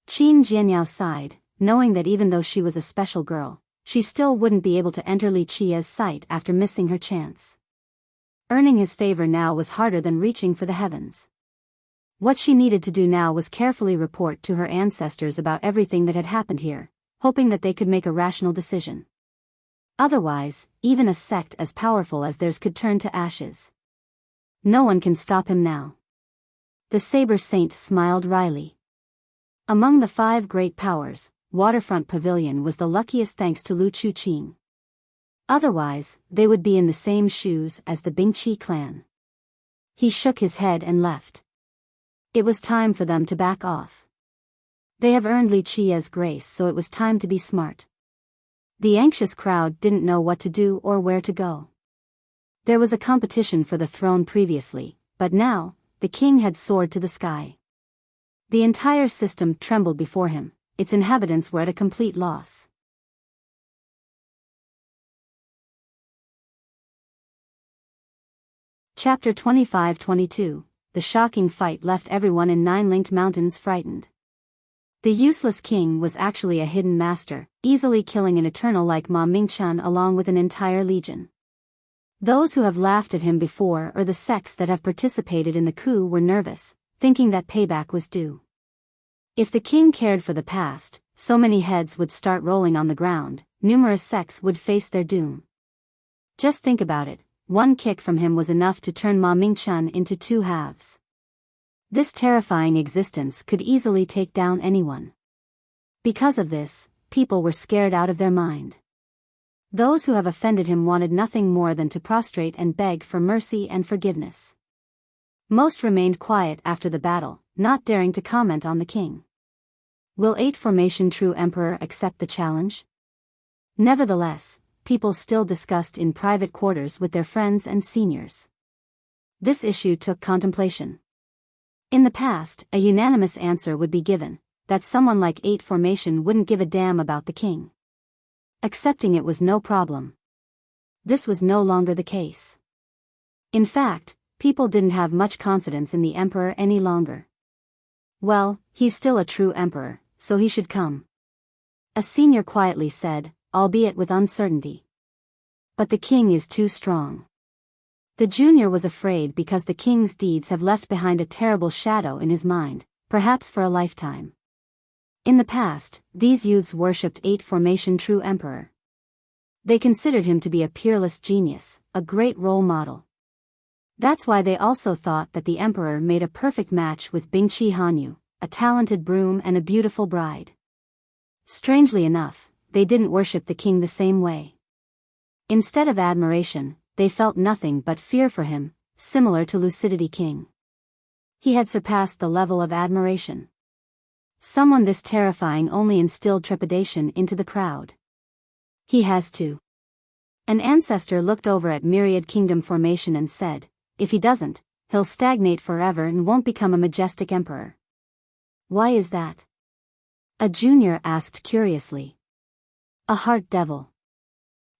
Qin Jianyao sighed, knowing that even though she was a special girl, she still wouldn't be able to enter Li Qiye's sight after missing her chance. Earning his favor now was harder than reaching for the heavens. What she needed to do now was carefully report to her ancestors about everything that had happened here, hoping that they could make a rational decision. Otherwise, even a sect as powerful as theirs could turn to ashes. No one can stop him now. The Saber Saint smiled wryly. Among the 5 great powers, Waterfront Pavilion was the luckiest thanks to Lu Chuqing. Otherwise, they would be in the same shoes as the Bingqi clan. He shook his head and left. It was time for them to back off. They have earned Li Qiye's grace, so it was time to be smart. The anxious crowd didn't know what to do or where to go. There was a competition for the throne previously, but now, the king had soared to the sky. The entire system trembled before him, its inhabitants were at a complete loss. Chapter 25-22, The shocking fight left everyone in Nine-Linked Mountains frightened. The useless king was actually a hidden master, easily killing an eternal like Ma Mingchen along with an entire legion. Those who have laughed at him before or the sects that have participated in the coup were nervous, thinking that payback was due. If the king cared for the past, so many heads would start rolling on the ground, numerous sects would face their doom. Just think about it, one kick from him was enough to turn Ma Mingchen into 2 halves. This terrifying existence could easily take down anyone. Because of this, people were scared out of their mind. Those who have offended him wanted nothing more than to prostrate and beg for mercy and forgiveness. Most remained quiet after the battle, not daring to comment on the king. Will 8 Formation True Emperor accept the challenge? Nevertheless, people still discussed in private quarters with their friends and seniors. This issue took contemplation. In the past, a unanimous answer would be given, that someone like 8 Formation wouldn't give a damn about the king. Accepting it was no problem. This was no longer the case. In fact, people didn't have much confidence in the emperor any longer. Well, he's still a true emperor, so he should come. A senior quietly said, albeit with uncertainty. But the king is too strong. The junior was afraid because the king's deeds have left behind a terrible shadow in his mind, perhaps for a lifetime. In the past, these youths worshipped 8 Formation True Emperor. They considered him to be a peerless genius, a great role model. That's why they also thought that the emperor made a perfect match with Bingqi Hanyu, a talented broom and a beautiful bride. Strangely enough, they didn't worship the king the same way. Instead of admiration, they felt nothing but fear for him, similar to Lucidity King. He had surpassed the level of admiration. Someone this terrifying only instilled trepidation into the crowd. He has to. An ancestor looked over at Myriad Kingdom formation and said, if he doesn't, he'll stagnate forever and won't become a majestic emperor. Why is that? A junior asked curiously. A heart devil.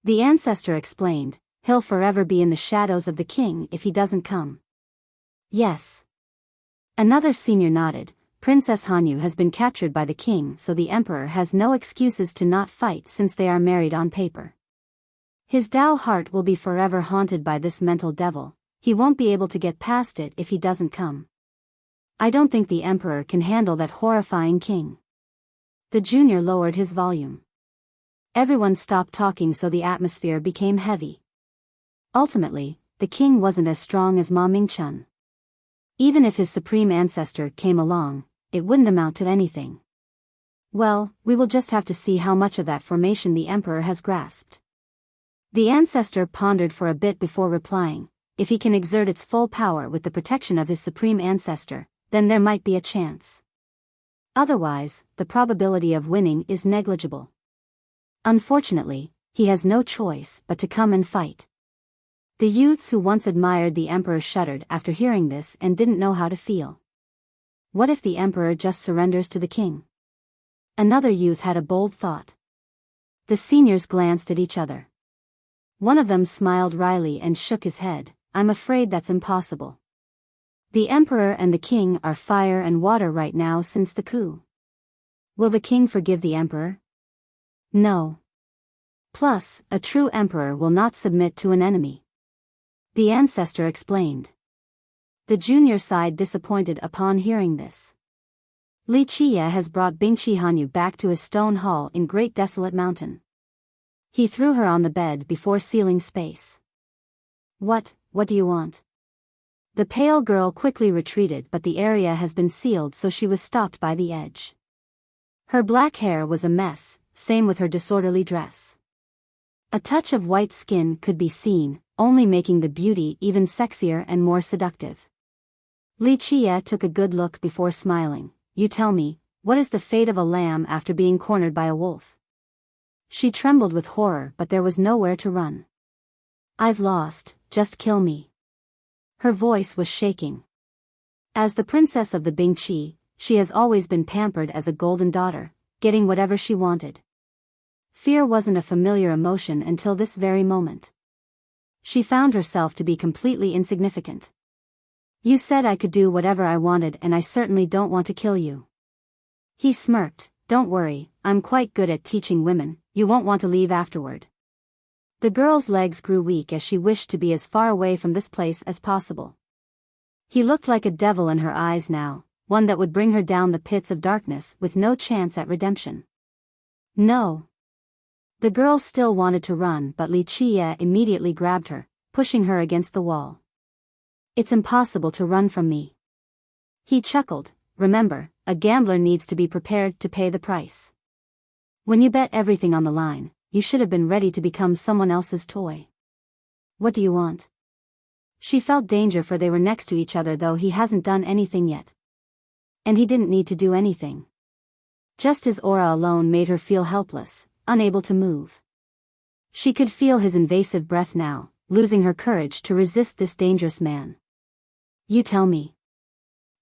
The ancestor explained, he'll forever be in the shadows of the king if he doesn't come. Yes. Another senior nodded. Princess Hanyu has been captured by the king, so the emperor has no excuses to not fight since they are married on paper. His Tao heart will be forever haunted by this mental devil. He won't be able to get past it if he doesn't come. I don't think the emperor can handle that horrifying king. The junior lowered his volume. Everyone stopped talking, so the atmosphere became heavy. Ultimately, the king wasn't as strong as Ma Mingchun. Even if his supreme ancestor came along, it wouldn't amount to anything. Well, we will just have to see how much of that formation the emperor has grasped. The ancestor pondered for a bit before replying, if he can exert its full power with the protection of his supreme ancestor, then there might be a chance. Otherwise, the probability of winning is negligible. Unfortunately, he has no choice but to come and fight. The youths who once admired the emperor shuddered after hearing this and didn't know how to feel. What if the emperor just surrenders to the king? Another youth had a bold thought. The seniors glanced at each other. One of them smiled wryly and shook his head. I'm afraid that's impossible. The emperor and the king are fire and water right now since the coup. Will the king forgive the emperor? No. Plus, a true emperor will not submit to an enemy. The ancestor explained. The junior sighed disappointed upon hearing this. Li Chia has brought Bingqi Hanyu back to his stone hall in Great Desolate Mountain. He threw her on the bed before sealing space. What do you want? The pale girl quickly retreated, but the area has been sealed, so she was stopped by the edge. Her black hair was a mess, same with her disorderly dress. A touch of white skin could be seen, only making the beauty even sexier and more seductive. Li Chia took a good look before smiling. You tell me, what is the fate of a lamb after being cornered by a wolf? She trembled with horror, but there was nowhere to run. I've lost, just kill me. Her voice was shaking. As the princess of the Bingqi, she has always been pampered as a golden daughter, getting whatever she wanted. Fear wasn't a familiar emotion until this very moment. She found herself to be completely insignificant. You said I could do whatever I wanted, and I certainly don't want to kill you. He smirked. Don't worry, I'm quite good at teaching women, you won't want to leave afterward. The girl's legs grew weak as she wished to be as far away from this place as possible. He looked like a devil in her eyes now, one that would bring her down the pits of darkness with no chance at redemption. No. The girl still wanted to run, but Li Chia immediately grabbed her, pushing her against the wall. It's impossible to run from me. He chuckled. Remember, a gambler needs to be prepared to pay the price. When you bet everything on the line, you should have been ready to become someone else's toy. What do you want? She felt danger, for they were next to each other, though he hasn't done anything yet. And he didn't need to do anything. Just his aura alone made her feel helpless, unable to move. She could feel his invasive breath now, losing her courage to resist this dangerous man. You tell me.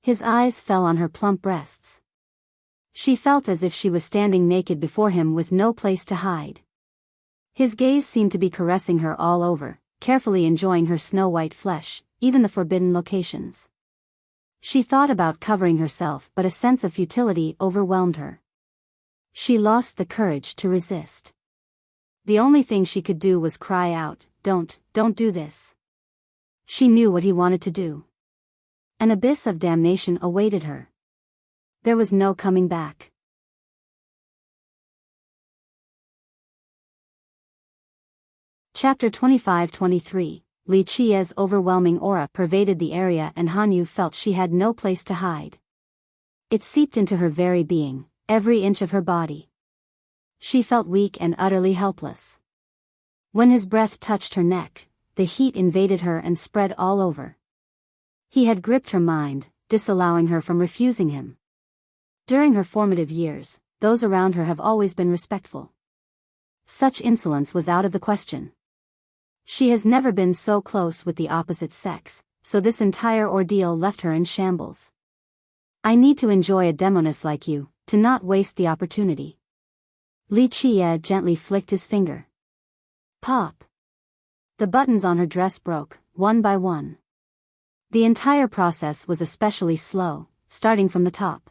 His eyes fell on her plump breasts. She felt as if she was standing naked before him with no place to hide. His gaze seemed to be caressing her all over, carefully enjoying her snow-white flesh, even the forbidden locations. She thought about covering herself, but a sense of futility overwhelmed her. She lost the courage to resist. The only thing she could do was cry out, Don't do this. She knew what he wanted to do. An abyss of damnation awaited her. There was no coming back. Chapter 25-23. Li Qia's overwhelming aura pervaded the area and Hanyu felt she had no place to hide. It seeped into her very being, every inch of her body. She felt weak and utterly helpless. When his breath touched her neck, the heat invaded her and spread all over. He had gripped her mind, disallowing her from refusing him. During her formative years, those around her have always been respectful. Such insolence was out of the question. She has never been so close with the opposite sex, so this entire ordeal left her in shambles. I need to enjoy a demoness like you, to not waste the opportunity. Li Qia gently flicked his finger. Pop! The buttons on her dress broke, one by one. The entire process was especially slow, starting from the top.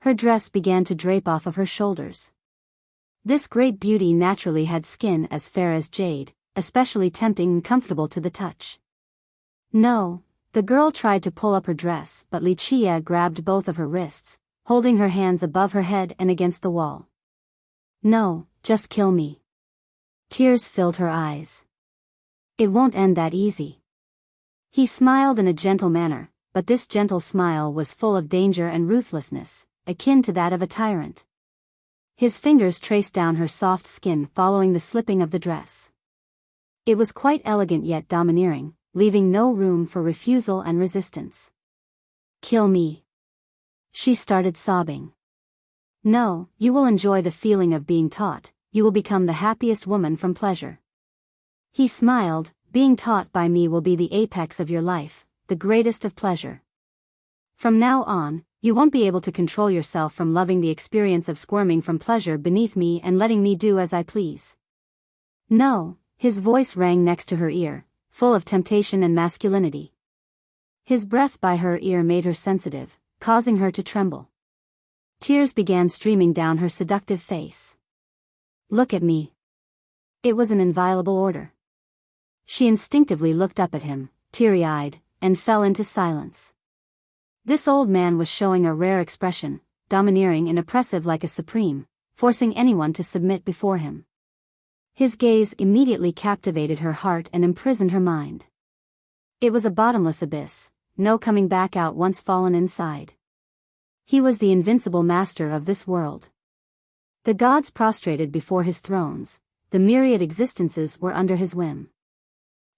Her dress began to drape off of her shoulders. This great beauty naturally had skin as fair as jade, especially tempting and comfortable to the touch. No, the girl tried to pull up her dress, but Li Qia grabbed both of her wrists, holding her hands above her head and against the wall. No, just kill me. Tears filled her eyes. It won't end that easy. He smiled in a gentle manner, but this gentle smile was full of danger and ruthlessness, akin to that of a tyrant. His fingers traced down her soft skin following the slipping of the dress. It was quite elegant yet domineering, leaving no room for refusal and resistance. Kill me. She started sobbing. No, you will enjoy the feeling of being taught, you will become the happiest woman from pleasure. He smiled, being taught by me will be the apex of your life, the greatest of pleasure. From now on, you won't be able to control yourself from loving the experience of squirming from pleasure beneath me and letting me do as I please. No. His voice rang next to her ear, full of temptation and masculinity. His breath by her ear made her sensitive, causing her to tremble. Tears began streaming down her seductive face. Look at me. It was an inviolable order. She instinctively looked up at him, teary-eyed, and fell into silence. This old man was showing a rare expression, domineering and oppressive like a supreme, forcing anyone to submit before him. His gaze immediately captivated her heart and imprisoned her mind. It was a bottomless abyss, no coming back out once fallen inside. He was the invincible master of this world. The gods prostrated before his thrones, the myriad existences were under his whim.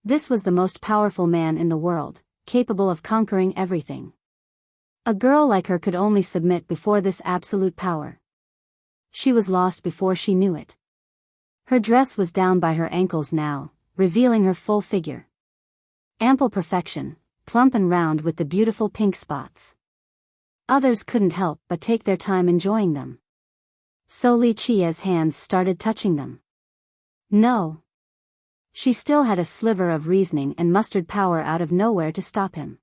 This was the most powerful man in the world, capable of conquering everything. A girl like her could only submit before this absolute power. She was lost before she knew it. Her dress was down by her ankles now, revealing her full figure. Ample perfection, plump and round with the beautiful pink spots. Others couldn't help but take their time enjoying them. So Li Qia's hands started touching them. No. She still had a sliver of reasoning and mustered power out of nowhere to stop him.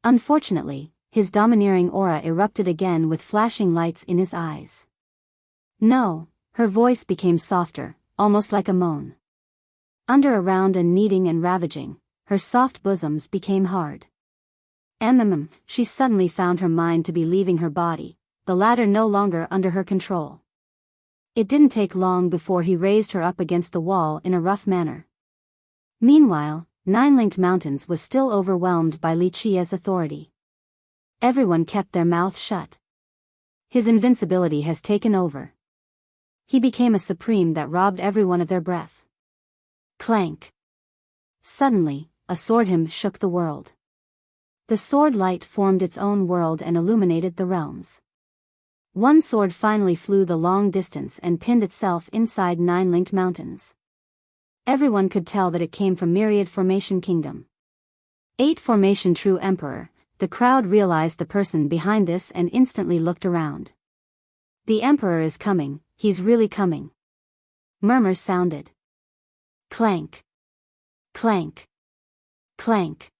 Unfortunately, his domineering aura erupted again with flashing lights in his eyes. No. Her voice became softer, almost like a moan. Under around and kneading and ravaging, her soft bosoms became hard. She suddenly found her mind to be leaving her body, the latter no longer under her control. It didn't take long before he raised her up against the wall in a rough manner. Meanwhile, Nine-Linked Mountains was still overwhelmed by Li Qia's authority. Everyone kept their mouth shut. His invincibility has taken over. He became a supreme that robbed everyone of their breath. Clank. Suddenly, a sword hymn shook the world. The sword light formed its own world and illuminated the realms. One sword finally flew the long distance and pinned itself inside Nine-Linked Mountains. Everyone could tell that it came from Myriad Formation Kingdom. 8 Formation True Emperor. The crowd realized the person behind this and instantly looked around. The Emperor is coming, he's really coming. Murmurs sounded. Clank. Clank. Clank.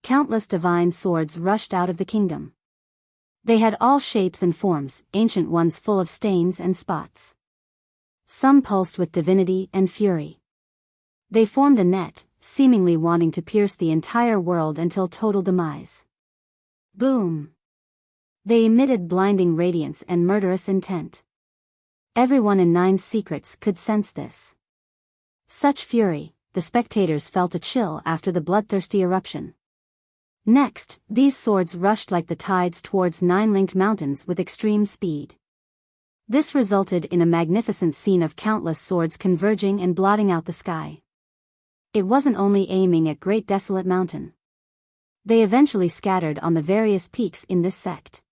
Countless divine swords rushed out of the kingdom. They had all shapes and forms, ancient ones full of stains and spots. Some pulsed with divinity and fury. They formed a net, seemingly wanting to pierce the entire world until total demise. Boom! They emitted blinding radiance and murderous intent. Everyone in Nine Secrets could sense this. Such fury, the spectators felt a chill after the bloodthirsty eruption. Next, these swords rushed like the tides towards Nine-linked mountains with extreme speed. This resulted in a magnificent scene of countless swords converging and blotting out the sky. It wasn't only aiming at Great Desolate Mountain. They eventually scattered on the various peaks in this sect.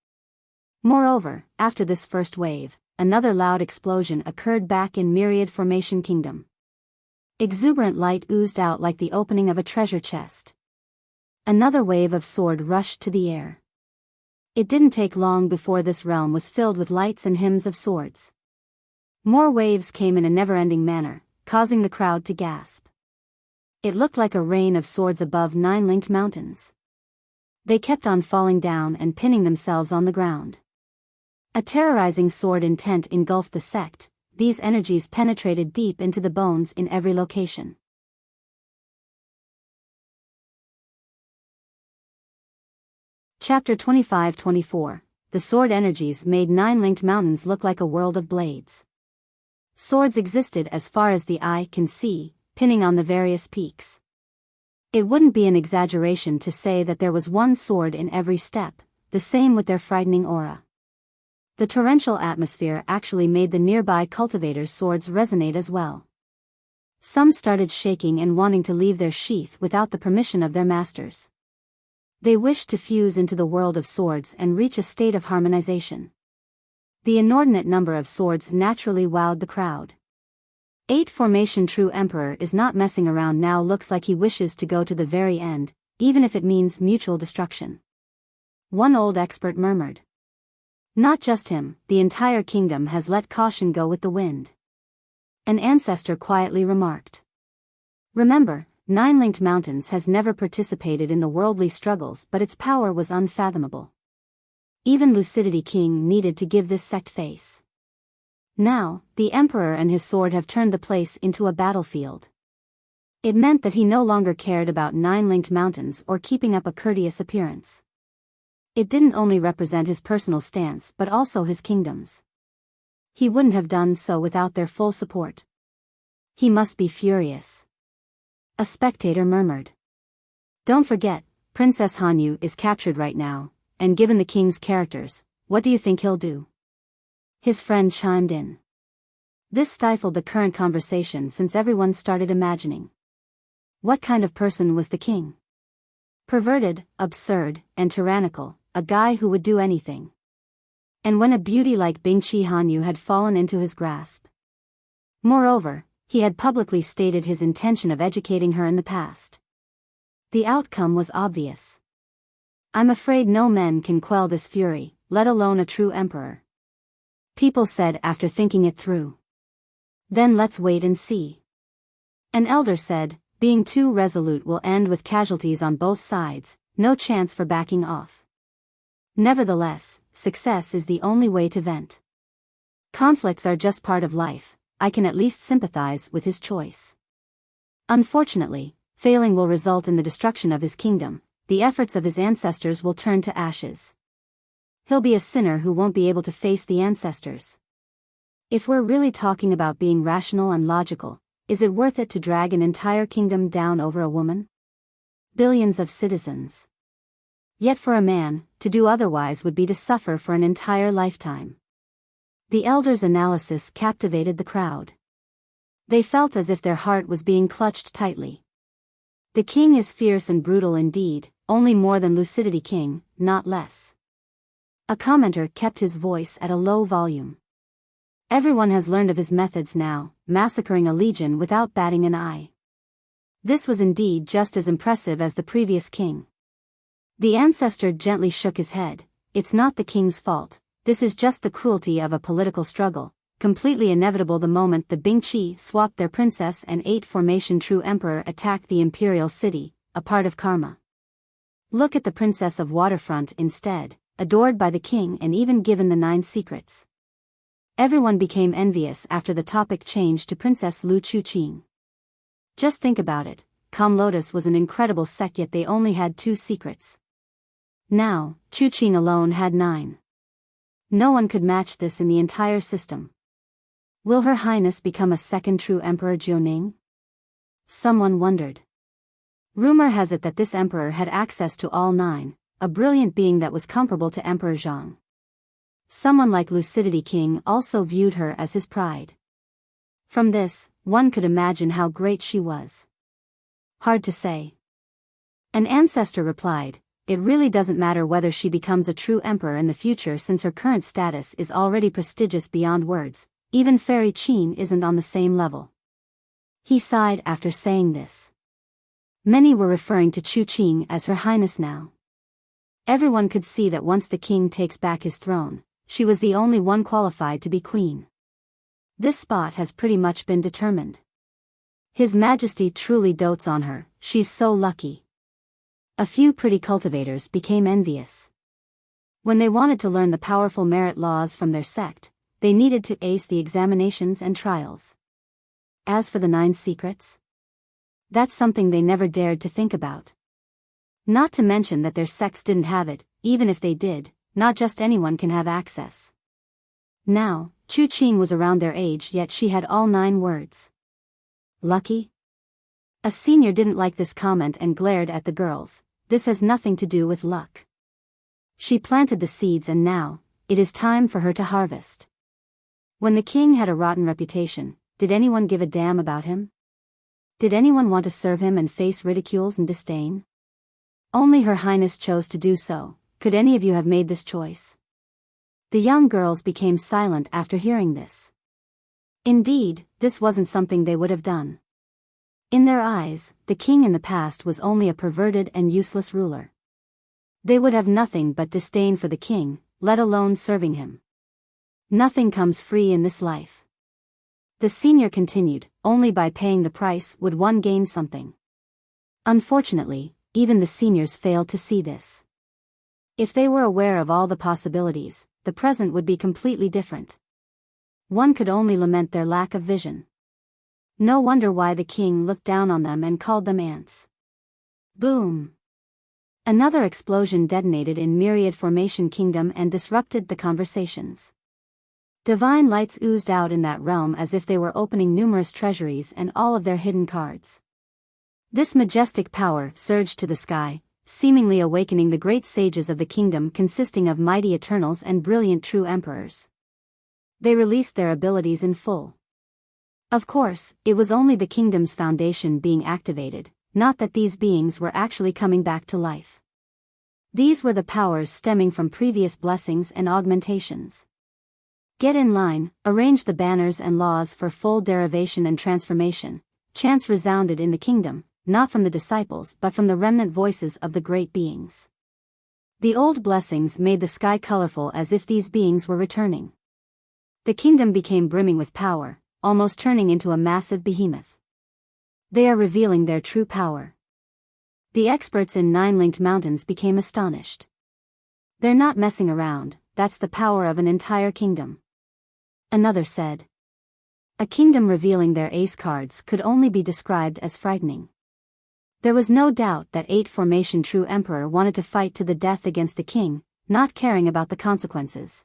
Moreover, after this first wave, another loud explosion occurred back in Myriad Formation Kingdom. Exuberant light oozed out like the opening of a treasure chest. Another wave of sword rushed to the air. It didn't take long before this realm was filled with lights and hymns of swords. More waves came in a never-ending manner, causing the crowd to gasp. It looked like a rain of swords above Nine-linked mountains. They kept on falling down and pinning themselves on the ground. A terrorizing sword intent engulfed the sect. These energies penetrated deep into the bones in every location. Chapter 25-24. The sword energies made Nine-linked mountains look like a world of blades. Swords existed as far as the eye can see, pinning on the various peaks. It wouldn't be an exaggeration to say that there was one sword in every step, the same with their frightening aura. The torrential atmosphere actually made the nearby cultivators' swords resonate as well. Some started shaking and wanting to leave their sheath without the permission of their masters. They wished to fuse into the world of swords and reach a state of harmonization. The inordinate number of swords naturally wowed the crowd. 8 Formation True Emperor is not messing around now, looks like he wishes to go to the very end, even if it means mutual destruction. One old expert murmured. Not just him, the entire kingdom has let caution go with the wind. An ancestor quietly remarked. Remember, Nine-linked mountains has never participated in the worldly struggles, but its power was unfathomable. Even Lucidity King needed to give this sect face. Now, the Emperor and his sword have turned the place into a battlefield. It meant that he no longer cared about Nine-linked mountains or keeping up a courteous appearance. It didn't only represent his personal stance but also his kingdom's. He wouldn't have done so without their full support. He must be furious. A spectator murmured. Don't forget, Princess Hanyu is captured right now, and given the king's characters, what do you think he'll do? His friend chimed in. This stifled the current conversation since everyone started imagining. What kind of person was the king? Perverted, absurd, and tyrannical, a guy who would do anything. And when a beauty like Bingqi Hanyu had fallen into his grasp. Moreover, he had publicly stated his intention of educating her in the past. The outcome was obvious. I'm afraid no men can quell this fury, let alone a true emperor. People said after thinking it through. Then let's wait and see. An elder said, being too resolute will end with casualties on both sides, no chance for backing off. Nevertheless, success is the only way to vent. Conflicts are just part of life. I can at least sympathize with his choice. Unfortunately, failing will result in the destruction of his kingdom. The efforts of his ancestors will turn to ashes. He'll be a sinner who won't be able to face the ancestors. If we're really talking about being rational and logical, is it worth it to drag an entire kingdom down over a woman? Billions of citizens. Yet for a man, to do otherwise would be to suffer for an entire lifetime. The elder's analysis captivated the crowd. They felt as if their heart was being clutched tightly. The king is fierce and brutal indeed, only more than Lucidity King, not less. A commenter kept his voice at a low volume. Everyone has learned of his methods now, massacring a legion without batting an eye. This was indeed just as impressive as the previous king. The ancestor gently shook his head. It's not the king's fault, this is just the cruelty of a political struggle, completely inevitable the moment the Bingqi swapped their princess and 8 Formation True Emperor attacked the imperial city, a part of karma. Look at the princess of Waterfront instead, adored by the king and even given the 9 secrets. Everyone became envious after the topic changed to Princess Lu Chuqing. Just think about it, Calm Lotus was an incredible sect, yet they only had 2 secrets. Now, Chuqing alone had 9. No one could match this in the entire system. Will Her Highness become a second true Emperor Jiuning? Someone wondered. Rumor has it that this emperor had access to all 9, a brilliant being that was comparable to Emperor Zhang. Someone like Lucidity King also viewed her as his pride. From this, one could imagine how great she was. Hard to say. An ancestor replied, it really doesn't matter whether she becomes a true emperor in the future, since her current status is already prestigious beyond words. Even Fairy Qin isn't on the same level. He sighed after saying this. Many were referring to Chuqing as Her Highness now. Everyone could see that once the king takes back his throne, she was the only one qualified to be queen. This spot has pretty much been determined. His Majesty truly dotes on her, she's so lucky. A few pretty cultivators became envious. When they wanted to learn the powerful merit laws from their sect, they needed to ace the examinations and trials. As for the 9 secrets, that's something they never dared to think about. Not to mention that their sects didn't have it. Even if they did, not just anyone can have access. Now, Chuqing was around their age, yet she had all 9 words. Lucky? A senior didn't like this comment and glared at the girls. This has nothing to do with luck. She planted the seeds and now, it is time for her to harvest. When the king had a rotten reputation, did anyone give a damn about him? Did anyone want to serve him and face ridicules and disdain? Only Her Highness chose to do so. Could any of you have made this choice? The young girls became silent after hearing this. Indeed, this wasn't something they would have done. In their eyes, the king in the past was only a perverted and useless ruler. They would have nothing but disdain for the king, let alone serving him. Nothing comes free in this life. The senior continued, only by paying the price would one gain something. Unfortunately, even the seniors failed to see this. If they were aware of all the possibilities, the present would be completely different. One could only lament their lack of vision. No wonder why the king looked down on them and called them ants. Boom! Another explosion detonated in Myriad Formation Kingdom and disrupted the conversations. Divine lights oozed out in that realm as if they were opening numerous treasuries and all of their hidden cards. This majestic power surged to the sky, seemingly awakening the great sages of the kingdom, consisting of mighty Eternals and brilliant true emperors. They released their abilities in full. Of course, it was only the kingdom's foundation being activated, not that these beings were actually coming back to life. These were the powers stemming from previous blessings and augmentations. Get in line, arrange the banners and laws for full derivation and transformation. Chants resounded in the kingdom, not from the disciples but from the remnant voices of the great beings. The old blessings made the sky colorful as if these beings were returning. The kingdom became brimming with power, almost turning into a massive behemoth. They are revealing their true power. The experts in 9-linked mountains became astonished. They're not messing around, that's the power of an entire kingdom. Another said. A kingdom revealing their ace cards could only be described as frightening. There was no doubt that 8 Formation True Emperor wanted to fight to the death against the king, not caring about the consequences.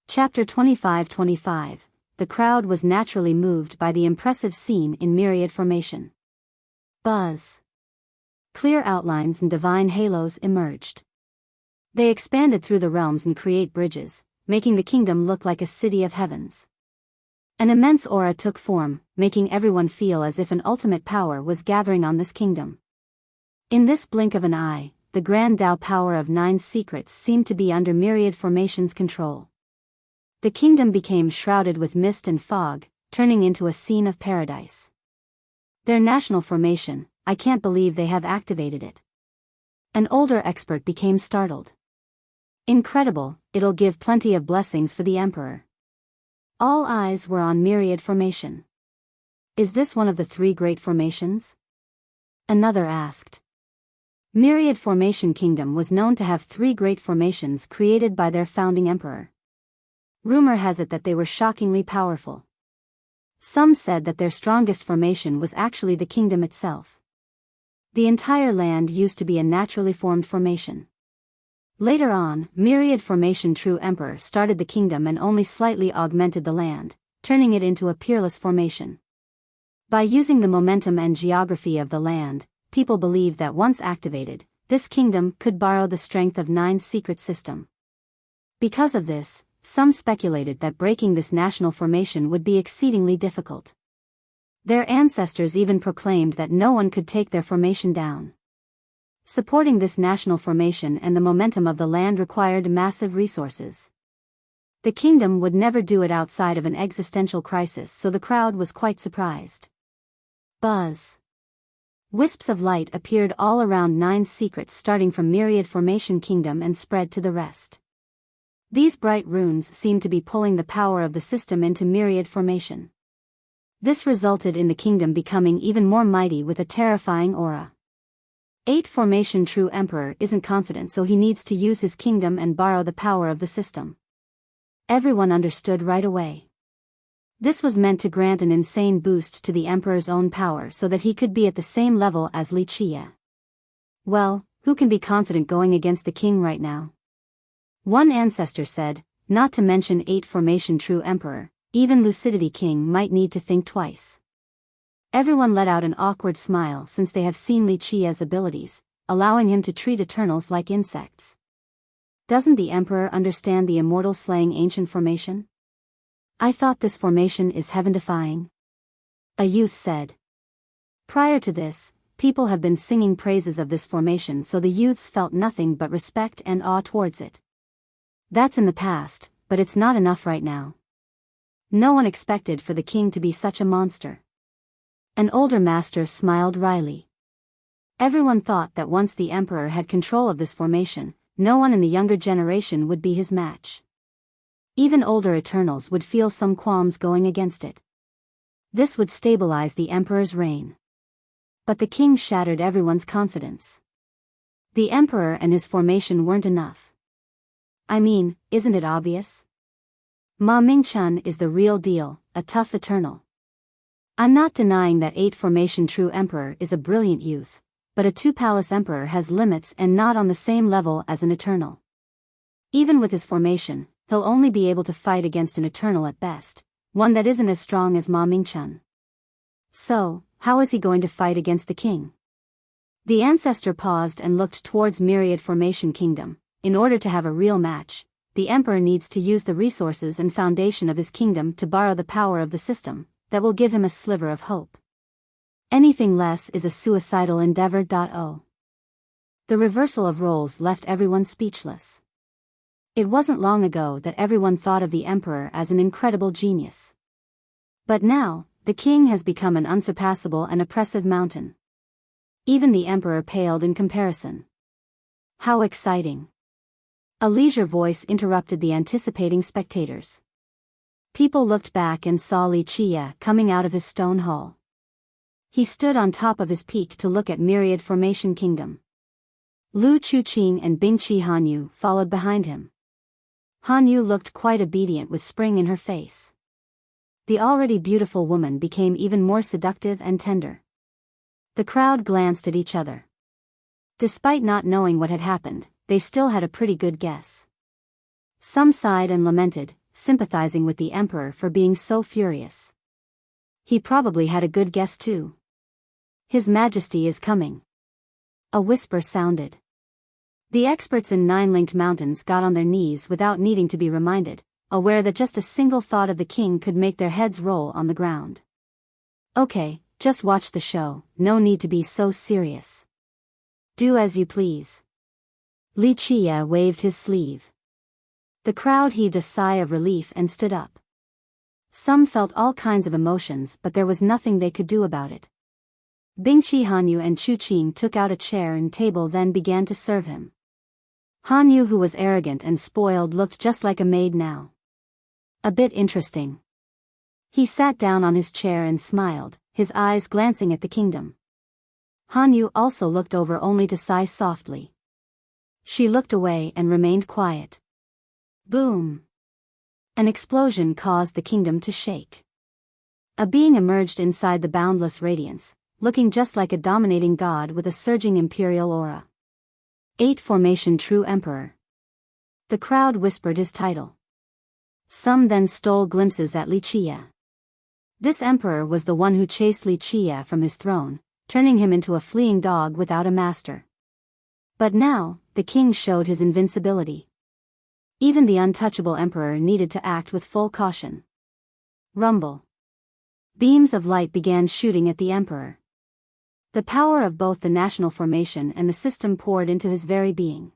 Chapter 25-25. The crowd was naturally moved by the impressive scene in Myriad Formation. Buzz. Clear outlines and divine halos emerged. They expanded through the realms and create bridges, making the kingdom look like a city of heavens. An immense aura took form, making everyone feel as if an ultimate power was gathering on this kingdom. In this blink of an eye, the grand Tao power of 9 secrets seemed to be under Myriad Formation's control. The kingdom became shrouded with mist and fog, turning into a scene of paradise. Their national formation, I can't believe they have activated it. An older expert became startled. Incredible, it'll give plenty of blessings for the emperor. All eyes were on Myriad Formation. Is this one of the 3 great formations? Another asked. Myriad Formation Kingdom was known to have 3 great formations created by their founding emperor. Rumor has it that they were shockingly powerful. Some said that their strongest formation was actually the kingdom itself. The entire land used to be a naturally formed formation. Later on, Myriad Formation True Emperor started the kingdom and only slightly augmented the land, turning it into a peerless formation. By using the momentum and geography of the land, people believed that once activated, this kingdom could borrow the strength of Nine's secret system. Because of this, some speculated that breaking this national formation would be exceedingly difficult. Their ancestors even proclaimed that no one could take their formation down. Supporting this national formation and the momentum of the land required massive resources. The kingdom would never do it outside of an existential crisis, so the crowd was quite surprised. Buzz. Wisps of light appeared all around Nine's secrets, starting from Myriad Formation Kingdom and spread to the rest. These bright runes seemed to be pulling the power of the system into Myriad Formation. This resulted in the kingdom becoming even more mighty with a terrifying aura. 8 Formation True Emperor isn't confident, so he needs to use his kingdom and borrow the power of the system. Everyone understood right away. This was meant to grant an insane boost to the emperor's own power so that he could be at the same level as Li Qie. Well, who can be confident going against the king right now? One ancestor said, not to mention 8 Formation True Emperor, even Lucidity King might need to think twice. Everyone let out an awkward smile since they have seen Li Qie's abilities, allowing him to treat Eternals like insects. Doesn't the Emperor understand the immortal slaying ancient formation? I thought this formation is heaven-defying. A youth said. Prior to this, people have been singing praises of this formation, so the youths felt nothing but respect and awe towards it. That's in the past, but it's not enough right now. No one expected for the king to be such a monster. An older master smiled wryly. Everyone thought that once the emperor had control of this formation, no one in the younger generation would be his match. Even older Eternals would feel some qualms going against it. This would stabilize the emperor's reign. But the king shattered everyone's confidence. The emperor and his formation weren't enough. I mean, isn't it obvious? Ma Mingchen is the real deal, a tough Eternal. I'm not denying that 8 Formation True Emperor is a brilliant youth, but a 2 Palace Emperor has limits and not on the same level as an Eternal. Even with his formation, he'll only be able to fight against an Eternal at best, one that isn't as strong as Ma Mingchen. So, how is he going to fight against the king? The ancestor paused and looked towards Myriad Formation Kingdom. In order to have a real match, the emperor needs to use the resources and foundation of his kingdom to borrow the power of the system that will give him a sliver of hope. Anything less is a suicidal endeavor. The reversal of roles left everyone speechless. It wasn't long ago that everyone thought of the emperor as an incredible genius. But now, the king has become an unsurpassable and oppressive mountain. Even the emperor paled in comparison. How exciting! A leisure voice interrupted the anticipating spectators. People looked back and saw Li Qie coming out of his stone hall. He stood on top of his peak to look at Myriad Formation Kingdom. Lu Chuqing and Bingqi Hanyu followed behind him. Hanyu looked quite obedient with spring in her face. The already beautiful woman became even more seductive and tender. The crowd glanced at each other. Despite not knowing what had happened, they still had a pretty good guess. Some sighed and lamented, sympathizing with the emperor for being so furious. He probably had a good guess too. His Majesty is coming. A whisper sounded. The experts in 9-linked mountains got on their knees without needing to be reminded, aware that just a single thought of the king could make their heads roll on the ground. Okay, just watch the show, no need to be so serious. Do as you please. Li Qie waved his sleeve. The crowd heaved a sigh of relief and stood up. Some felt all kinds of emotions, but there was nothing they could do about it. Bingqi Hanyu and Chuqing took out a chair and table, then began to serve him. Hanyu, who was arrogant and spoiled, looked just like a maid now. A bit interesting. He sat down on his chair and smiled, his eyes glancing at the kingdom. Hanyu also looked over only to sigh softly. She looked away and remained quiet. Boom! An explosion caused the kingdom to shake. A being emerged inside the boundless radiance, looking just like a dominating god with a surging imperial aura. 8 Formation True Emperor. The crowd whispered his title. Some then stole glimpses at Li Qie. This emperor was the one who chased Li Qie from his throne, turning him into a fleeing dog without a master. But now, the king showed his invincibility. Even the untouchable emperor needed to act with full caution. Rumble. Beams of light began shooting at the emperor. The power of both the national formation and the system poured into his very being.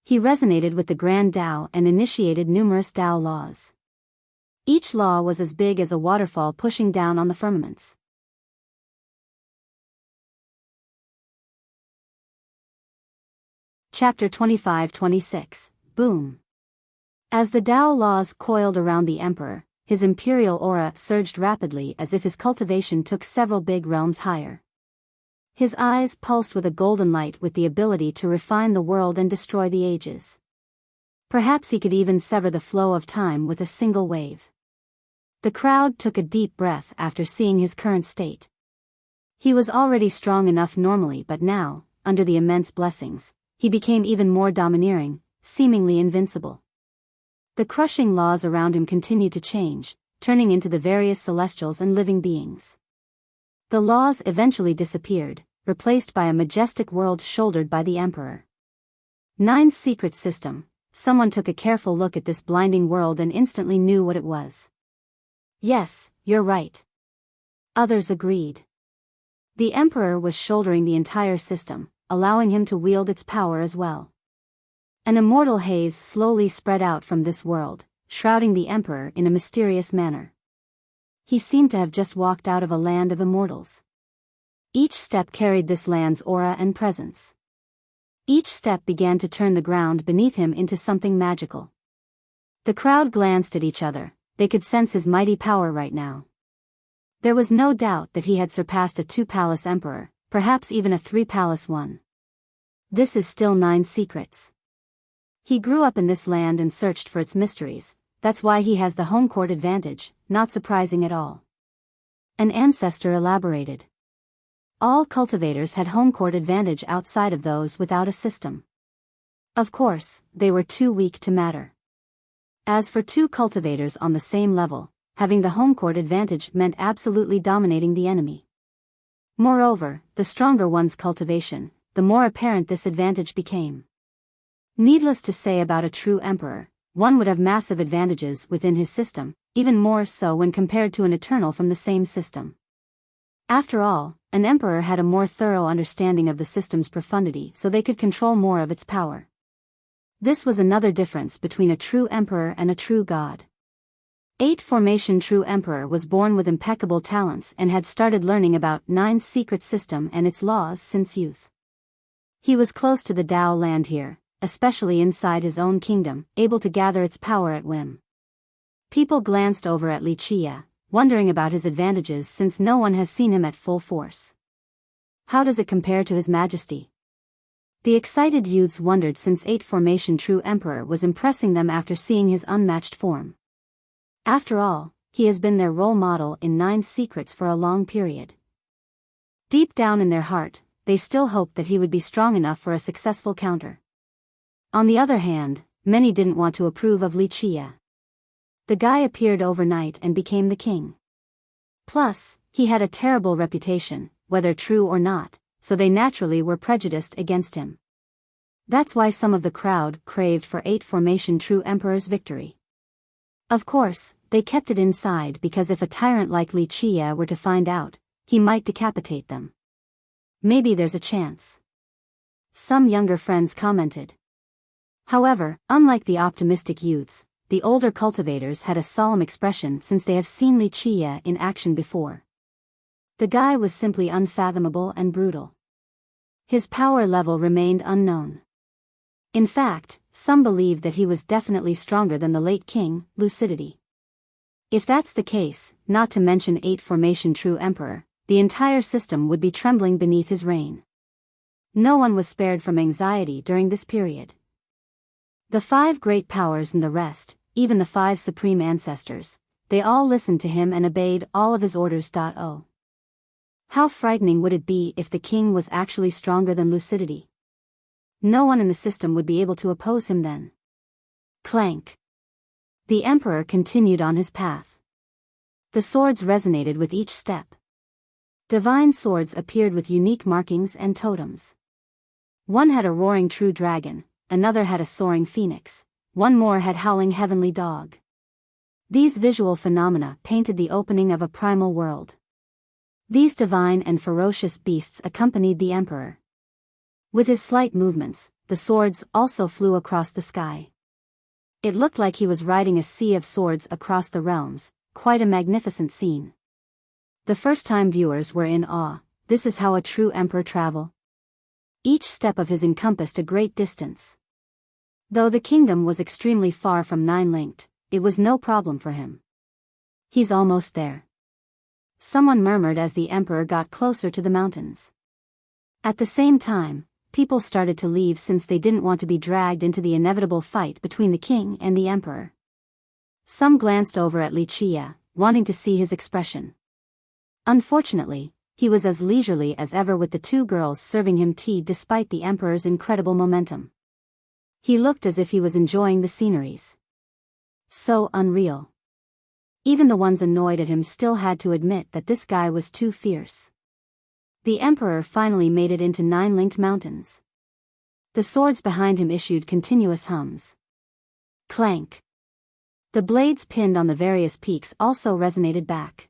He resonated with the Grand Tao and initiated numerous Tao laws. Each law was as big as a waterfall pushing down on the firmaments. Chapter 25-26, Boom. As the Tao laws coiled around the emperor, his imperial aura surged rapidly as if his cultivation took several big realms higher. His eyes pulsed with a golden light with the ability to refine the world and destroy the ages. Perhaps he could even sever the flow of time with a single wave. The crowd took a deep breath after seeing his current state. He was already strong enough normally, but now, under the immense blessings, he became even more domineering, seemingly invincible. The crushing laws around him continued to change, turning into the various celestials and living beings. The laws eventually disappeared, replaced by a majestic world shouldered by the emperor. 9 Secret System. Someone took a careful look at this blinding world and instantly knew what it was. Yes, you're right. Others agreed. The emperor was shouldering the entire system, allowing him to wield its power as well. An immortal haze slowly spread out from this world, shrouding the emperor in a mysterious manner. He seemed to have just walked out of a land of immortals. Each step carried this land's aura and presence. Each step began to turn the ground beneath him into something magical. The crowd glanced at each other. They could sense his mighty power right now. There was no doubt that he had surpassed a 2-palace emperor, perhaps even a 3-palace one. This is still 9 secrets. He grew up in this land and searched for its mysteries. That's why he has the home court advantage, not surprising at all. An ancestor elaborated. All cultivators had home court advantage outside of those without a system. Of course, they were too weak to matter. As for 2 cultivators on the same level, having the home court advantage meant absolutely dominating the enemy. Moreover, the stronger one's cultivation, the more apparent this advantage became. Needless to say about a true emperor, one would have massive advantages within his system, even more so when compared to an eternal from the same system. After all, an emperor had a more thorough understanding of the system's profundity, so they could control more of its power. This was another difference between a true emperor and a true god. 8 Formation True Emperor was born with impeccable talents and had started learning about 9 Secret System and its laws since youth. He was close to the Tao land here, especially inside his own kingdom, able to gather its power at whim. People glanced over at Li Qie, wondering about his advantages since no one has seen him at full force. How does it compare to his majesty? The excited youths wondered since 8 Formation True Emperor was impressing them after seeing his unmatched form. After all, he has been their role model in 9 secrets for a long period. Deep down in their heart, they still hoped that he would be strong enough for a successful counter. On the other hand, many didn't want to approve of Li Qie. The guy appeared overnight and became the king. Plus, he had a terrible reputation, whether true or not, so they naturally were prejudiced against him. That's why some of the crowd craved for 8 Formation True Emperor's victory. Of course, they kept it inside because if a tyrant like Li Qie were to find out, he might decapitate them. Maybe there's a chance. Some younger friends commented. However, unlike the optimistic youths, the older cultivators had a solemn expression since they have seen Li Qie in action before. The guy was simply unfathomable and brutal. His power level remained unknown. In fact, some believed that he was definitely stronger than the late king, Lucidity. If that's the case, not to mention 8 Formation True Emperor, the entire system would be trembling beneath his reign. No one was spared from anxiety during this period. The 5 great powers and the rest, even the 5 supreme ancestors, they all listened to him and obeyed all of his orders. Oh. How frightening would it be if the king was actually stronger than lucidity? No one in the system would be able to oppose him then. Clank. The emperor continued on his path. The swords resonated with each step. Divine swords appeared with unique markings and totems. One had a roaring true dragon, another had a soaring phoenix, one more had howling heavenly dog. These visual phenomena painted the opening of a primal world. These divine and ferocious beasts accompanied the emperor. With his slight movements, the swords also flew across the sky. It looked like he was riding a sea of swords across the realms, quite a magnificent scene. The first-time viewers were in awe. This is how a true emperor travel. Each step of his encompassed a great distance. Though the kingdom was extremely far from nine-linked, it was no problem for him. He's almost there. Someone murmured as the emperor got closer to the mountains. At the same time, people started to leave since they didn't want to be dragged into the inevitable fight between the king and the emperor. Some glanced over at Wuxia, wanting to see his expression. Unfortunately, he was as leisurely as ever with the two girls serving him tea despite the emperor's incredible momentum. He looked as if he was enjoying the sceneries. So unreal. Even the ones annoyed at him still had to admit that this guy was too fierce. The emperor finally made it into nine-linked mountains. The swords behind him issued continuous hums. Clank. The blades pinned on the various peaks also resonated back.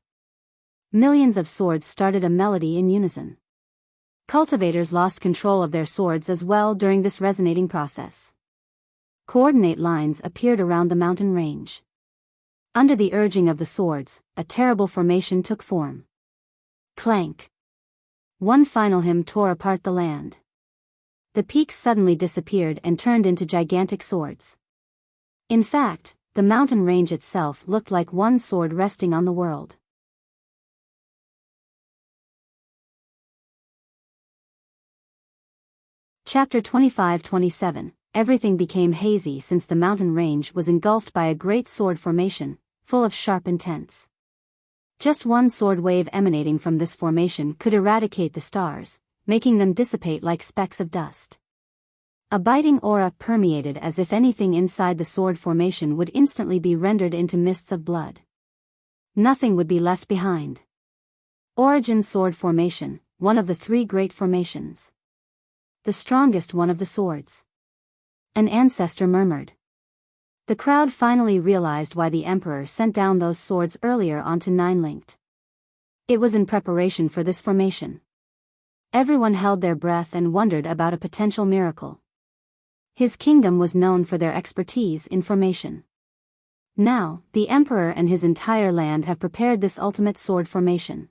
Millions of swords started a melody in unison. Cultivators lost control of their swords as well during this resonating process. Coordinate lines appeared around the mountain range. Under the urging of the swords, a terrible formation took form. Clank. One final hymn tore apart the land. The peaks suddenly disappeared and turned into gigantic swords. In fact, the mountain range itself looked like one sword resting on the world. Chapter 25-27. Everything became hazy since the mountain range was engulfed by a great sword formation, full of sharp intents. Just one sword wave emanating from this formation could eradicate the stars, making them dissipate like specks of dust. A biting aura permeated as if anything inside the sword formation would instantly be rendered into mists of blood. Nothing would be left behind. Origin Sword Formation, one of the three great formations. The strongest one of the swords. An ancestor murmured. The crowd finally realized why the emperor sent down those swords earlier onto nine-linked. It was in preparation for this formation. Everyone held their breath and wondered about a potential miracle. His kingdom was known for their expertise in formation. Now, the emperor and his entire land have prepared this ultimate sword formation.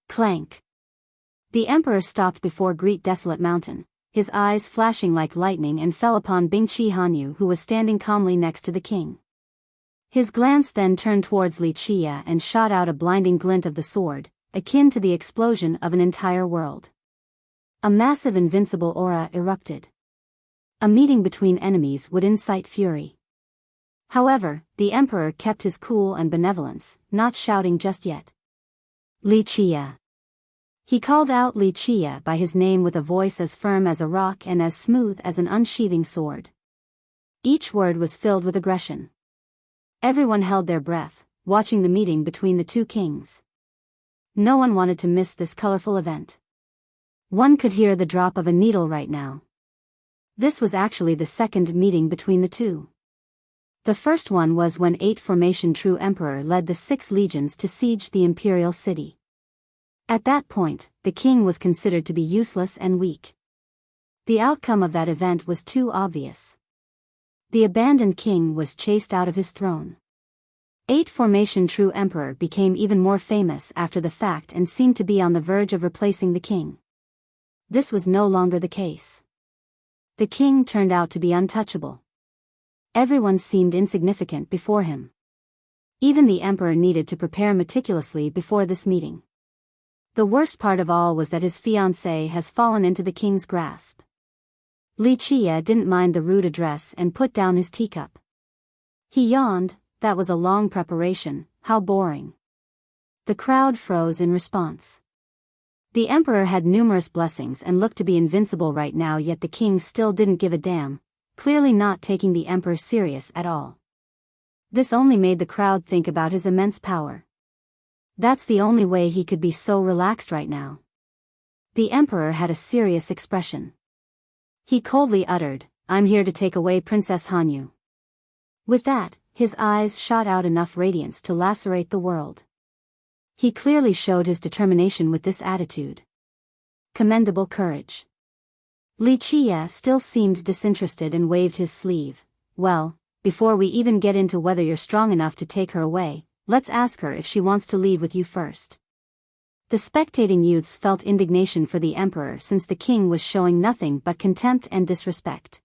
Clank. The emperor stopped before Great Desolate Mountain, his eyes flashing like lightning, and fell upon Bingqi Hanyu, who was standing calmly next to the king. His glance then turned towards Li Qia and shot out a blinding glint of the sword, akin to the explosion of an entire world. A massive invincible aura erupted. A meeting between enemies would incite fury. However, the emperor kept his cool and benevolence, not shouting just yet. Li Qia. He called out Li Qia by his name with a voice as firm as a rock and as smooth as an unsheathing sword. Each word was filled with aggression. Everyone held their breath, watching the meeting between the two kings. No one wanted to miss this colorful event. One could hear the drop of a needle right now. This was actually the second meeting between the two. The first one was when 8 Formation True Emperor led the 6 legions to siege the imperial city. At that point, the king was considered to be useless and weak. The outcome of that event was too obvious. The abandoned king was chased out of his throne. 8 Formation True Emperor became even more famous after the fact and seemed to be on the verge of replacing the king. This was no longer the case. The king turned out to be untouchable. Everyone seemed insignificant before him. Even the emperor needed to prepare meticulously before this meeting. The worst part of all was that his fiancée has fallen into the king's grasp. Li Qia didn't mind the rude address and put down his teacup. He yawned, that was a long preparation, how boring. The crowd froze in response. The emperor had numerous blessings and looked to be invincible right now, yet the king still didn't give a damn, clearly not taking the emperor serious at all. This only made the crowd think about his immense power. That's the only way he could be so relaxed right now. The emperor had a serious expression. He coldly uttered, "I'm here to take away Princess Hanyu." With that, his eyes shot out enough radiance to lacerate the world. He clearly showed his determination with this attitude. Commendable courage. Li Qie still seemed disinterested and waved his sleeve. "Well, before we even get into whether you're strong enough to take her away, let's ask her if she wants to leave with you first." The spectating youths felt indignation for the emperor since the king was showing nothing but contempt and disrespect.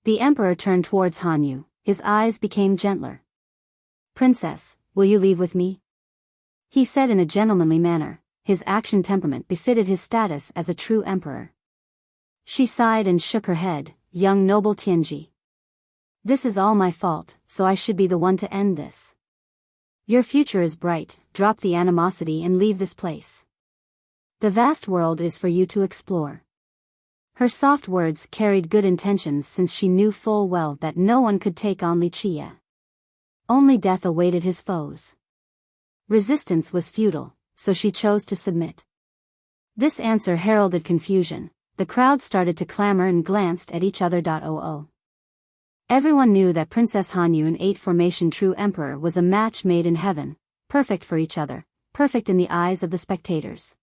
The emperor turned towards Hanyu, his eyes became gentler. "Princess, will you leave with me?" He said in a gentlemanly manner, his action temperament befitted his status as a true emperor. She sighed and shook her head, "Young noble Tianji. This is all my fault, so I should be the one to end this. Your future is bright, drop the animosity and leave this place. The vast world is for you to explore." Her soft words carried good intentions since she knew full well that no one could take on Li Qie. Only death awaited his foes. Resistance was futile, so she chose to submit. This answer heralded confusion. The crowd started to clamor and glanced at each other. Everyone knew that Princess Hanyu in 8 Formation True Emperor was a match made in heaven, perfect for each other, perfect in the eyes of the spectators.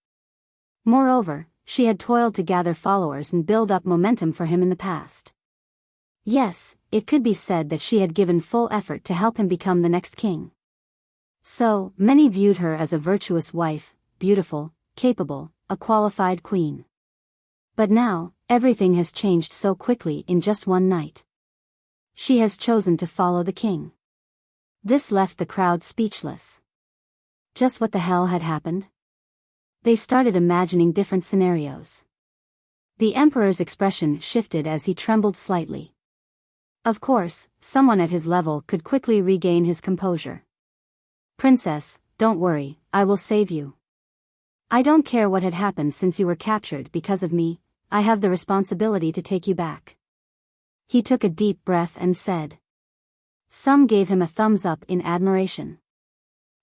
Moreover, she had toiled to gather followers and build up momentum for him in the past. Yes, it could be said that she had given full effort to help him become the next king. So, many viewed her as a virtuous wife, beautiful, capable, a qualified queen. But now, everything has changed so quickly in just one night. She has chosen to follow the king. This left the crowd speechless. Just what the hell had happened? They started imagining different scenarios. The emperor's expression shifted as he trembled slightly. Of course, someone at his level could quickly regain his composure. "Princess, don't worry, I will save you. I don't care what had happened since you were captured because of me, I have the responsibility to take you back." He took a deep breath and said. Some gave him a thumbs up in admiration.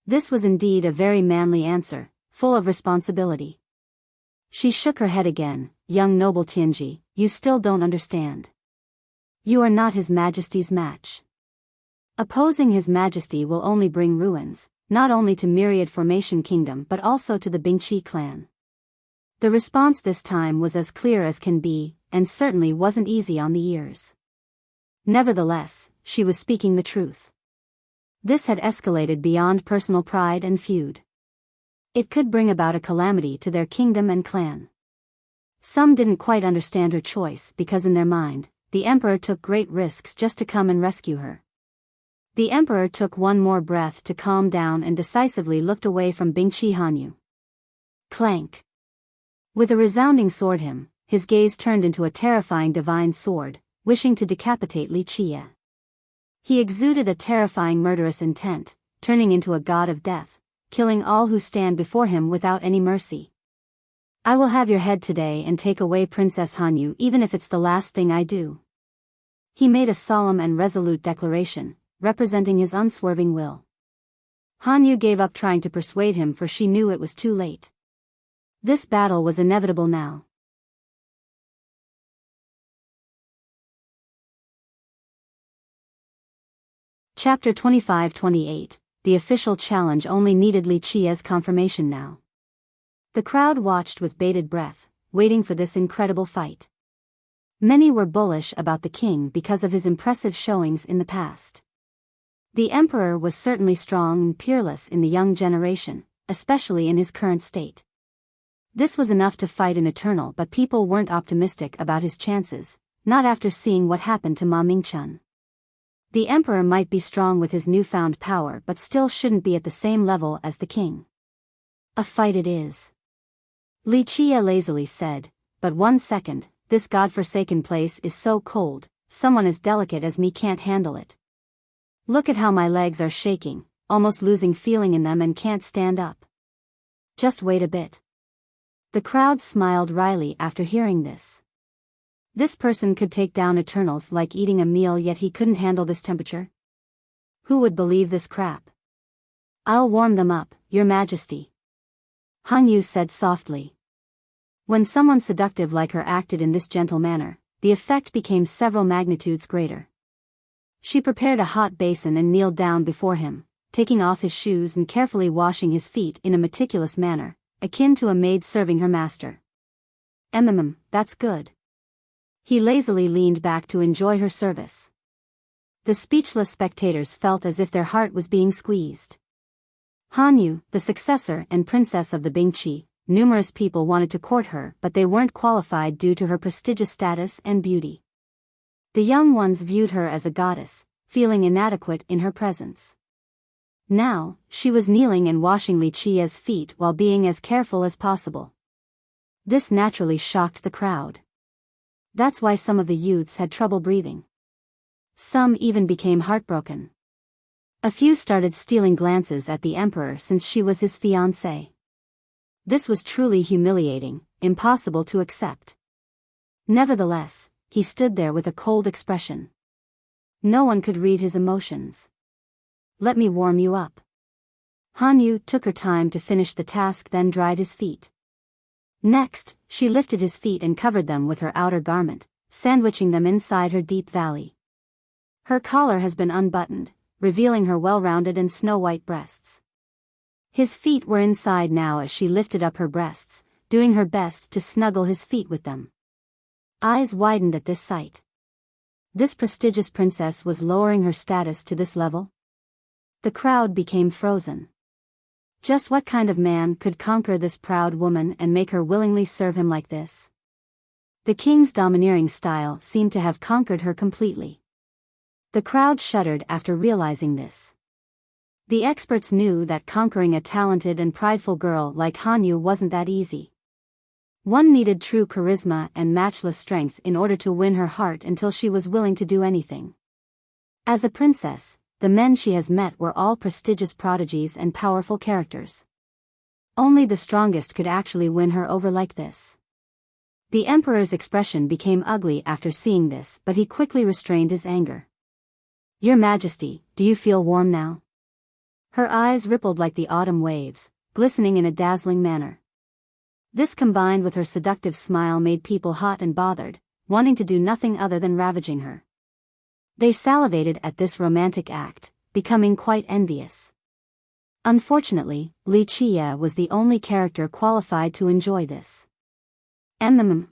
This was indeed a very manly answer, full of responsibility. She shook her head again. "Young noble Tianji, you still don't understand. You are not His Majesty's match. Opposing His Majesty will only bring ruins, not only to Myriad Formation Kingdom but also to the Bingqi clan." The response this time was as clear as can be, and certainly wasn't easy on the ears. Nevertheless, she was speaking the truth. This had escalated beyond personal pride and feud. It could bring about a calamity to their kingdom and clan. Some didn't quite understand her choice because in their mind, the emperor took great risks just to come and rescue her. The emperor took one more breath to calm down and decisively looked away from Bingqi Hanyu. Clank. With a resounding sword his gaze turned into a terrifying divine sword, wishing to decapitate Li Qie. He exuded a terrifying murderous intent, turning into a god of death, killing all who stand before him without any mercy. "I will have your head today and take away Princess Hanyu even if it's the last thing I do." He made a solemn and resolute declaration, representing his unswerving will. Hanyu gave up trying to persuade him for she knew it was too late. This battle was inevitable now. Chapter 25-28, The official challenge only needed Li Qie's confirmation now. The crowd watched with bated breath, waiting for this incredible fight. Many were bullish about the king because of his impressive showings in the past. The emperor was certainly strong and peerless in the young generation, especially in his current state. This was enough to fight an eternal, but people weren't optimistic about his chances, not after seeing what happened to Ma Mingchen. The emperor might be strong with his newfound power but still shouldn't be at the same level as the king. "A fight it is," Li Qie lazily said, "but 1 second, this godforsaken place is so cold, someone as delicate as me can't handle it." Look at how my legs are shaking, almost losing feeling in them and can't stand up. Just wait a bit. The crowd smiled wryly after hearing this. This person could take down Eternals like eating a meal, yet he couldn't handle this temperature? Who would believe this crap? I'll warm them up, Your Majesty. Han Yu said softly. When someone seductive like her acted in this gentle manner, the effect became several magnitudes greater. She prepared a hot basin and kneeled down before him, taking off his shoes and carefully washing his feet in a meticulous manner, akin to a maid serving her master. That's good. He lazily leaned back to enjoy her service. The speechless spectators felt as if their heart was being squeezed. Han Yu, the successor and princess of the Bingqi, numerous people wanted to court her, but they weren't qualified due to her prestigious status and beauty. The young ones viewed her as a goddess, feeling inadequate in her presence. Now, she was kneeling and washing Li Qia's feet while being as careful as possible. This naturally shocked the crowd. That's why some of the youths had trouble breathing. Some even became heartbroken. A few started stealing glances at the emperor since she was his fiancée. This was truly humiliating, impossible to accept. Nevertheless, he stood there with a cold expression. No one could read his emotions. Let me warm you up. Han Yu took her time to finish the task, then dried his feet. Next, she lifted his feet and covered them with her outer garment, sandwiching them inside her deep valley. Her collar has been unbuttoned, revealing her well-rounded and snow-white breasts. His feet were inside now as she lifted up her breasts, doing her best to snuggle his feet with them. Eyes widened at this sight. This prestigious princess was lowering her status to this level? The crowd became frozen. Just what kind of man could conquer this proud woman and make her willingly serve him like this? The king's domineering style seemed to have conquered her completely. The crowd shuddered after realizing this. The experts knew that conquering a talented and prideful girl like Han Yu wasn't that easy. One needed true charisma and matchless strength in order to win her heart until she was willing to do anything. As a princess, the men she has met were all prestigious prodigies and powerful characters. Only the strongest could actually win her over like this. The emperor's expression became ugly after seeing this, but he quickly restrained his anger. Your Majesty, do you feel warm now? Her eyes rippled like the autumn waves, glistening in a dazzling manner. This combined with her seductive smile made people hot and bothered, wanting to do nothing other than ravaging her. They salivated at this romantic act, becoming quite envious. Unfortunately, Li Qia was the only character qualified to enjoy this.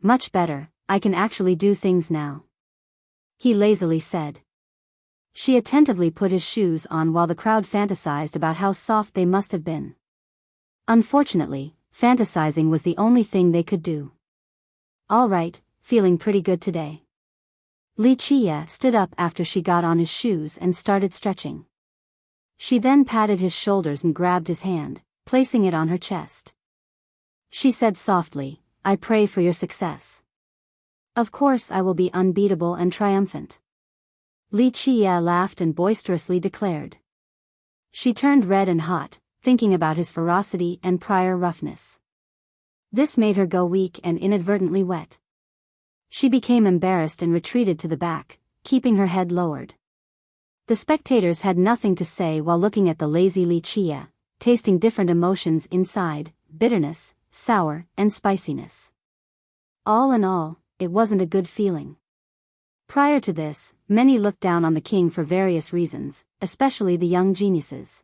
Much better, I can actually do things now. He lazily said. She attentively put his shoes on while the crowd fantasized about how soft they must have been. Unfortunately, fantasizing was the only thing they could do. All right, feeling pretty good today. Li Qia stood up after she got on his shoes and started stretching. She then patted his shoulders and grabbed his hand, placing it on her chest. She said softly, I pray for your success. Of course I will be unbeatable and triumphant. Li Qia laughed and boisterously declared. She turned red and hot, thinking about his ferocity and prior roughness. This made her go weak and inadvertently wet. She became embarrassed and retreated to the back, keeping her head lowered. The spectators had nothing to say while looking at the lazy Li Qia, tasting different emotions inside, bitterness, sour, and spiciness. All in all, it wasn't a good feeling. Prior to this, many looked down on the king for various reasons, especially the young geniuses.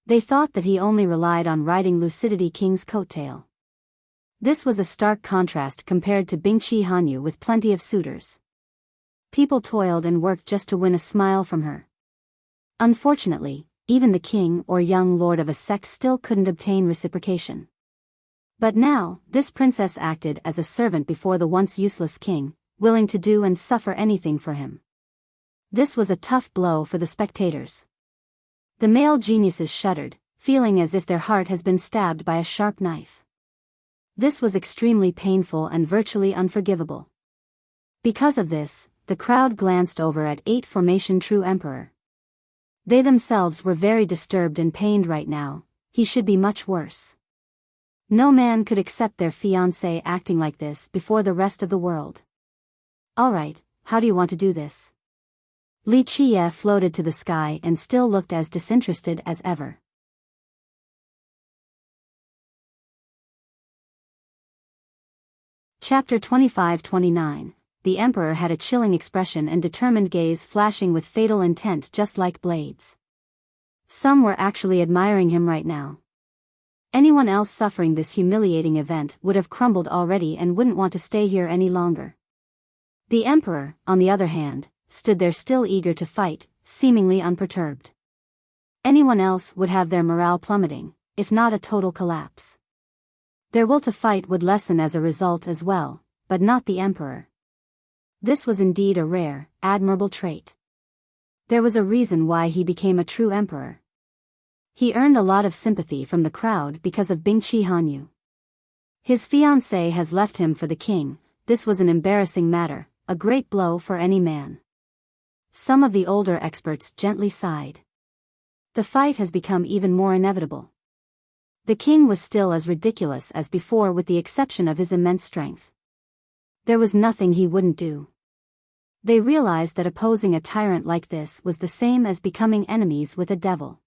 They thought that he only relied on riding Lucidity King's coattail. This was a stark contrast compared to Bingqi Han Yu with plenty of suitors. People toiled and worked just to win a smile from her. Unfortunately, even the king or young lord of a sect still couldn't obtain reciprocation. But now, this princess acted as a servant before the once useless king, willing to do and suffer anything for him. This was a tough blow for the spectators. The male geniuses shuddered, feeling as if their heart has been stabbed by a sharp knife. This was extremely painful and virtually unforgivable. Because of this, the crowd glanced over at 8 Formation True Emperor. They themselves were very disturbed and pained right now. He should be much worse. No man could accept their fiancé acting like this before the rest of the world. Alright, how do you want to do this? Li Qiye floated to the sky and still looked as disinterested as ever. Chapter 25-29. The Emperor had a chilling expression and determined gaze flashing with fatal intent just like blades. Some were actually admiring him right now. Anyone else suffering this humiliating event would have crumbled already and wouldn't want to stay here any longer. The Emperor, on the other hand, stood there still eager to fight, seemingly unperturbed. Anyone else would have their morale plummeting, if not a total collapse. Their will to fight would lessen as a result as well, but not the Emperor. This was indeed a rare, admirable trait. There was a reason why he became a true emperor. He earned a lot of sympathy from the crowd because of Bingqi Hanyu. His fiancée has left him for the king. This was an embarrassing matter, a great blow for any man. Some of the older experts gently sighed. The fight has become even more inevitable. The king was still as ridiculous as before with the exception of his immense strength. There was nothing he wouldn't do. They realized that opposing a tyrant like this was the same as becoming enemies with a devil.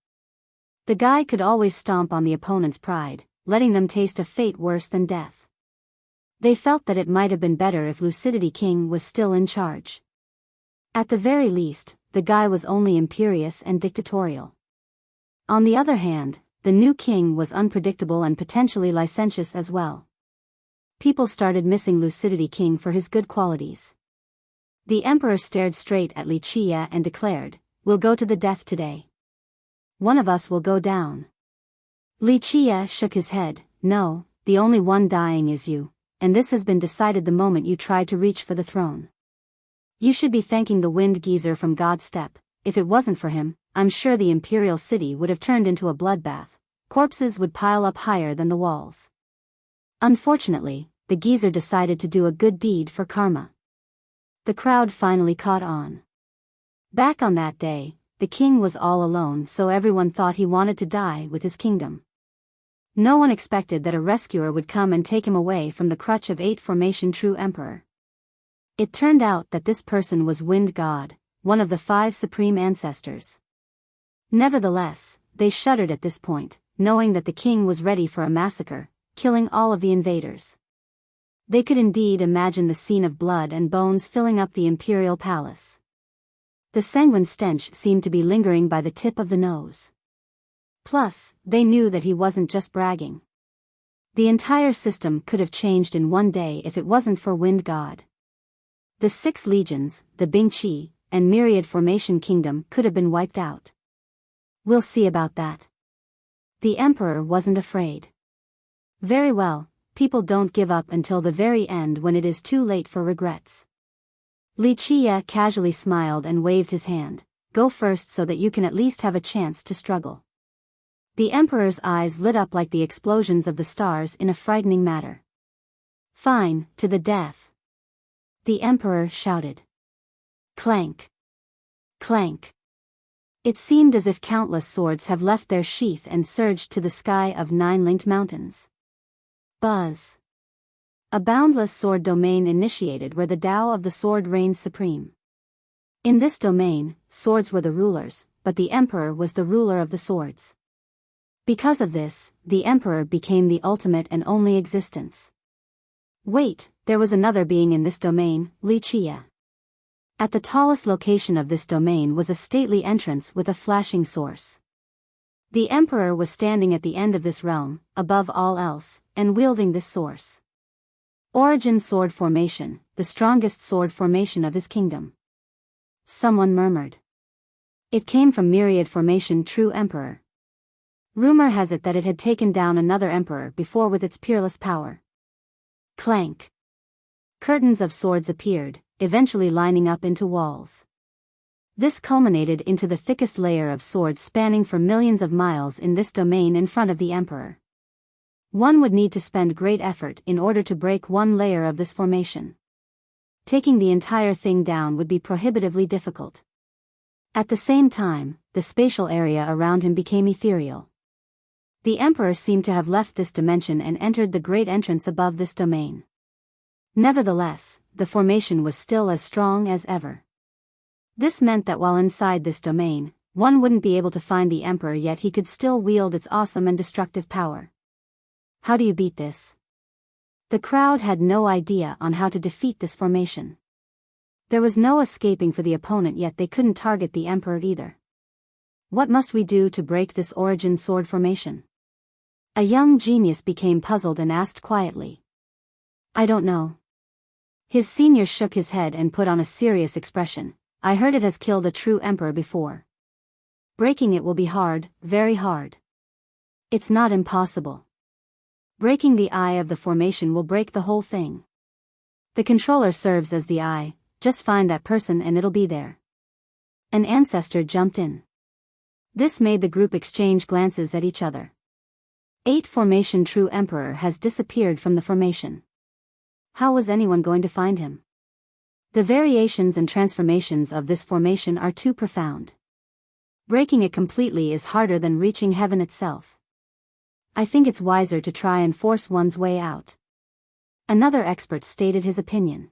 The guy could always stomp on the opponent's pride, letting them taste a fate worse than death. They felt that it might have been better if Lucidity King was still in charge. At the very least, the guy was only imperious and dictatorial. On the other hand, the new king was unpredictable and potentially licentious as well. People started missing Lucidity King for his good qualities. The Emperor stared straight at Li Qiye and declared, "We'll go to the death today. One of us will go down." Li Qiye shook his head. "No, the only one dying is you, and this has been decided the moment you tried to reach for the throne. You should be thanking the wind geyser from God's steppe. If it wasn't for him, I'm sure the imperial city would have turned into a bloodbath. Corpses would pile up higher than the walls." Unfortunately, the geyser decided to do a good deed for karma. The crowd finally caught on. Back on that day, the king was all alone, so everyone thought he wanted to die with his kingdom. No one expected that a rescuer would come and take him away from the crutch of 8 formation true emperor. It turned out that this person was Wind God, one of the 5 supreme ancestors. Nevertheless, they shuddered at this point, knowing that the king was ready for a massacre, killing all of the invaders. They could indeed imagine the scene of blood and bones filling up the imperial palace. The sanguine stench seemed to be lingering by the tip of the nose. Plus, they knew that he wasn't just bragging. The entire system could have changed in one day if it wasn't for Wind God. The 6 legions, the Bingqi, and myriad formation kingdom could have been wiped out. We'll see about that. The emperor wasn't afraid. Very well, people don't give up until the very end when it is too late for regrets. Li Qiye casually smiled and waved his hand. "Go first so that you can at least have a chance to struggle." The emperor's eyes lit up like the explosions of the stars in a frightening manner. "Fine, to the death!" the emperor shouted. Clank! Clank! It seemed as if countless swords have left their sheath and surged to the sky of 9-linked mountains. Buzz! A boundless sword domain initiated where the Tao of the sword reigned supreme. In this domain, swords were the rulers, but the emperor was the ruler of the swords. Because of this, the emperor became the ultimate and only existence. Wait, there was another being in this domain, Li Qiye. At the tallest location of this domain was a stately entrance with a flashing source. The emperor was standing at the end of this realm, above all else, and wielding this source. Origin sword formation, the strongest sword formation of his kingdom. Someone murmured. It came from myriad formation true emperor. Rumor has it that it had taken down another emperor before with its peerless power. Clank! Curtains of swords appeared, eventually lining up into walls. This culminated into the thickest layer of swords spanning for millions of miles in this domain in front of the emperor. One would need to spend great effort in order to break one layer of this formation. Taking the entire thing down would be prohibitively difficult. At the same time, the spatial area around him became ethereal. The Emperor seemed to have left this dimension and entered the great entrance above this domain. Nevertheless, the formation was still as strong as ever. This meant that while inside this domain, one wouldn't be able to find the Emperor, yet he could still wield its awesome and destructive power. How do you beat this? The crowd had no idea on how to defeat this formation. There was no escaping for the opponent, yet they couldn't target the Emperor either. What must we do to break this origin sword formation? A young genius became puzzled and asked quietly. I don't know. His senior shook his head and put on a serious expression. I heard it has killed a true emperor before. Breaking it will be hard, very hard. It's not impossible. Breaking the eye of the formation will break the whole thing. The controller serves as the eye, just find that person and it'll be there. An ancestor jumped in. This made the group exchange glances at each other. 8 Formation True Emperor has disappeared from the formation. How was anyone going to find him? The variations and transformations of this formation are too profound. Breaking it completely is harder than reaching heaven itself. I think it's wiser to try and force one's way out. Another expert stated his opinion.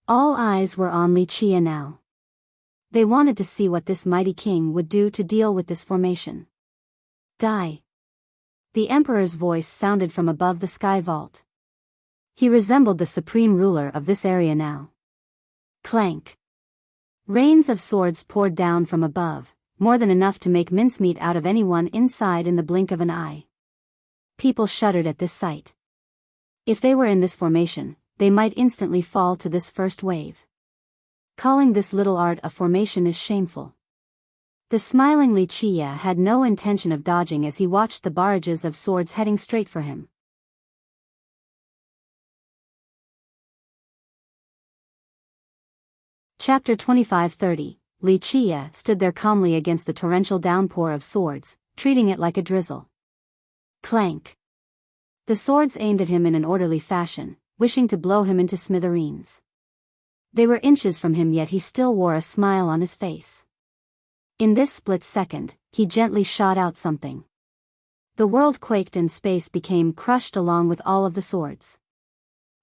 All eyes were on Wuxia now. They wanted to see what this mighty king would do to deal with this formation. Die. The Emperor's voice sounded from above the sky vault. He resembled the supreme ruler of this area now. Clank. Rains of swords poured down from above, more than enough to make mincemeat out of anyone inside in the blink of an eye. People shuddered at this sight. If they were in this formation, they might instantly fall to this first wave. Calling this little art a formation is shameful. The smiling Wuxia had no intention of dodging as he watched the barrages of swords heading straight for him. Chapter 25-30. Wuxia stood there calmly against the torrential downpour of swords, treating it like a drizzle. Clank. The swords aimed at him in an orderly fashion, wishing to blow him into smithereens. They were inches from him, yet he still wore a smile on his face. In this split second, he gently shot out something. The world quaked and space became crushed along with all of the swords.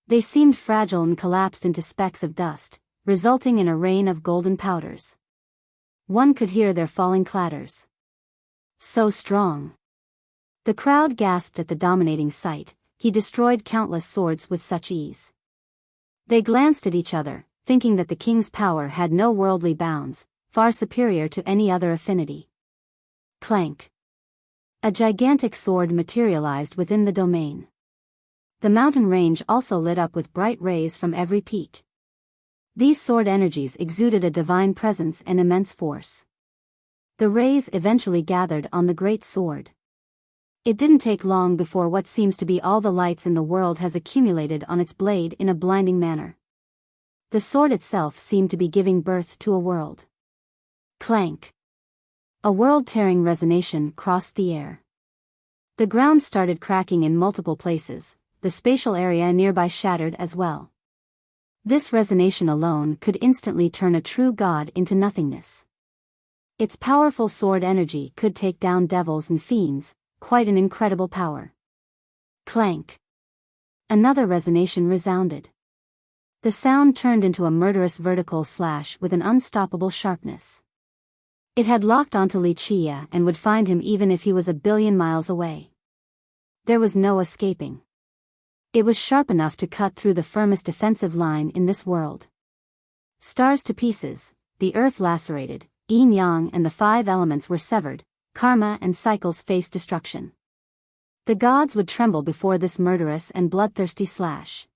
They seemed fragile and collapsed into specks of dust, resulting in a rain of golden powders. One could hear their falling clatters. So strong. The crowd gasped at the dominating sight. He destroyed countless swords with such ease. They glanced at each other, thinking that the king's power had no worldly bounds, far superior to any other affinity. Clank. A gigantic sword materialized within the domain. The mountain range also lit up with bright rays from every peak. These sword energies exuded a divine presence and immense force. The rays eventually gathered on the great sword. It didn't take long before what seems to be all the lights in the world has accumulated on its blade in a blinding manner. The sword itself seemed to be giving birth to a world. Clank. A world-tearing resonation crossed the air. The ground started cracking in multiple places, the spatial area nearby shattered as well. This resonation alone could instantly turn a true god into nothingness. Its powerful sword energy could take down devils and fiends, quite an incredible power. Clank. Another resonation resounded. The sound turned into a murderous vertical slash with an unstoppable sharpness. It had locked onto Wuxia and would find him even if he was a billion miles away. There was no escaping. It was sharp enough to cut through the firmest defensive line in this world. Stars to pieces, the earth lacerated, yin-yang and the 5 elements were severed, karma and cycles faced destruction. The gods would tremble before this murderous and bloodthirsty slash.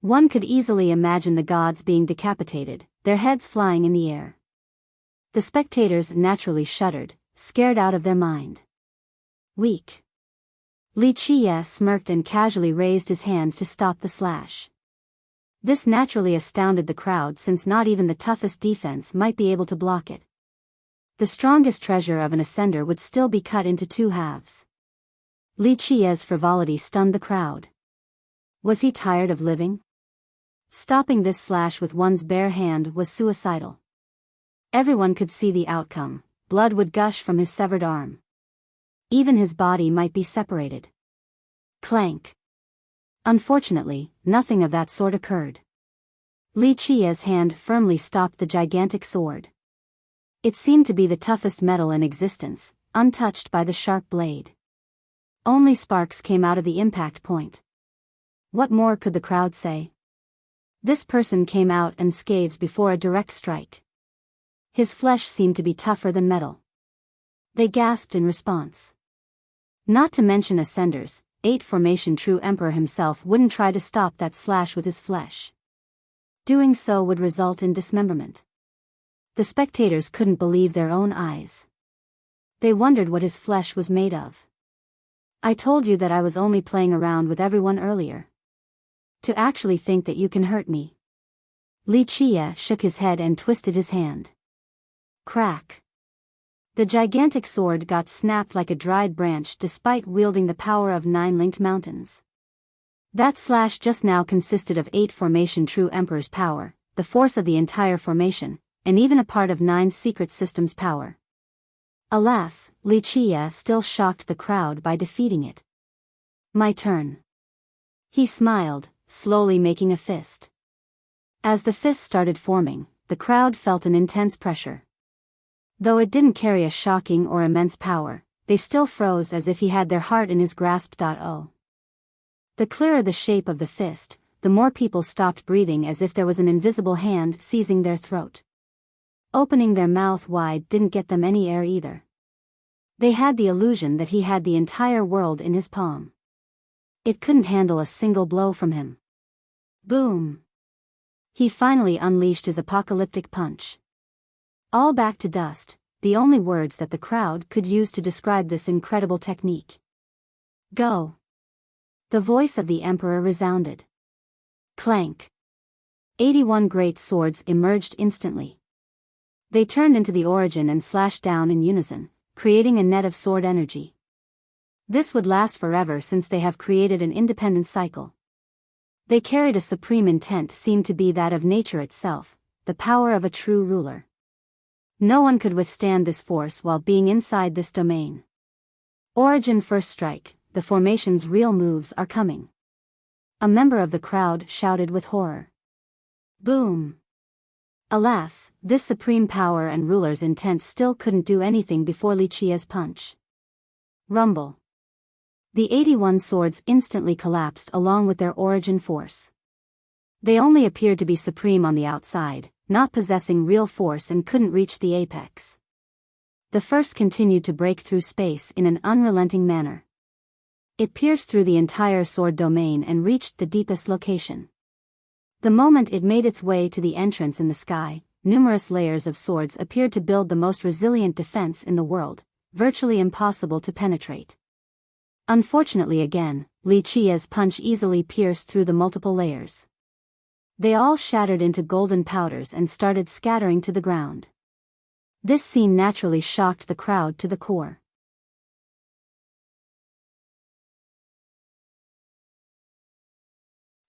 One could easily imagine the gods being decapitated, their heads flying in the air. The spectators naturally shuddered, scared out of their mind. Weak. Wuxia smirked and casually raised his hand to stop the slash. This naturally astounded the crowd, since not even the toughest defense might be able to block it. The strongest treasure of an ascender would still be cut into 2 halves. Wuxia's frivolity stunned the crowd. Was he tired of living? Stopping this slash with one's bare hand was suicidal. Everyone could see the outcome. blood would gush from his severed arm. Even his body might be separated. Clank. Unfortunately, nothing of that sort occurred. Li Qia's hand firmly stopped the gigantic sword. It seemed to be the toughest metal in existence, untouched by the sharp blade. Only sparks came out of the impact point. What more could the crowd say? This person came out unscathed before a direct strike. His flesh seemed to be tougher than metal. They gasped in response. Not to mention Ascenders, 8 Formation True Emperor himself wouldn't try to stop that slash with his flesh. Doing so would result in dismemberment. The spectators couldn't believe their own eyes. They wondered what his flesh was made of. I told you that I was only playing around with everyone earlier. To actually think that you can hurt me. Li Qia shook his head and twisted his hand. Crack. The gigantic sword got snapped like a dried branch despite wielding the power of 9 linked mountains. That slash just now consisted of 8 Formation True Emperor's power, the force of the entire formation, and even a part of 9 secret systems' power. Alas, Li Qia still shocked the crowd by defeating it. My turn. He smiled, slowly making a fist. As the fist started forming, the crowd felt an intense pressure. Though it didn't carry a shocking or immense power, they still froze as if he had their heart in his grasp. The clearer the shape of the fist, the more people stopped breathing as if there was an invisible hand seizing their throat. Opening their mouth wide didn't get them any air either. They had the illusion that he had the entire world in his palm. It couldn't handle a single blow from him. Boom! He finally unleashed his apocalyptic punch. All back to dust, the only words that the crowd could use to describe this incredible technique. Go! The voice of the Emperor resounded. Clank! 81 great swords emerged instantly. They turned into the origin and slashed down in unison, creating a net of sword energy. This would last forever since they have created an independent cycle. They carried a supreme intent seemed to be that of nature itself, the power of a true ruler. No one could withstand this force while being inside this domain. Origin first strike, the formation's real moves are coming. A member of the crowd shouted with horror. Boom! Alas, this supreme power and ruler's intent still couldn't do anything before Li Qia's punch. Rumble. The 81 swords instantly collapsed along with their origin force. They only appeared to be supreme on the outside, not possessing real force and couldn't reach the apex. The first continued to break through space in an unrelenting manner. It pierced through the entire sword domain and reached the deepest location. The moment it made its way to the entrance in the sky, numerous layers of swords appeared to build the most resilient defense in the world, virtually impossible to penetrate. Unfortunately again, Li Qia's punch easily pierced through the multiple layers. They all shattered into golden powders and started scattering to the ground. This scene naturally shocked the crowd to the core.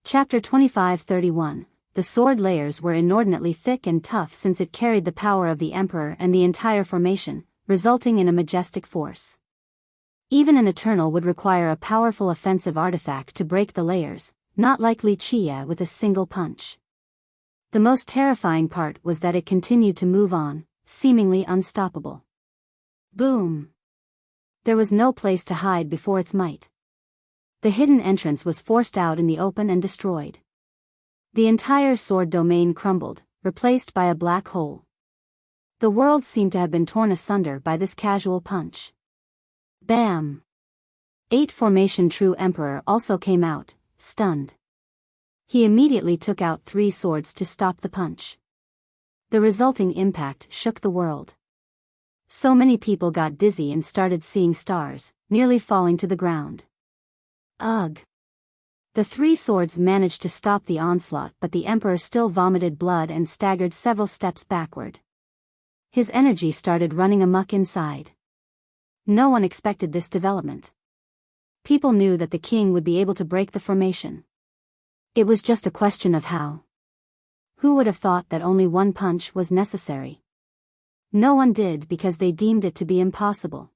Chapter 25-31. The sword layers were inordinately thick and tough since it carried the power of the Emperor and the entire formation, resulting in a majestic force. Even an Eternal would require a powerful offensive artifact to break the layers, not like Li Qia with a single punch. The most terrifying part was that it continued to move on, seemingly unstoppable. Boom! There was no place to hide before its might. The hidden entrance was forced out in the open and destroyed. The entire sword domain crumbled, replaced by a black hole. The world seemed to have been torn asunder by this casual punch. Bam! 8 Formation True Emperor also came out, stunned. He immediately took out 3 swords to stop the punch. The resulting impact shook the world. So many people got dizzy and started seeing stars, nearly falling to the ground. Ugh! The 3 swords managed to stop the onslaught, but the Emperor still vomited blood and staggered several steps backward. His energy started running amok inside. No one expected this development. People knew that the king would be able to break the formation. It was just a question of how. Who would have thought that only one punch was necessary? No one did because they deemed it to be impossible.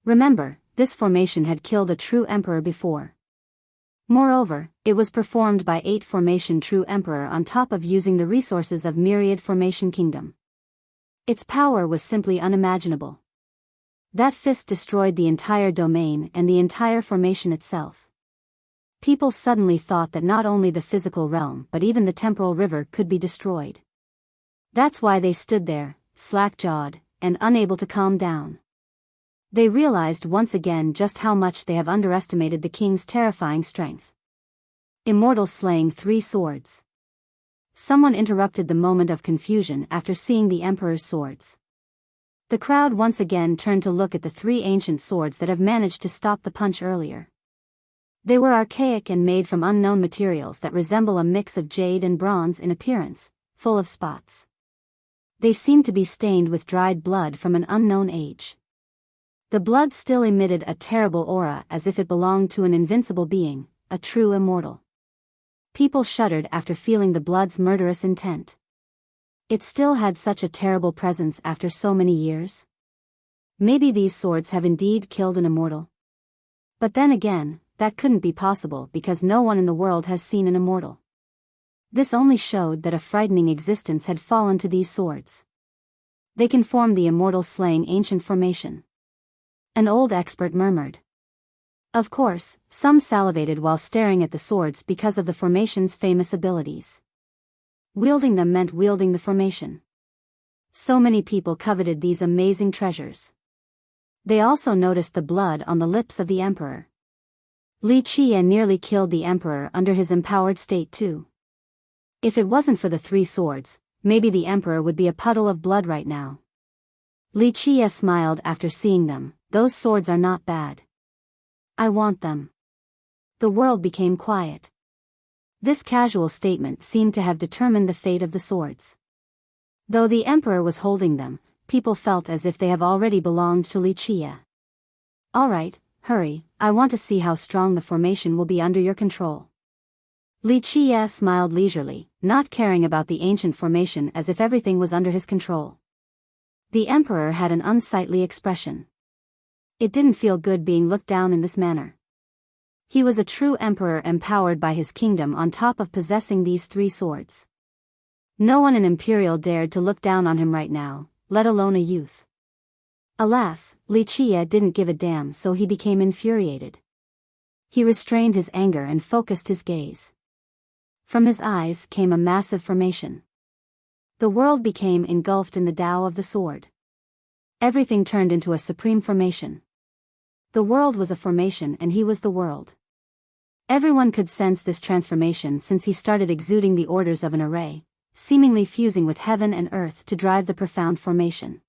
Remember, this formation had killed a true emperor before. Moreover, it was performed by 8 formation true emperor on top of using the resources of myriad formation kingdom. Its power was simply unimaginable. That fist destroyed the entire domain and the entire formation itself. People suddenly thought that not only the physical realm but even the temporal river could be destroyed. That's why they stood there, slack-jawed, and unable to calm down. They realized once again just how much they have underestimated the king's terrifying strength. Immortal slaying 3 swords. Someone interrupted the moment of confusion after seeing the emperor's swords. The crowd once again turned to look at the 3 ancient swords that have managed to stop the punch earlier. They were archaic and made from unknown materials that resemble a mix of jade and bronze in appearance, full of spots. They seemed to be stained with dried blood from an unknown age. The blood still emitted a terrible aura as if it belonged to an invincible being, a true immortal. People shuddered after feeling the blood's murderous intent. It still had such a terrible presence after so many years. Maybe these swords have indeed killed an immortal. But then again, that couldn't be possible because no one in the world has seen an immortal. This only showed that a frightening existence had fallen to these swords. They can form the immortal slaying ancient formation. An old expert murmured. Of course, some salivated while staring at the swords because of the formation's famous abilities. Wielding them meant wielding the formation. So many people coveted these amazing treasures. They also noticed the blood on the lips of the emperor. Li Qie nearly killed the emperor under his empowered state too. If it wasn't for the 3 swords, maybe the emperor would be a puddle of blood right now. Li Qie smiled after seeing them. Those swords are not bad. I want them. The world became quiet. This casual statement seemed to have determined the fate of the swords. Though the emperor was holding them, people felt as if they have already belonged to Li Qie. All right, hurry, I want to see how strong the formation will be under your control. Li Qie smiled leisurely, not caring about the ancient formation as if everything was under his control. The emperor had an unsightly expression. It didn't feel good being looked down in this manner. He was a true emperor empowered by his kingdom on top of possessing these 3 swords. No one in Imperial dared to look down on him right now, let alone a youth. Alas, Li Qie didn't give a damn, so he became infuriated. He restrained his anger and focused his gaze. From his eyes came a massive formation. The world became engulfed in the Tao of the sword. Everything turned into a supreme formation. The world was a formation and he was the world. Everyone could sense this transformation since he started exuding the orders of an array, seemingly fusing with heaven and earth to drive the profound formation.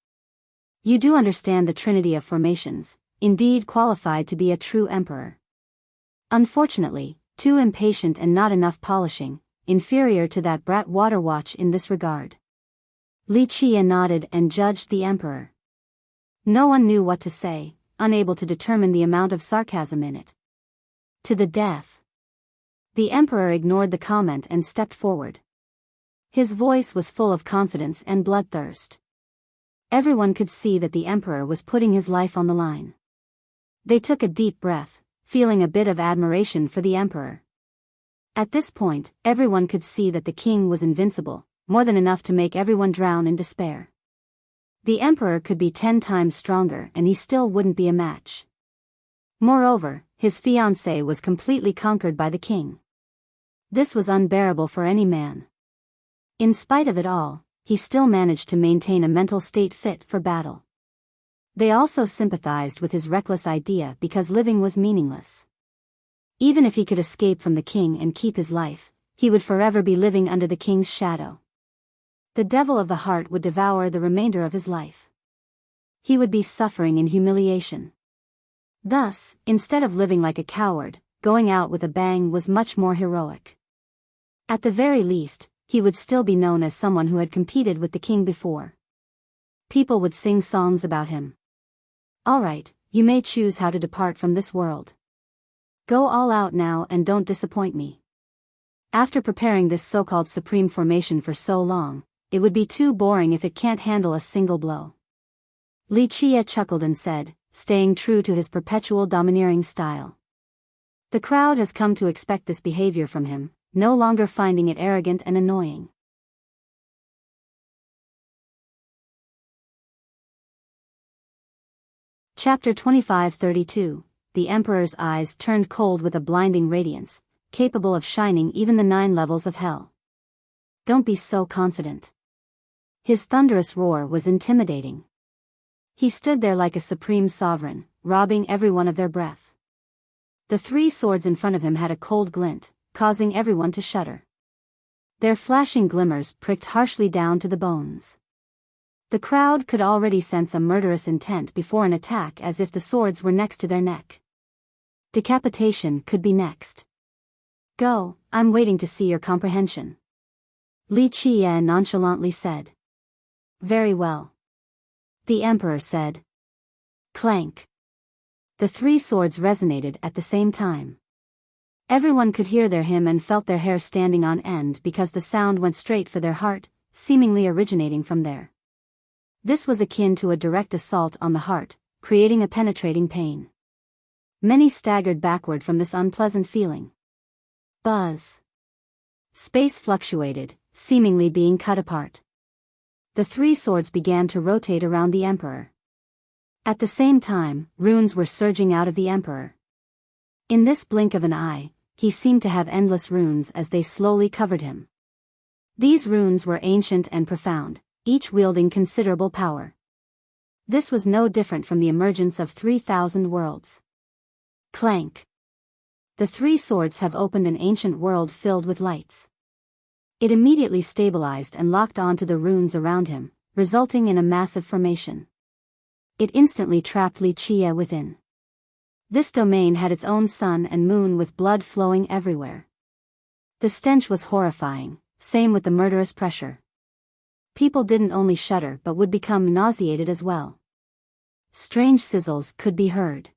You do understand the trinity of formations, indeed qualified to be a true emperor. Unfortunately, too impatient and not enough polishing, inferior to that brat Waterwatch in this regard. Li Qie nodded and judged the emperor. No one knew what to say, unable to determine the amount of sarcasm in it. To the death. The emperor ignored the comment and stepped forward. His voice was full of confidence and bloodthirst. Everyone could see that the emperor was putting his life on the line. They took a deep breath, feeling a bit of admiration for the emperor. At this point, everyone could see that the king was invincible, more than enough to make everyone drown in despair. The emperor could be 10 times stronger and he still wouldn't be a match. Moreover, his fiancée was completely conquered by the king. This was unbearable for any man. In spite of it all, he still managed to maintain a mental state fit for battle. They also sympathized with his reckless idea because living was meaningless. Even if he could escape from the king and keep his life, he would forever be living under the king's shadow. The devil of the heart would devour the remainder of his life. He would be suffering in humiliation. Thus, instead of living like a coward, going out with a bang was much more heroic. At the very least, he would still be known as someone who had competed with the king before. People would sing songs about him. All right, you may choose how to depart from this world. Go all out now and don't disappoint me. After preparing this so-called supreme formation for so long, it would be too boring if it can't handle a single blow. Li Chia chuckled and said, staying true to his perpetual domineering style. The crowd has come to expect this behavior from him, no longer finding it arrogant and annoying. Chapter 25-32. The Emperor's eyes turned cold with a blinding radiance, capable of shining even the 9 levels of hell. Don't be so confident. His thunderous roar was intimidating. He stood there like a supreme sovereign, robbing everyone of their breath. The 3 swords in front of him had a cold glint, causing everyone to shudder. Their flashing glimmers pricked harshly down to the bones. The crowd could already sense a murderous intent before an attack, as if the swords were next to their neck. Decapitation could be next. Go, I'm waiting to see your comprehension. Li Chia nonchalantly said. Very well. The Emperor said. Clank. The 3 swords resonated at the same time. Everyone could hear their hymn and felt their hair standing on end because the sound went straight for their heart, seemingly originating from there. This was akin to a direct assault on the heart, creating a penetrating pain. Many staggered backward from this unpleasant feeling. Buzz. Space fluctuated, seemingly being cut apart. The 3 swords began to rotate around the Emperor. At the same time, runes were surging out of the Emperor. In this blink of an eye, he seemed to have endless runes as they slowly covered him. These runes were ancient and profound, each wielding considerable power. This was no different from the emergence of 3,000 worlds. Clank. The 3 swords have opened an ancient world filled with lights. It immediately stabilized and locked onto the runes around him, resulting in a massive formation. It instantly trapped Li Chia within. This domain had its own sun and moon with blood flowing everywhere. The stench was horrifying, same with the murderous pressure. People didn't only shudder but would become nauseated as well. Strange sizzles could be heard.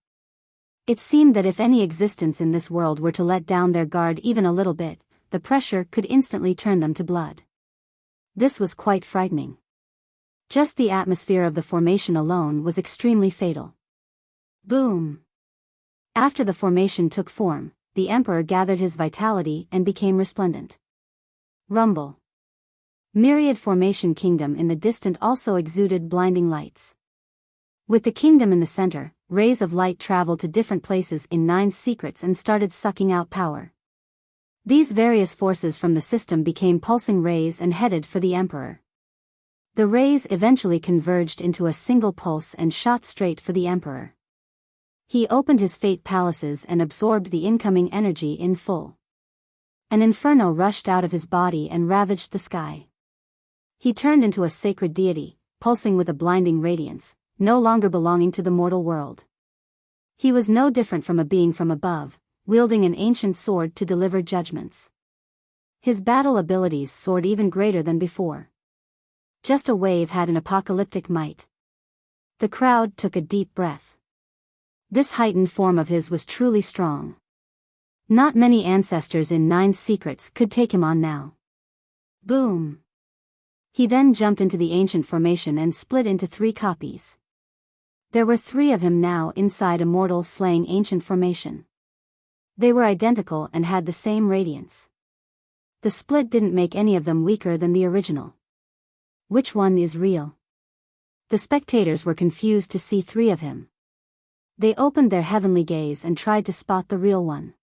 It seemed that if any existence in this world were to let down their guard even a little bit, the pressure could instantly turn them to blood. This was quite frightening. Just the atmosphere of the formation alone was extremely fatal. Boom! After the formation took form, the Emperor gathered his vitality and became resplendent. Rumble. Myriad Formation Kingdom in the distant also exuded blinding lights. With the kingdom in the center, rays of light traveled to different places in 9 secrets and started sucking out power. These various forces from the system became pulsing rays and headed for the Emperor. The rays eventually converged into a single pulse and shot straight for the Emperor. He opened his fate palaces and absorbed the incoming energy in full. An inferno rushed out of his body and ravaged the sky. He turned into a sacred deity, pulsing with a blinding radiance, no longer belonging to the mortal world. He was no different from a being from above, wielding an ancient sword to deliver judgments. His battle abilities soared even greater than before. Just a wave had an apocalyptic might. The crowd took a deep breath. This heightened form of his was truly strong. Not many ancestors in 9 secrets could take him on now. Boom! He then jumped into the ancient formation and split into 3 copies. There were 3 of him now inside Immortal Slaying Ancient Formation. They were identical and had the same radiance. The split didn't make any of them weaker than the original. Which one is real? The spectators were confused to see 3 of him. They opened their heavenly gaze and tried to spot the real one.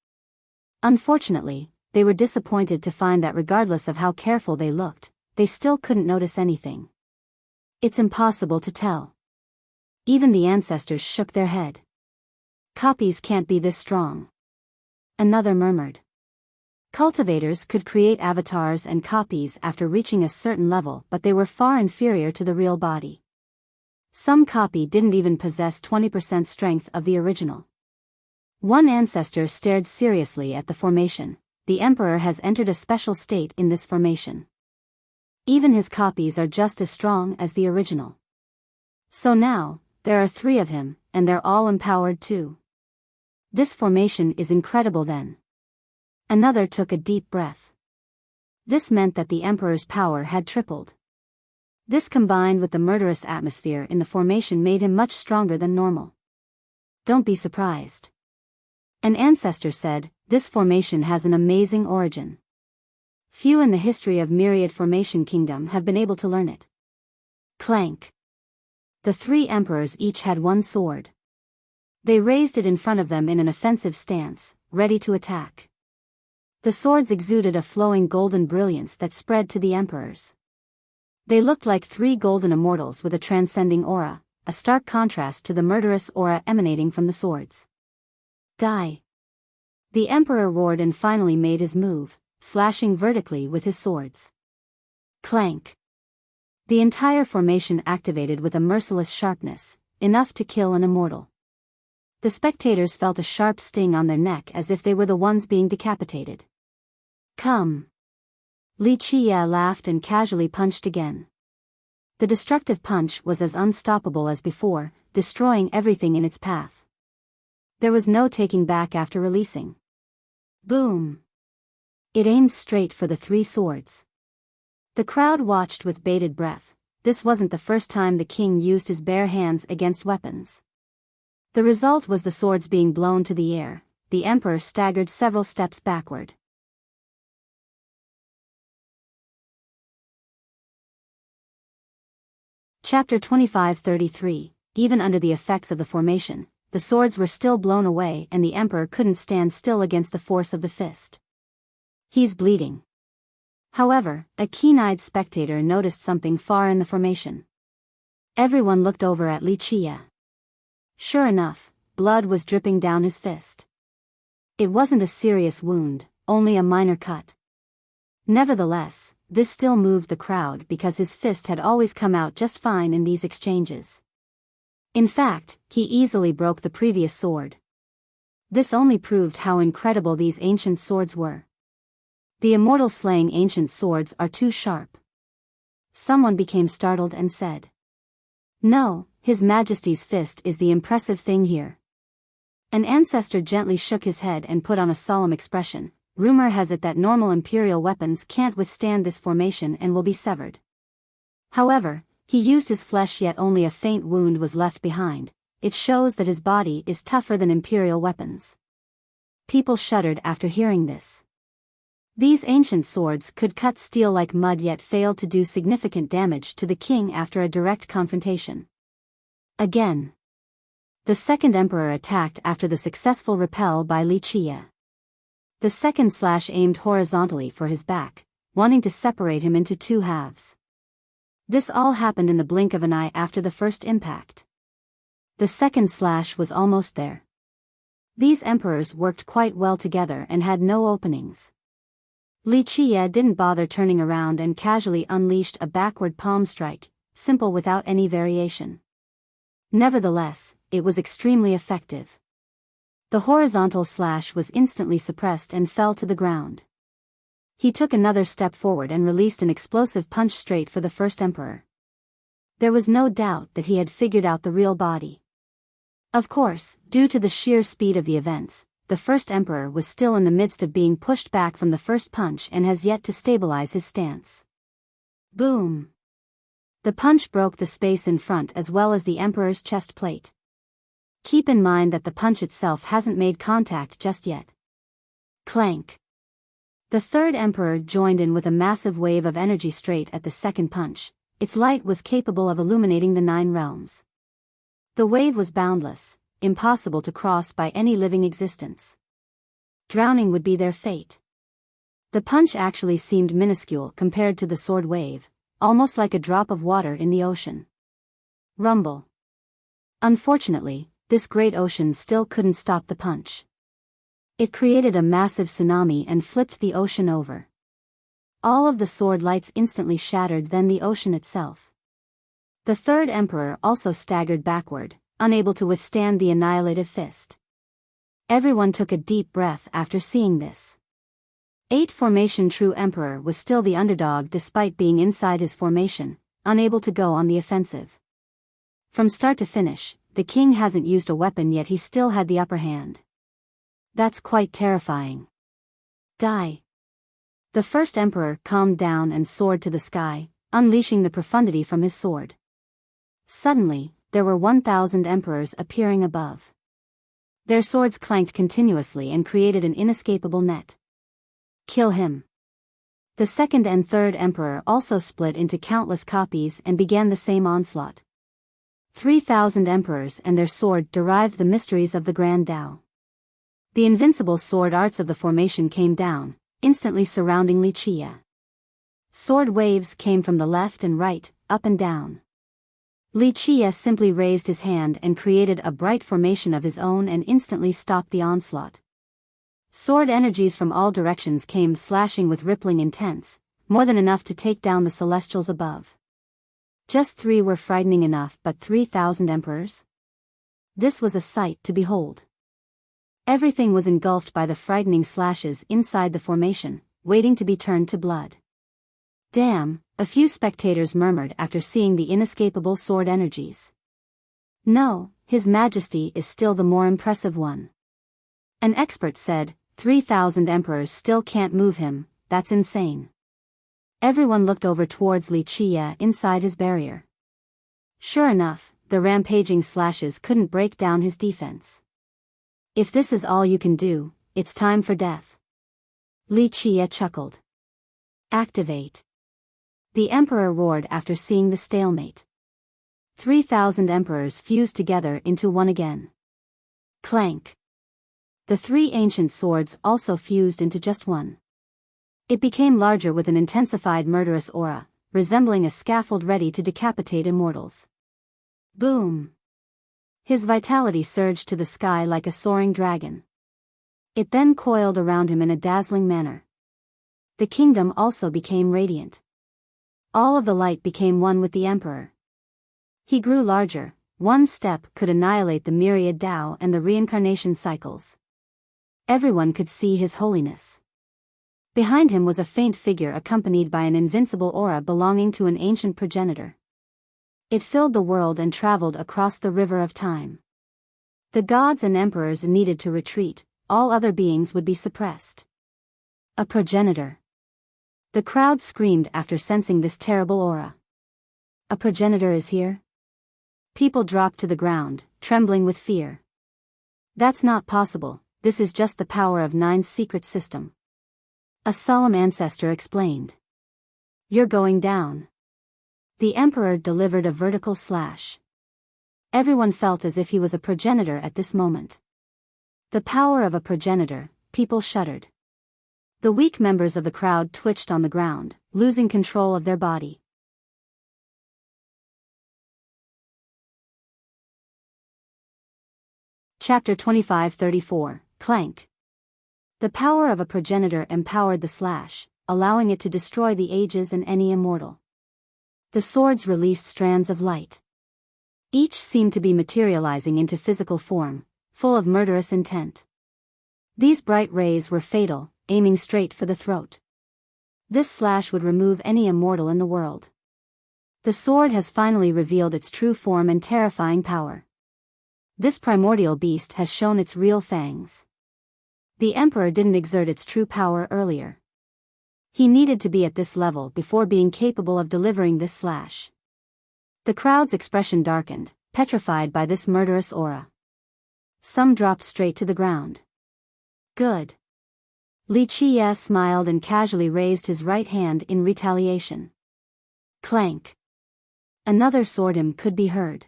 Unfortunately, they were disappointed to find that regardless of how careful they looked, they still couldn't notice anything. It's impossible to tell. Even the ancestors shook their head. Copies can't be this strong. Another murmured. Cultivators could create avatars and copies after reaching a certain level, but they were far inferior to the real body. Some copy didn't even possess 20% strength of the original. One ancestor stared seriously at the formation. The Emperor has entered a special state in this formation. Even his copies are just as strong as the original. So now, there are 3 of him, and they're all empowered too. This formation is incredible then. Another took a deep breath. This meant that the Emperor's power had tripled. This combined with the murderous atmosphere in the formation made him much stronger than normal. Don't be surprised. An ancestor said, this formation has an amazing origin. Few in the history of Myriad Formation Kingdom have been able to learn it. Clank. The three emperors each had one sword. They raised it in front of them in an offensive stance, ready to attack. The swords exuded a flowing golden brilliance that spread to the emperors. They looked like three golden immortals with a transcending aura, a stark contrast to the murderous aura emanating from the swords. Die. The emperor roared and finally made his move, slashing vertically with his swords. Clank. The entire formation activated with a merciless sharpness, enough to kill an immortal. The spectators felt a sharp sting on their neck as if they were the ones being decapitated. Come. Li Qie laughed and casually punched again. The destructive punch was as unstoppable as before, destroying everything in its path. There was no taking back after releasing. Boom. It aimed straight for the three swords. The crowd watched with bated breath. This wasn't the first time the king used his bare hands against weapons. The result was the swords being blown to the air. The emperor staggered several steps backward. Chapter 25-33. Even under the effects of the formation, the swords were still blown away and the emperor couldn't stand still against the force of the fist. He's bleeding. However, a keen-eyed spectator noticed something far in the formation. Everyone looked over at Li Qie. Sure enough, blood was dripping down his fist. It wasn't a serious wound, only a minor cut. Nevertheless, this still moved the crowd because his fist had always come out just fine in these exchanges. In fact, he easily broke the previous sword. This only proved how incredible these ancient swords were. The immortal slaying ancient swords are too sharp. Someone became startled and said, "No, His Majesty's fist is the impressive thing here." An ancestor gently shook his head and put on a solemn expression. Rumor has it that normal imperial weapons can't withstand this formation and will be severed. However, he used his flesh yet only a faint wound was left behind. It shows that his body is tougher than imperial weapons. People shuddered after hearing this. These ancient swords could cut steel like mud yet failed to do significant damage to the king after a direct confrontation. Again. The second emperor attacked after the successful repel by Li Qie. The second slash aimed horizontally for his back, wanting to separate him into two halves. This all happened in the blink of an eye after the first impact. The second slash was almost there. These emperors worked quite well together and had no openings. Li Qie didn't bother turning around and casually unleashed a backward palm strike, simple without any variation. Nevertheless, it was extremely effective. The horizontal slash was instantly suppressed and fell to the ground. He took another step forward and released an explosive punch straight for the first emperor. There was no doubt that he had figured out the real body. Of course, due to the sheer speed of the events, the first emperor was still in the midst of being pushed back from the first punch and has yet to stabilize his stance. Boom! The punch broke the space in front as well as the emperor's chest plate. Keep in mind that the punch itself hasn't made contact just yet. Clank! The third emperor joined in with a massive wave of energy straight at the second punch. Its light was capable of illuminating the 9 realms. The wave was boundless, impossible to cross by any living existence. Drowning would be their fate. The punch actually seemed minuscule compared to the sword wave, almost like a drop of water in the ocean. Rumble. Unfortunately, this great ocean still couldn't stop the punch. It created a massive tsunami and flipped the ocean over. All of the sword lights instantly shattered, then the ocean itself. The third emperor also staggered backward, unable to withstand the annihilative fist. Everyone took a deep breath after seeing this. 8 Formation True Emperor was still the underdog despite being inside his formation, unable to go on the offensive. From start to finish, the king hasn't used a weapon yet he still had the upper hand. That's quite terrifying. Die. The first emperor calmed down and soared to the sky, unleashing the profundity from his sword. Suddenly, there were 1,000 emperors appearing above. Their swords clanked continuously and created an inescapable net. Kill him. The second and third emperor also split into countless copies and began the same onslaught. 3,000 emperors and their sword derived the mysteries of the Grand Tao. The invincible sword arts of the formation came down, instantly surrounding Wuxia. Sword waves came from the left and right, up and down. Wuxia simply raised his hand and created a bright formation of his own and instantly stopped the onslaught. Sword energies from all directions came slashing with rippling intents, more than enough to take down the celestials above. Just 3 were frightening enough, but 3,000 emperors? This was a sight to behold. Everything was engulfed by the frightening slashes inside the formation, waiting to be turned to blood. Damn, a few spectators murmured after seeing the inescapable sword energies. No, His Majesty is still the more impressive one. An expert said, 3,000 emperors still can't move him, that's insane. Everyone looked over towards Wuxia inside his barrier. Sure enough, the rampaging slashes couldn't break down his defense. If this is all you can do, it's time for death. Wuxia chuckled. Activate. The emperor roared after seeing the stalemate. 3,000 emperors fused together into one again. Clank. The 3 ancient swords also fused into just one. It became larger with an intensified murderous aura, resembling a scaffold ready to decapitate immortals. Boom! His vitality surged to the sky like a soaring dragon. It then coiled around him in a dazzling manner. The kingdom also became radiant. All of the light became one with the emperor. He grew larger. One step could annihilate the myriad Tao and the reincarnation cycles. Everyone could see his holiness. Behind him was a faint figure accompanied by an invincible aura belonging to an ancient progenitor. It filled the world and traveled across the river of time. The gods and emperors needed to retreat, all other beings would be suppressed. A progenitor. The crowd screamed after sensing this terrible aura. A progenitor is here? People dropped to the ground, trembling with fear. That's not possible, this is just the power of Nine's secret system. A solemn ancestor explained. You're going down. The emperor delivered a vertical slash. Everyone felt as if he was a progenitor at this moment. The power of a progenitor, people shuddered. The weak members of the crowd twitched on the ground, losing control of their body. Chapter 25-34, Clank. The power of a progenitor empowered the slash, allowing it to destroy the ages and any immortal. The swords released strands of light. Each seemed to be materializing into physical form, full of murderous intent. These bright rays were fatal, aiming straight for the throat. This slash would remove any immortal in the world. The sword has finally revealed its true form and terrifying power. This primordial beast has shown its real fangs. The emperor didn't exert its true power earlier. He needed to be at this level before being capable of delivering this slash. The crowd's expression darkened, petrified by this murderous aura. Some dropped straight to the ground. Good. Wuxia smiled and casually raised his right hand in retaliation. Clank. Another sword could be heard.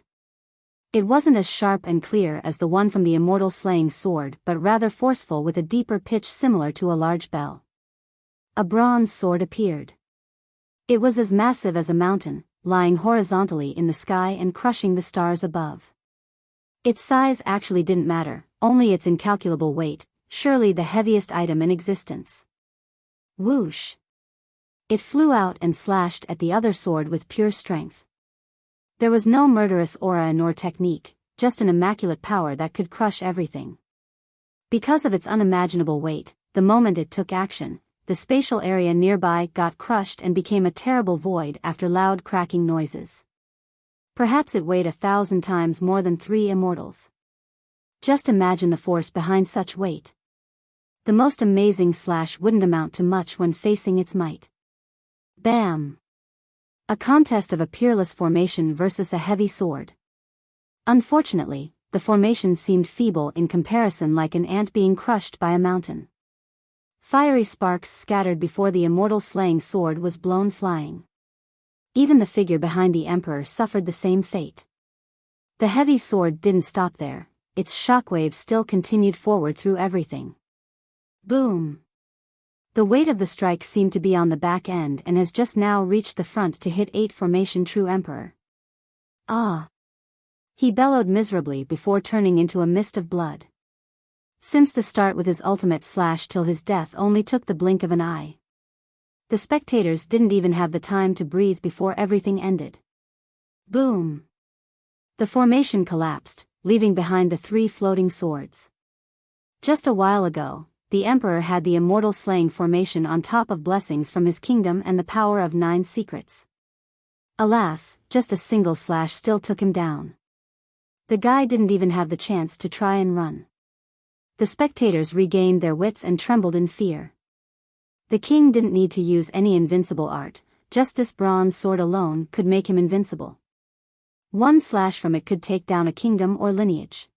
It wasn't as sharp and clear as the one from the immortal slaying sword, but rather forceful with a deeper pitch similar to a large bell. A bronze sword appeared. It was as massive as a mountain, lying horizontally in the sky and crushing the stars above. Its size actually didn't matter, only its incalculable weight, surely the heaviest item in existence. Whoosh! It flew out and slashed at the other sword with pure strength. There was no murderous aura nor technique, just an immaculate power that could crush everything. Because of its unimaginable weight, the moment it took action, the spatial area nearby got crushed and became a terrible void after loud cracking noises. Perhaps it weighed 1,000 times more than 3 immortals. Just imagine the force behind such weight. The most amazing slash wouldn't amount to much when facing its might. Bam! A contest of a peerless formation versus a heavy sword. Unfortunately, the formation seemed feeble in comparison, like an ant being crushed by a mountain. Fiery sparks scattered before the immortal slaying sword was blown flying. Even the figure behind the emperor suffered the same fate. The heavy sword didn't stop there, its shockwaves still continued forward through everything. Boom! The weight of the strike seemed to be on the back end and has just now reached the front to hit 8 formation true emperor. Ah! He bellowed miserably before turning into a mist of blood. Since the start with his ultimate slash till his death only took the blink of an eye. The spectators didn't even have the time to breathe before everything ended. Boom! The formation collapsed, leaving behind the 3 floating swords. Just a while ago, the emperor had the immortal slaying formation on top of blessings from his kingdom and the power of 9 secrets. Alas, just a single slash still took him down. The guy didn't even have the chance to try and run. The spectators regained their wits and trembled in fear. The king didn't need to use any invincible art, just this bronze sword alone could make him invincible. One slash from it could take down a kingdom or lineage.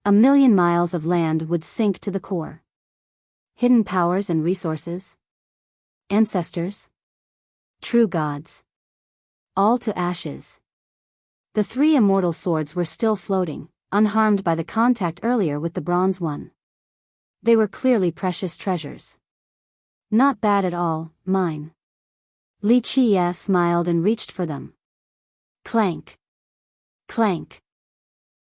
1,000,000 miles of land would sink to the core. Hidden powers and resources? Ancestors? True gods? All to ashes. The 3 immortal swords were still floating, unharmed by the contact earlier with the bronze one. They were clearly precious treasures. Not bad at all, mine. Li Qie smiled and reached for them. Clank. Clank.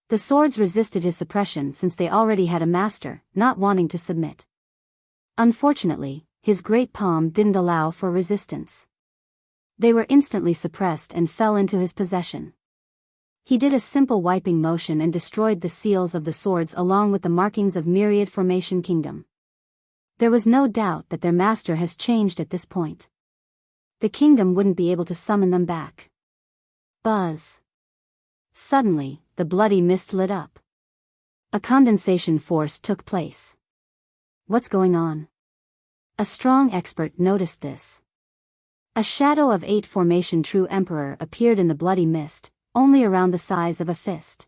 The swords resisted his suppression since they already had a master, not wanting to submit. Unfortunately, his great palm didn't allow for resistance. They were instantly suppressed and fell into his possession. He did a simple wiping motion and destroyed the seals of the swords along with the markings of myriad formation kingdom. There was no doubt that their master has changed at this point. The kingdom wouldn't be able to summon them back. Buzz. Suddenly, the bloody mist lit up. A condensation force took place. What's going on? A strong expert noticed this. A shadow of 8 formation true emperor appeared in the bloody mist, only around the size of a fist.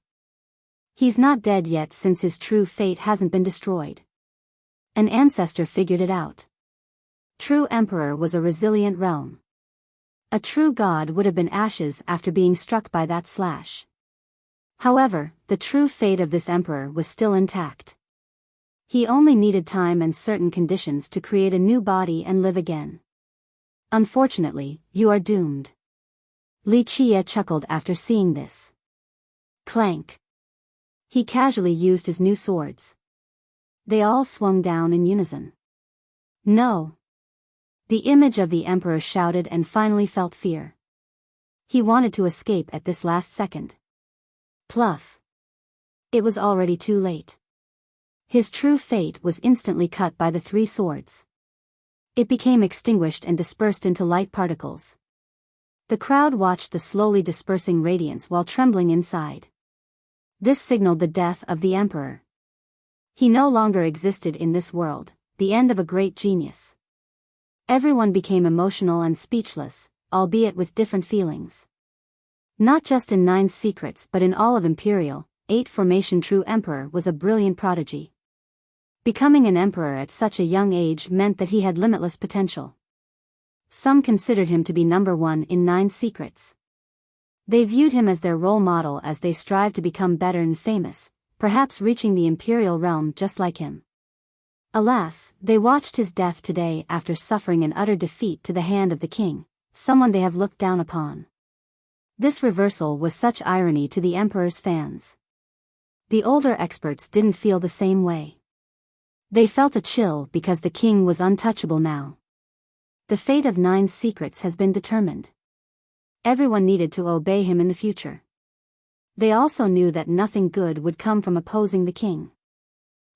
He's not dead yet since his true fate hasn't been destroyed. An ancestor figured it out. True emperor was a resilient realm. A true god would have been ashes after being struck by that slash. However, the true fate of this emperor was still intact. He only needed time and certain conditions to create a new body and live again. Unfortunately, you are doomed. Li Qie chuckled after seeing this. Clank. He casually used his new swords. They all swung down in unison. No. The image of the emperor shouted and finally felt fear. He wanted to escape at this last second. Pluff. It was already too late. His true fate was instantly cut by the 3 swords. It became extinguished and dispersed into light particles. The crowd watched the slowly dispersing radiance while trembling inside. This signaled the death of the emperor. He no longer existed in this world, the end of a great genius. Everyone became emotional and speechless, albeit with different feelings. Not just in 9 secrets but in all of Imperial, 8 formation true emperor was a brilliant prodigy. Becoming an emperor at such a young age meant that he had limitless potential. Some considered him to be number 1 in 9 secrets. They viewed him as their role model as they strived to become better and famous, perhaps reaching the imperial realm just like him. Alas, they watched his death today after suffering an utter defeat to the hand of the king, someone they have looked down upon. This reversal was such irony to the emperor's fans. The older experts didn't feel the same way. They felt a chill because the king was untouchable now. The fate of 9 secrets has been determined. Everyone needed to obey him in the future. They also knew that nothing good would come from opposing the king.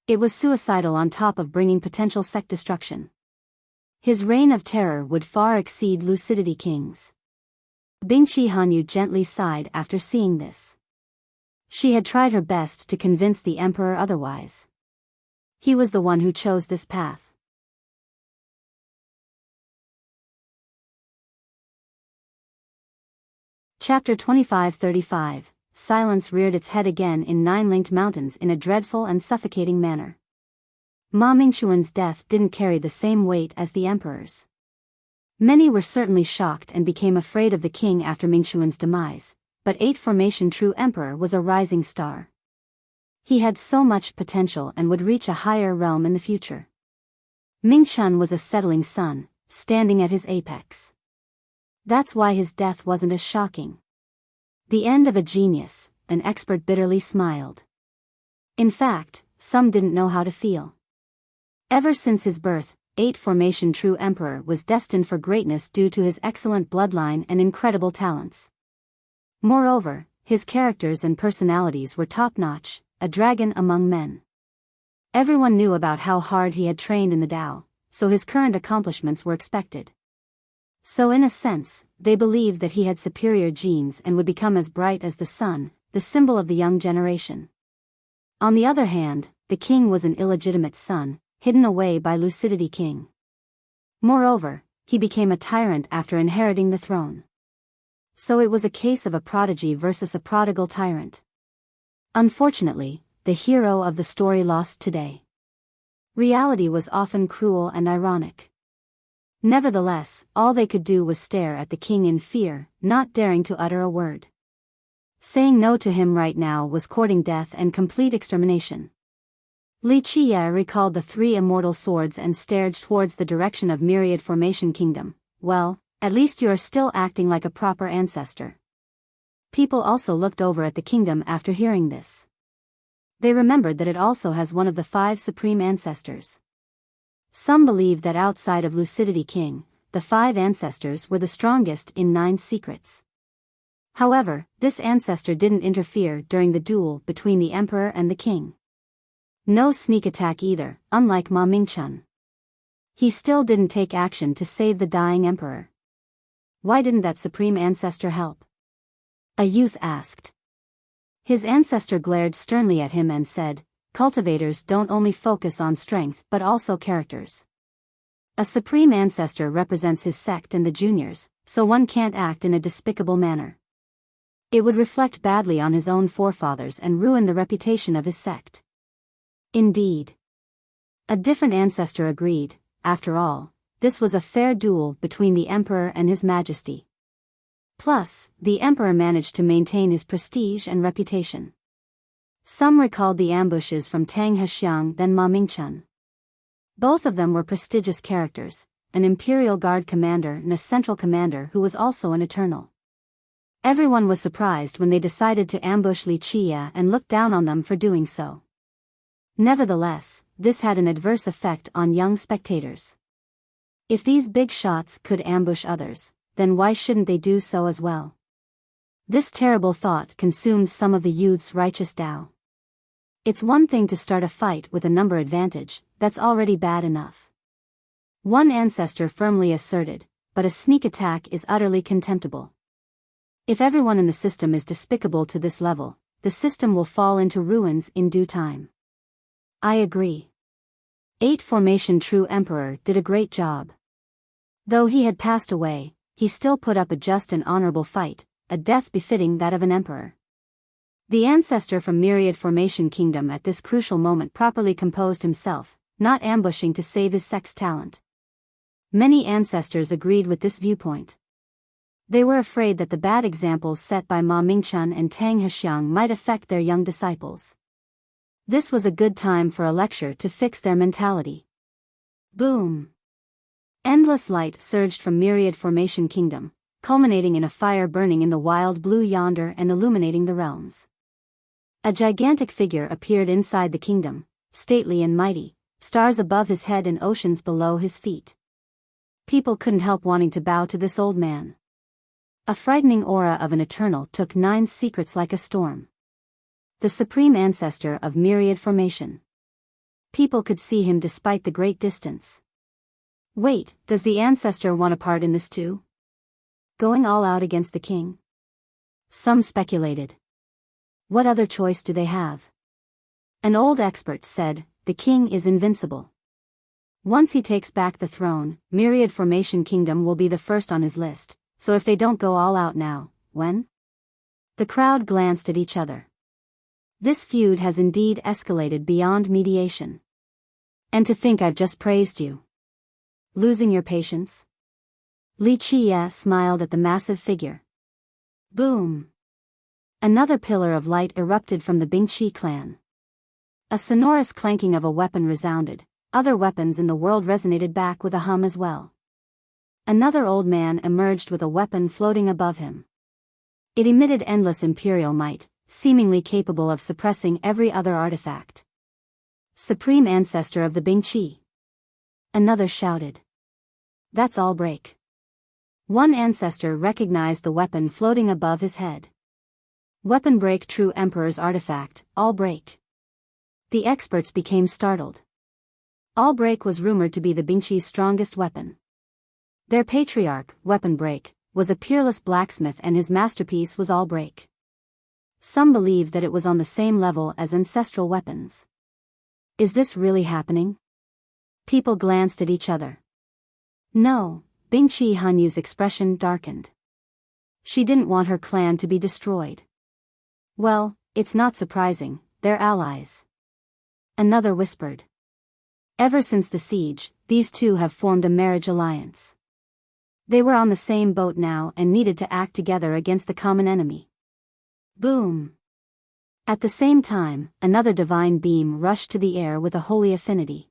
It was suicidal on top of bringing potential sect destruction. His reign of terror would far exceed Lucidity King's. Bingqi Hanyu gently sighed after seeing this. She had tried her best to convince the emperor otherwise. He was the one who chose this path. Chapter 25-35. Silence reared its head again in Nine-Linked Mountains in a dreadful and suffocating manner. Ma Mingxuan's death didn't carry the same weight as the emperor's. Many were certainly shocked and became afraid of the king after Mingxuan's demise, but 8 Formation True Emperor was a rising star. He had so much potential and would reach a higher realm in the future. Mingxuan was a settling sun, standing at his apex. That's why his death wasn't as shocking. The end of a genius, an expert bitterly smiled. In fact, some didn't know how to feel. Ever since his birth, 8 Formation True Emperor was destined for greatness due to his excellent bloodline and incredible talents. Moreover, his characters and personalities were top-notch, a dragon among men. Everyone knew about how hard he had trained in the Tao, so his current accomplishments were expected. So in a sense, they believed that he had superior genes and would become as bright as the sun, the symbol of the young generation. On the other hand, the king was an illegitimate son, hidden away by Lucidity King. Moreover, he became a tyrant after inheriting the throne. So it was a case of a prodigy versus a prodigal tyrant. Unfortunately, the hero of the story lost today. Reality was often cruel and ironic. Nevertheless, all they could do was stare at the king in fear, not daring to utter a word. Saying no to him right now was courting death and complete extermination. Li Qie recalled the 3 immortal swords and stared towards the direction of Myriad Formation Kingdom. Well, at least you are still acting like a proper ancestor. People also looked over at the kingdom after hearing this. They remembered that it also has one of the 5 supreme ancestors. Some believed that outside of Lucidity King, the 5 ancestors were the strongest in 9 secrets. However, this ancestor didn't interfere during the duel between the emperor and the king. No sneak attack either, unlike Ma Mingxuan. He still didn't take action to save the dying emperor. Why didn't that supreme ancestor help? A youth asked. His ancestor glared sternly at him and said, "Cultivators don't only focus on strength but also characters. A supreme ancestor represents his sect and the juniors, so one can't act in a despicable manner. It would reflect badly on his own forefathers and ruin the reputation of his sect." Indeed. A different ancestor agreed. After all, this was a fair duel between the emperor and his majesty. Plus, the emperor managed to maintain his prestige and reputation. Some recalled the ambushes from Tang Hexiang then Ma Mingxuan. Both of them were prestigious characters, an Imperial Guard commander and a Central Commander who was also an Eternal. Everyone was surprised when they decided to ambush Li Qie and looked down on them for doing so. Nevertheless, this had an adverse effect on young spectators. If these big shots could ambush others, then why shouldn't they do so as well? This terrible thought consumed some of the youth's righteous Tao. It's one thing to start a fight with a number advantage, that's already bad enough. One ancestor firmly asserted, but a sneak attack is utterly contemptible. If everyone in the system is despicable to this level, the system will fall into ruins in due time. I agree. 8 Formation True Emperor did a great job. Though he had passed away, he still put up a just and honorable fight, a death befitting that of an emperor. The ancestor from Myriad Formation Kingdom at this crucial moment properly composed himself, not ambushing to save his sect's talent. Many ancestors agreed with this viewpoint. They were afraid that the bad examples set by Ma Mingxuan and Tang Hexiang might affect their young disciples. This was a good time for a lecture to fix their mentality. Boom! Endless light surged from Myriad Formation Kingdom, culminating in a fire burning in the wild blue yonder and illuminating the realms. A gigantic figure appeared inside the kingdom, stately and mighty, stars above his head and oceans below his feet. People couldn't help wanting to bow to this old man. A frightening aura of an Eternal took 9 secrets like a storm. The supreme ancestor of Myriad Formation. People could see him despite the great distance. Wait, does the ancestor want a part in this too? Going all out against the king? Some speculated. What other choice do they have? An old expert said, the king is invincible. Once he takes back the throne, Myriad Formation Kingdom will be the first on his list, so if they don't go all out now, when? The crowd glanced at each other. This feud has indeed escalated beyond mediation. And to think I've just praised you. Losing your patience? Li Qie smiled at the massive figure. Boom! Another pillar of light erupted from the Bingqi clan. A sonorous clanking of a weapon resounded. Other weapons in the world resonated back with a hum as well. Another old man emerged with a weapon floating above him. It emitted endless imperial might, seemingly capable of suppressing every other artifact. Supreme ancestor of the Bingqi. Another shouted. That's all break. One ancestor recognized the weapon floating above his head. Weapon break, true emperor's artifact, all break. The experts became startled. All break was rumored to be the Bingqi's strongest weapon. Their patriarch, Weapon Break, was a peerless blacksmith and his masterpiece was all break. Some believed that it was on the same level as ancestral weapons. Is this really happening? People glanced at each other. No, Bingqi Hunyu's expression darkened. She didn't want her clan to be destroyed. Well, it's not surprising, they're allies. Another whispered. Ever since the siege, these two have formed a marriage alliance. They were on the same boat now and needed to act together against the common enemy. Boom! At the same time, another divine beam rushed to the air with a holy affinity.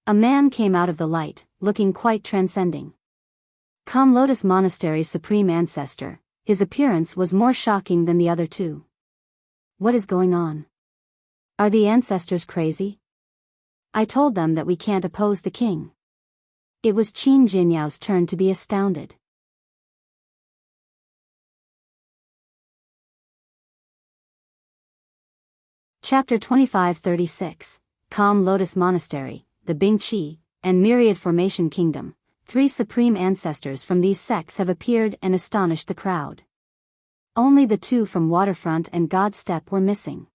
A man came out of the light, looking quite transcending. Calm Lotus Monastery's supreme ancestor, his appearance was more shocking than the other two. What is going on? Are the ancestors crazy? I told them that we can't oppose the king. It was Qin Jinyao's turn to be astounded. Chapter 2536, Calm Lotus Monastery, the Bingqi, and Myriad Formation Kingdom. 3 supreme ancestors from these sects have appeared and astonished the crowd. Only the 2 from Waterfront and God Step were missing.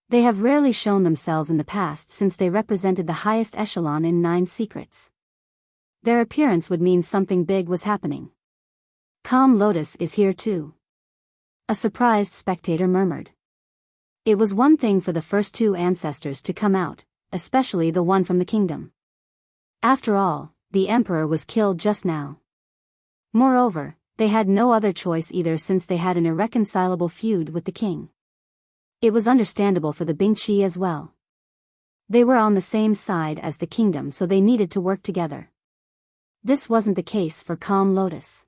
They have rarely shown themselves in the past since they represented the highest echelon in 9 secrets. Their appearance would mean something big was happening. Calm Lotus is here too. A surprised spectator murmured. It was one thing for the first 2 ancestors to come out, especially the one from the kingdom. After all, the emperor was killed just now. Moreover, they had no other choice either since they had an irreconcilable feud with the king. It was understandable for the Bingqi as well. They were on the same side as the kingdom, so they needed to work together. This wasn't the case for Calm Lotus.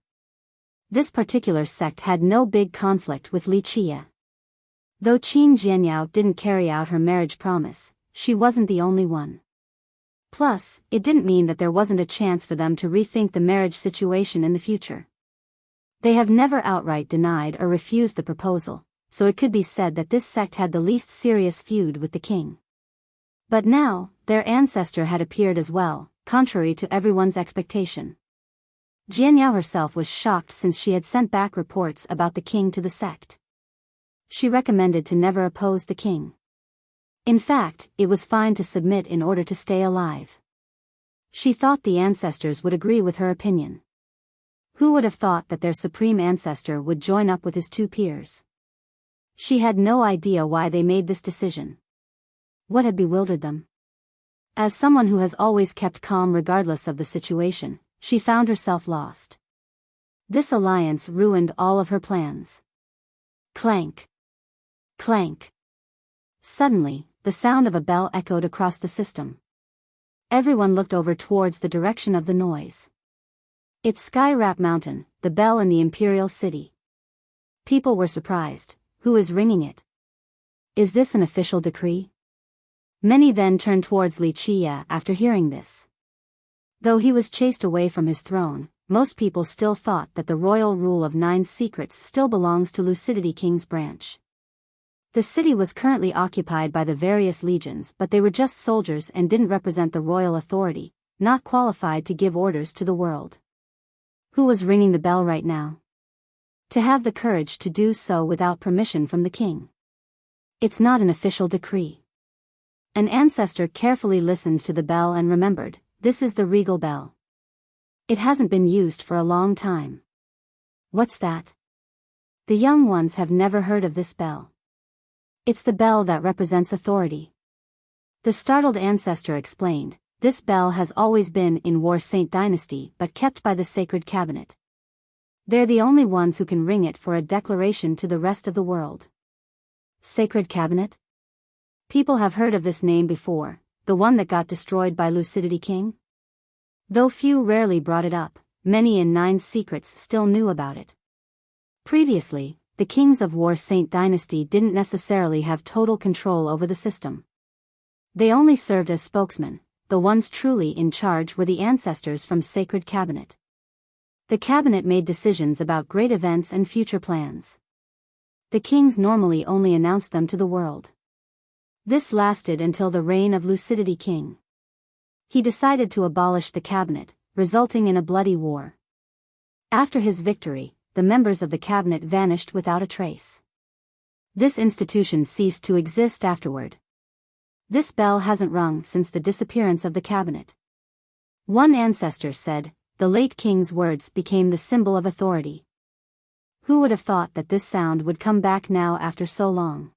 This particular sect had no big conflict with Li Qie. Though Qin Jianyao didn't carry out her marriage promise, she wasn't the only one. Plus, it didn't mean that there wasn't a chance for them to rethink the marriage situation in the future. They have never outright denied or refused the proposal, so it could be said that this sect had the least serious feud with the king. But now, their ancestor had appeared as well, contrary to everyone's expectation. Jianyao herself was shocked since she had sent back reports about the king to the sect. She recommended to never oppose the king. In fact, it was fine to submit in order to stay alive. She thought the ancestors would agree with her opinion. Who would have thought that their supreme ancestor would join up with his 2 peers? She had no idea why they made this decision. What had bewildered them? As someone who has always kept calm regardless of the situation, she found herself lost. This alliance ruined all of her plans. Clank. Clank. Suddenly, the sound of a bell echoed across the system. Everyone looked over towards the direction of the noise. It's Sky Rap Mountain, the bell in the Imperial City. People were surprised. Who is ringing it? Is this an official decree? Many then turned towards Li Qie after hearing this. Though he was chased away from his throne, most people still thought that the royal rule of 9 secrets still belongs to Lucidity King's branch. The city was currently occupied by the various legions, but they were just soldiers and didn't represent the royal authority, not qualified to give orders to the world. Who was ringing the bell right now? To have the courage to do so without permission from the king. It's not an official decree. An ancestor carefully listened to the bell and remembered, this is the regal bell. It hasn't been used for a long time. What's that? The young ones have never heard of this bell. It's the bell that represents authority. The startled ancestor explained, this bell has always been in War Saint Dynasty but kept by the sacred cabinet. They're the only ones who can ring it for a declaration to the rest of the world. Sacred cabinet? People have heard of this name before, the one that got destroyed by Lucidity King? Though few rarely brought it up, many in Nine Secrets still knew about it. Previously, the kings of War Saint Dynasty didn't necessarily have total control over the system. They only served as spokesmen. The ones truly in charge were the ancestors from Sacred Cabinet. The cabinet made decisions about great events and future plans. The kings normally only announced them to the world. This lasted until the reign of Lucidity King. He decided to abolish the cabinet, resulting in a bloody war. After his victory, the members of the cabinet vanished without a trace. This institution ceased to exist afterward. This bell hasn't rung since the disappearance of the cabinet. One ancestor said, the late king's words became the symbol of authority. Who would have thought that this sound would come back now after so long?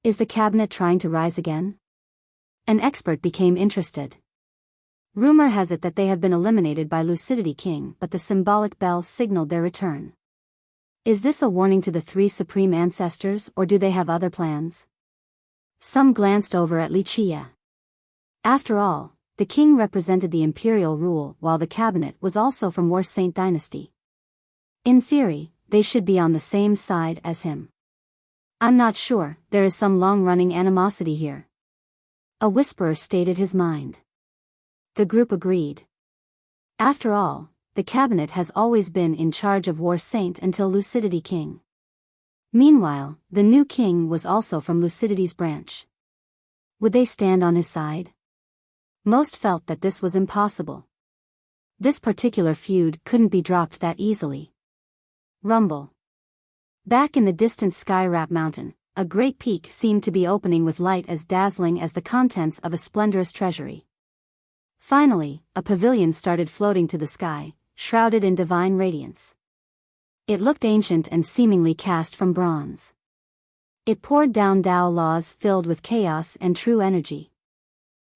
Is the cabinet trying to rise again? An expert became interested. Rumor has it that they have been eliminated by Lucidity King, but the symbolic bell signaled their return. Is this a warning to the three supreme ancestors, or do they have other plans? Some glanced over at Wuxia. After all, the king represented the imperial rule while the cabinet was also from War Saint Dynasty. In theory, they should be on the same side as him. I'm not sure, there is some long-running animosity here. A whisperer stated his mind. The group agreed. After all, the cabinet has always been in charge of War Saint until Lucidity King. Meanwhile, the new king was also from Lucidity's branch. Would they stand on his side? Most felt that this was impossible. This particular feud couldn't be dropped that easily. Rumble. Back in the distant Skywrap Mountain, a great peak seemed to be opening with light as dazzling as the contents of a splendorous treasury. Finally, a pavilion started floating to the sky, shrouded in divine radiance. It looked ancient and seemingly cast from bronze. It poured down Tao laws filled with chaos and true energy.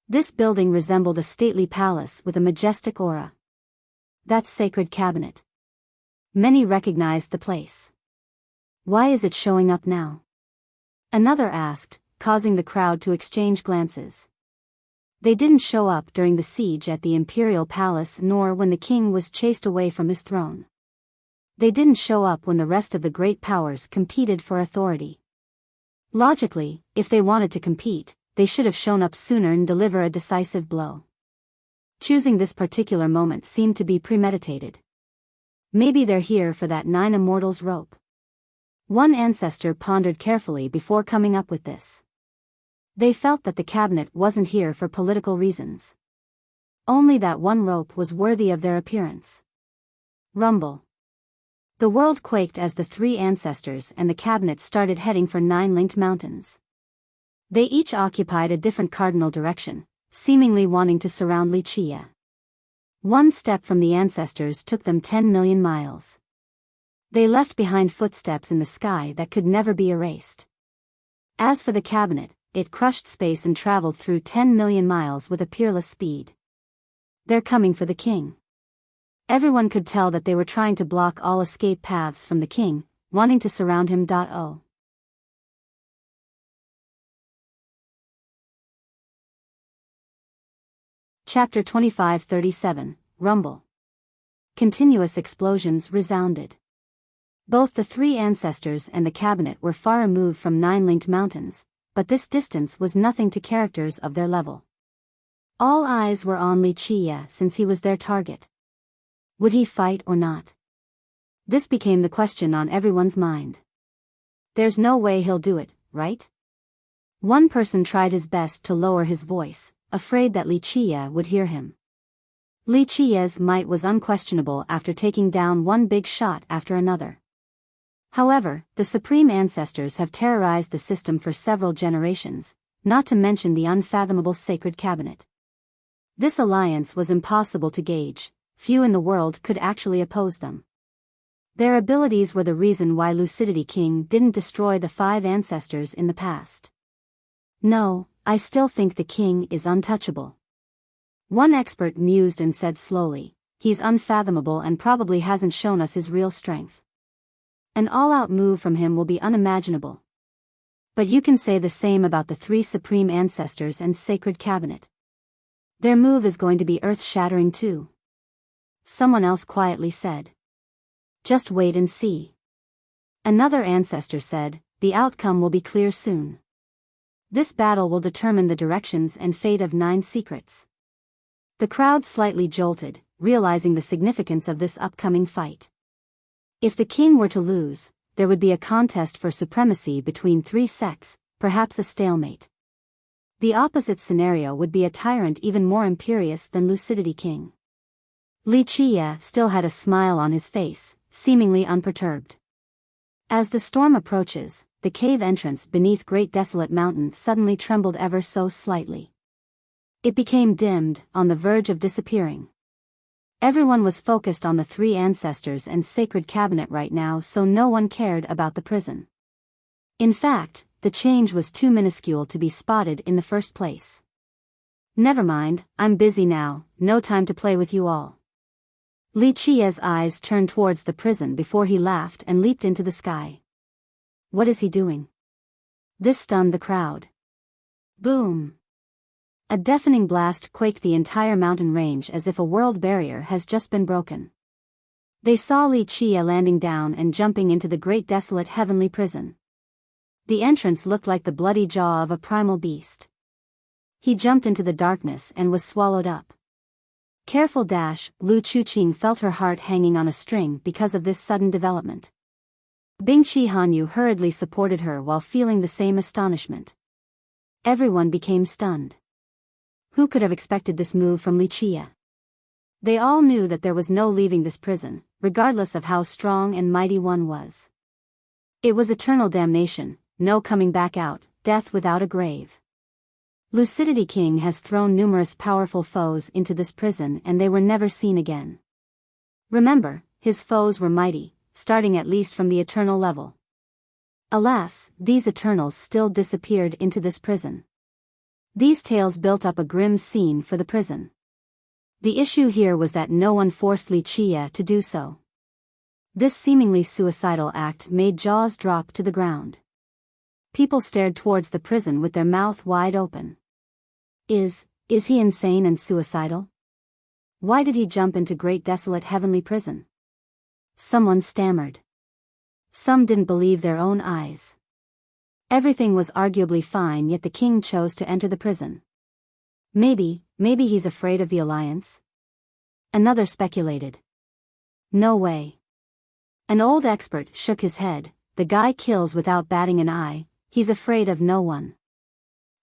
This building resembled a stately palace with a majestic aura. That's Sacred Cabinet. Many recognized the place. Why is it showing up now? Another asked, causing the crowd to exchange glances. They didn't show up during the siege at the imperial palace nor when the king was chased away from his throne. They didn't show up when the rest of the great powers competed for authority. Logically, if they wanted to compete, they should have shown up sooner and deliver a decisive blow. Choosing this particular moment seemed to be premeditated. Maybe they're here for that 9 immortals rope. One ancestor pondered carefully before coming up with this. They felt that the cabinet wasn't here for political reasons. Only that one rope was worthy of their appearance. Rumble. The world quaked as the three ancestors and the cabinet started heading for 9 linked mountains. They each occupied a different cardinal direction, seemingly wanting to surround Wuxia. One step from the ancestors took them 10 million miles. They left behind footsteps in the sky that could never be erased. As for the cabinet, it crushed space and traveled through 10 million miles with a peerless speed. They're coming for the king. Everyone could tell that they were trying to block all escape paths from the king, wanting to surround him. Chapter 2537, Rumble. Continuous explosions resounded. Both the three ancestors and the cabinet were far removed from 9 linked mountains, but this distance was nothing to characters of their level. All eyes were on Wuxia since he was their target. Would he fight or not? This became the question on everyone's mind. There's no way he'll do it, right? One person tried his best to lower his voice, afraid that Wuxia would hear him. Wuxia's might was unquestionable after taking down one big shot after another. However, the supreme ancestors have terrorized the system for several generations, not to mention the unfathomable sacred cabinet. This alliance was impossible to gauge. Few in the world could actually oppose them. Their abilities were the reason why Lucidity King didn't destroy the 5 ancestors in the past. No, I still think the king is untouchable. One expert mused and said slowly, he's unfathomable and probably hasn't shown us his real strength. An all-out move from him will be unimaginable. But you can say the same about the 3 supreme ancestors and sacred cabinet. Their move is going to be earth-shattering too. Someone else quietly said. Just wait and see. Another ancestor said, the outcome will be clear soon. This battle will determine the directions and fate of 9 secrets. The crowd slightly jolted, realizing the significance of this upcoming fight. If the king were to lose, there would be a contest for supremacy between 3 sects, perhaps a stalemate. The opposite scenario would be a tyrant even more imperious than Lucidity King. Li Qie still had a smile on his face, seemingly unperturbed. As the storm approaches, the cave entrance beneath Great Desolate Mountain suddenly trembled ever so slightly. It became dimmed, on the verge of disappearing. Everyone was focused on the 3 ancestors and sacred cabinet right now, so no one cared about the prison. In fact, the change was too minuscule to be spotted in the first place. Never mind, I'm busy now, no time to play with you all. Li Qie's eyes turned towards the prison before he laughed and leaped into the sky. What is he doing? This stunned the crowd. Boom! A deafening blast quaked the entire mountain range as if a world barrier has just been broken. They saw Li Qie landing down and jumping into the great desolate heavenly prison. The entrance looked like the bloody jaw of a primal beast. He jumped into the darkness and was swallowed up. Careful dash, Lu Chuqing felt her heart hanging on a string because of this sudden development. Bingqi Hanyu hurriedly supported her while feeling the same astonishment. Everyone became stunned. Who could have expected this move from Li Qie? They all knew that there was no leaving this prison, regardless of how strong and mighty one was. It was eternal damnation, no coming back out, death without a grave. Lucidity King has thrown numerous powerful foes into this prison and they were never seen again. Remember, his foes were mighty, starting at least from the eternal level. Alas, these eternals still disappeared into this prison. These tales built up a grim scene for the prison. The issue here was that no one forced Li Qie to do so. This seemingly suicidal act made jaws drop to the ground. People stared towards the prison with their mouth wide open. Is he insane and suicidal? Why did he jump into Great Desolate Heavenly Prison? Someone stammered. Some didn't believe their own eyes. Everything was arguably fine, yet the king chose to enter the prison. Maybe he's afraid of the alliance? Another speculated. No way. An old expert shook his head. The guy kills without batting an eye, he's afraid of no one.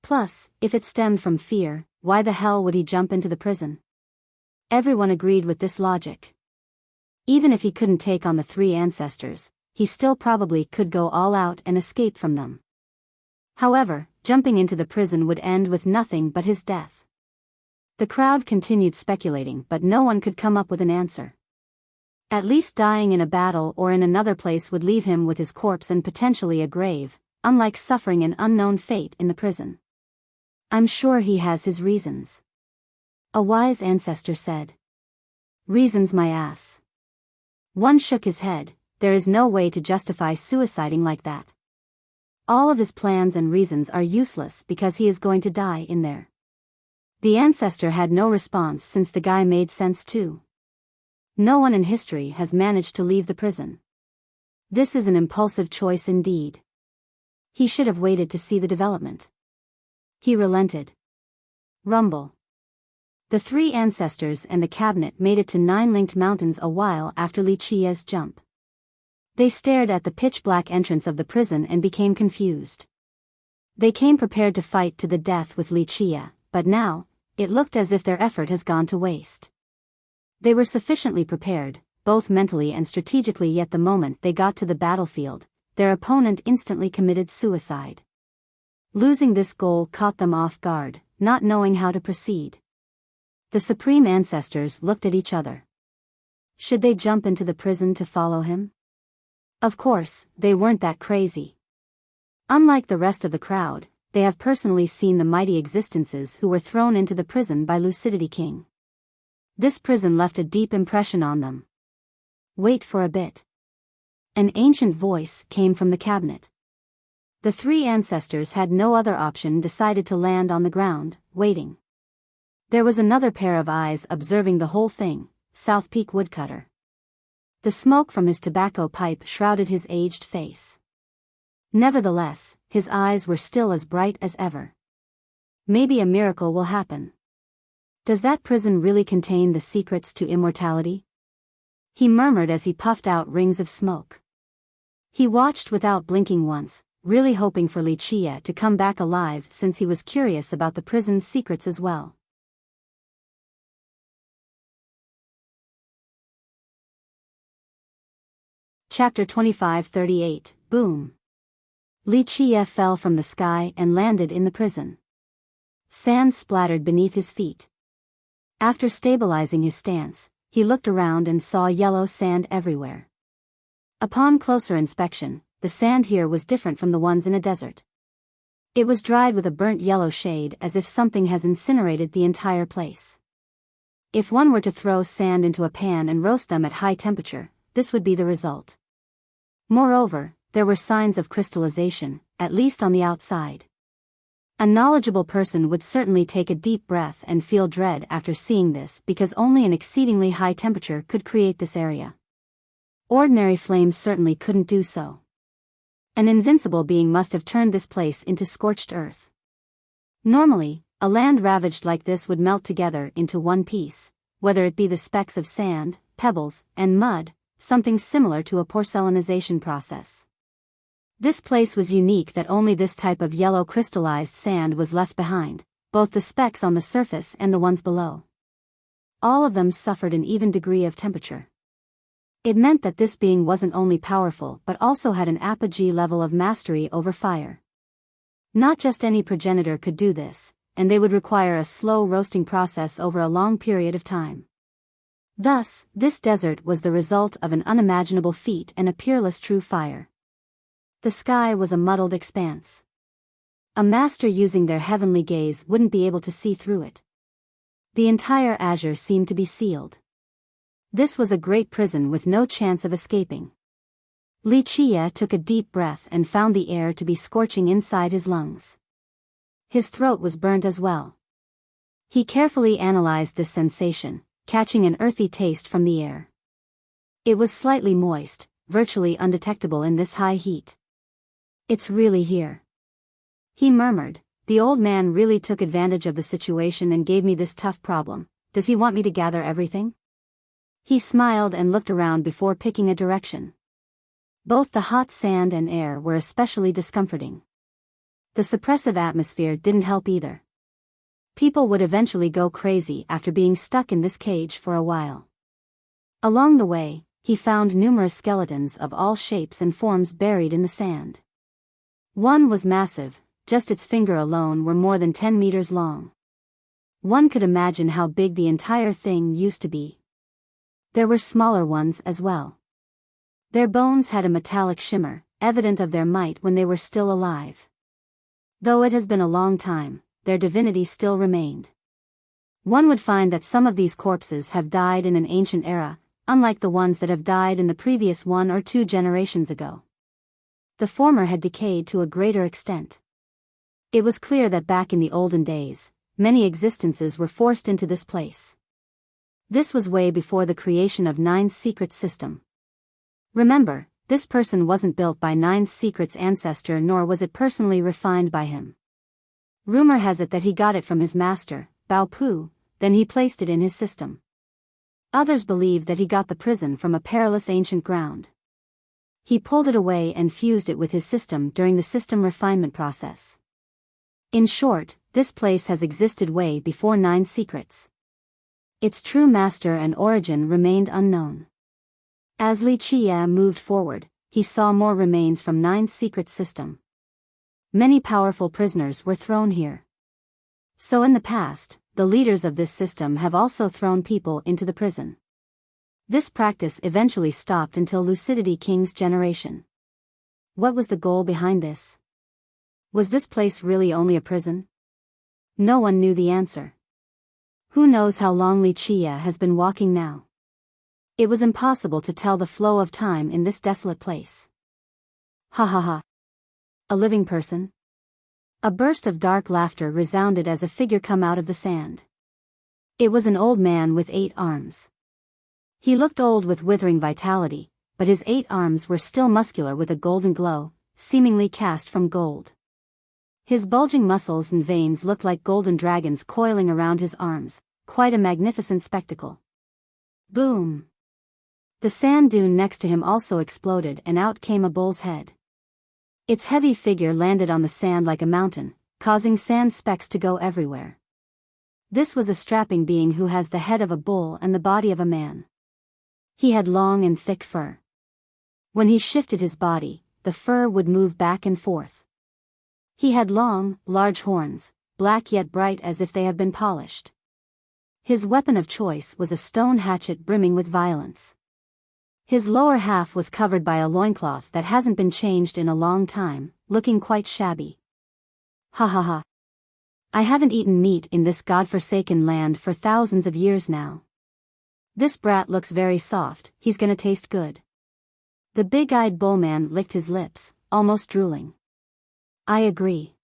Plus, if it stemmed from fear, why the hell would he jump into the prison? Everyone agreed with this logic. Even if he couldn't take on the 3 ancestors, he still probably could go all out and escape from them. However, jumping into the prison would end with nothing but his death. The crowd continued speculating, but no one could come up with an answer. At least dying in a battle or in another place would leave him with his corpse and potentially a grave, unlike suffering an unknown fate in the prison. I'm sure he has his reasons. A wise ancestor said. Reasons my ass. One shook his head. There is no way to justify suiciding like that. All of his plans and reasons are useless because he is going to die in there. The ancestor had no response since the guy made sense too. No one in history has managed to leave the prison. This is an impulsive choice indeed. He should have waited to see the development. He relented. Rumble. The 3 ancestors and the cabinet made it to 9 linked mountains a while after Li Qie's jump. They stared at the pitch-black entrance of the prison and became confused. They came prepared to fight to the death with Li Qie, but now, it looked as if their effort has gone to waste. They were sufficiently prepared, both mentally and strategically, yet the moment they got to the battlefield, their opponent instantly committed suicide. Losing this goal caught them off guard, not knowing how to proceed. The supreme ancestors looked at each other. Should they jump into the prison to follow him? Of course, they weren't that crazy. Unlike the rest of the crowd, they have personally seen the mighty existences who were thrown into the prison by Lucidity King. This prison left a deep impression on them. Wait for a bit. An ancient voice came from the cabinet. The three ancestors had no other option, decided to land on the ground, waiting. There was another pair of eyes observing the whole thing, South Peak Woodcutter. The smoke from his tobacco pipe shrouded his aged face. Nevertheless, his eyes were still as bright as ever. Maybe a miracle will happen. Does that prison really contain the secrets to immortality? He murmured as he puffed out rings of smoke. He watched without blinking once, really hoping for Li Chia to come back alive since he was curious about the prison's secrets as well. Chapter 25:38, Boom. Li Chia fell from the sky and landed in the prison. Sand splattered beneath his feet. After stabilizing his stance, he looked around and saw yellow sand everywhere. Upon closer inspection, the sand here was different from the ones in a desert. It was dried with a burnt yellow shade, as if something has incinerated the entire place. If one were to throw sand into a pan and roast them at high temperature, this would be the result. Moreover, there were signs of crystallization, at least on the outside. A knowledgeable person would certainly take a deep breath and feel dread after seeing this, because only an exceedingly high temperature could create this area. Ordinary flames certainly couldn't do so. An invincible being must have turned this place into scorched earth. Normally, a land ravaged like this would melt together into one piece, whether it be the specks of sand, pebbles, and mud, something similar to a porcelainization process. This place was unique that only this type of yellow crystallized sand was left behind, both the specks on the surface and the ones below. All of them suffered an even degree of temperature. It meant that this being wasn't only powerful but also had an apogee level of mastery over fire. Not just any progenitor could do this, and they would require a slow roasting process over a long period of time. Thus, this desert was the result of an unimaginable feat and a peerless true fire. The sky was a muddled expanse. A master using their heavenly gaze wouldn't be able to see through it. The entire azure seemed to be sealed. This was a great prison with no chance of escaping. Li Chia took a deep breath and found the air to be scorching inside his lungs. His throat was burnt as well. He carefully analyzed this sensation, catching an earthy taste from the air. It was slightly moist, virtually undetectable in this high heat. It's really here. He murmured, the old man really took advantage of the situation and gave me this tough problem. Does he want me to gather everything? He smiled and looked around before picking a direction. Both the hot sand and air were especially discomforting. The suppressive atmosphere didn't help either. People would eventually go crazy after being stuck in this cage for a while. Along the way, he found numerous skeletons of all shapes and forms buried in the sand. One was massive, just its finger alone were more than 10 meters long. One could imagine how big the entire thing used to be. There were smaller ones as well. Their bones had a metallic shimmer, evident of their might when they were still alive. Though it has been a long time, their divinity still remained. One would find that some of these corpses have died in an ancient era, unlike the ones that have died in the previous 1 or 2 generations ago. The former had decayed to a greater extent. It was clear that back in the olden days, many existences were forced into this place. This was way before the creation of Nine's secret system. Remember, this person wasn't built by Nine's secret's ancestor, nor was it personally refined by him. Rumor has it that he got it from his master, Bao Pu, then he placed it in his system. Others believe that he got the prison from a perilous ancient ground. He pulled it away and fused it with his system during the system refinement process. In short, this place has existed way before Nine's secrets. Its true master and origin remained unknown. As Li Chia moved forward, he saw more remains from Nine's secret system. Many powerful prisoners were thrown here. So in the past, the leaders of this system have also thrown people into the prison. This practice eventually stopped until Lucidity King's generation. What was the goal behind this? Was this place really only a prison? No one knew the answer. Who knows how long Wuxia has been walking now? It was impossible to tell the flow of time in this desolate place. Ha ha ha. A living person? A burst of dark laughter resounded as a figure come out of the sand. It was an old man with 8 arms. He looked old with withering vitality, but his 8 arms were still muscular with a golden glow, seemingly cast from gold. His bulging muscles and veins looked like golden dragons coiling around his arms, quite a magnificent spectacle. Boom! The sand dune next to him also exploded and out came a bull's head. Its heavy figure landed on the sand like a mountain, causing sand specks to go everywhere. This was a strapping being who has the head of a bull and the body of a man. He had long and thick fur. When he shifted his body, the fur would move back and forth. He had long, large horns, black yet bright as if they had been polished. His weapon of choice was a stone hatchet brimming with violence. His lower half was covered by a loincloth that hasn't been changed in a long time, looking quite shabby. Ha ha ha. I haven't eaten meat in this godforsaken land for thousands of years now. This brat looks very soft, he's gonna taste good. The big-eyed bullman licked his lips, almost drooling. I agree.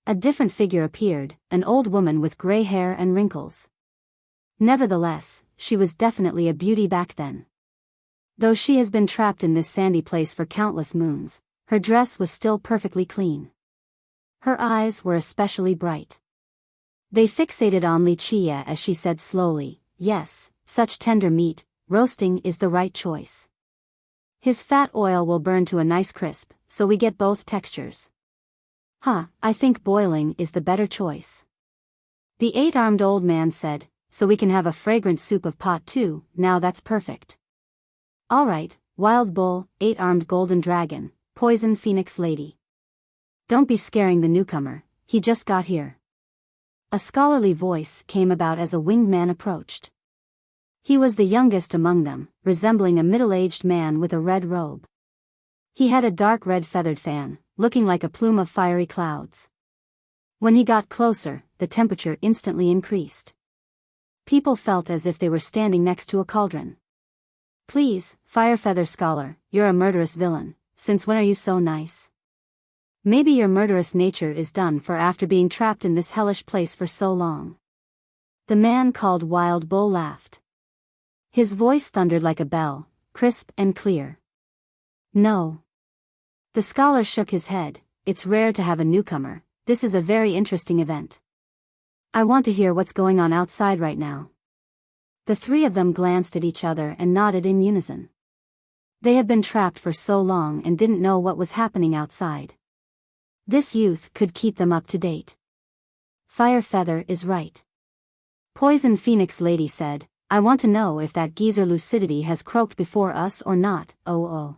A different figure appeared, an old woman with gray hair and wrinkles. Nevertheless, she was definitely a beauty back then. Though she has been trapped in this sandy place for countless moons, her dress was still perfectly clean. Her eyes were especially bright. They fixated on Wuxia as she said slowly, yes, such tender meat, roasting is the right choice. His fat oil will burn to a nice crisp, so we get both textures. I think boiling is the better choice. The 8-armed old man said, so we can have a fragrant soup of pot too, now that's perfect. Alright, wild bull, 8-armed golden dragon, poison phoenix lady. Don't be scaring the newcomer, he just got here. A scholarly voice came about as a winged man approached. He was the youngest among them, resembling a middle-aged man with a red robe. He had a dark red feathered fan, looking like a plume of fiery clouds. When he got closer, the temperature instantly increased. People felt as if they were standing next to a cauldron. Please, Firefeather Scholar, you're a murderous villain, since when are you so nice? Maybe your murderous nature is done for after being trapped in this hellish place for so long. The man called Wild Bull laughed. His voice thundered like a bell, crisp and clear. No. The scholar shook his head, it's rare to have a newcomer, this is a very interesting event. I want to hear what's going on outside right now. The 3 of them glanced at each other and nodded in unison. They had been trapped for so long and didn't know what was happening outside. This youth could keep them up to date. Firefeather is right. Poison Phoenix Lady said, I want to know if that geezer Lucidity has croaked before us or not, oh.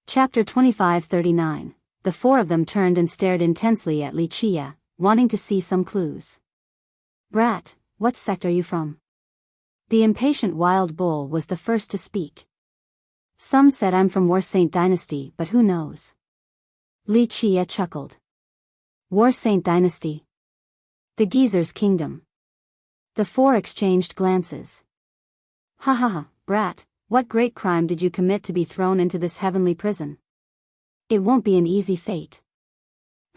Chapter 2539. The 4 of them turned and stared intensely at Wuxia, wanting to see some clues. Brat, what sect are you from? The impatient wild bull was the first to speak. Some said I'm from War Saint Dynasty, but who knows? Wuxia chuckled. War Saint Dynasty. The geezer's kingdom. The 4 exchanged glances. Ha ha ha, brat. What great crime did you commit to be thrown into this heavenly prison? It won't be an easy fate.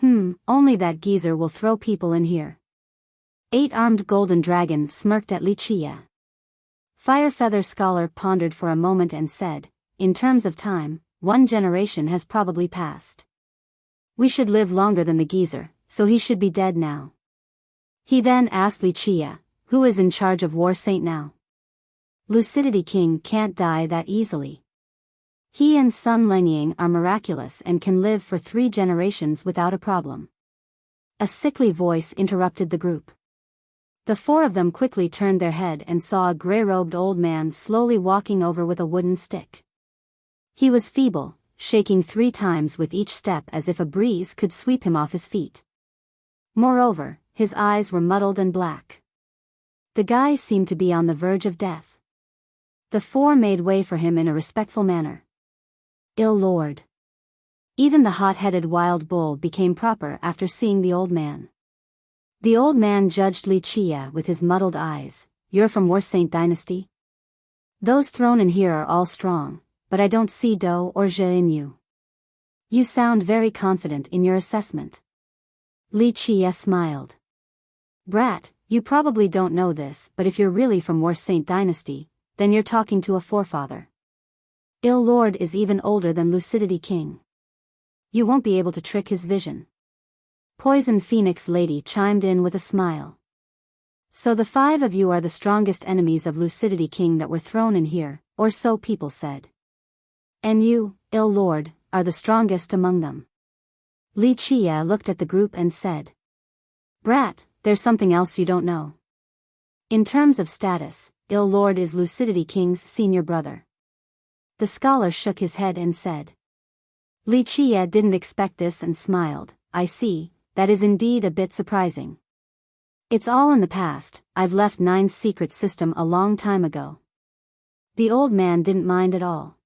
Only that geezer will throw people in here. 8-armed golden dragon smirked at Wuxia. Firefeather Scholar pondered for a moment and said, in terms of time, 1 generation has probably passed. We should live longer than the geezer, so he should be dead now. He then asked Wuxia, who is in charge of War Saint now? Lucidity King can't die that easily. He and Sun Lenying are miraculous and can live for 3 generations without a problem. A sickly voice interrupted the group. The 4 of them quickly turned their head and saw a gray-robed old man slowly walking over with a wooden stick. He was feeble, shaking 3 times with each step as if a breeze could sweep him off his feet. Moreover, his eyes were muddled and black. The guy seemed to be on the verge of death. The four made way for him in a respectful manner. Ill Lord. Even the hot-headed wild bull became proper after seeing the old man. The old man judged Wuxia with his muddled eyes. You're from Wuxia dynasty? Those thrown in here are all strong, but I don't see Do or Zhe in you. You sound very confident in your assessment. Wuxia smiled. Brat, you probably don't know this, but if you're really from Wuxia dynasty, then you're talking to a forefather. Ill Lord is even older than Lucidity King. You won't be able to trick his vision. Poison Phoenix Lady chimed in with a smile. So the five of you are the strongest enemies of Lucidity King that were thrown in here, or so people said. And you, Ill Lord, are the strongest among them. Wuxia looked at the group and said. Brat, there's something else you don't know. In terms of status, Ill Lord is Lucidity King's senior brother. The scholar shook his head and said. Wuxia didn't expect this and smiled. I see, that is indeed a bit surprising. It's all in the past, I've left Nine's secret system a long time ago. The old man didn't mind at all.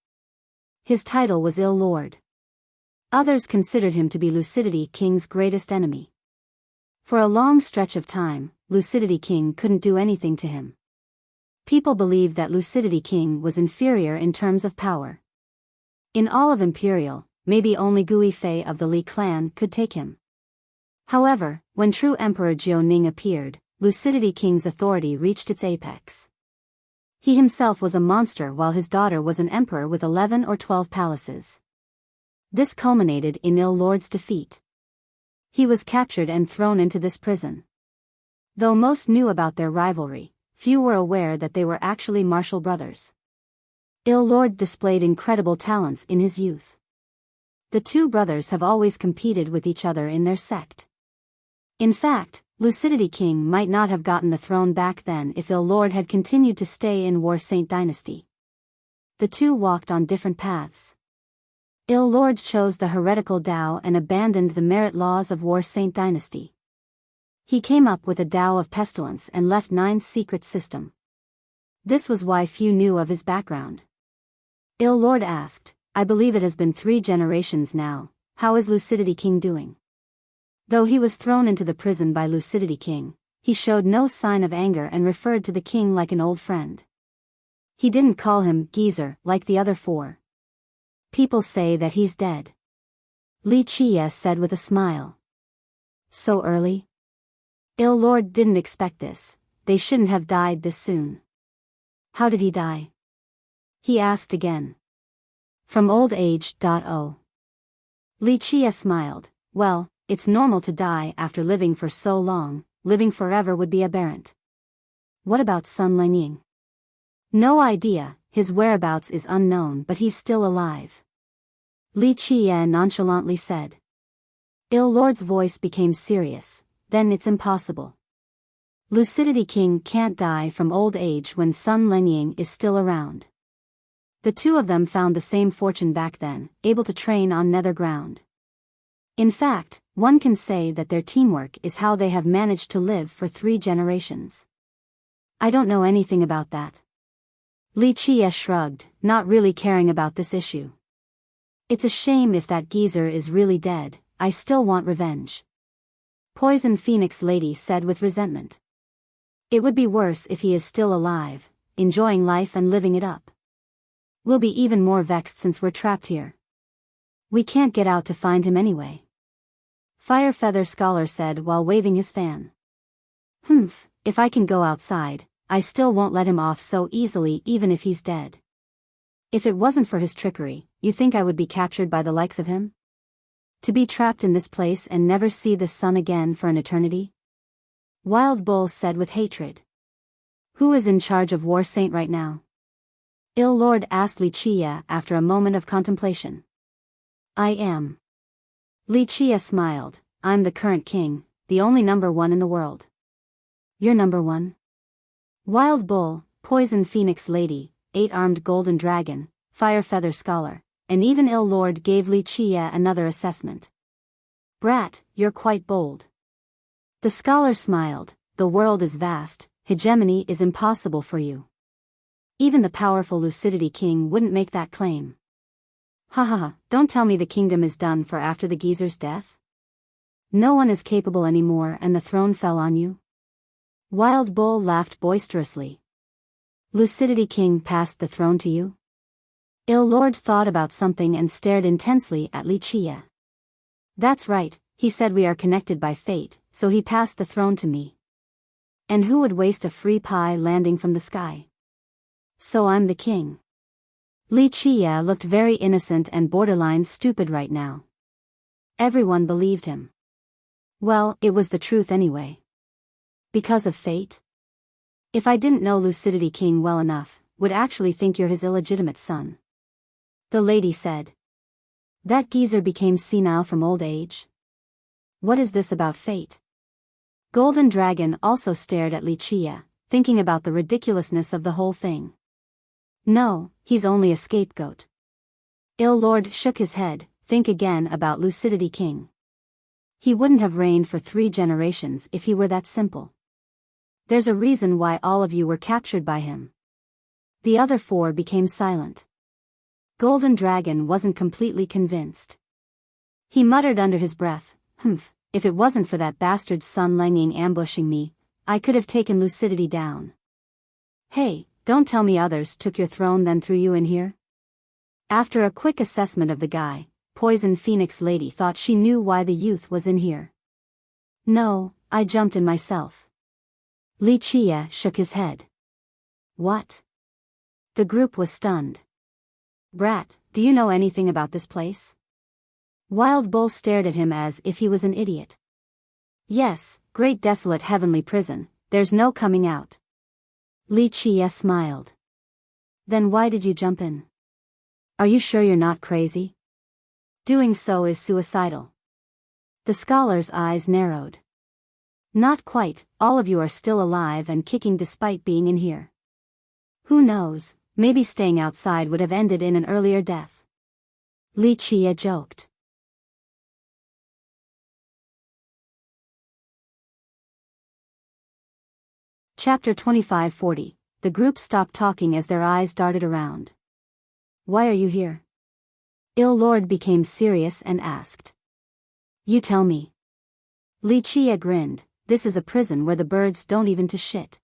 His title was Ill Lord. Others considered him to be Lucidity King's greatest enemy. For a long stretch of time, Lucidity King couldn't do anything to him. People believed that Lucidity King was inferior in terms of power. In all of Imperial, maybe only Gui Fei of the Li clan could take him. However, when true Emperor Jiao appeared, Lucidity King's authority reached its apex. He himself was a monster while his daughter was an emperor with 11 or 12 palaces. This culminated in Ill Lord's defeat. He was captured and thrown into this prison. Though most knew about their rivalry, few were aware that they were actually martial brothers. Ill Lord displayed incredible talents in his youth. The two brothers have always competed with each other in their sect. In fact, Lucidity King might not have gotten the throne back then if Ill Lord had continued to stay in Wuxia dynasty. The two walked on different paths. Ill Lord chose the heretical Tao and abandoned the merit laws of Wuxia dynasty. He came up with a Tao of pestilence and left Nine's secret system. This was why few knew of his background. Ill Lord asked, I believe it has been 3 generations now, how is Lucidity King doing? Though he was thrown into the prison by Lucidity King, he showed no sign of anger and referred to the king like an old friend. He didn't call him geezer like the other 4. People say that he's dead. Wuxia said with a smile. So early? Ill Lord didn't expect this, they shouldn't have died this soon. How did he die? He asked again. From old age. Wuxia smiled, well, it's normal to die after living for so long, living forever would be aberrant. What about Sun Lengying? No idea, his whereabouts is unknown but he's still alive. Wuxia nonchalantly said. Ill Lord's voice became serious, then it's impossible. Lucidity King can't die from old age when Sun Lengying is still around. The two of them found the same fortune back then, able to train on nether ground. In fact, one can say that their teamwork is how they have managed to live for 3 generations. I don't know anything about that. Wuxia shrugged, not really caring about this issue. It's a shame if that geezer is really dead, I still want revenge. Poison Phoenix Lady said with resentment. It would be worse if he is still alive, enjoying life and living it up. We'll be even more vexed since we're trapped here. We can't get out to find him anyway. Fire Feather Scholar said while waving his fan. If I can go outside, I still won't let him off so easily even if he's dead. If it wasn't for his trickery, you think I would be captured by the likes of him? To be trapped in this place and never see the sun again for an eternity? Wild Bull said with hatred. Who is in charge of Wuxia right now? Ill Lord asked Wuxia after a moment of contemplation. I am. Wuxia smiled, I'm the current king, the only number 1 in the world. You're number 1? Wild Bull, Poison Phoenix Lady, 8-armed Golden Dragon, Fire Feather Scholar, and even Ill Lord gave Wuxia another assessment. Brat, you're quite bold. The scholar smiled. The world is vast, hegemony is impossible for you. Even the powerful Lucidity King wouldn't make that claim. Ha ha ha, don't tell me the kingdom is done for after the geezer's death? No one is capable anymore and the throne fell on you? Wild Bull laughed boisterously. Lucidity King passed the throne to you? Ill Lord thought about something and stared intensely at Li Chia. That's right, he said we are connected by fate, so he passed the throne to me. And who would waste a free pie landing from the sky? So I'm the king. Li Chia looked very innocent and borderline stupid right now. Everyone believed him. Well, it was the truth anyway. Because of fate? If I didn't know Lucidity King well enough, would actually think you're his illegitimate son. The lady said. That geezer became senile from old age? What is this about fate? Golden Dragon also stared at Li Chia, thinking about the ridiculousness of the whole thing. No, he's only a scapegoat. Ill Lord shook his head. Think again about Lucidity King. He wouldn't have reigned for 3 generations if he were that simple. There's a reason why all of you were captured by him. The other 4 became silent. Golden Dragon wasn't completely convinced. He muttered under his breath, "Humph, if it wasn't for that bastard Sun Lenging ambushing me, I could have taken Lucidity down." Hey, don't tell me others took your throne then threw you in here? After a quick assessment of the guy, Poison Phoenix Lady thought she knew why the youth was in here. No, I jumped in myself. Li Chia shook his head. What? The group was stunned. Brat, do you know anything about this place? Wild Bull stared at him as if he was an idiot. Yes, great desolate heavenly prison, there's no coming out. Li Chia smiled. Then why did you jump in? Are you sure you're not crazy? Doing so is suicidal. The scholar's eyes narrowed. Not quite, all of you are still alive and kicking despite being in here. Who knows, maybe staying outside would have ended in an earlier death. Li Chia joked. Chapter 2540. The group stopped talking as their eyes darted around. Why are you here? Ill Lord became serious and asked. You tell me. Li Chia grinned. This is a prison where the birds don't even to shit.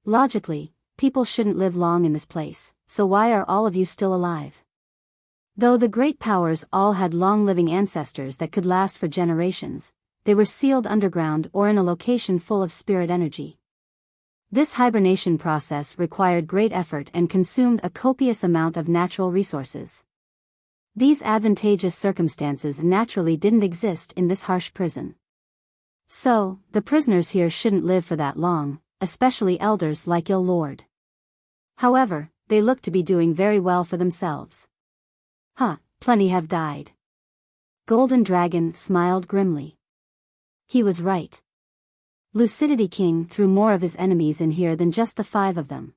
Logically, people shouldn't live long in this place, so why are all of you still alive? Though the great powers all had long-living ancestors that could last for generations, they were sealed underground or in a location full of spirit energy. This hibernation process required great effort and consumed a copious amount of natural resources. These advantageous circumstances naturally didn't exist in this harsh prison. So, the prisoners here shouldn't live for that long, especially elders like Ill Lord. However, they look to be doing very well for themselves. Plenty have died. Golden Dragon smiled grimly. He was right. Lucidity King threw more of his enemies in here than just the 5 of them.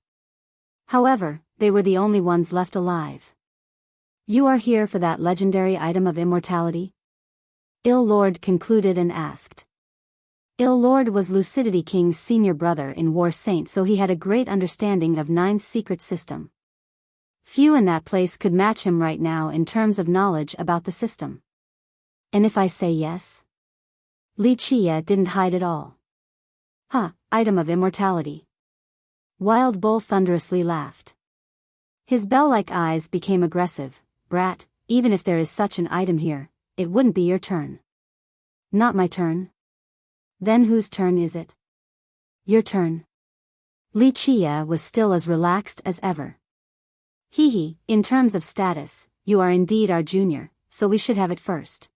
However, they were the only ones left alive. You are here for that legendary item of immortality? Ill Lord concluded and asked. Ill Lord was Lucidity King's senior brother in War Saint, so he had a great understanding of Nine's secret system. Few in that place could match him right now in terms of knowledge about the system. And if I say yes? Li Chia didn't hide at all. Item of immortality. Wild Bull thunderously laughed. His bell-like eyes became aggressive. Brat, even if there is such an item here, it wouldn't be your turn. Not my turn? Then whose turn is it? Your turn. Li Chia was still as relaxed as ever. In terms of status, you are indeed our junior, so we should have it first.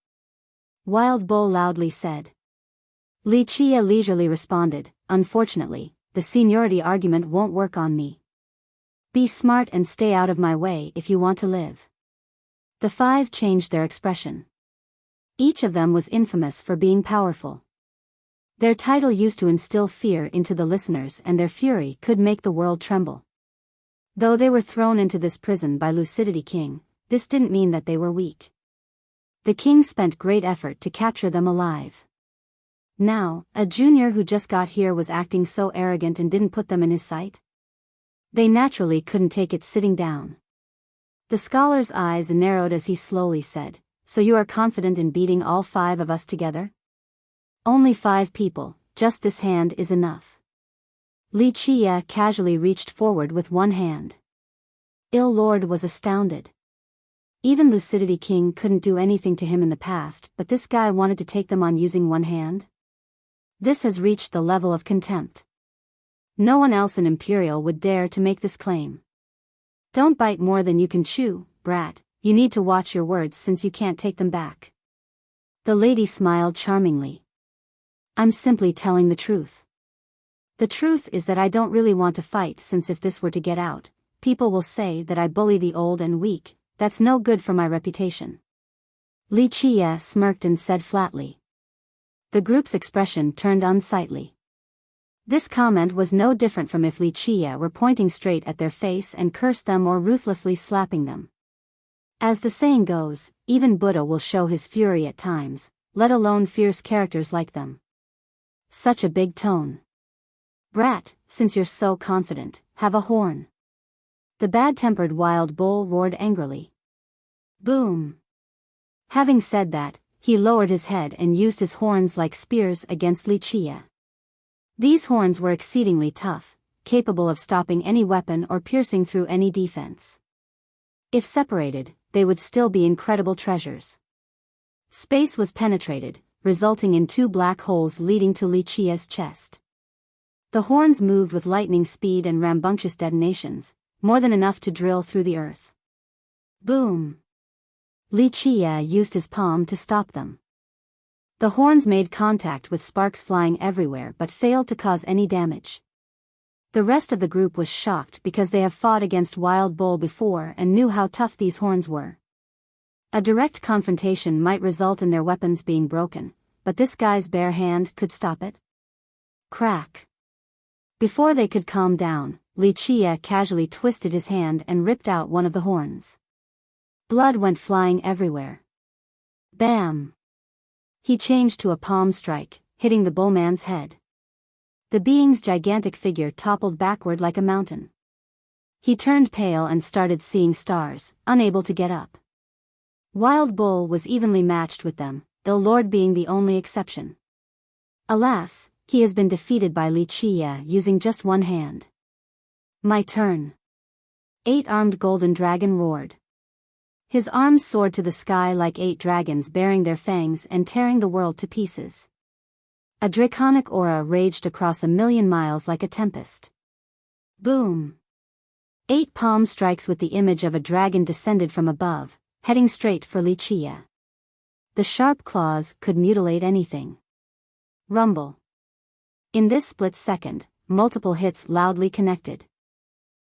Wild Bull loudly said. Li Chia leisurely responded, unfortunately, the seniority argument won't work on me. Be smart and stay out of my way if you want to live. The 5 changed their expression. Each of them was infamous for being powerful. Their title used to instill fear into the listeners, and their fury could make the world tremble. Though they were thrown into this prison by Lucidity King, this didn't mean that they were weak. The king spent great effort to capture them alive. Now, a junior who just got here was acting so arrogant and didn't put them in his sight? They naturally couldn't take it sitting down. The scholar's eyes narrowed as he slowly said, "So you are confident in beating all 5 of us together?" "Only 5 people, just this hand is enough." Li Qie casually reached forward with one hand. Ill Lord was astounded. Even Lucidity King couldn't do anything to him in the past, but this guy wanted to take them on using one hand? This has reached the level of contempt. No one else in Imperial would dare to make this claim. "Don't bite more than you can chew, brat, you need to watch your words since you can't take them back." The lady smiled charmingly. "I'm simply telling the truth. The truth is that I don't really want to fight, since if this were to get out, people will say that I bully the old and weak. That's no good for my reputation." Li Qie smirked and said flatly. The group's expression turned unsightly. This comment was no different from if Li Qie were pointing straight at their face and cursed them or ruthlessly slapping them. As the saying goes, even Buddha will show his fury at times, let alone fierce characters like them. Such a big tone. "Brat, since you're so confident, have a horn." The bad-tempered wild bull roared angrily. Boom. Having said that, he lowered his head and used his horns like spears against Li Qie. These horns were exceedingly tough, capable of stopping any weapon or piercing through any defense. If separated, they would still be incredible treasures. Space was penetrated, resulting in 2 black holes leading to Li Qie's chest. The horns moved with lightning speed and rambunctious detonations, more than enough to drill through the earth. Boom! Li Qie used his palm to stop them. The horns made contact with sparks flying everywhere but failed to cause any damage. The rest of the group was shocked because they have fought against Wild Bull before and knew how tough these horns were. A direct confrontation might result in their weapons being broken, but this guy's bare hand could stop it. Crack! Before they could calm down, Li Qie casually twisted his hand and ripped out one of the horns. Blood went flying everywhere. Bam! He changed to a palm strike, hitting the bullman's head. The being's gigantic figure toppled backward like a mountain. He turned pale and started seeing stars, unable to get up. Wild Bull was evenly matched with them, Ill Lord being the only exception. Alas, he has been defeated by Li Qie using just one hand. My turn. 8-armed golden dragon roared. His arms soared to the sky like 8 dragons bearing their fangs and tearing the world to pieces. A draconic aura raged across 1,000,000 miles like a tempest. Boom! 8 palm strikes with the image of a dragon descended from above, heading straight for Li Qie. The sharp claws could mutilate anything. Rumble. In this split second, multiple hits loudly connected.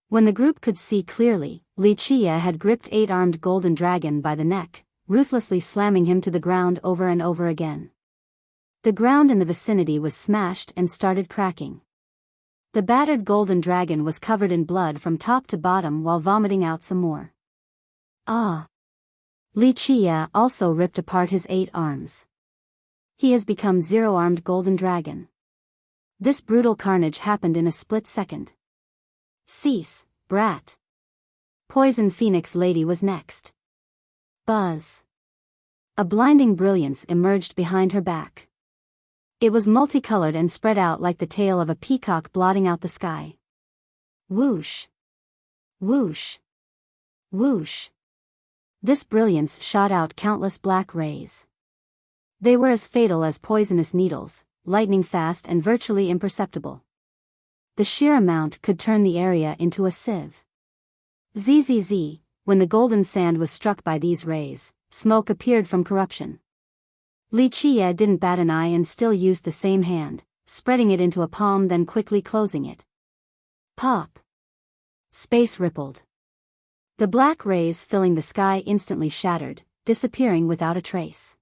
When the group could see clearly, Li Qie had gripped 8-armed golden dragon by the neck, ruthlessly slamming him to the ground over and over again. The ground in the vicinity was smashed and started cracking. The battered golden dragon was covered in blood from top to bottom while vomiting out some more. Ah! Li Qie also ripped apart his 8 arms. He has become 0-armed golden dragon. This brutal carnage happened in a split second. Cease, brat. Poison Phoenix Lady was next. Buzz. A blinding brilliance emerged behind her back. It was multicolored and spread out like the tail of a peacock blotting out the sky. Whoosh. Whoosh. Whoosh. This brilliance shot out countless black rays. They were as fatal as poisonous needles, lightning fast and virtually imperceptible. The sheer amount could turn the area into a sieve. Zzz, when the golden sand was struck by these rays, smoke appeared from corruption. Li Qie didn't bat an eye and still used the same hand, spreading it into a palm then quickly closing it. Pop! Space rippled. The black rays filling the sky instantly shattered, disappearing without a trace.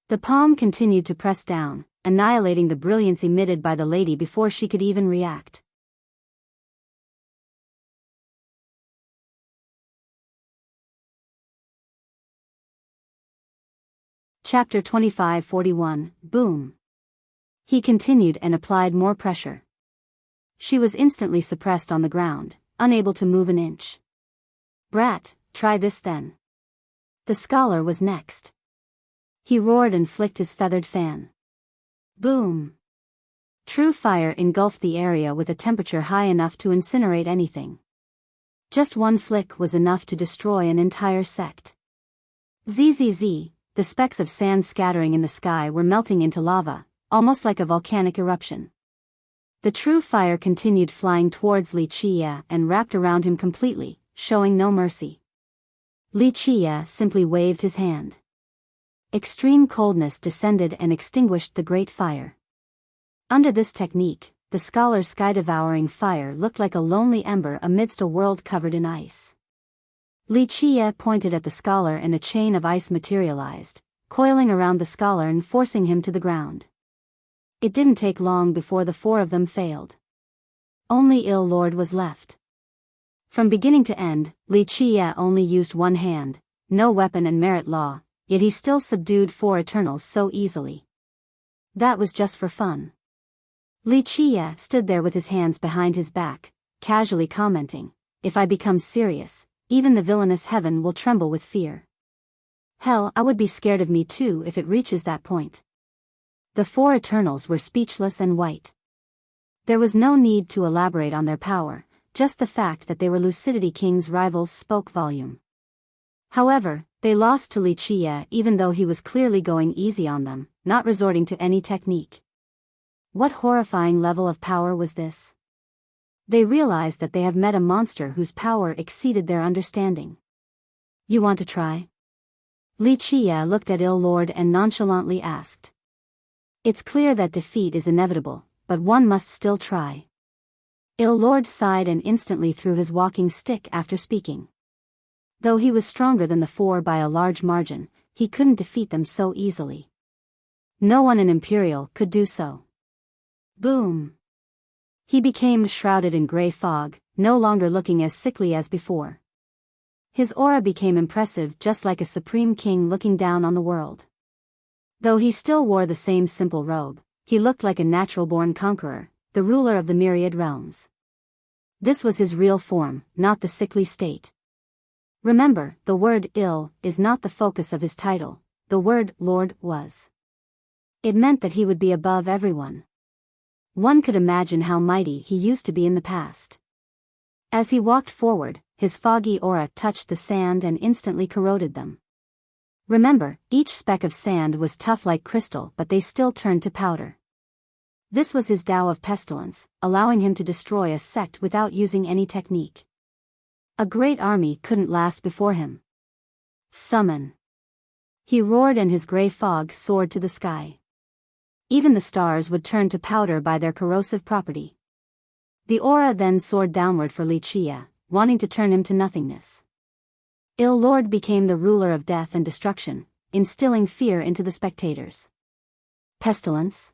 The palm continued to press down, annihilating the brilliance emitted by the lady before she could even react. Chapter 2541, Boom. He continued and applied more pressure. She was instantly suppressed on the ground, unable to move an inch. "Brat, try this then." The scholar was next. He roared and flicked his feathered fan. Boom! True fire engulfed the area with a temperature high enough to incinerate anything. Just one flick was enough to destroy an entire sect. Zzz, the specks of sand scattering in the sky were melting into lava, almost like a volcanic eruption. The true fire continued flying towards Li Qie and wrapped around him completely, showing no mercy. Li Qie simply waved his hand. Extreme coldness descended and extinguished the great fire. Under this technique, the scholar's sky-devouring fire looked like a lonely ember amidst a world covered in ice. Li Qie pointed at the scholar and a chain of ice materialized, coiling around the scholar and forcing him to the ground. It didn't take long before the four of them failed. Only Ill Lord was left. From beginning to end, Li Qie only used one hand, no weapon and merit law, yet he still subdued four Eternals so easily. That was just for fun. Li Qie stood there with his hands behind his back, casually commenting, "If I become serious, even the villainous heaven will tremble with fear. Hell, I would be scared of me too if it reaches that point." The four Eternals were speechless and white. There was no need to elaborate on their power, just the fact that they were Lucidity King's rivals spoke volume. However, they lost to Li Qie even though he was clearly going easy on them, not resorting to any technique. What horrifying level of power was this? They realized that they have met a monster whose power exceeded their understanding. "You want to try?" Li Qie looked at Ill Lord and nonchalantly asked. "It's clear that defeat is inevitable, but one must still try." Ill Lord sighed and instantly threw his walking stick after speaking. Though he was stronger than the four by a large margin, he couldn't defeat them so easily. No one in Imperial could do so. Boom! He became shrouded in gray fog, no longer looking as sickly as before. His aura became impressive, just like a supreme king looking down on the world. Though he still wore the same simple robe, he looked like a natural-born conqueror, the ruler of the myriad realms. This was his real form, not the sickly state. Remember, the word ill is not the focus of his title, the word Lord was. It meant that he would be above everyone. One could imagine how mighty he used to be in the past. As he walked forward, his foggy aura touched the sand and instantly corroded them. Remember, each speck of sand was tough like crystal, but they still turned to powder. This was his Tao of pestilence, allowing him to destroy a sect without using any technique. A great army couldn't last before him. Summon! He roared and his gray fog soared to the sky. Even the stars would turn to powder by their corrosive property. The aura then soared downward for Li Qie, wanting to turn him to nothingness. Ill Lord became the ruler of death and destruction, instilling fear into the spectators. Pestilence?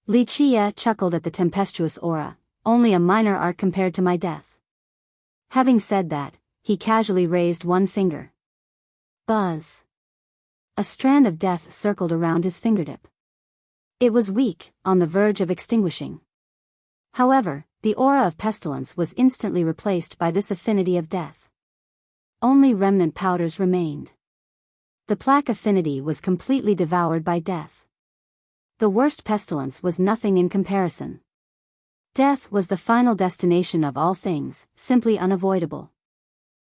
Li Qie chuckled at the tempestuous aura, "Only a minor art compared to my death." Having said that, he casually raised one finger. Buzz! A strand of death circled around his fingertip. It was weak, on the verge of extinguishing. However, the aura of pestilence was instantly replaced by this affinity of death. Only remnant powders remained. The plaque affinity was completely devoured by death. The worst pestilence was nothing in comparison. Death was the final destination of all things, simply unavoidable.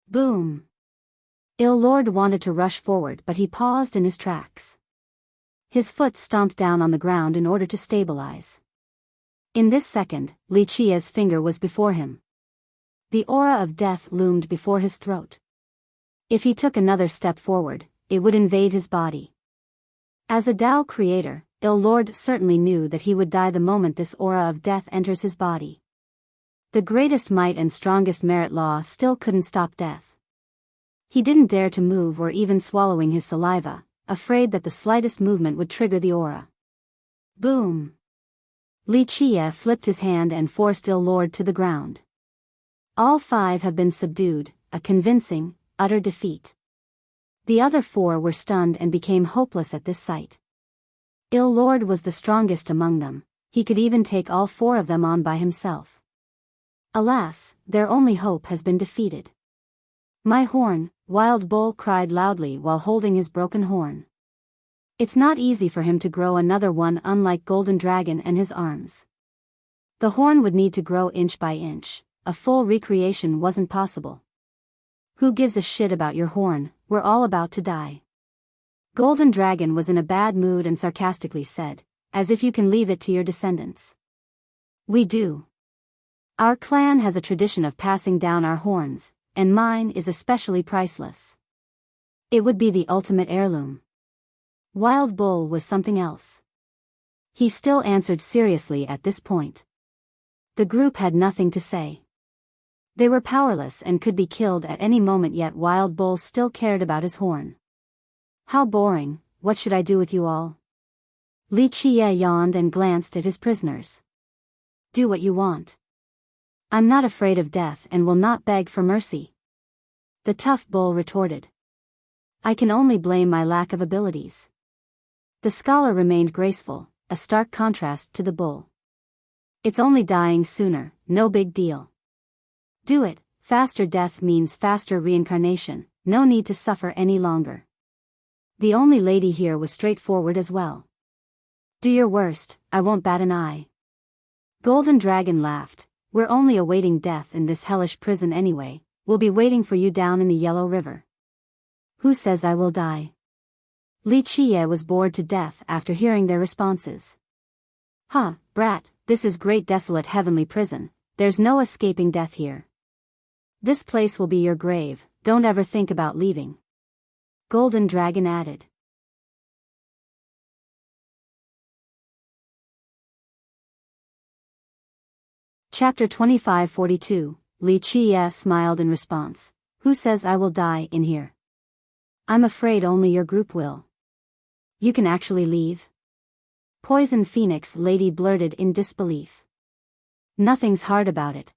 Boom! Ill Lord wanted to rush forward, but he paused in his tracks. His foot stomped down on the ground in order to stabilize. In this second, Li Qie's finger was before him. The aura of death loomed before his throat. If he took another step forward, it would invade his body. As a Tao creator, Ill Lord certainly knew that he would die the moment this aura of death enters his body. The greatest might and strongest merit law still couldn't stop death. He didn't dare to move or even swallowing his saliva, afraid that the slightest movement would trigger the aura. Boom! Li Qie flipped his hand and forced Ill Lord to the ground. All five have been subdued, a convincing, utter defeat. The other four were stunned and became hopeless at this sight. Il Lord was the strongest among them, he could even take all 4 of them on by himself. Alas, their only hope has been defeated. My horn, Wild Bull cried loudly while holding his broken horn. It's not easy for him to grow another one, unlike Golden Dragon and his arms. The horn would need to grow inch by inch, a full recreation wasn't possible. Who gives a shit about your horn, we're all about to die. Golden Dragon was in a bad mood and sarcastically said, as if you can leave it to your descendants. We do. Our clan has a tradition of passing down our horns, and mine is especially priceless. It would be the ultimate heirloom. Wild Bull was something else. He still answered seriously at this point. The group had nothing to say. They were powerless and could be killed at any moment, yet Wild Bull still cared about his horn. How boring, what should I do with you all? Li Qie yawned and glanced at his prisoners. Do what you want. I'm not afraid of death and will not beg for mercy. The tough bull retorted. I can only blame my lack of abilities. The scholar remained graceful, a stark contrast to the bull. It's only dying sooner, no big deal. Do it, faster death means faster reincarnation, no need to suffer any longer. The only lady here was straightforward as well. Do your worst, I won't bat an eye. Golden Dragon laughed, we're only awaiting death in this hellish prison anyway, we'll be waiting for you down in the Yellow River. Who says I will die? Li Qie was bored to death after hearing their responses. Huh, brat, this is great desolate heavenly prison, there's no escaping death here. This place will be your grave, don't ever think about leaving. Golden Dragon added. Chapter 2542, Li Qie smiled in response. Who says I will die in here? I'm afraid only your group will. You can actually leave? Poison Phoenix Lady blurted in disbelief. Nothing's hard about it.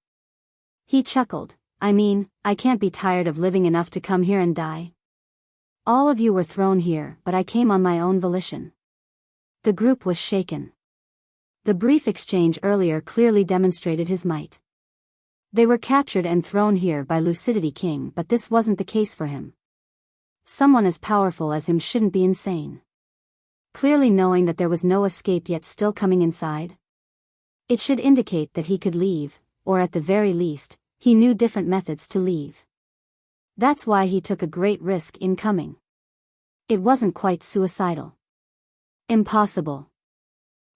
He chuckled, I mean, I can't be tired of living enough to come here and die. All of you were thrown here, but I came on my own volition. The group was shaken. The brief exchange earlier clearly demonstrated his might. They were captured and thrown here by Lucidity King, but this wasn't the case for him. Someone as powerful as him shouldn't be insane. Clearly knowing that there was no escape yet still coming inside. It should indicate that he could leave, or at the very least, he knew different methods to leave. That's why he took a great risk in coming. It wasn't quite suicidal. Impossible.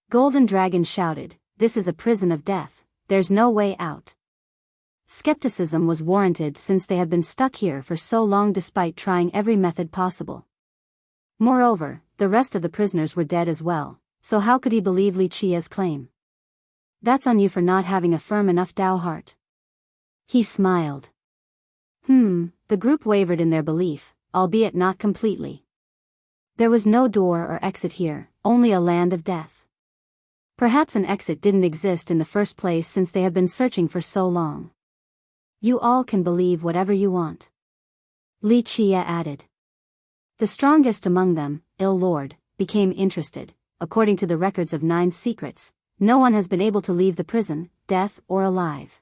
Golden Dragon shouted, this is a prison of death, there's no way out. Skepticism was warranted since they had been stuck here for so long despite trying every method possible. Moreover, the rest of the prisoners were dead as well, so how could he believe Li Qie's claim? That's on you for not having a firm enough Dao heart. He smiled. The group wavered in their belief, albeit not completely. There was no door or exit here, only a land of death. Perhaps an exit didn't exist in the first place since they have been searching for so long. You all can believe whatever you want. Li Qie added. The strongest among them, Il Lord, became interested. According to the records of 9 secrets, no one has been able to leave the prison, death or alive.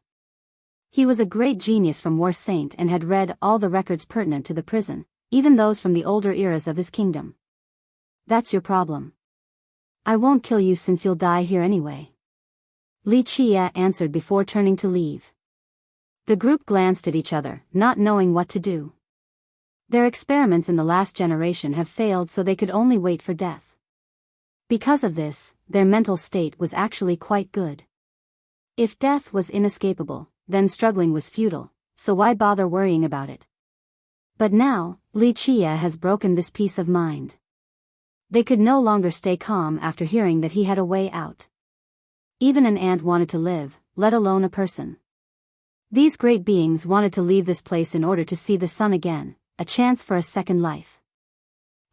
He was a great genius from War Saint and had read all the records pertinent to the prison, even those from the older eras of his kingdom. That's your problem. I won't kill you since you'll die here anyway. Li Qie answered before turning to leave. The group glanced at each other, not knowing what to do. Their experiments in the last generation have failed, so they could only wait for death. Because of this, their mental state was actually quite good. If death was inescapable, then struggling was futile, so why bother worrying about it? But now, Li Qie has broken this peace of mind. They could no longer stay calm after hearing that he had a way out. Even an ant wanted to live, let alone a person. These great beings wanted to leave this place in order to see the sun again, a chance for a second life.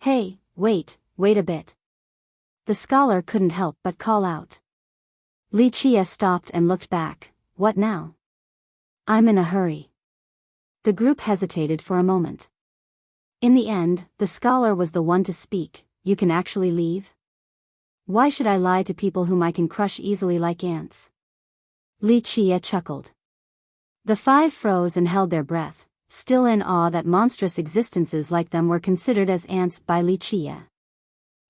Hey, wait a bit. The scholar couldn't help but call out. Li Qie stopped and looked back. What now? I'm in a hurry. The group hesitated for a moment. In the end, the scholar was the one to speak. You can actually leave? Why should I lie to people whom I can crush easily like ants? Li Chia chuckled. The five froze and held their breath, still in awe that monstrous existences like them were considered as ants by Li Chia.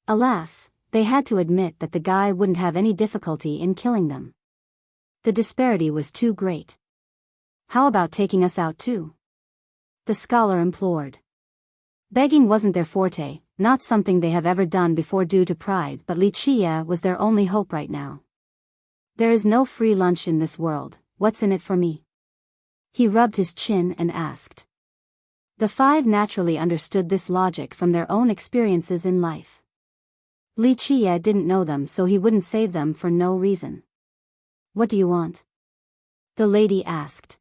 Alas, they had to admit that the guy wouldn't have any difficulty in killing them. The disparity was too great. How about taking us out too? The scholar implored. Begging wasn't their forte, not something they have ever done before due to pride, but Li Chia was their only hope right now. There is no free lunch in this world, what's in it for me? He rubbed his chin and asked. The five naturally understood this logic from their own experiences in life. Li Chia didn't know them, so he wouldn't save them for no reason. What do you want? The lady asked.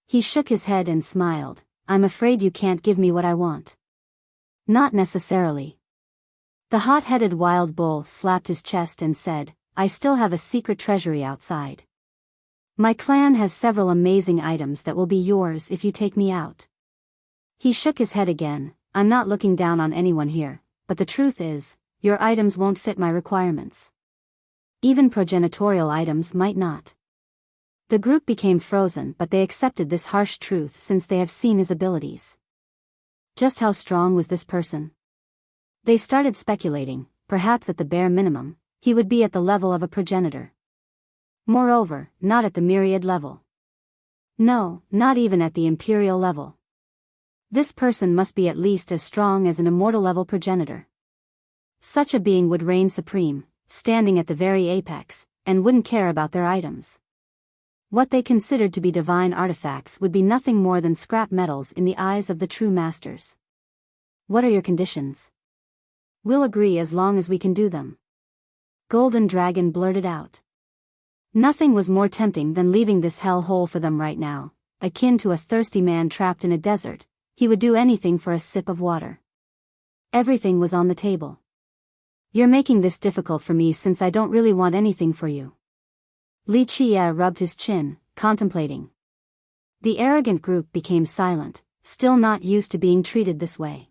He shook his head and smiled. I'm afraid you can't give me what I want. Not necessarily. The hot-headed wild bull slapped his chest and said, I still have a secret treasury outside. My clan has several amazing items that will be yours if you take me out. He shook his head again. I'm not looking down on anyone here, but the truth is, your items won't fit my requirements. Even progenitorial items might not. The group became frozen, but they accepted this harsh truth since they have seen his abilities. Just how strong was this person? They started speculating, perhaps at the bare minimum, he would be at the level of a progenitor. Moreover, not at the myriad level. No, not even at the imperial level. This person must be at least as strong as an immortal level progenitor. Such a being would reign supreme, standing at the very apex, and wouldn't care about their items. What they considered to be divine artifacts would be nothing more than scrap metals in the eyes of the true masters. What are your conditions? We'll agree as long as we can do them. Golden Dragon blurted out. Nothing was more tempting than leaving this hell hole for them right now, akin to a thirsty man trapped in a desert. He would do anything for a sip of water. Everything was on the table. You're making this difficult for me since I don't really want anything for you. Li Chia rubbed his chin, contemplating. The arrogant group became silent, still not used to being treated this way.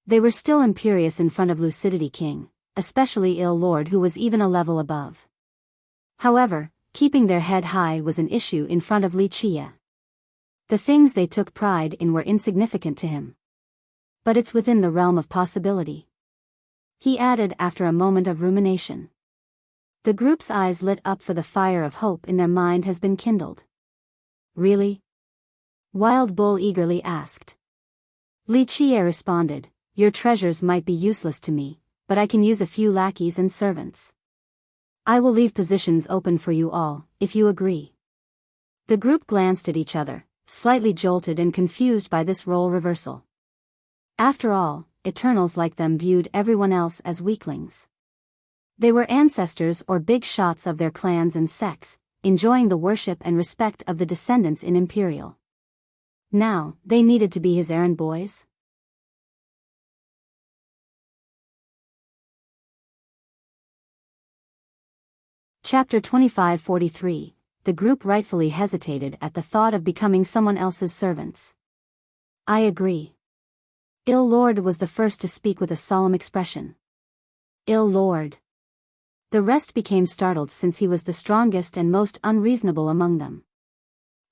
They were still imperious in front of Lucidity King, especially Ill Lord, who was even a level above. However, keeping their head high was an issue in front of Li Chia. The things they took pride in were insignificant to him. But it's within the realm of possibility. He added after a moment of rumination. The group's eyes lit up, for the fire of hope in their mind has been kindled. Really? Wild Bull eagerly asked. Li Chia responded, your treasures might be useless to me, but I can use a few lackeys and servants. I will leave positions open for you all, if you agree. The group glanced at each other, slightly jolted and confused by this role reversal. After all, Eternals like them viewed everyone else as weaklings. They were ancestors or big shots of their clans and sects, enjoying the worship and respect of the descendants in Imperial. Now, they needed to be his errand boys? Chapter 2543. The group rightfully hesitated at the thought of becoming someone else's servants. I agree. Ill Lord was the first to speak with a solemn expression. Ill Lord. The rest became startled since he was the strongest and most unreasonable among them.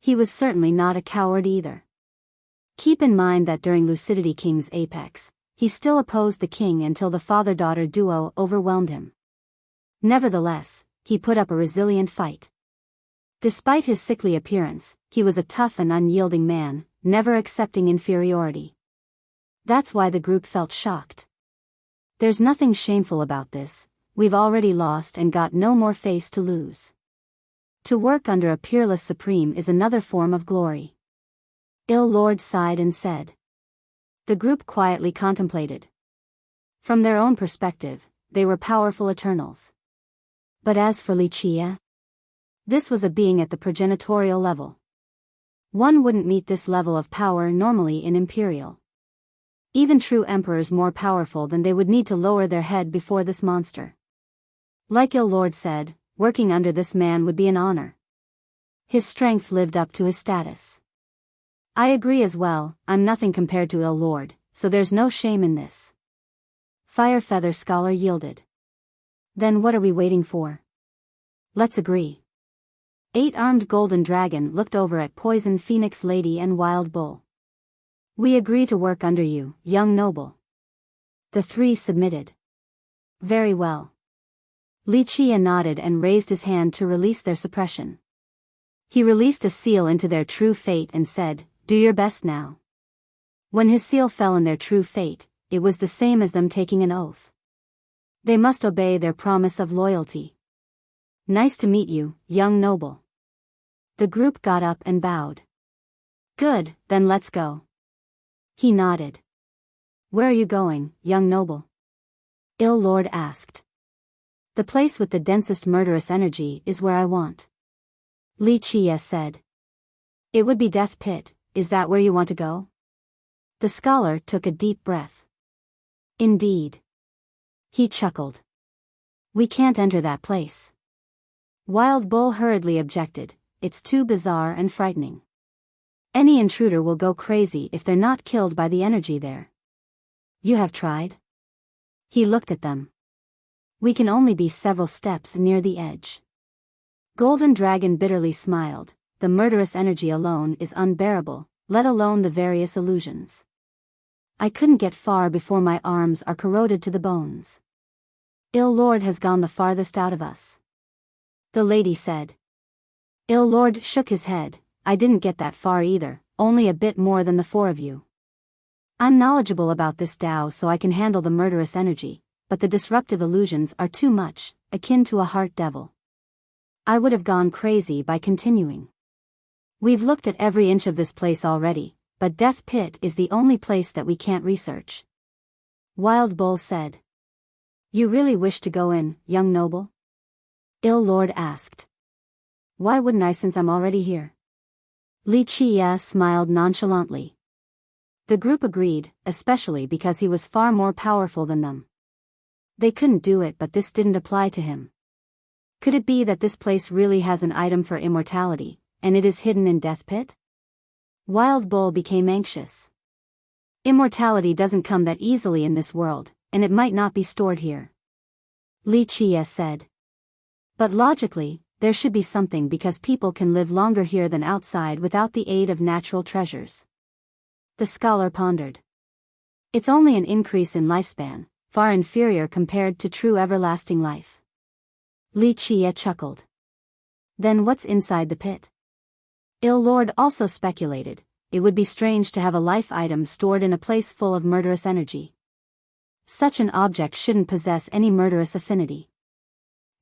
He was certainly not a coward either. Keep in mind that during Lucidity King's apex, he still opposed the king until the father-daughter duo overwhelmed him. Nevertheless, he put up a resilient fight. Despite his sickly appearance, he was a tough and unyielding man, never accepting inferiority. That's why the group felt shocked. There's nothing shameful about this. We've already lost and got no more face to lose. To work under a peerless supreme is another form of glory. Ill Lord sighed and said. The group quietly contemplated. From their own perspective, they were powerful Eternals. But as for Li Chia, this was a being at the progenitorial level. One wouldn't meet this level of power normally in Imperial. Even true emperors more powerful than they would need to lower their head before this monster. Like Ill Lord said, working under this man would be an honor. His strength lived up to his status. I agree as well. I'm nothing compared to Ill Lord, so there's no shame in this. Firefeather Scholar yielded. Then what are we waiting for? Let's agree. Eight-armed golden dragon looked over at Poison Phoenix Lady and Wild Bull. We agree to work under you, young noble. The three submitted. Very well. Wuxia nodded and raised his hand to release their suppression. He released a seal into their true fate and said, "Do your best now." When his seal fell in their true fate, it was the same as them taking an oath. They must obey their promise of loyalty. Nice to meet you, young noble. The group got up and bowed. Good, then let's go. He nodded. Where are you going, young noble? Ill Lord asked. The place with the densest murderous energy is where I want. Wuxia said. It would be Death Pit, is that where you want to go? The scholar took a deep breath. Indeed. He chuckled. We can't enter that place. Wild Bull hurriedly objected, it's too bizarre and frightening. Any intruder will go crazy if they're not killed by the energy there. You have tried? He looked at them. We can only be several steps near the edge. Golden Dragon bitterly smiled, the murderous energy alone is unbearable, let alone the various illusions. I couldn't get far before my arms are corroded to the bones. Ill Lord has gone the farthest out of us. The lady said. Ill Lord shook his head, I didn't get that far either, only a bit more than the four of you. I'm knowledgeable about this Tao so I can handle the murderous energy, but the disruptive illusions are too much, akin to a heart devil. I would have gone crazy by continuing. We've looked at every inch of this place already, but Death Pit is the only place that we can't research. Wild Bull said. You really wish to go in, young noble? Ill Lord asked. Why wouldn't I since I'm already here? Wuxia smiled nonchalantly. The group agreed, especially because he was far more powerful than them. They couldn't do it but this didn't apply to him. Could it be that this place really has an item for immortality, and it is hidden in Death Pit? Wild Bull became anxious. Immortality doesn't come that easily in this world, and it might not be stored here. Wuxia said. But logically, there should be something because people can live longer here than outside without the aid of natural treasures. The scholar pondered. It's only an increase in lifespan, far inferior compared to true everlasting life. Wuxia chuckled. Then what's inside the pit? Ill Lord also speculated, it would be strange to have a life item stored in a place full of murderous energy. Such an object shouldn't possess any murderous affinity.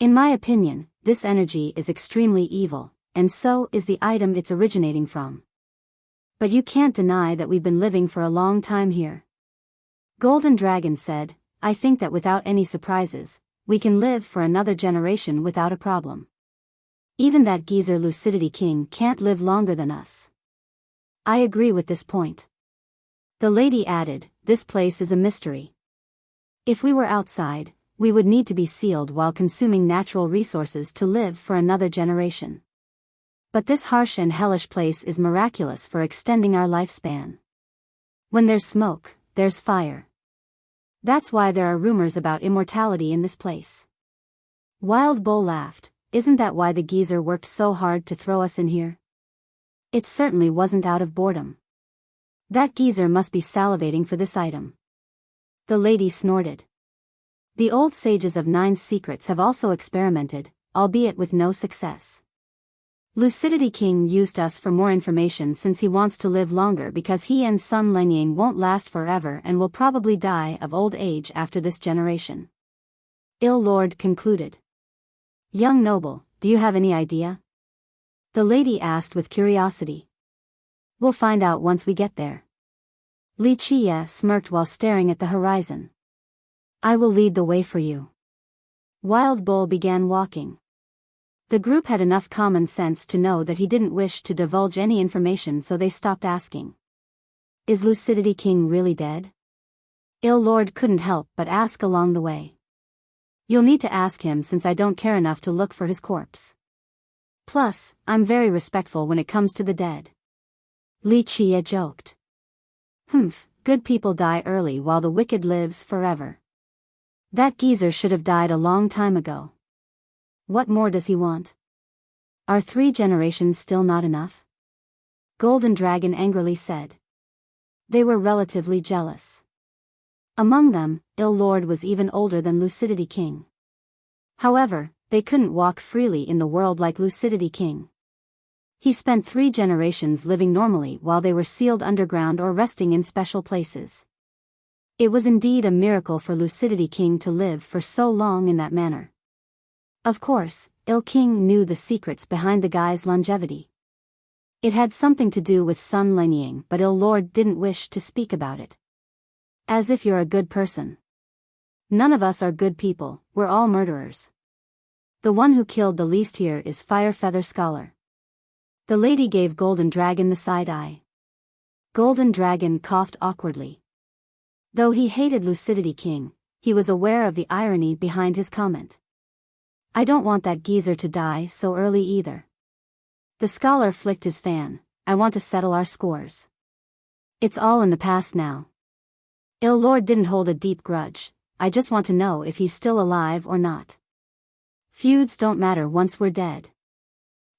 In my opinion, this energy is extremely evil, and so is the item it's originating from. But you can't deny that we've been living for a long time here. Golden Dragon said, I think that without any surprises, we can live for another generation without a problem. Even that geezer Lucidity King can't live longer than us. I agree with this point. The lady added, this place is a mystery. If we were outside, we would need to be sealed while consuming natural resources to live for another generation. But this harsh and hellish place is miraculous for extending our lifespan. When there's smoke, there's fire. That's why there are rumors about immortality in this place. Wild Bull laughed, isn't that why the geezer worked so hard to throw us in here? It certainly wasn't out of boredom. That geezer must be salivating for this item. The lady snorted. The old sages of 9 secrets have also experimented, albeit with no success. Lucidity King used us for more information since he wants to live longer because he and Sun Lengying won't last forever and will probably die of old age after this generation. Ill Lord concluded. Young noble, do you have any idea? The lady asked with curiosity. We'll find out once we get there. Wuxia smirked while staring at the horizon. I will lead the way for you. Wild Bull began walking. The group had enough common sense to know that he didn't wish to divulge any information, so they stopped asking. Is Lucidity King really dead? Ill Lord couldn't help but ask along the way. You'll need to ask him since I don't care enough to look for his corpse. Plus, I'm very respectful when it comes to the dead. Wuxia joked. Good people die early while the wicked lives forever. That geezer should have died a long time ago. What more does he want? Are 3 generations still not enough? Golden Dragon angrily said. They were relatively jealous. Among them, Ill Lord was even older than Lucidity King. However, they couldn't walk freely in the world like Lucidity King. He spent 3 generations living normally while they were sealed underground or resting in special places. It was indeed a miracle for Lucidity King to live for so long in that manner. Of course, Ill King knew the secrets behind the guy's longevity. It had something to do with Sun Lenying, but Ill Lord didn't wish to speak about it. As if you're a good person. None of us are good people, we're all murderers. The one who killed the least here is Fire Feather Scholar. The lady gave Golden Dragon the side eye. Golden Dragon coughed awkwardly. Though he hated Lucidity King, he was aware of the irony behind his comment. I don't want that geezer to die so early either. The scholar flicked his fan. I want to settle our scores. It's all in the past now. Ill Lord didn't hold a deep grudge. I just want to know if he's still alive or not. Feuds don't matter once we're dead.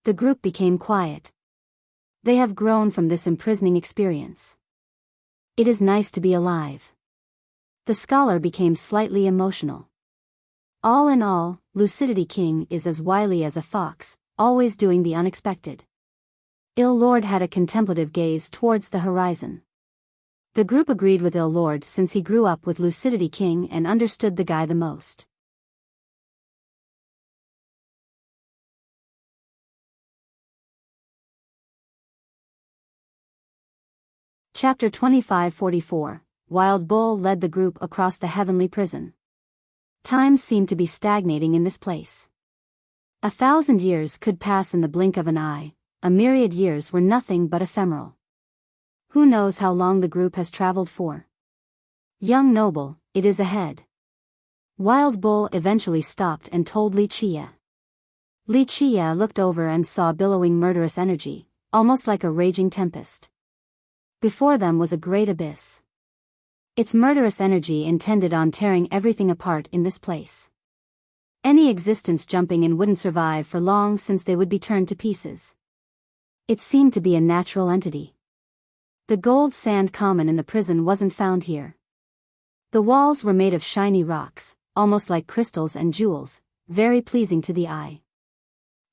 The group became quiet. They have grown from this imprisoning experience. It is nice to be alive. The scholar became slightly emotional. All in all, Lucidity King is as wily as a fox, always doing the unexpected. Ill Lord had a contemplative gaze towards the horizon. The group agreed with Ill Lord since he grew up with Lucidity King and understood the guy the most. Chapter 2544, Wild Bull led the group across the heavenly prison. Time seemed to be stagnating in this place. 1,000 years could pass in the blink of an eye, a myriad years were nothing but ephemeral. Who knows how long the group has traveled for? Young noble, it is ahead. Wild Bull eventually stopped and told Li Chia. Li Chia looked over and saw billowing murderous energy, almost like a raging tempest. Before them was a great abyss. Its murderous energy intended on tearing everything apart in this place. Any existence jumping in wouldn't survive for long since they would be turned to pieces. It seemed to be a natural entity. The gold sand common in the prison wasn't found here. The walls were made of shiny rocks, almost like crystals and jewels, very pleasing to the eye.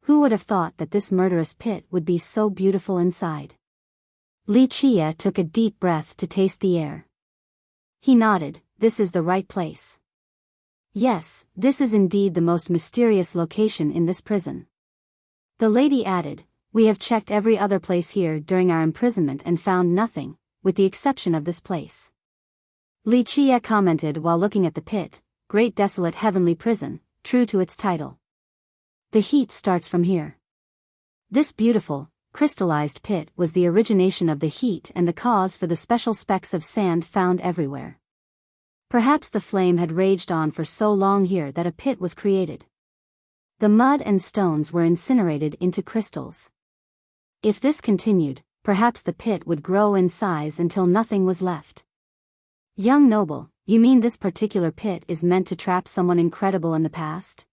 Who would have thought that this murderous pit would be so beautiful inside? Li Chia took a deep breath to taste the air. He nodded, this is the right place. Yes, this is indeed the most mysterious location in this prison. The lady added, we have checked every other place here during our imprisonment and found nothing, with the exception of this place. Li Chia commented while looking at the pit, great desolate heavenly prison, true to its title. The heat starts from here. This beautiful, crystallized pit was the origination of the heat and the cause for the special specks of sand found everywhere. Perhaps the flame had raged on for so long here that a pit was created. The mud and stones were incinerated into crystals. If this continued, perhaps the pit would grow in size until nothing was left. Young noble, you mean this particular pit is meant to trap someone incredible in the past?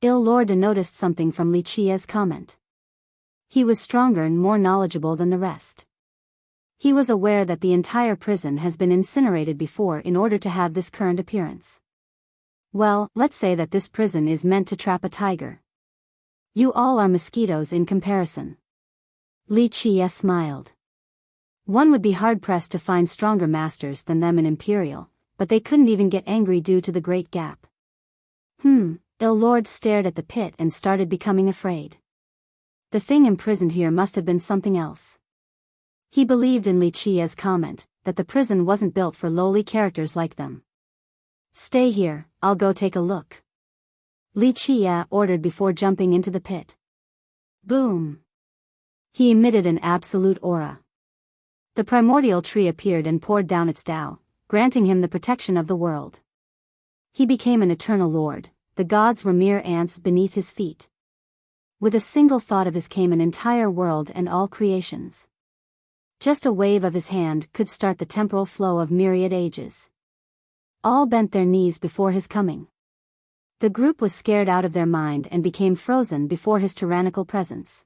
Ill Lord noticed something from Li Chia's comment. He was stronger and more knowledgeable than the rest. He was aware that the entire prison has been incinerated before in order to have this current appearance. Well, let's say that this prison is meant to trap a tiger. You all are mosquitoes in comparison. Li Chia smiled. One would be hard-pressed to find stronger masters than them in Imperial, but they couldn't even get angry due to the great gap. Ill Lord stared at the pit and started becoming afraid. The thing imprisoned here must have been something else. He believed in Li Chia's comment, that the prison wasn't built for lowly characters like them. Stay here, I'll go take a look. Li Chia ordered before jumping into the pit. Boom! He emitted an absolute aura. The primordial tree appeared and poured down its Tao, granting him the protection of the world. He became an eternal lord, the gods were mere ants beneath his feet. With a single thought of his came an entire world and all creations. Just a wave of his hand could start the temporal flow of myriad ages. All bent their knees before his coming. The group was scared out of their mind and became frozen before his tyrannical presence.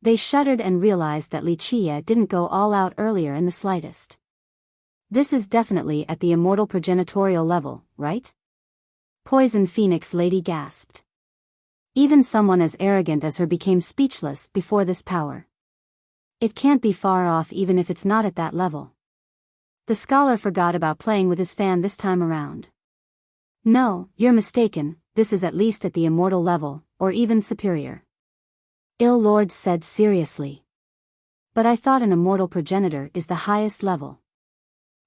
They shuddered and realized that Wuxia didn't go all out earlier in the slightest. This is definitely at the immortal progenitorial level, right? Poison Phoenix Lady gasped. Even someone as arrogant as her became speechless before this power. It can't be far off even if it's not at that level. The scholar forgot about playing with his fan this time around. No, you're mistaken, this is at least at the immortal level, or even superior. Ill Lord said seriously. But I thought an immortal progenitor is the highest level.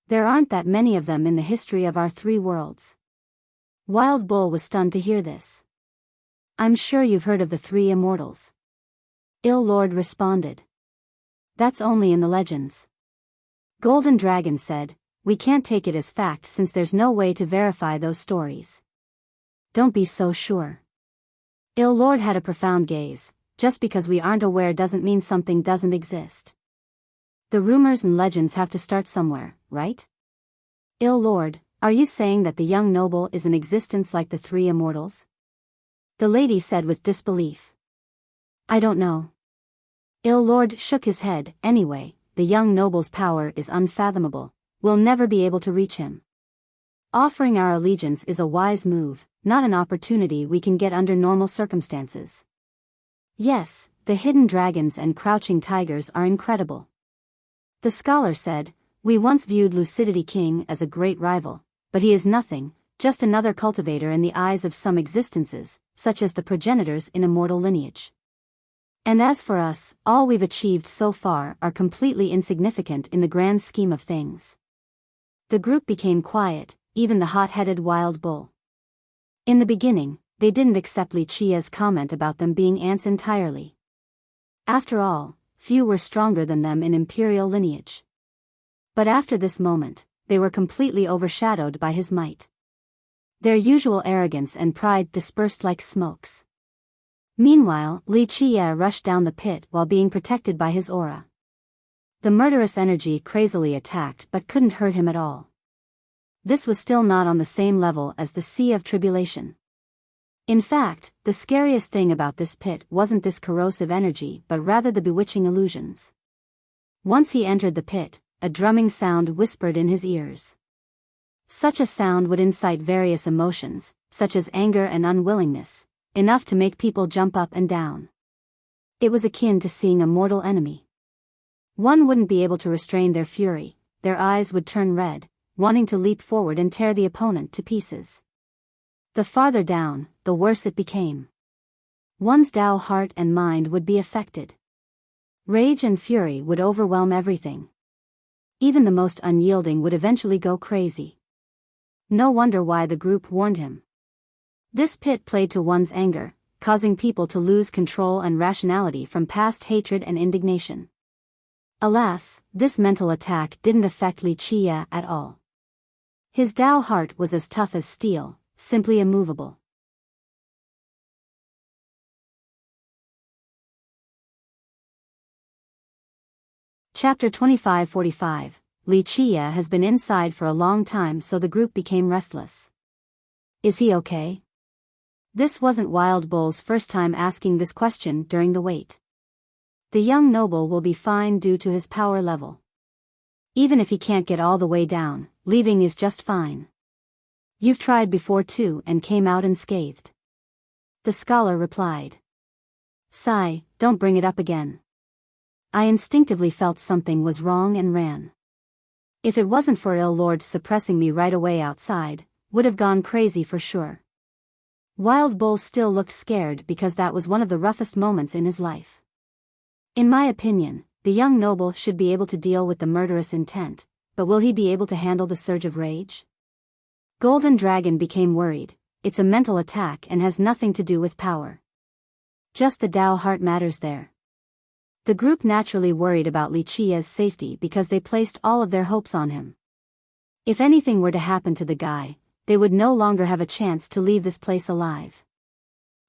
There aren't that many of them in the history of our three worlds. Wild Bull was stunned to hear this. I'm sure you've heard of the three immortals. Ill Lord responded. That's only in the legends. Golden Dragon said, we can't take it as fact since there's no way to verify those stories. Don't be so sure. Ill Lord had a profound gaze. Just because we aren't aware doesn't mean something doesn't exist. The rumors and legends have to start somewhere, right? Ill Lord, are you saying that the young noble is in existence like the three immortals? The lady said with disbelief. I don't know. Ill Lord shook his head. Anyway, the young noble's power is unfathomable. We'll never be able to reach him. Offering our allegiance is a wise move, not an opportunity we can get under normal circumstances. Yes, the hidden dragons and crouching tigers are incredible. The scholar said, we once viewed Lucidity King as a great rival, but he is nothing, just another cultivator in the eyes of some existences, such as the progenitors in immortal lineage. And as for us, all we've achieved so far are completely insignificant in the grand scheme of things. The group became quiet, even the hot-headed Wild Bull. In the beginning, they didn't accept Wuxia's comment about them being ants entirely. After all, few were stronger than them in imperial lineage. But after this moment, they were completely overshadowed by his might. Their usual arrogance and pride dispersed like smokes. Meanwhile, Wuxia rushed down the pit while being protected by his aura. The murderous energy crazily attacked but couldn't hurt him at all. This was still not on the same level as the Sea of Tribulation. In fact, the scariest thing about this pit wasn't this corrosive energy but rather the bewitching illusions. Once he entered the pit, a drumming sound whispered in his ears. Such a sound would incite various emotions, such as anger and unwillingness, enough to make people jump up and down. It was akin to seeing a mortal enemy. One wouldn't be able to restrain their fury, their eyes would turn red, wanting to leap forward and tear the opponent to pieces. The farther down, the worse it became. One's Tao heart and mind would be affected. Rage and fury would overwhelm everything. Even the most unyielding would eventually go crazy. No wonder why the group warned him. This pit played to one's anger, causing people to lose control and rationality from past hatred and indignation. Alas, this mental attack didn't affect Wuxia at all. His Tao heart was as tough as steel, simply immovable. Chapter 2545. Wuxia has been inside for a long time, so the group became restless. Is he okay? This wasn't Wild Bull's first time asking this question during the wait. The young noble will be fine due to his power level. Even if he can't get all the way down, leaving is just fine. You've tried before too and came out unscathed. The scholar replied. Sigh, don't bring it up again. I instinctively felt something was wrong and ran. If it wasn't for Ill Lord suppressing me right away outside, would have gone crazy for sure. Wild Bull still looked scared because that was one of the roughest moments in his life. In my opinion, the young noble should be able to deal with the murderous intent, but will he be able to handle the surge of rage? Golden Dragon became worried. It's a mental attack and has nothing to do with power. Just the Tao heart matters there. The group naturally worried about Wuxia's safety because they placed all of their hopes on him. If anything were to happen to the guy, they would no longer have a chance to leave this place alive.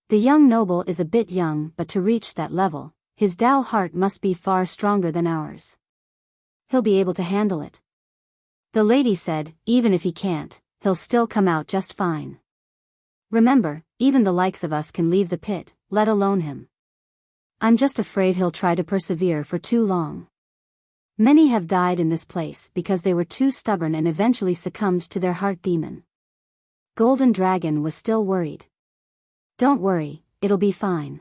The young noble is a bit young, but to reach that level, his Tao heart must be far stronger than ours. He'll be able to handle it. The lady said, even if he can't, he'll still come out just fine. Remember, even the likes of us can leave the pit, let alone him. I'm just afraid he'll try to persevere for too long. Many have died in this place because they were too stubborn and eventually succumbed to their heart demon. Golden Dragon was still worried. Don't worry, it'll be fine.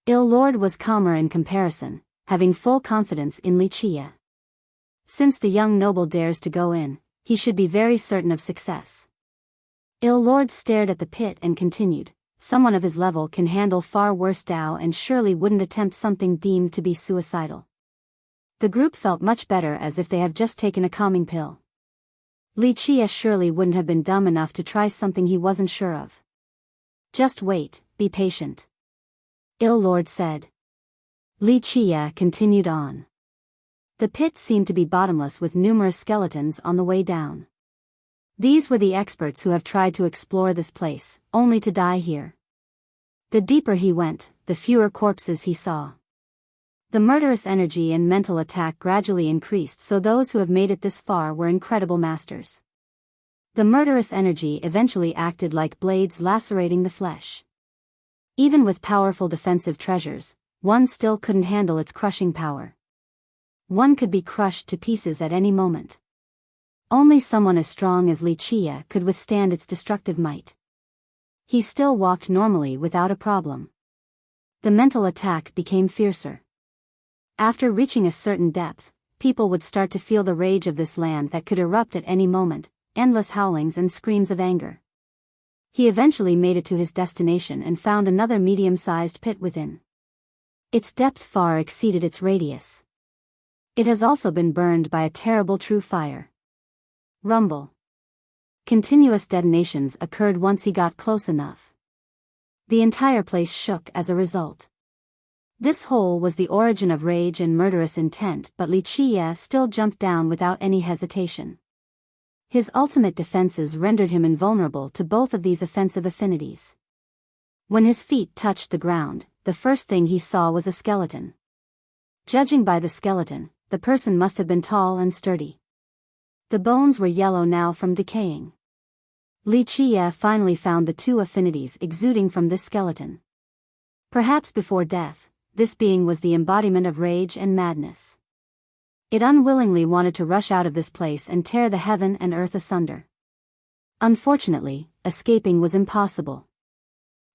Il Lord was calmer in comparison, having full confidence in Li Chia. Since the young noble dares to go in, he should be very certain of success. Il Lord stared at the pit and continued, someone of his level can handle far worse Dao and surely wouldn't attempt something deemed to be suicidal. The group felt much better as if they have just taken a calming pill. Li Chia surely wouldn't have been dumb enough to try something he wasn't sure of. Just wait, be patient. Il Lord said. Li Chia continued on. The pit seemed to be bottomless with numerous skeletons on the way down. These were the experts who have tried to explore this place, only to die here. The deeper he went, the fewer corpses he saw. The murderous energy and mental attack gradually increased, so those who have made it this far were incredible masters. The murderous energy eventually acted like blades lacerating the flesh. Even with powerful defensive treasures, one still couldn't handle its crushing power. One could be crushed to pieces at any moment. Only someone as strong as Li Chia could withstand its destructive might. He still walked normally without a problem. The mental attack became fiercer. After reaching a certain depth, people would start to feel the rage of this land that could erupt at any moment, endless howlings and screams of anger. He eventually made it to his destination and found another medium-sized pit within. Its depth far exceeded its radius. It has also been burned by a terrible true fire. Rumble. Continuous detonations occurred once he got close enough. The entire place shook as a result. This hole was the origin of rage and murderous intent, but Li Chia still jumped down without any hesitation. His ultimate defenses rendered him invulnerable to both of these offensive affinities. When his feet touched the ground, the first thing he saw was a skeleton. Judging by the skeleton, the person must have been tall and sturdy. The bones were yellow now from decaying. Li Chia finally found the two affinities exuding from this skeleton. Perhaps before death, this being was the embodiment of rage and madness. It unwillingly wanted to rush out of this place and tear the heaven and earth asunder. Unfortunately, escaping was impossible.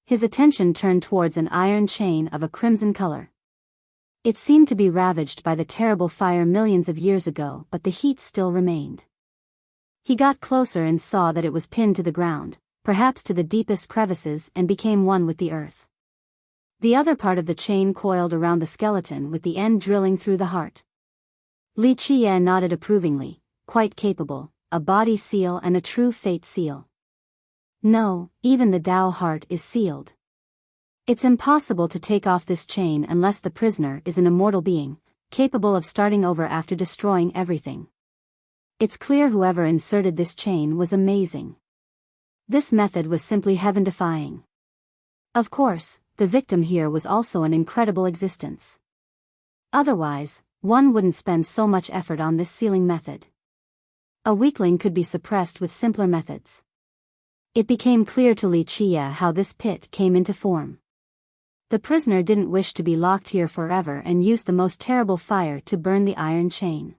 His attention turned towards an iron chain of a crimson color. It seemed to be ravaged by the terrible fire millions of years ago, but the heat still remained. He got closer and saw that it was pinned to the ground, perhaps to the deepest crevices, and became one with the earth. The other part of the chain coiled around the skeleton with the end drilling through the heart. Li Chia nodded approvingly, quite capable, a body seal and a true fate seal. No, even the Tao heart is sealed. It's impossible to take off this chain unless the prisoner is an immortal being, capable of starting over after destroying everything. It's clear whoever inserted this chain was amazing. This method was simply heaven-defying. Of course, the victim here was also an incredible existence. Otherwise, one wouldn't spend so much effort on this sealing method. A weakling could be suppressed with simpler methods. It became clear to Li Chia how this pit came into form. The prisoner didn't wish to be locked here forever and used the most terrible fire to burn the iron chain.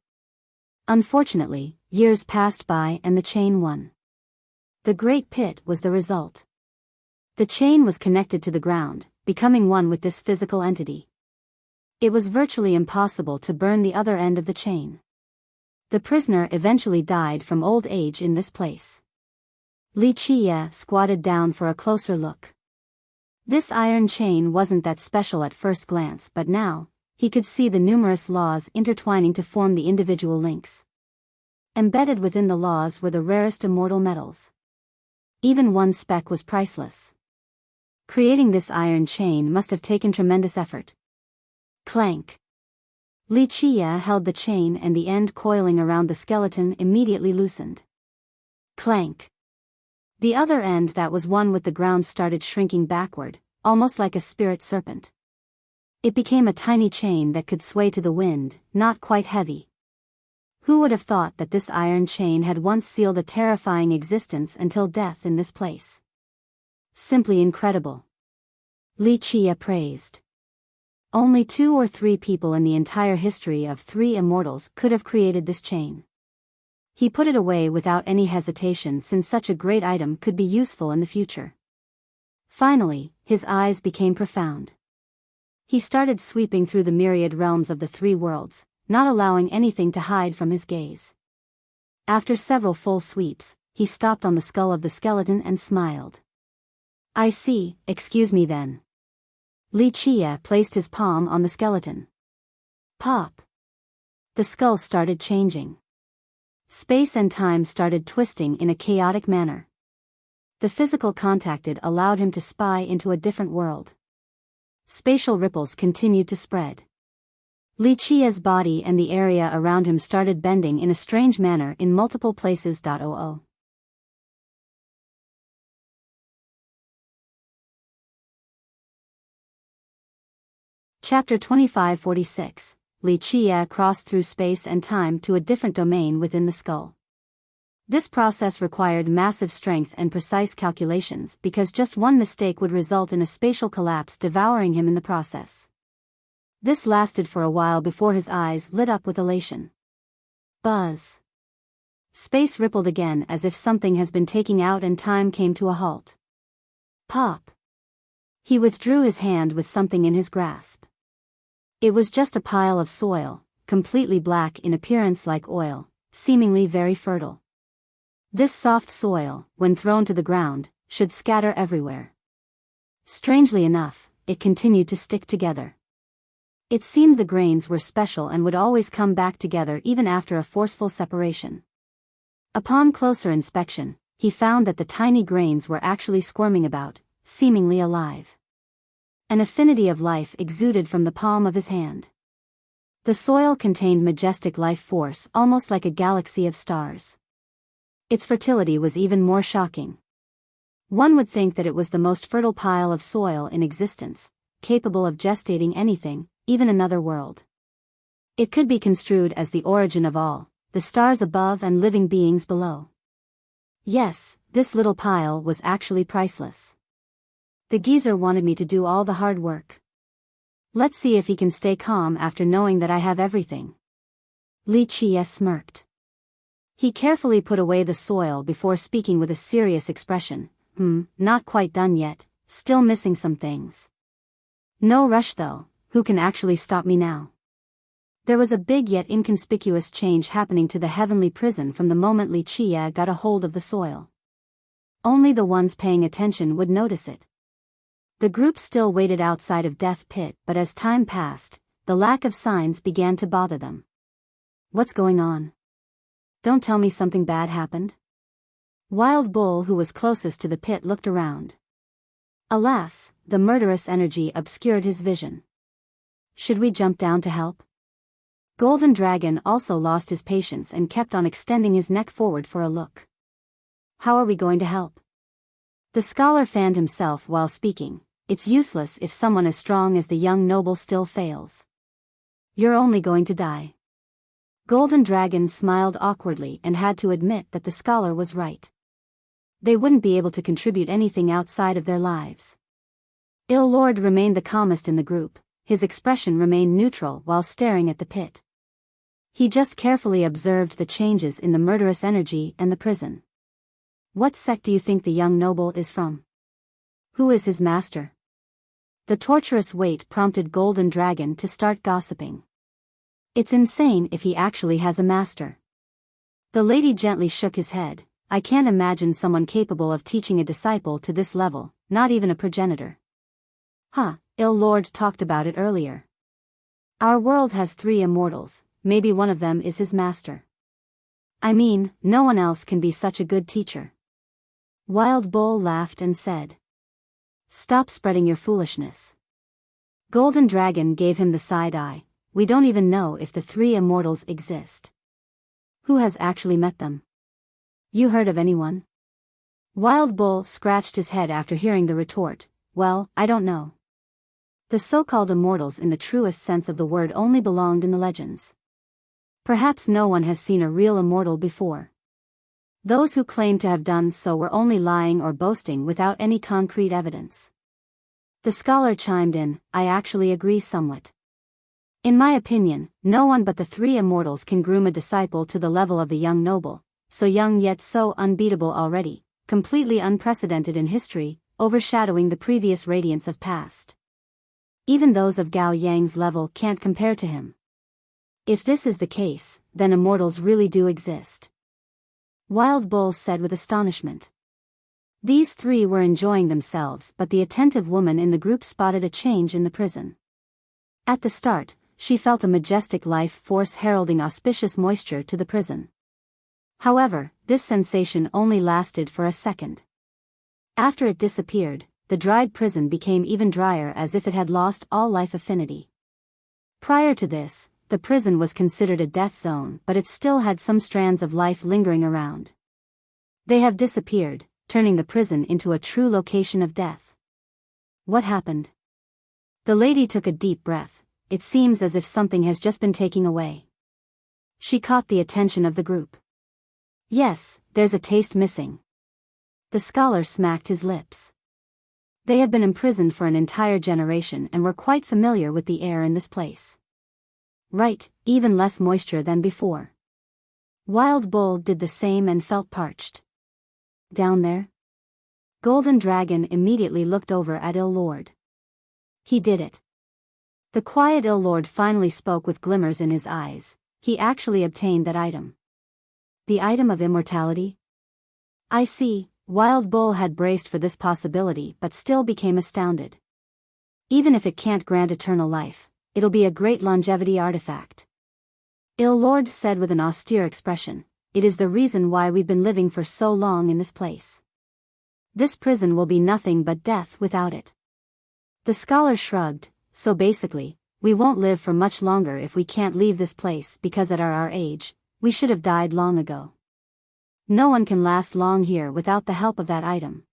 Unfortunately, years passed by and the chain won. The great pit was the result. The chain was connected to the ground, becoming one with this physical entity. It was virtually impossible to burn the other end of the chain. The prisoner eventually died from old age in this place. Li Chia squatted down for a closer look. This iron chain wasn't that special at first glance, but now, he could see the numerous laws intertwining to form the individual links. Embedded within the laws were the rarest immortal metals. Even one speck was priceless. Creating this iron chain must have taken tremendous effort. Clank. Li Chia held the chain and the end coiling around the skeleton immediately loosened. Clank. The other end that was one with the ground started shrinking backward, almost like a spirit serpent. It became a tiny chain that could sway to the wind, not quite heavy. Who would have thought that this iron chain had once sealed a terrifying existence until death in this place? Simply incredible. Li Qie praised. Only 2 or 3 people in the entire history of 3 immortals could have created this chain. He put it away without any hesitation since such a great item could be useful in the future. Finally, his eyes became profound. He started sweeping through the myriad realms of the 3 worlds, not allowing anything to hide from his gaze. After several full sweeps, he stopped on the skull of the skeleton and smiled. I see, excuse me then. Li Qie placed his palm on the skeleton. Pop! The skull started changing. Space and time started twisting in a chaotic manner. The physical contact allowed him to spy into a different world. Spatial ripples continued to spread. Li Qie's body and the area around him started bending in a strange manner in multiple places. Chapter 2546. Li Qie crossed through space and time to a different domain within the skull. This process required massive strength and precise calculations because just one mistake would result in a spatial collapse devouring him in the process. This lasted for a while before his eyes lit up with elation. Buzz. Space rippled again as if something has been taken out and time came to a halt. Pop. He withdrew his hand with something in his grasp. It was just a pile of soil, completely black in appearance like oil, seemingly very fertile. This soft soil, when thrown to the ground, should scatter everywhere. Strangely enough, it continued to stick together. It seemed the grains were special and would always come back together even after a forceful separation. Upon closer inspection, he found that the tiny grains were actually squirming about, seemingly alive. An affinity of life exuded from the palm of his hand. The soil contained majestic life force almost like a galaxy of stars. Its fertility was even more shocking. One would think that it was the most fertile pile of soil in existence, capable of gestating anything, even another world. It could be construed as the origin of all, the stars above and living beings below. Yes, this little pile was actually priceless. The geezer wanted me to do all the hard work. Let's see if he can stay calm after knowing that I have everything. Li Qie smirked. He carefully put away the soil before speaking with a serious expression. Not quite done yet, still missing some things. No rush though, who can actually stop me now? There was a big yet inconspicuous change happening to the heavenly prison from the moment Li Qie got a hold of the soil. Only the ones paying attention would notice it. The group still waited outside of Death Pit, but as time passed, the lack of signs began to bother them. What's going on? Don't tell me something bad happened? Wild Bull, who was closest to the pit, looked around. Alas, the murderous energy obscured his vision. Should we jump down to help? Golden Dragon also lost his patience and kept on extending his neck forward for a look. How are we going to help? The scholar fanned himself while speaking. It's useless if someone as strong as the young noble still fails. You're only going to die. Golden Dragon smiled awkwardly and had to admit that the scholar was right. They wouldn't be able to contribute anything outside of their lives. Ill Lord remained the calmest in the group. His expression remained neutral while staring at the pit. He just carefully observed the changes in the murderous energy and the prison. What sect do you think the young noble is from? Who is his master? The torturous wait prompted Golden Dragon to start gossiping. It's insane if he actually has a master. The lady gently shook his head. I can't imagine someone capable of teaching a disciple to this level, not even a progenitor. Ill Lord talked about it earlier. Our world has 3 immortals, maybe one of them is his master. I mean, no one else can be such a good teacher. Wild Bull laughed and said. Stop spreading your foolishness. Golden Dragon gave him the side eye. We don't even know if the 3 immortals exist. Who has actually met them? You heard of anyone? Wild Bull scratched his head after hearing the retort. Well, I don't know. The so-called immortals in the truest sense of the word only belonged in the legends. Perhaps no one has seen a real immortal before. Those who claim to have done so were only lying or boasting without any concrete evidence. The scholar chimed in, I actually agree somewhat. In my opinion, no one but the three immortals can groom a disciple to the level of the young noble, so young yet so unbeatable already, completely unprecedented in history, overshadowing the previous radiance of past. Even those of Gao Yang's level can't compare to him. If this is the case, then immortals really do exist. Wild Bull said with astonishment. These three were enjoying themselves, but the attentive woman in the group spotted a change in the prison. At the start, she felt a majestic life force heralding auspicious moisture to the prison. However, this sensation only lasted for a second. After it disappeared, the dried prison became even drier, as if it had lost all life affinity. Prior to this, the prison was considered a death zone, but it still had some strands of life lingering around. They have disappeared, turning the prison into a true location of death. What happened? The lady took a deep breath. It seems as if something has just been taken away. She caught the attention of the group. Yes, there's a taste missing. The scholar smacked his lips. They had been imprisoned for an entire generation and were quite familiar with the air in this place. Right, even less moisture than before. Wild Bull did the same and felt parched. Down there? Golden Dragon immediately looked over at Ill Lord. He did it. The quiet Ill Lord finally spoke with glimmers in his eyes. He actually obtained that item. The item of immortality? I see. Wild Bull had braced for this possibility but still became astounded. Even if it can't grant eternal life, it'll be a great longevity artifact. Ill Lord said with an austere expression, it is the reason why we've been living for so long in this place. This prison will be nothing but death without it. The scholar shrugged, so basically, we won't live for much longer if we can't leave this place because at our age, we should have died long ago. No one can last long here without the help of that item.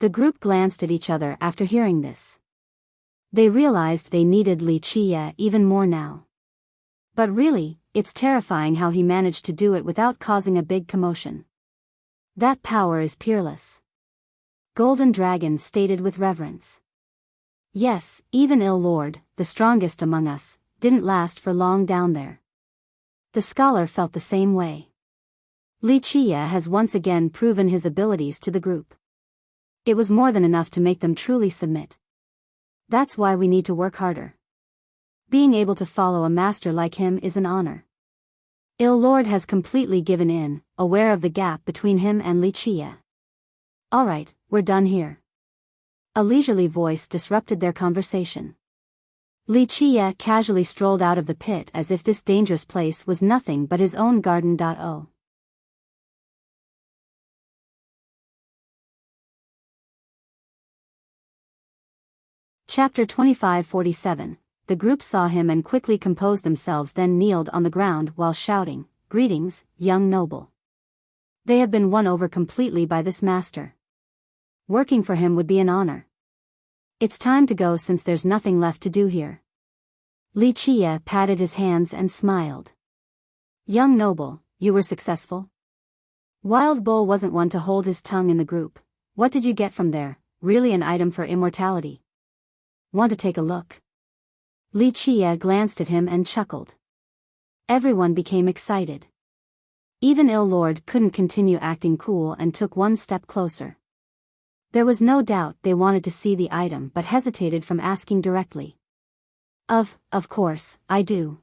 The group glanced at each other after hearing this. They realized they needed Li Qie even more now. But really, it's terrifying how he managed to do it without causing a big commotion. That power is peerless. Golden Dragon stated with reverence. Yes, even Ill Lord, the strongest among us, didn't last for long down there. The scholar felt the same way. Li Qie has once again proven his abilities to the group. It was more than enough to make them truly submit. That's why we need to work harder. Being able to follow a master like him is an honor. Ill Lord has completely given in, aware of the gap between him and Li Qie. Alright, we're done here. A leisurely voice disrupted their conversation. Li Qie casually strolled out of the pit as if this dangerous place was nothing but his own garden. Chapter 2547. The group saw him and quickly composed themselves, then kneeled on the ground while shouting, Greetings, young noble. They have been won over completely by this master. Working for him would be an honor. It's time to go since there's nothing left to do here. Li Qie patted his hands and smiled. Young noble, you were successful? Wild Bull wasn't one to hold his tongue in the group. What did you get from there? Really an item for immortality? Want to take a look? Li Qie glanced at him and chuckled. Everyone became excited. Even Ill Lord couldn't continue acting cool and took one step closer. There was no doubt they wanted to see the item but hesitated from asking directly. Of course, I do.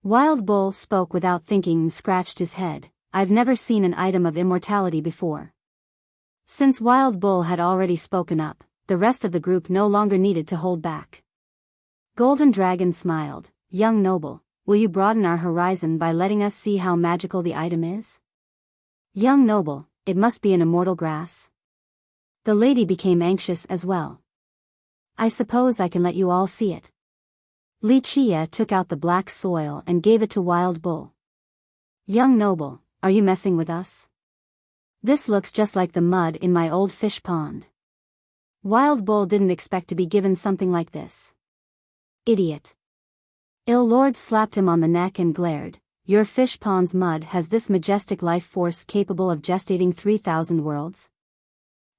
Wild Bull spoke without thinking and scratched his head. I've never seen an item of immortality before. Since Wild Bull had already spoken up, the rest of the group no longer needed to hold back. Golden Dragon smiled. Young noble, will you broaden our horizon by letting us see how magical the item is? Young noble, it must be an immortal grass. The lady became anxious as well. I suppose I can let you all see it. Li Qie took out the black soil and gave it to Wild Bull. Young noble, are you messing with us? This looks just like the mud in my old fish pond. Wild Bull didn't expect to be given something like this. Idiot. Ill Lord slapped him on the neck and glared. your fish pond's mud has this majestic life force capable of gestating 3,000 worlds?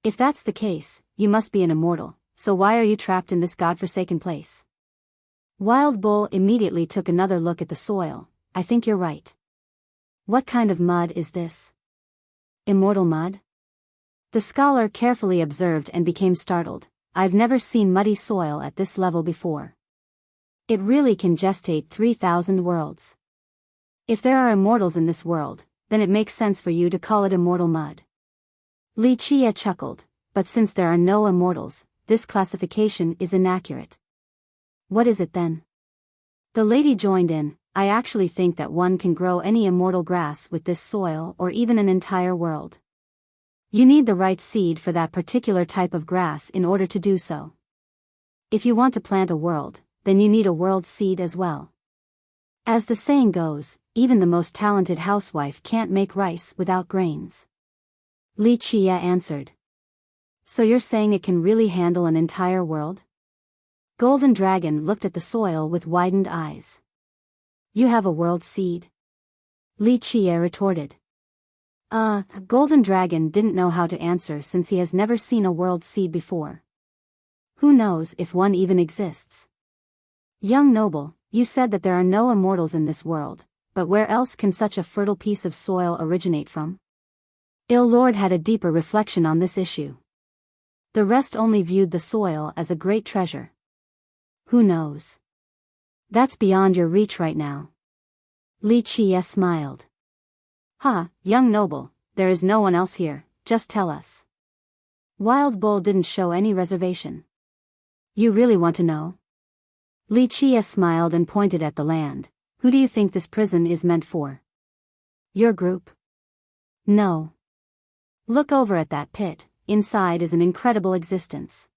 If that's the case, you must be an immortal, so why are you trapped in this godforsaken place? Wild Bull immediately took another look at the soil. I think you're right. What kind of mud is this? Immortal mud? The scholar carefully observed and became startled. I've never seen muddy soil at this level before. It really can gestate 3,000 worlds. If there are immortals in this world, then it makes sense for you to call it immortal mud. Li Chia chuckled, but since there are no immortals, this classification is inaccurate. What is it then? The lady joined in. I actually think that one can grow any immortal grass with this soil or even an entire world. You need the right seed for that particular type of grass in order to do so. If you want to plant a world, then you need a world seed as well. As the saying goes, even the most talented housewife can't make rice without grains. Li Chia answered. So you're saying it can really handle an entire world? Golden Dragon looked at the soil with widened eyes. You have a world seed? Li Chia retorted. Golden Dragon didn't know how to answer since he has never seen a world seed before. Who knows if one even exists? Young noble, you said that there are no immortals in this world, but where else can such a fertile piece of soil originate from? Ill Lord had a deeper reflection on this issue. The rest only viewed the soil as a great treasure. Who knows? That's beyond your reach right now. Li Chia smiled. Young noble, there is no one else here, just tell us. Wild Bull didn't show any reservation. You really want to know? Li Chia smiled and pointed at the land. Who do you think this prison is meant for? Your group? No. Look over at that pit. Inside is an incredible existence.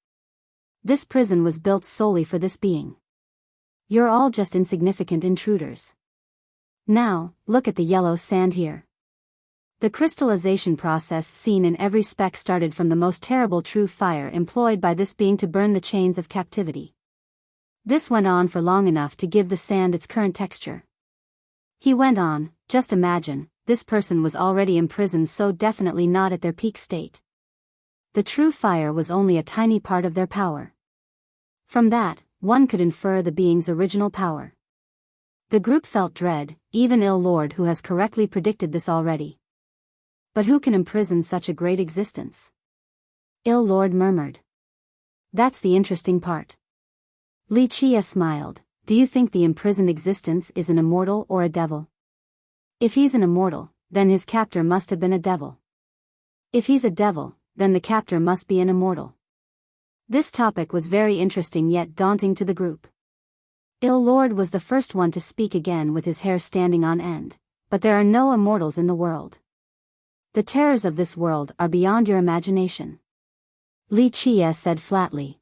This prison was built solely for this being. You're all just insignificant intruders. Now, look at the yellow sand here. The crystallization process seen in every speck started from the most terrible true fire employed by this being to burn the chains of captivity. This went on for long enough to give the sand its current texture. He went on, just imagine, this person was already imprisoned, so definitely not at their peak state. The true fire was only a tiny part of their power. From that, one could infer the being's original power. The group felt dread, even Ill Lord who has correctly predicted this already. But who can imprison such a great existence? Ill Lord murmured. That's the interesting part. Li Chia smiled. Do you think the imprisoned existence is an immortal or a devil? If he's an immortal, then his captor must have been a devil. If he's a devil, then the captor must be an immortal. This topic was very interesting yet daunting to the group. Ill Lord was the first one to speak again with his hair standing on end. But there are no immortals in the world. The terrors of this world are beyond your imagination. Li Chia said flatly.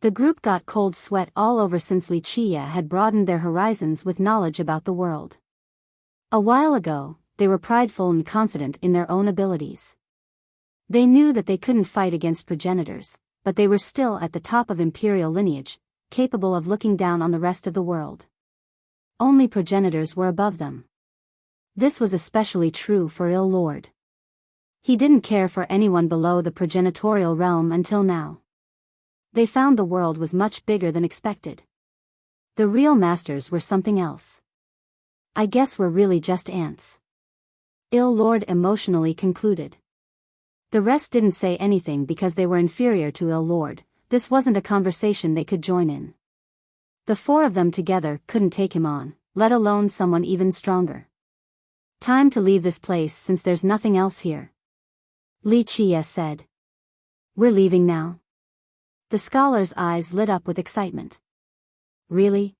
The group got cold sweat all over since Li Chia had broadened their horizons with knowledge about the world. A while ago, they were prideful and confident in their own abilities. They knew that they couldn't fight against progenitors, but they were still at the top of imperial lineage, capable of looking down on the rest of the world. Only progenitors were above them. This was especially true for Ill Lord. He didn't care for anyone below the progenitorial realm until now. They found the world was much bigger than expected. The real masters were something else. I guess we're really just ants. Ill Lord emotionally concluded. The rest didn't say anything because they were inferior to Ill Lord. This wasn't a conversation they could join in. The four of them together couldn't take him on, let alone someone even stronger. Time to leave this place since there's nothing else here. Li Chia said. We're leaving now. The scholar's eyes lit up with excitement. Really?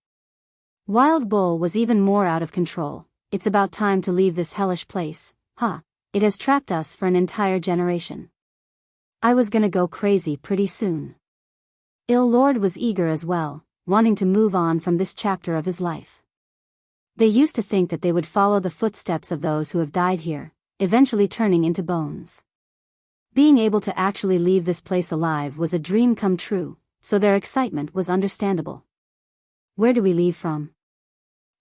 Wild Bull was even more out of control. It's about time to leave this hellish place. It has trapped us for an entire generation. I was gonna go crazy pretty soon. Ill Lord was eager as well, wanting to move on from this chapter of his life. They used to think that they would follow the footsteps of those who have died here, eventually turning into bones. Being able to actually leave this place alive was a dream come true, so their excitement was understandable. Where do we leave from?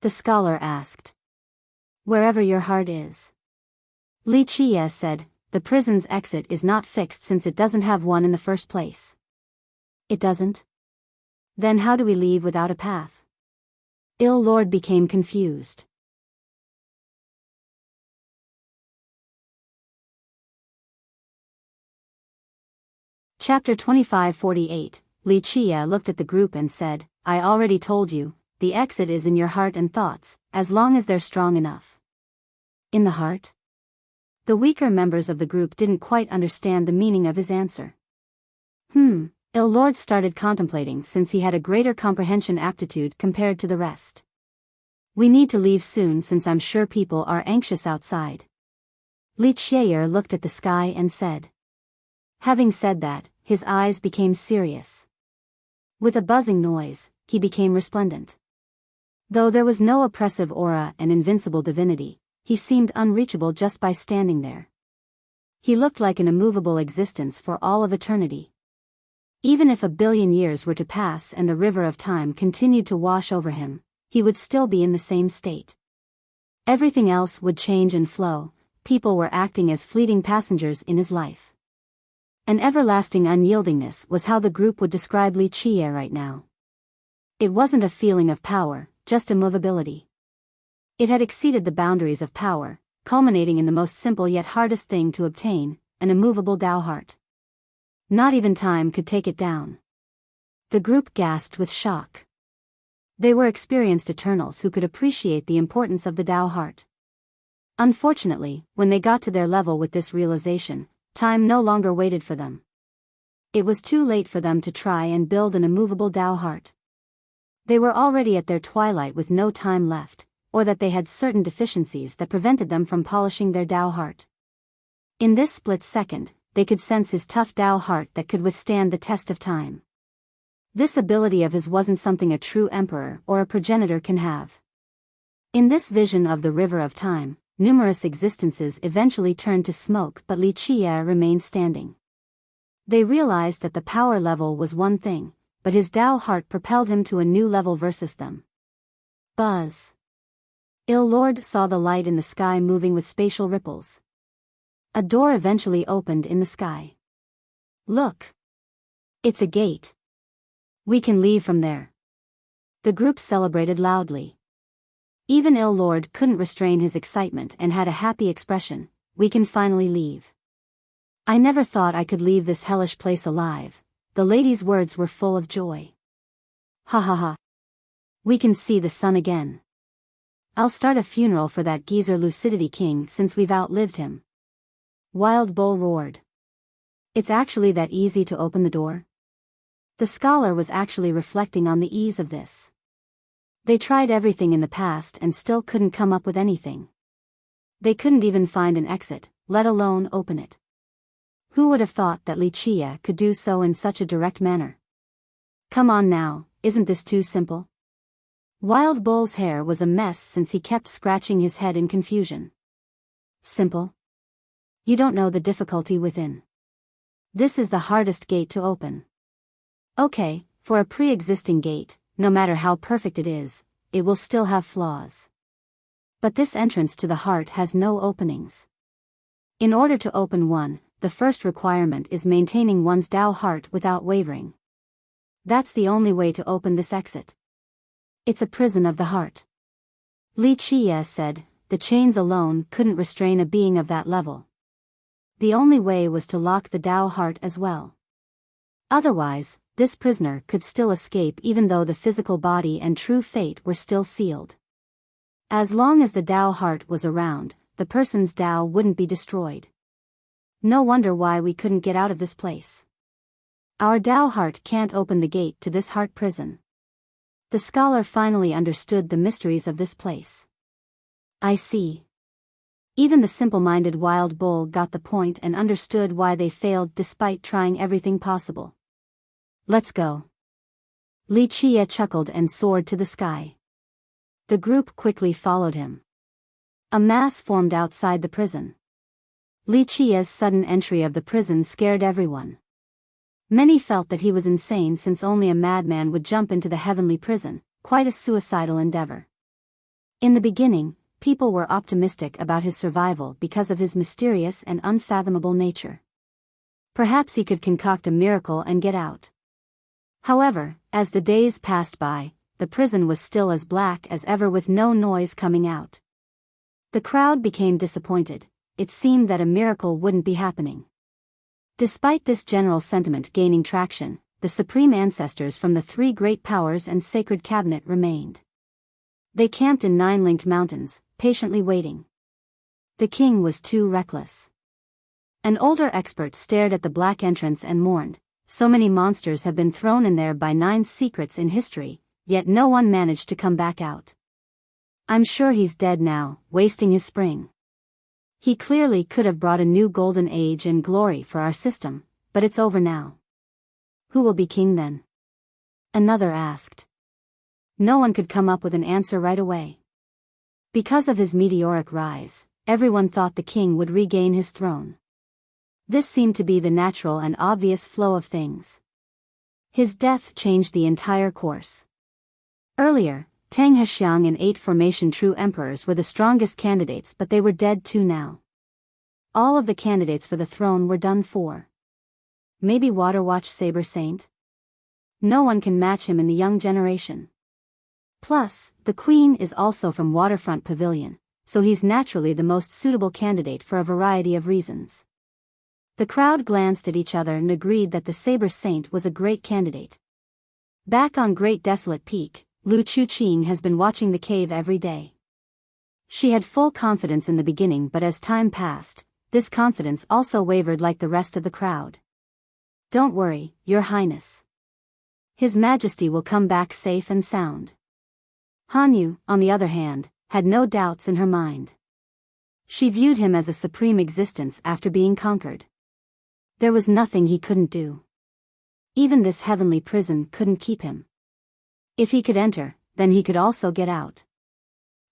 The scholar asked. Wherever your heart is. Li Qie said, the prison's exit is not fixed since it doesn't have one in the first place. It doesn't? Then how do we leave without a path? Ill Lord became confused. Chapter 25:48. Li Qie looked at the group and said, I already told you, the exit is in your heart and thoughts, as long as they're strong enough. In the heart? The weaker members of the group didn't quite understand the meaning of his answer. Ill Lord started contemplating since he had a greater comprehension aptitude compared to the rest. We need to leave soon since I'm sure people are anxious outside. Li Qie looked at the sky and said. Having said that, his eyes became serious. With a buzzing noise, he became resplendent. Though there was no oppressive aura and invincible divinity, he seemed unreachable just by standing there. He looked like an immovable existence for all of eternity. Even if 1 billion years were to pass and the river of time continued to wash over him, he would still be in the same state. Everything else would change and flow, people were acting as fleeting passengers in his life. An everlasting unyieldingness was how the group would describe Li Qie right now. It wasn't a feeling of power, just immovability. It had exceeded the boundaries of power, culminating in the most simple yet hardest thing to obtain, an immovable Tao heart. Not even time could take it down. The group gasped with shock. They were experienced Eternals who could appreciate the importance of the Tao heart. Unfortunately, when they got to their level with this realization, time no longer waited for them. It was too late for them to try and build an immovable Tao heart. They were already at their twilight with no time left, or that they had certain deficiencies that prevented them from polishing their Tao heart. In this split second, they could sense his tough Tao heart that could withstand the test of time. This ability of his wasn't something a true emperor or a progenitor can have. In this vision of the river of time, numerous existences eventually turned to smoke, but Li Qie remained standing. They realized that the power level was one thing, but his Tao heart propelled him to a new level versus them. Buzz. Ill Lord saw the light in the sky moving with spatial ripples. A door eventually opened in the sky. Look. It's a gate. We can leave from there. The group celebrated loudly. Even Ill Lord couldn't restrain his excitement and had a happy expression. We can finally leave. I never thought I could leave this hellish place alive. The lady's words were full of joy. Ha ha ha. We can see the sun again. I'll start a funeral for that geezer Lucidity King since we've outlived him. Wild Bull roared. It's actually that easy to open the door? The scholar was actually reflecting on the ease of this. They tried everything in the past and still couldn't come up with anything. They couldn't even find an exit, let alone open it. Who would have thought that Li Qie could do so in such a direct manner? Come on now, isn't this too simple? Wild Bull's hair was a mess since he kept scratching his head in confusion. Simple? You don't know the difficulty within. This is the hardest gate to open. Okay, for a pre-existing gate, no matter how perfect it will still have flaws. But this entrance to the heart has no openings. In order to open one, the first requirement is maintaining one's Tao heart without wavering. That's the only way to open this exit. It's a prison of the heart. Li Qie said, the chains alone couldn't restrain a being of that level. The only way was to lock the Tao heart as well. Otherwise, this prisoner could still escape even though the physical body and true fate were still sealed. As long as the Tao heart was around, the person's Tao wouldn't be destroyed. No wonder why we couldn't get out of this place. Our Tao heart can't open the gate to this heart prison. The scholar finally understood the mysteries of this place. I see. Even the simple-minded Wild Bull got the point and understood why they failed despite trying everything possible. Let's go. Li Qie chuckled and soared to the sky. The group quickly followed him. A mass formed outside the prison. Li Qie's sudden entry of the prison scared everyone. Many felt that he was insane since only a madman would jump into the heavenly prison, quite a suicidal endeavor. In the beginning, people were optimistic about his survival because of his mysterious and unfathomable nature. Perhaps he could concoct a miracle and get out. However, as the days passed by, the prison was still as black as ever with no noise coming out. The crowd became disappointed. It seemed that a miracle wouldn't be happening. Despite this general sentiment gaining traction, the supreme ancestors from the three great powers and sacred cabinet remained. They camped in 9-linked mountains, patiently waiting. The king was too reckless. An older expert stared at the black entrance and mourned, so many monsters have been thrown in there by 9 secrets in history, yet no one managed to come back out. I'm sure he's dead now, wasting his spring. He clearly could have brought a new golden age and glory for our system, but it's over now. Who will be king then? Another asked. No one could come up with an answer right away. Because of his meteoric rise, everyone thought the king would regain his throne. This seemed to be the natural and obvious flow of things. His death changed the entire course. Earlier, Tang Hexiang and 8 formation true emperors were the strongest candidates, but they were dead too now. All of the candidates for the throne were done for. Maybe Waterwatch Saber Saint? No one can match him in the young generation. Plus, the queen is also from Waterfront Pavilion, so he's naturally the most suitable candidate for a variety of reasons. The crowd glanced at each other and agreed that the Saber Saint was a great candidate. Back on Great Desolate Peak, Lu Chuqing has been watching the cave every day. She had full confidence in the beginning, but as time passed, this confidence also wavered like the rest of the crowd. Don't worry, Your Highness. His Majesty will come back safe and sound. Hanyu, on the other hand, had no doubts in her mind. She viewed him as a supreme existence after being conquered. There was nothing he couldn't do. Even this heavenly prison couldn't keep him. If he could enter, then he could also get out.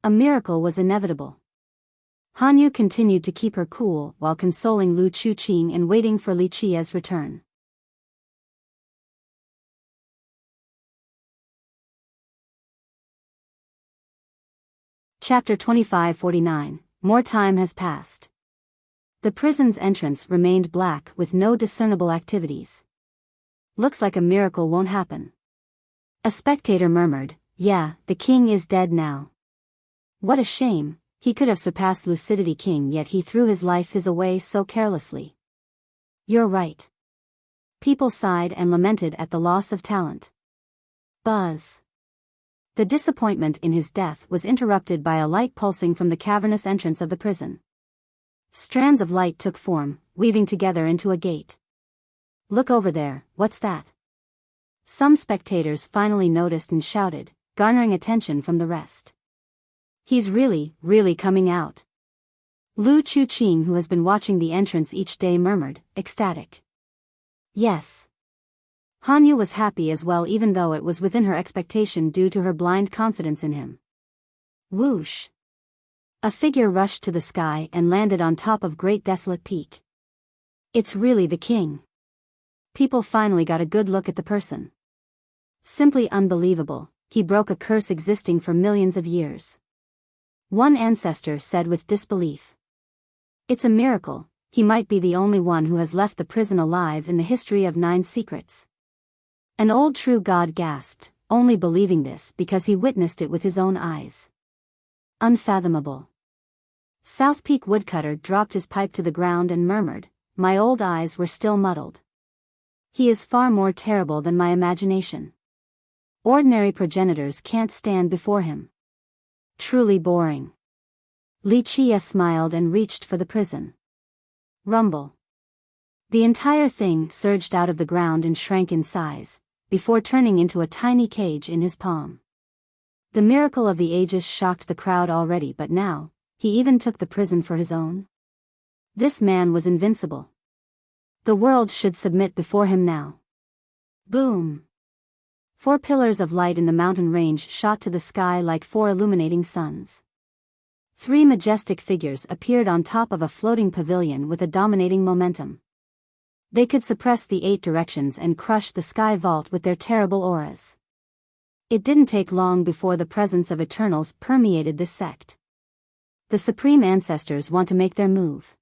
A miracle was inevitable. Hanyu continued to keep her cool while consoling Lu Chuqing and waiting for Li Qia's return. Chapter 2549. More time has passed. The prison's entrance remained black with no discernible activities. Looks like a miracle won't happen. A spectator murmured, yeah, the king is dead now. What a shame, he could have surpassed Lucidity King, yet he threw his life away so carelessly. You're right. People sighed and lamented at the loss of talent. Buzz. The disappointment in his death was interrupted by a light pulsing from the cavernous entrance of the prison. Strands of light took form, weaving together into a gate. Look over there, what's that? Some spectators finally noticed and shouted, garnering attention from the rest. He's really coming out. Lu Chuqing, who has been watching the entrance each day, murmured, ecstatic. Yes. Hanyu was happy as well, even though it was within her expectation due to her blind confidence in him. Whoosh. A figure rushed to the sky and landed on top of Great Desolate Peak. It's really the king. People finally got a good look at the person. Simply unbelievable, he broke a curse existing for millions of years. One ancestor said with disbelief. It's a miracle, he might be the only one who has left the prison alive in the history of 9 secrets. An old true god gasped, only believing this because he witnessed it with his own eyes. Unfathomable. South Peak Woodcutter dropped his pipe to the ground and murmured, my old eyes were still muddled. He is far more terrible than my imagination. Ordinary progenitors can't stand before him. Truly boring. Li Qia smiled and reached for the prison. Rumble. The entire thing surged out of the ground and shrank in size, before turning into a tiny cage in his palm. The miracle of the ages shocked the crowd already, but now, he even took the prison for his own. This man was invincible. The world should submit before him now. Boom. 4 pillars of light in the mountain range shot to the sky like 4 illuminating suns. 3 majestic figures appeared on top of a floating pavilion with a dominating momentum. They could suppress the 8 directions and crush the sky vault with their terrible auras. It didn't take long before the presence of Eternals permeated this sect. The Supreme Ancestors want to make their move.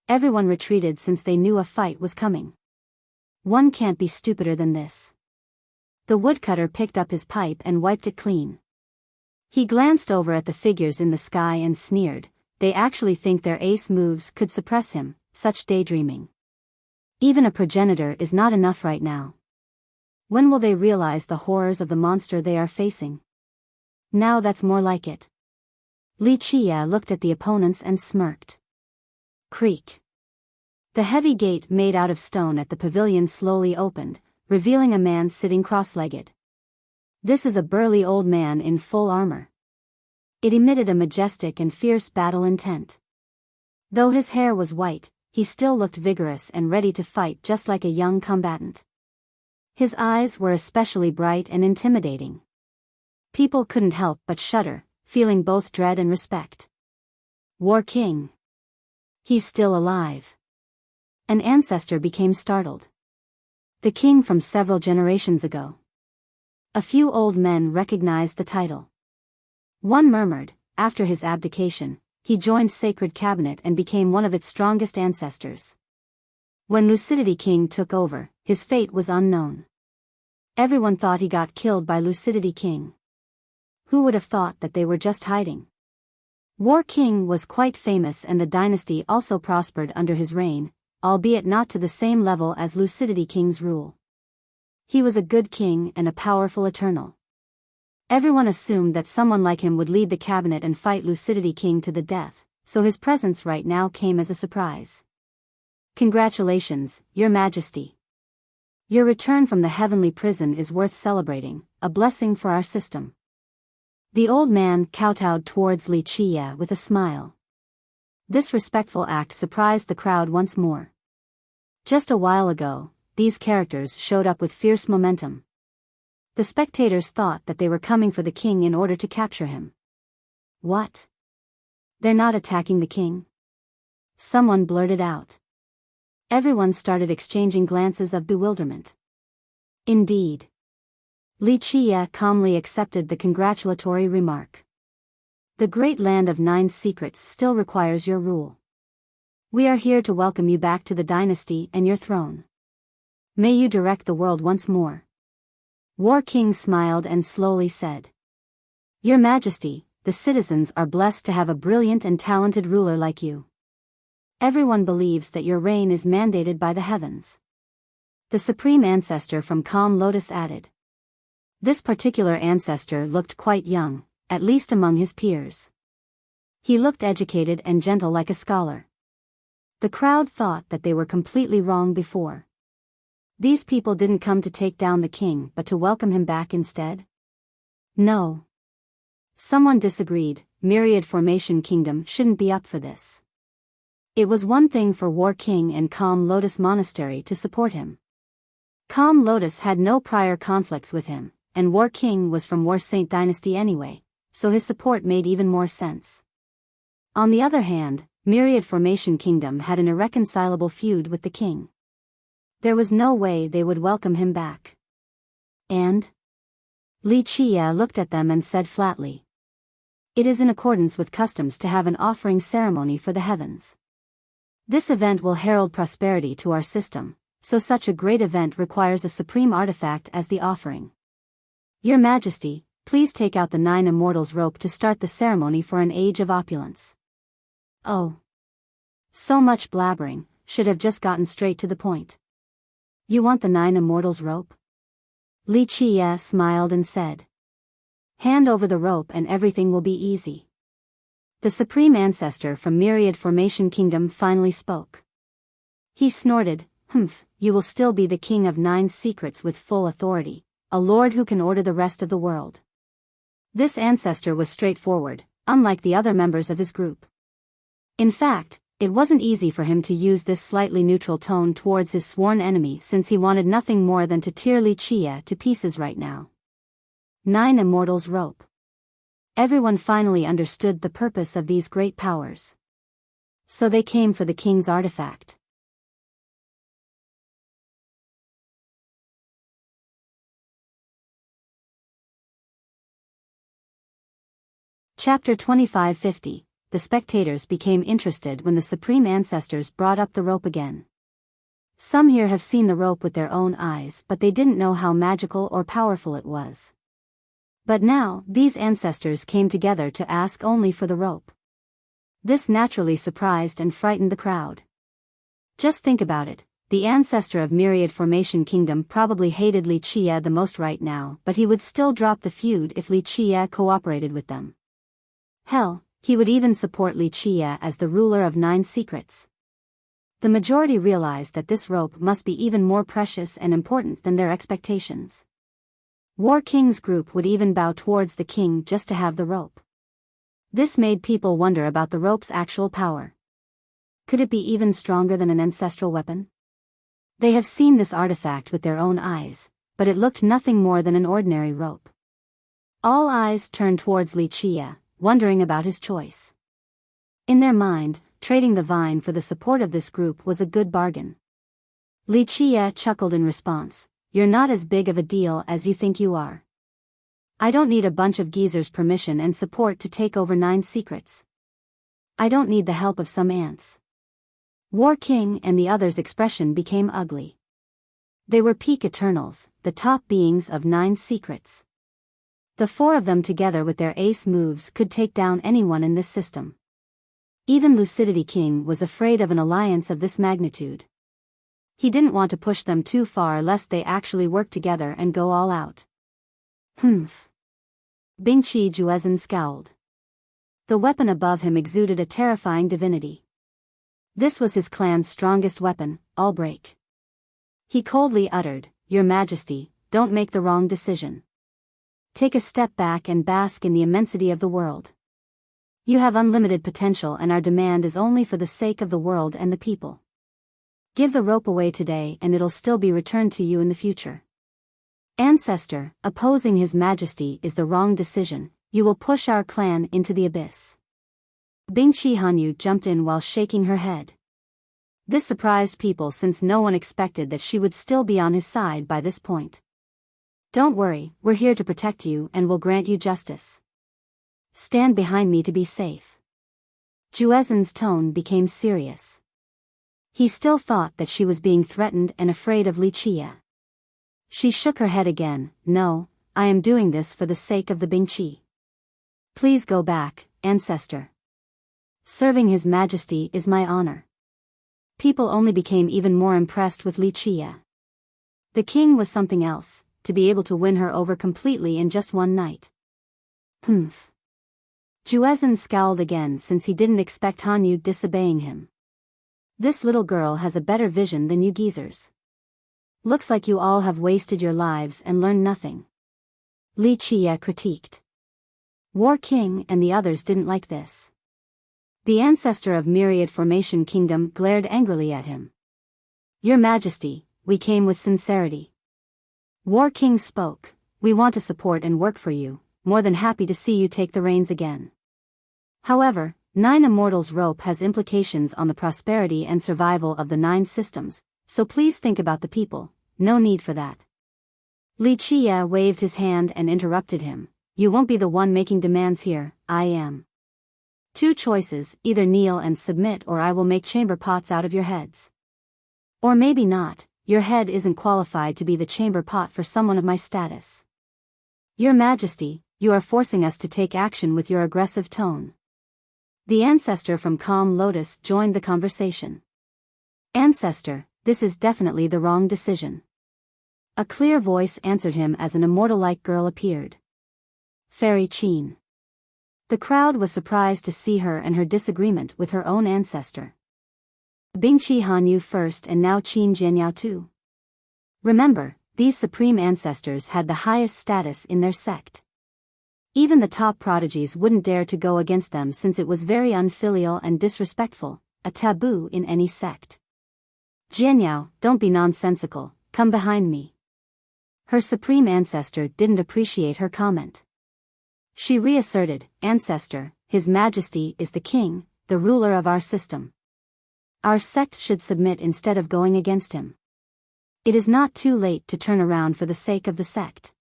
Everyone retreated since they knew a fight was coming. One can't be stupider than this. The woodcutter picked up his pipe and wiped it clean. He glanced over at the figures in the sky and sneered. They actually think their ace moves could suppress him, such daydreaming. Even a progenitor is not enough right now. When will they realize the horrors of the monster they are facing? Now that's more like it. Li Qia looked at the opponents and smirked. Creak. The heavy gate made out of stone at the pavilion slowly opened, revealing a man sitting cross-legged. This is a burly old man in full armor. It emitted a majestic and fierce battle intent. Though his hair was white, he still looked vigorous and ready to fight just like a young combatant. His eyes were especially bright and intimidating. People couldn't help but shudder, feeling both dread and respect. War King. He's still alive. An ancestor became startled. The king from several generations ago. A few old men recognized the title. One murmured, after his abdication, he joined Sacred Cabinet and became one of its strongest ancestors. When Lucidity King took over, his fate was unknown. Everyone thought he got killed by Lucidity King. Who would have thought that they were just hiding? War King was quite famous and the dynasty also prospered under his reign, albeit not to the same level as Lucidity King's rule. He was a good king and a powerful eternal. Everyone assumed that someone like him would lead the cabinet and fight Lucidity King to the death, so his presence right now came as a surprise. Congratulations, Your Majesty. Your return from the heavenly prison is worth celebrating, a blessing for our system. The old man kowtowed towards Li Qia with a smile. This respectful act surprised the crowd once more. Just a while ago, these characters showed up with fierce momentum. The spectators thought that they were coming for the king in order to capture him. What? They're not attacking the king? Someone blurted out. Everyone started exchanging glances of bewilderment. Indeed. Li Qia calmly accepted the congratulatory remark. The great land of 9 secrets still requires your rule. We are here to welcome you back to the dynasty and your throne. May you direct the world once more. War King smiled and slowly said. Your Majesty, the citizens are blessed to have a brilliant and talented ruler like you. Everyone believes that your reign is mandated by the heavens. The Supreme Ancestor from Calm Lotus added. This particular ancestor looked quite young, at least among his peers. He looked educated and gentle like a scholar. The crowd thought that they were completely wrong before. These people didn't come to take down the king but to welcome him back instead? No. Someone disagreed. Myriad Formation Kingdom shouldn't be up for this. It was one thing for War King and Calm Lotus Monastery to support him. Calm Lotus had no prior conflicts with him, and War King was from War Saint Dynasty anyway, so his support made even more sense. On the other hand, Myriad Formation Kingdom had an irreconcilable feud with the king. There was no way they would welcome him back. And? Li Qia looked at them and said flatly. It is in accordance with customs to have an offering ceremony for the heavens. This event will herald prosperity to our system, so such a great event requires a supreme artifact as the offering. Your Majesty, please take out the 9 Immortals rope to start the ceremony for an age of opulence. Oh. So much blabbering, should have just gotten straight to the point. You want the 9 Immortals rope? Li Qia smiled and said. Hand over the rope and everything will be easy. The Supreme Ancestor from Myriad Formation Kingdom finally spoke. He snorted, Humph, you will still be the king of 9 secrets with full authority, a lord who can order the rest of the world. This ancestor was straightforward, unlike the other members of his group. In fact, it wasn't easy for him to use this slightly neutral tone towards his sworn enemy since he wanted nothing more than to tear Li Qia to pieces right now. 9 Immortals rope. Everyone finally understood the purpose of these great powers. So they came for the king's artifact. Chapter 2550, the spectators became interested when the supreme ancestors brought up the rope again. Some here have seen the rope with their own eyes, but they didn't know how magical or powerful it was. But now, these ancestors came together to ask only for the rope. This naturally surprised and frightened the crowd. Just think about it, the ancestor of Myriad Formation Kingdom probably hated Li Chia the most right now, but he would still drop the feud if Li Chia cooperated with them. Hell, he would even support Li Chia as the ruler of 9 secrets. The majority realized that this rope must be even more precious and important than their expectations. War King's group would even bow towards the king just to have the rope. This made people wonder about the rope's actual power. Could it be even stronger than an ancestral weapon? They have seen this artifact with their own eyes, but it looked nothing more than an ordinary rope. All eyes turned towards Li Chia, wondering about his choice. In their mind, trading the vine for the support of this group was a good bargain. Li Chia chuckled in response, "You're not as big of a deal as you think you are. I don't need a bunch of geezers' permission and support to take over 9 secrets. I don't need the help of some ants." War King and the others' expression became ugly. They were peak Eternals, the top beings of 9 secrets. The 4 of them together with their ace moves could take down anyone in this system. Even Lucidity King was afraid of an alliance of this magnitude. He didn't want to push them too far lest they actually work together and go all out. Humph. Bingqi Juezhen scowled. The weapon above him exuded a terrifying divinity. This was his clan's strongest weapon, All Break. He coldly uttered, "Your Majesty, don't make the wrong decision. Take a step back and bask in the immensity of the world. You have unlimited potential and our demand is only for the sake of the world and the people. Give the rope away today and it'll still be returned to you in the future. Ancestor, opposing His Majesty is the wrong decision, you will push our clan into the abyss." Bingqi Hanyu jumped in while shaking her head. This surprised people since no one expected that she would still be on his side by this point. "Don't worry, we're here to protect you and will grant you justice. Stand behind me to be safe." Juezhen's tone became serious. He still thought that she was being threatened and afraid of Li Chia. She shook her head again. "No, I am doing this for the sake of the Bingqi. Please go back, Ancestor. Serving His Majesty is my honor." People only became even more impressed with Li Chia. The king was something else, to be able to win her over completely in just one night. Humph. Juezhen scowled again since he didn't expect Hanyu disobeying him. "This little girl has a better vision than you geezers. Looks like you all have wasted your lives and learned nothing." Li Chia critiqued. War King and the others didn't like this. The ancestor of Myriad Formation Kingdom glared angrily at him. "Your Majesty, we came with sincerity." War King spoke, "We want to support and work for you, more than happy to see you take the reins again. However, 9 Immortals rope has implications on the prosperity and survival of the 9 systems, so please think about the people, no need for that." Li Chia waved his hand and interrupted him, "You won't be the one making demands here, I am. 2 choices, either kneel and submit or I will make chamber pots out of your heads. Or maybe not, your head isn't qualified to be the chamber pot for someone of my status. Your Majesty, you are forcing us to take action with your aggressive tone." The ancestor from Calm Lotus joined the conversation. "Ancestor, this is definitely the wrong decision." A clear voice answered him as an immortal-like girl appeared. Fairy Qin. The crowd was surprised to see her and her disagreement with her own ancestor. Bingqi Hanyu first and now Qin Jianyao too. Remember, these supreme ancestors had the highest status in their sect. Even the top prodigies wouldn't dare to go against them since it was very unfilial and disrespectful, a taboo in any sect. "Jianyao, don't be nonsensical, come behind me." Her supreme ancestor didn't appreciate her comment. She reasserted, "Ancestor, His Majesty is the king, the ruler of our system. Our sect should submit instead of going against him. It is not too late to turn around for the sake of the sect."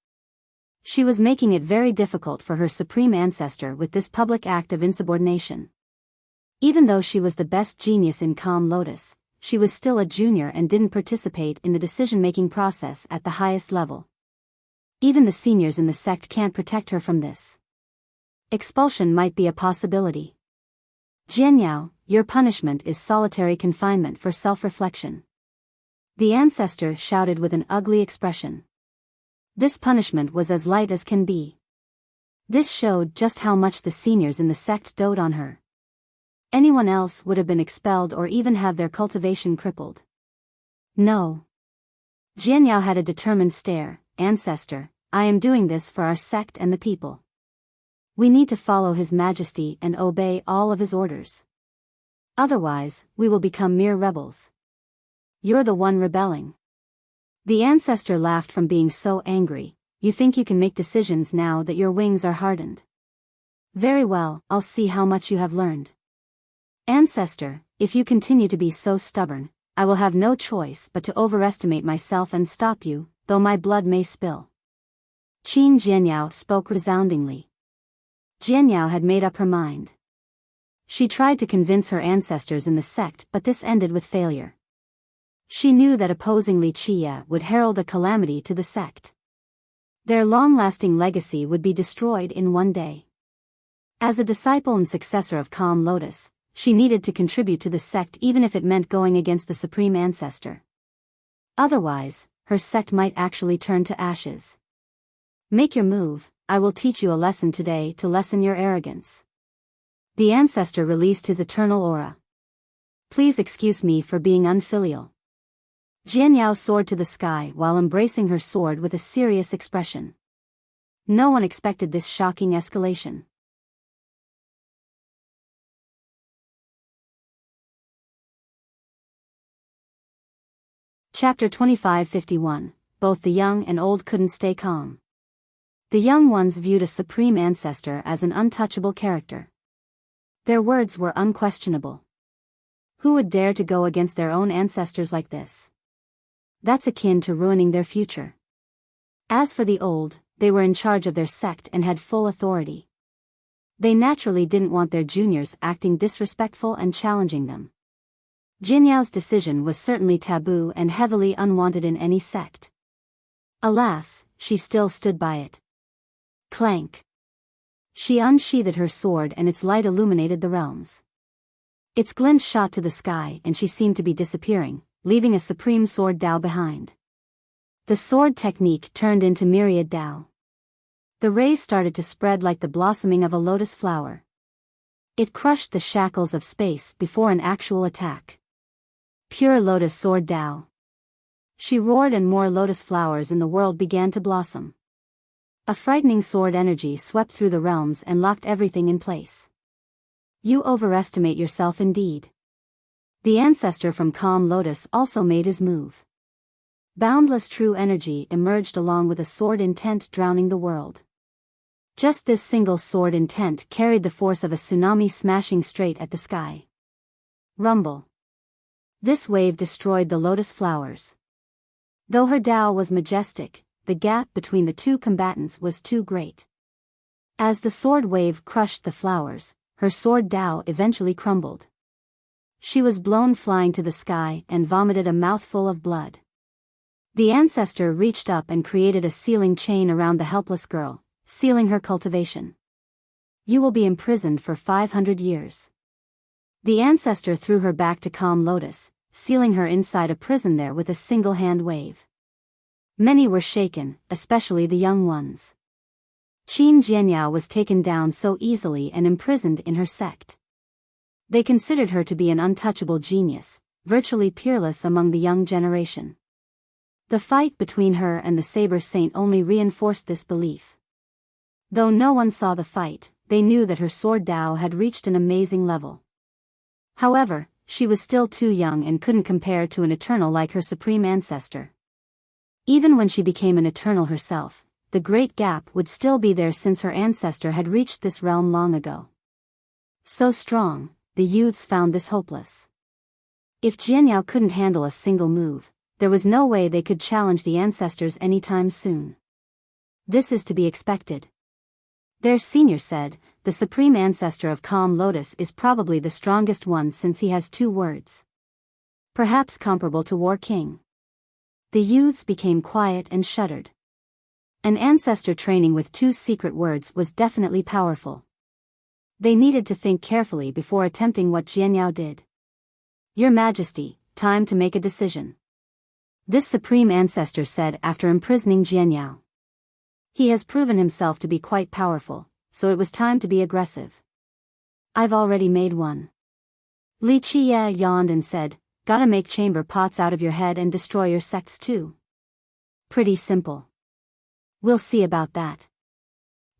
She was making it very difficult for her supreme ancestor with this public act of insubordination. Even though she was the best genius in Calm Lotus, she was still a junior and didn't participate in the decision-making process at the highest level. Even the seniors in the sect can't protect her from this. Expulsion might be a possibility. Jianyao, your punishment is solitary confinement for self-reflection. The ancestor shouted with an ugly expression. This punishment was as light as can be. This showed just how much the seniors in the sect dote on her. Anyone else would have been expelled or even have their cultivation crippled. No. Jianyao had a determined stare. Ancestor, I am doing this for our sect and the people. We need to follow His Majesty and obey all of his orders. Otherwise, we will become mere rebels. You're the one rebelling. The ancestor laughed from being so angry. You think you can make decisions now that your wings are hardened? Very well, I'll see how much you have learned. Ancestor, if you continue to be so stubborn, I will have no choice but to overestimate myself and stop you, though my blood may spill. Qin Jianyao spoke resoundingly. Jianyao had made up her mind. She tried to convince her ancestors in the sect, but this ended with failure. She knew that opposing Li Qia would herald a calamity to the sect. Their long-lasting legacy would be destroyed in one day. As a disciple and successor of Calm Lotus, she needed to contribute to the sect even if it meant going against the Supreme Ancestor. Otherwise, her sect might actually turn to ashes. Make your move, I will teach you a lesson today to lessen your arrogance. The ancestor released his eternal aura. Please excuse me for being unfilial. Jianyao soared to the sky while embracing her sword with a serious expression. No one expected this shocking escalation. Chapter 2551. Both the young and old couldn't stay calm. The young ones viewed a supreme ancestor as an untouchable character. Their words were unquestionable. Who would dare to go against their own ancestors like this? That's akin to ruining their future. As for the old, they were in charge of their sect and had full authority. They naturally didn't want their juniors acting disrespectful and challenging them. Jinyao's decision was certainly taboo and heavily unwanted in any sect. Alas, she still stood by it. Clank. She unsheathed her sword and its light illuminated the realms. Its glint shot to the sky and she seemed to be disappearing, leaving a supreme sword Dao behind. The sword technique turned into myriad Dao. The rays started to spread like the blossoming of a lotus flower. It crushed the shackles of space before an actual attack. Pure lotus sword Dao. She roared and more lotus flowers in the world began to blossom. A frightening sword energy swept through the realms and locked everything in place. You overestimate yourself indeed. The ancestor from Calm Lotus also made his move. Boundless true energy emerged along with a sword intent drowning the world. Just this single sword intent carried the force of a tsunami smashing straight at the sky. Rumble. This wave destroyed the lotus flowers. Though her Dao was majestic, the gap between the two combatants was too great. As the sword wave crushed the flowers, her sword Dao eventually crumbled. She was blown flying to the sky and vomited a mouthful of blood. The ancestor reached up and created a sealing chain around the helpless girl, sealing her cultivation. You will be imprisoned for 500 years. The ancestor threw her back to Calm Lotus, sealing her inside a prison there with a single hand wave. Many were shaken, especially the young ones. Qin Jianyao was taken down so easily and imprisoned in her sect. They considered her to be an untouchable genius, virtually peerless among the young generation. The fight between her and the Saber Saint only reinforced this belief. Though no one saw the fight, they knew that her sword Dao had reached an amazing level. However, she was still too young and couldn't compare to an eternal like her supreme ancestor. Even when she became an eternal herself, the great gap would still be there since her ancestor had reached this realm long ago. So strong, the youths found this hopeless. If Jianyao couldn't handle a single move, there was no way they could challenge the ancestors anytime soon. This is to be expected. Their senior said, "The supreme ancestor of Calm Lotus is probably the strongest one since he has 2 words. Perhaps comparable to War King." The youths became quiet and shuddered. An ancestor training with 2 secret words was definitely powerful. They needed to think carefully before attempting what Jianyao did. "Your Majesty, time to make a decision," this supreme ancestor said after imprisoning Jianyao. "He has proven himself to be quite powerful, so it was time to be aggressive." "I've already made one." Li Qie yawned and said, "Gotta make chamber pots out of your head and destroy your sects too." "Pretty simple." "We'll see about that."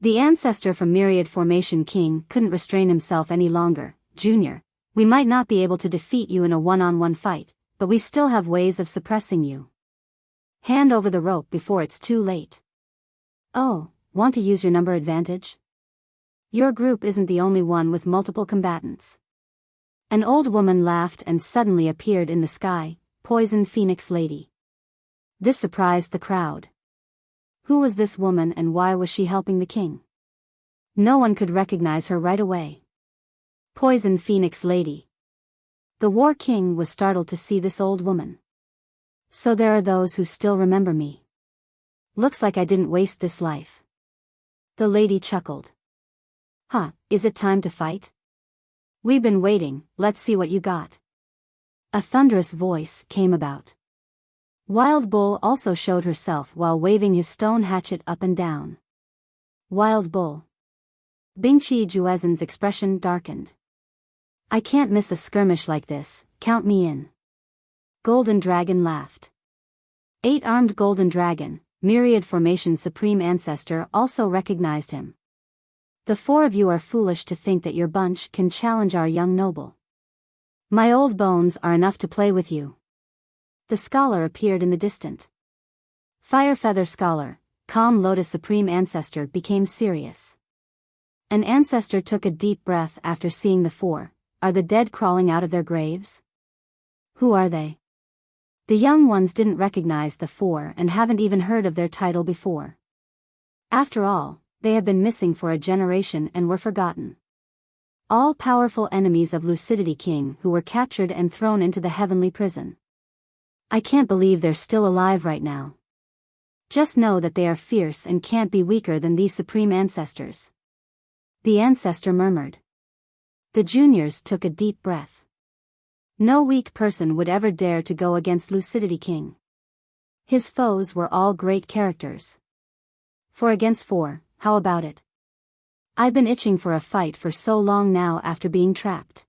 The ancestor from Myriad Formation King couldn't restrain himself any longer. "Junior, we might not be able to defeat you in a one-on-one fight, but we still have ways of suppressing you. Hand over the rope before it's too late." "Oh, want to use your number advantage? Your group isn't the only one with multiple combatants." An old woman laughed and suddenly appeared in the sky, Poison Phoenix Lady. This surprised the crowd. Who was this woman and why was she helping the king? No one could recognize her right away. Poison Phoenix Lady. The War King was startled to see this old woman. "So there are those who still remember me. Looks like I didn't waste this life." The lady chuckled. "Huh, is it time to fight? We've been waiting, let's see what you got." A thunderous voice came about. Wild Bull also showed herself while waving his stone hatchet up and down. Wild Bull. Bingqi Juezen's expression darkened. "I can't miss a skirmish like this, count me in." Golden Dragon laughed. 8-armed Golden Dragon, Myriad Formation Supreme Ancestor, also recognized him. "The 4 of you are foolish to think that your bunch can challenge our young noble. My old bones are enough to play with you." The scholar appeared in the distant. Firefeather Scholar, Calm Lotus Supreme Ancestor, became serious. An ancestor took a deep breath after seeing the 4. "Are the dead crawling out of their graves? Who are they?" The young ones didn't recognize the 4 and haven't even heard of their title before. After all, they have been missing for a generation and were forgotten. All powerful enemies of Lucidity King who were captured and thrown into the heavenly prison. "I can't believe they're still alive right now. Just know that they are fierce and can't be weaker than these supreme ancestors." The ancestor murmured. The juniors took a deep breath. No weak person would ever dare to go against Lucidity King. His foes were all great characters. 4 against 4, how about it? I've been itching for a fight for so long now after being trapped.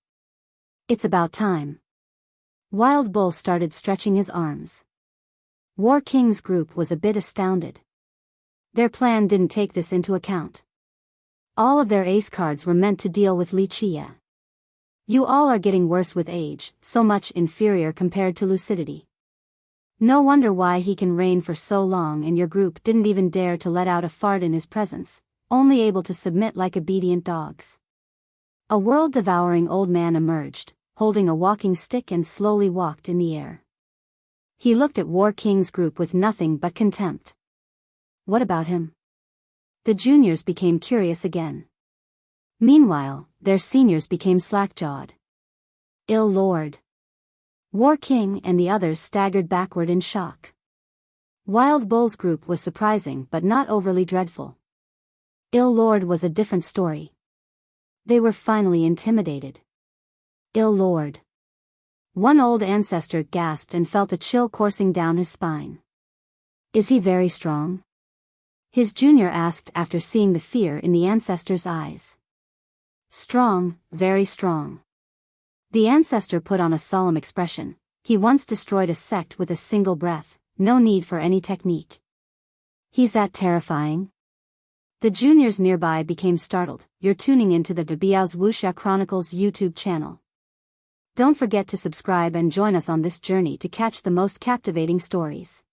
It's about time. Wild Bull started stretching his arms. War King's group was a bit astounded. Their plan didn't take this into account. All of their ace cards were meant to deal with Li Qie. "You all are getting worse with age, so much inferior compared to Lucidity. No wonder why he can reign for so long and your group didn't even dare to let out a fart in his presence, only able to submit like obedient dogs." A world-devouring old man emerged, holding a walking stick, and slowly walked in the air. He looked at War King's group with nothing but contempt. What about him? The juniors became curious again. Meanwhile, their seniors became slack-jawed. "Ill Lord." War King and the others staggered backward in shock. Wild Bull's group was surprising but not overly dreadful. Ill Lord was a different story. They were finally intimidated. "Ill Lord." One old ancestor gasped and felt a chill coursing down his spine. "Is he very strong?" His junior asked after seeing the fear in the ancestor's eyes. "Strong, very strong." The ancestor put on a solemn expression. "He once destroyed a sect with a single breath, no need for any technique." "He's that terrifying?" The juniors nearby became startled. "You're tuning into the Biyao's Wuxia Chronicles YouTube channel. Don't forget to subscribe and join us on this journey to catch the most captivating stories.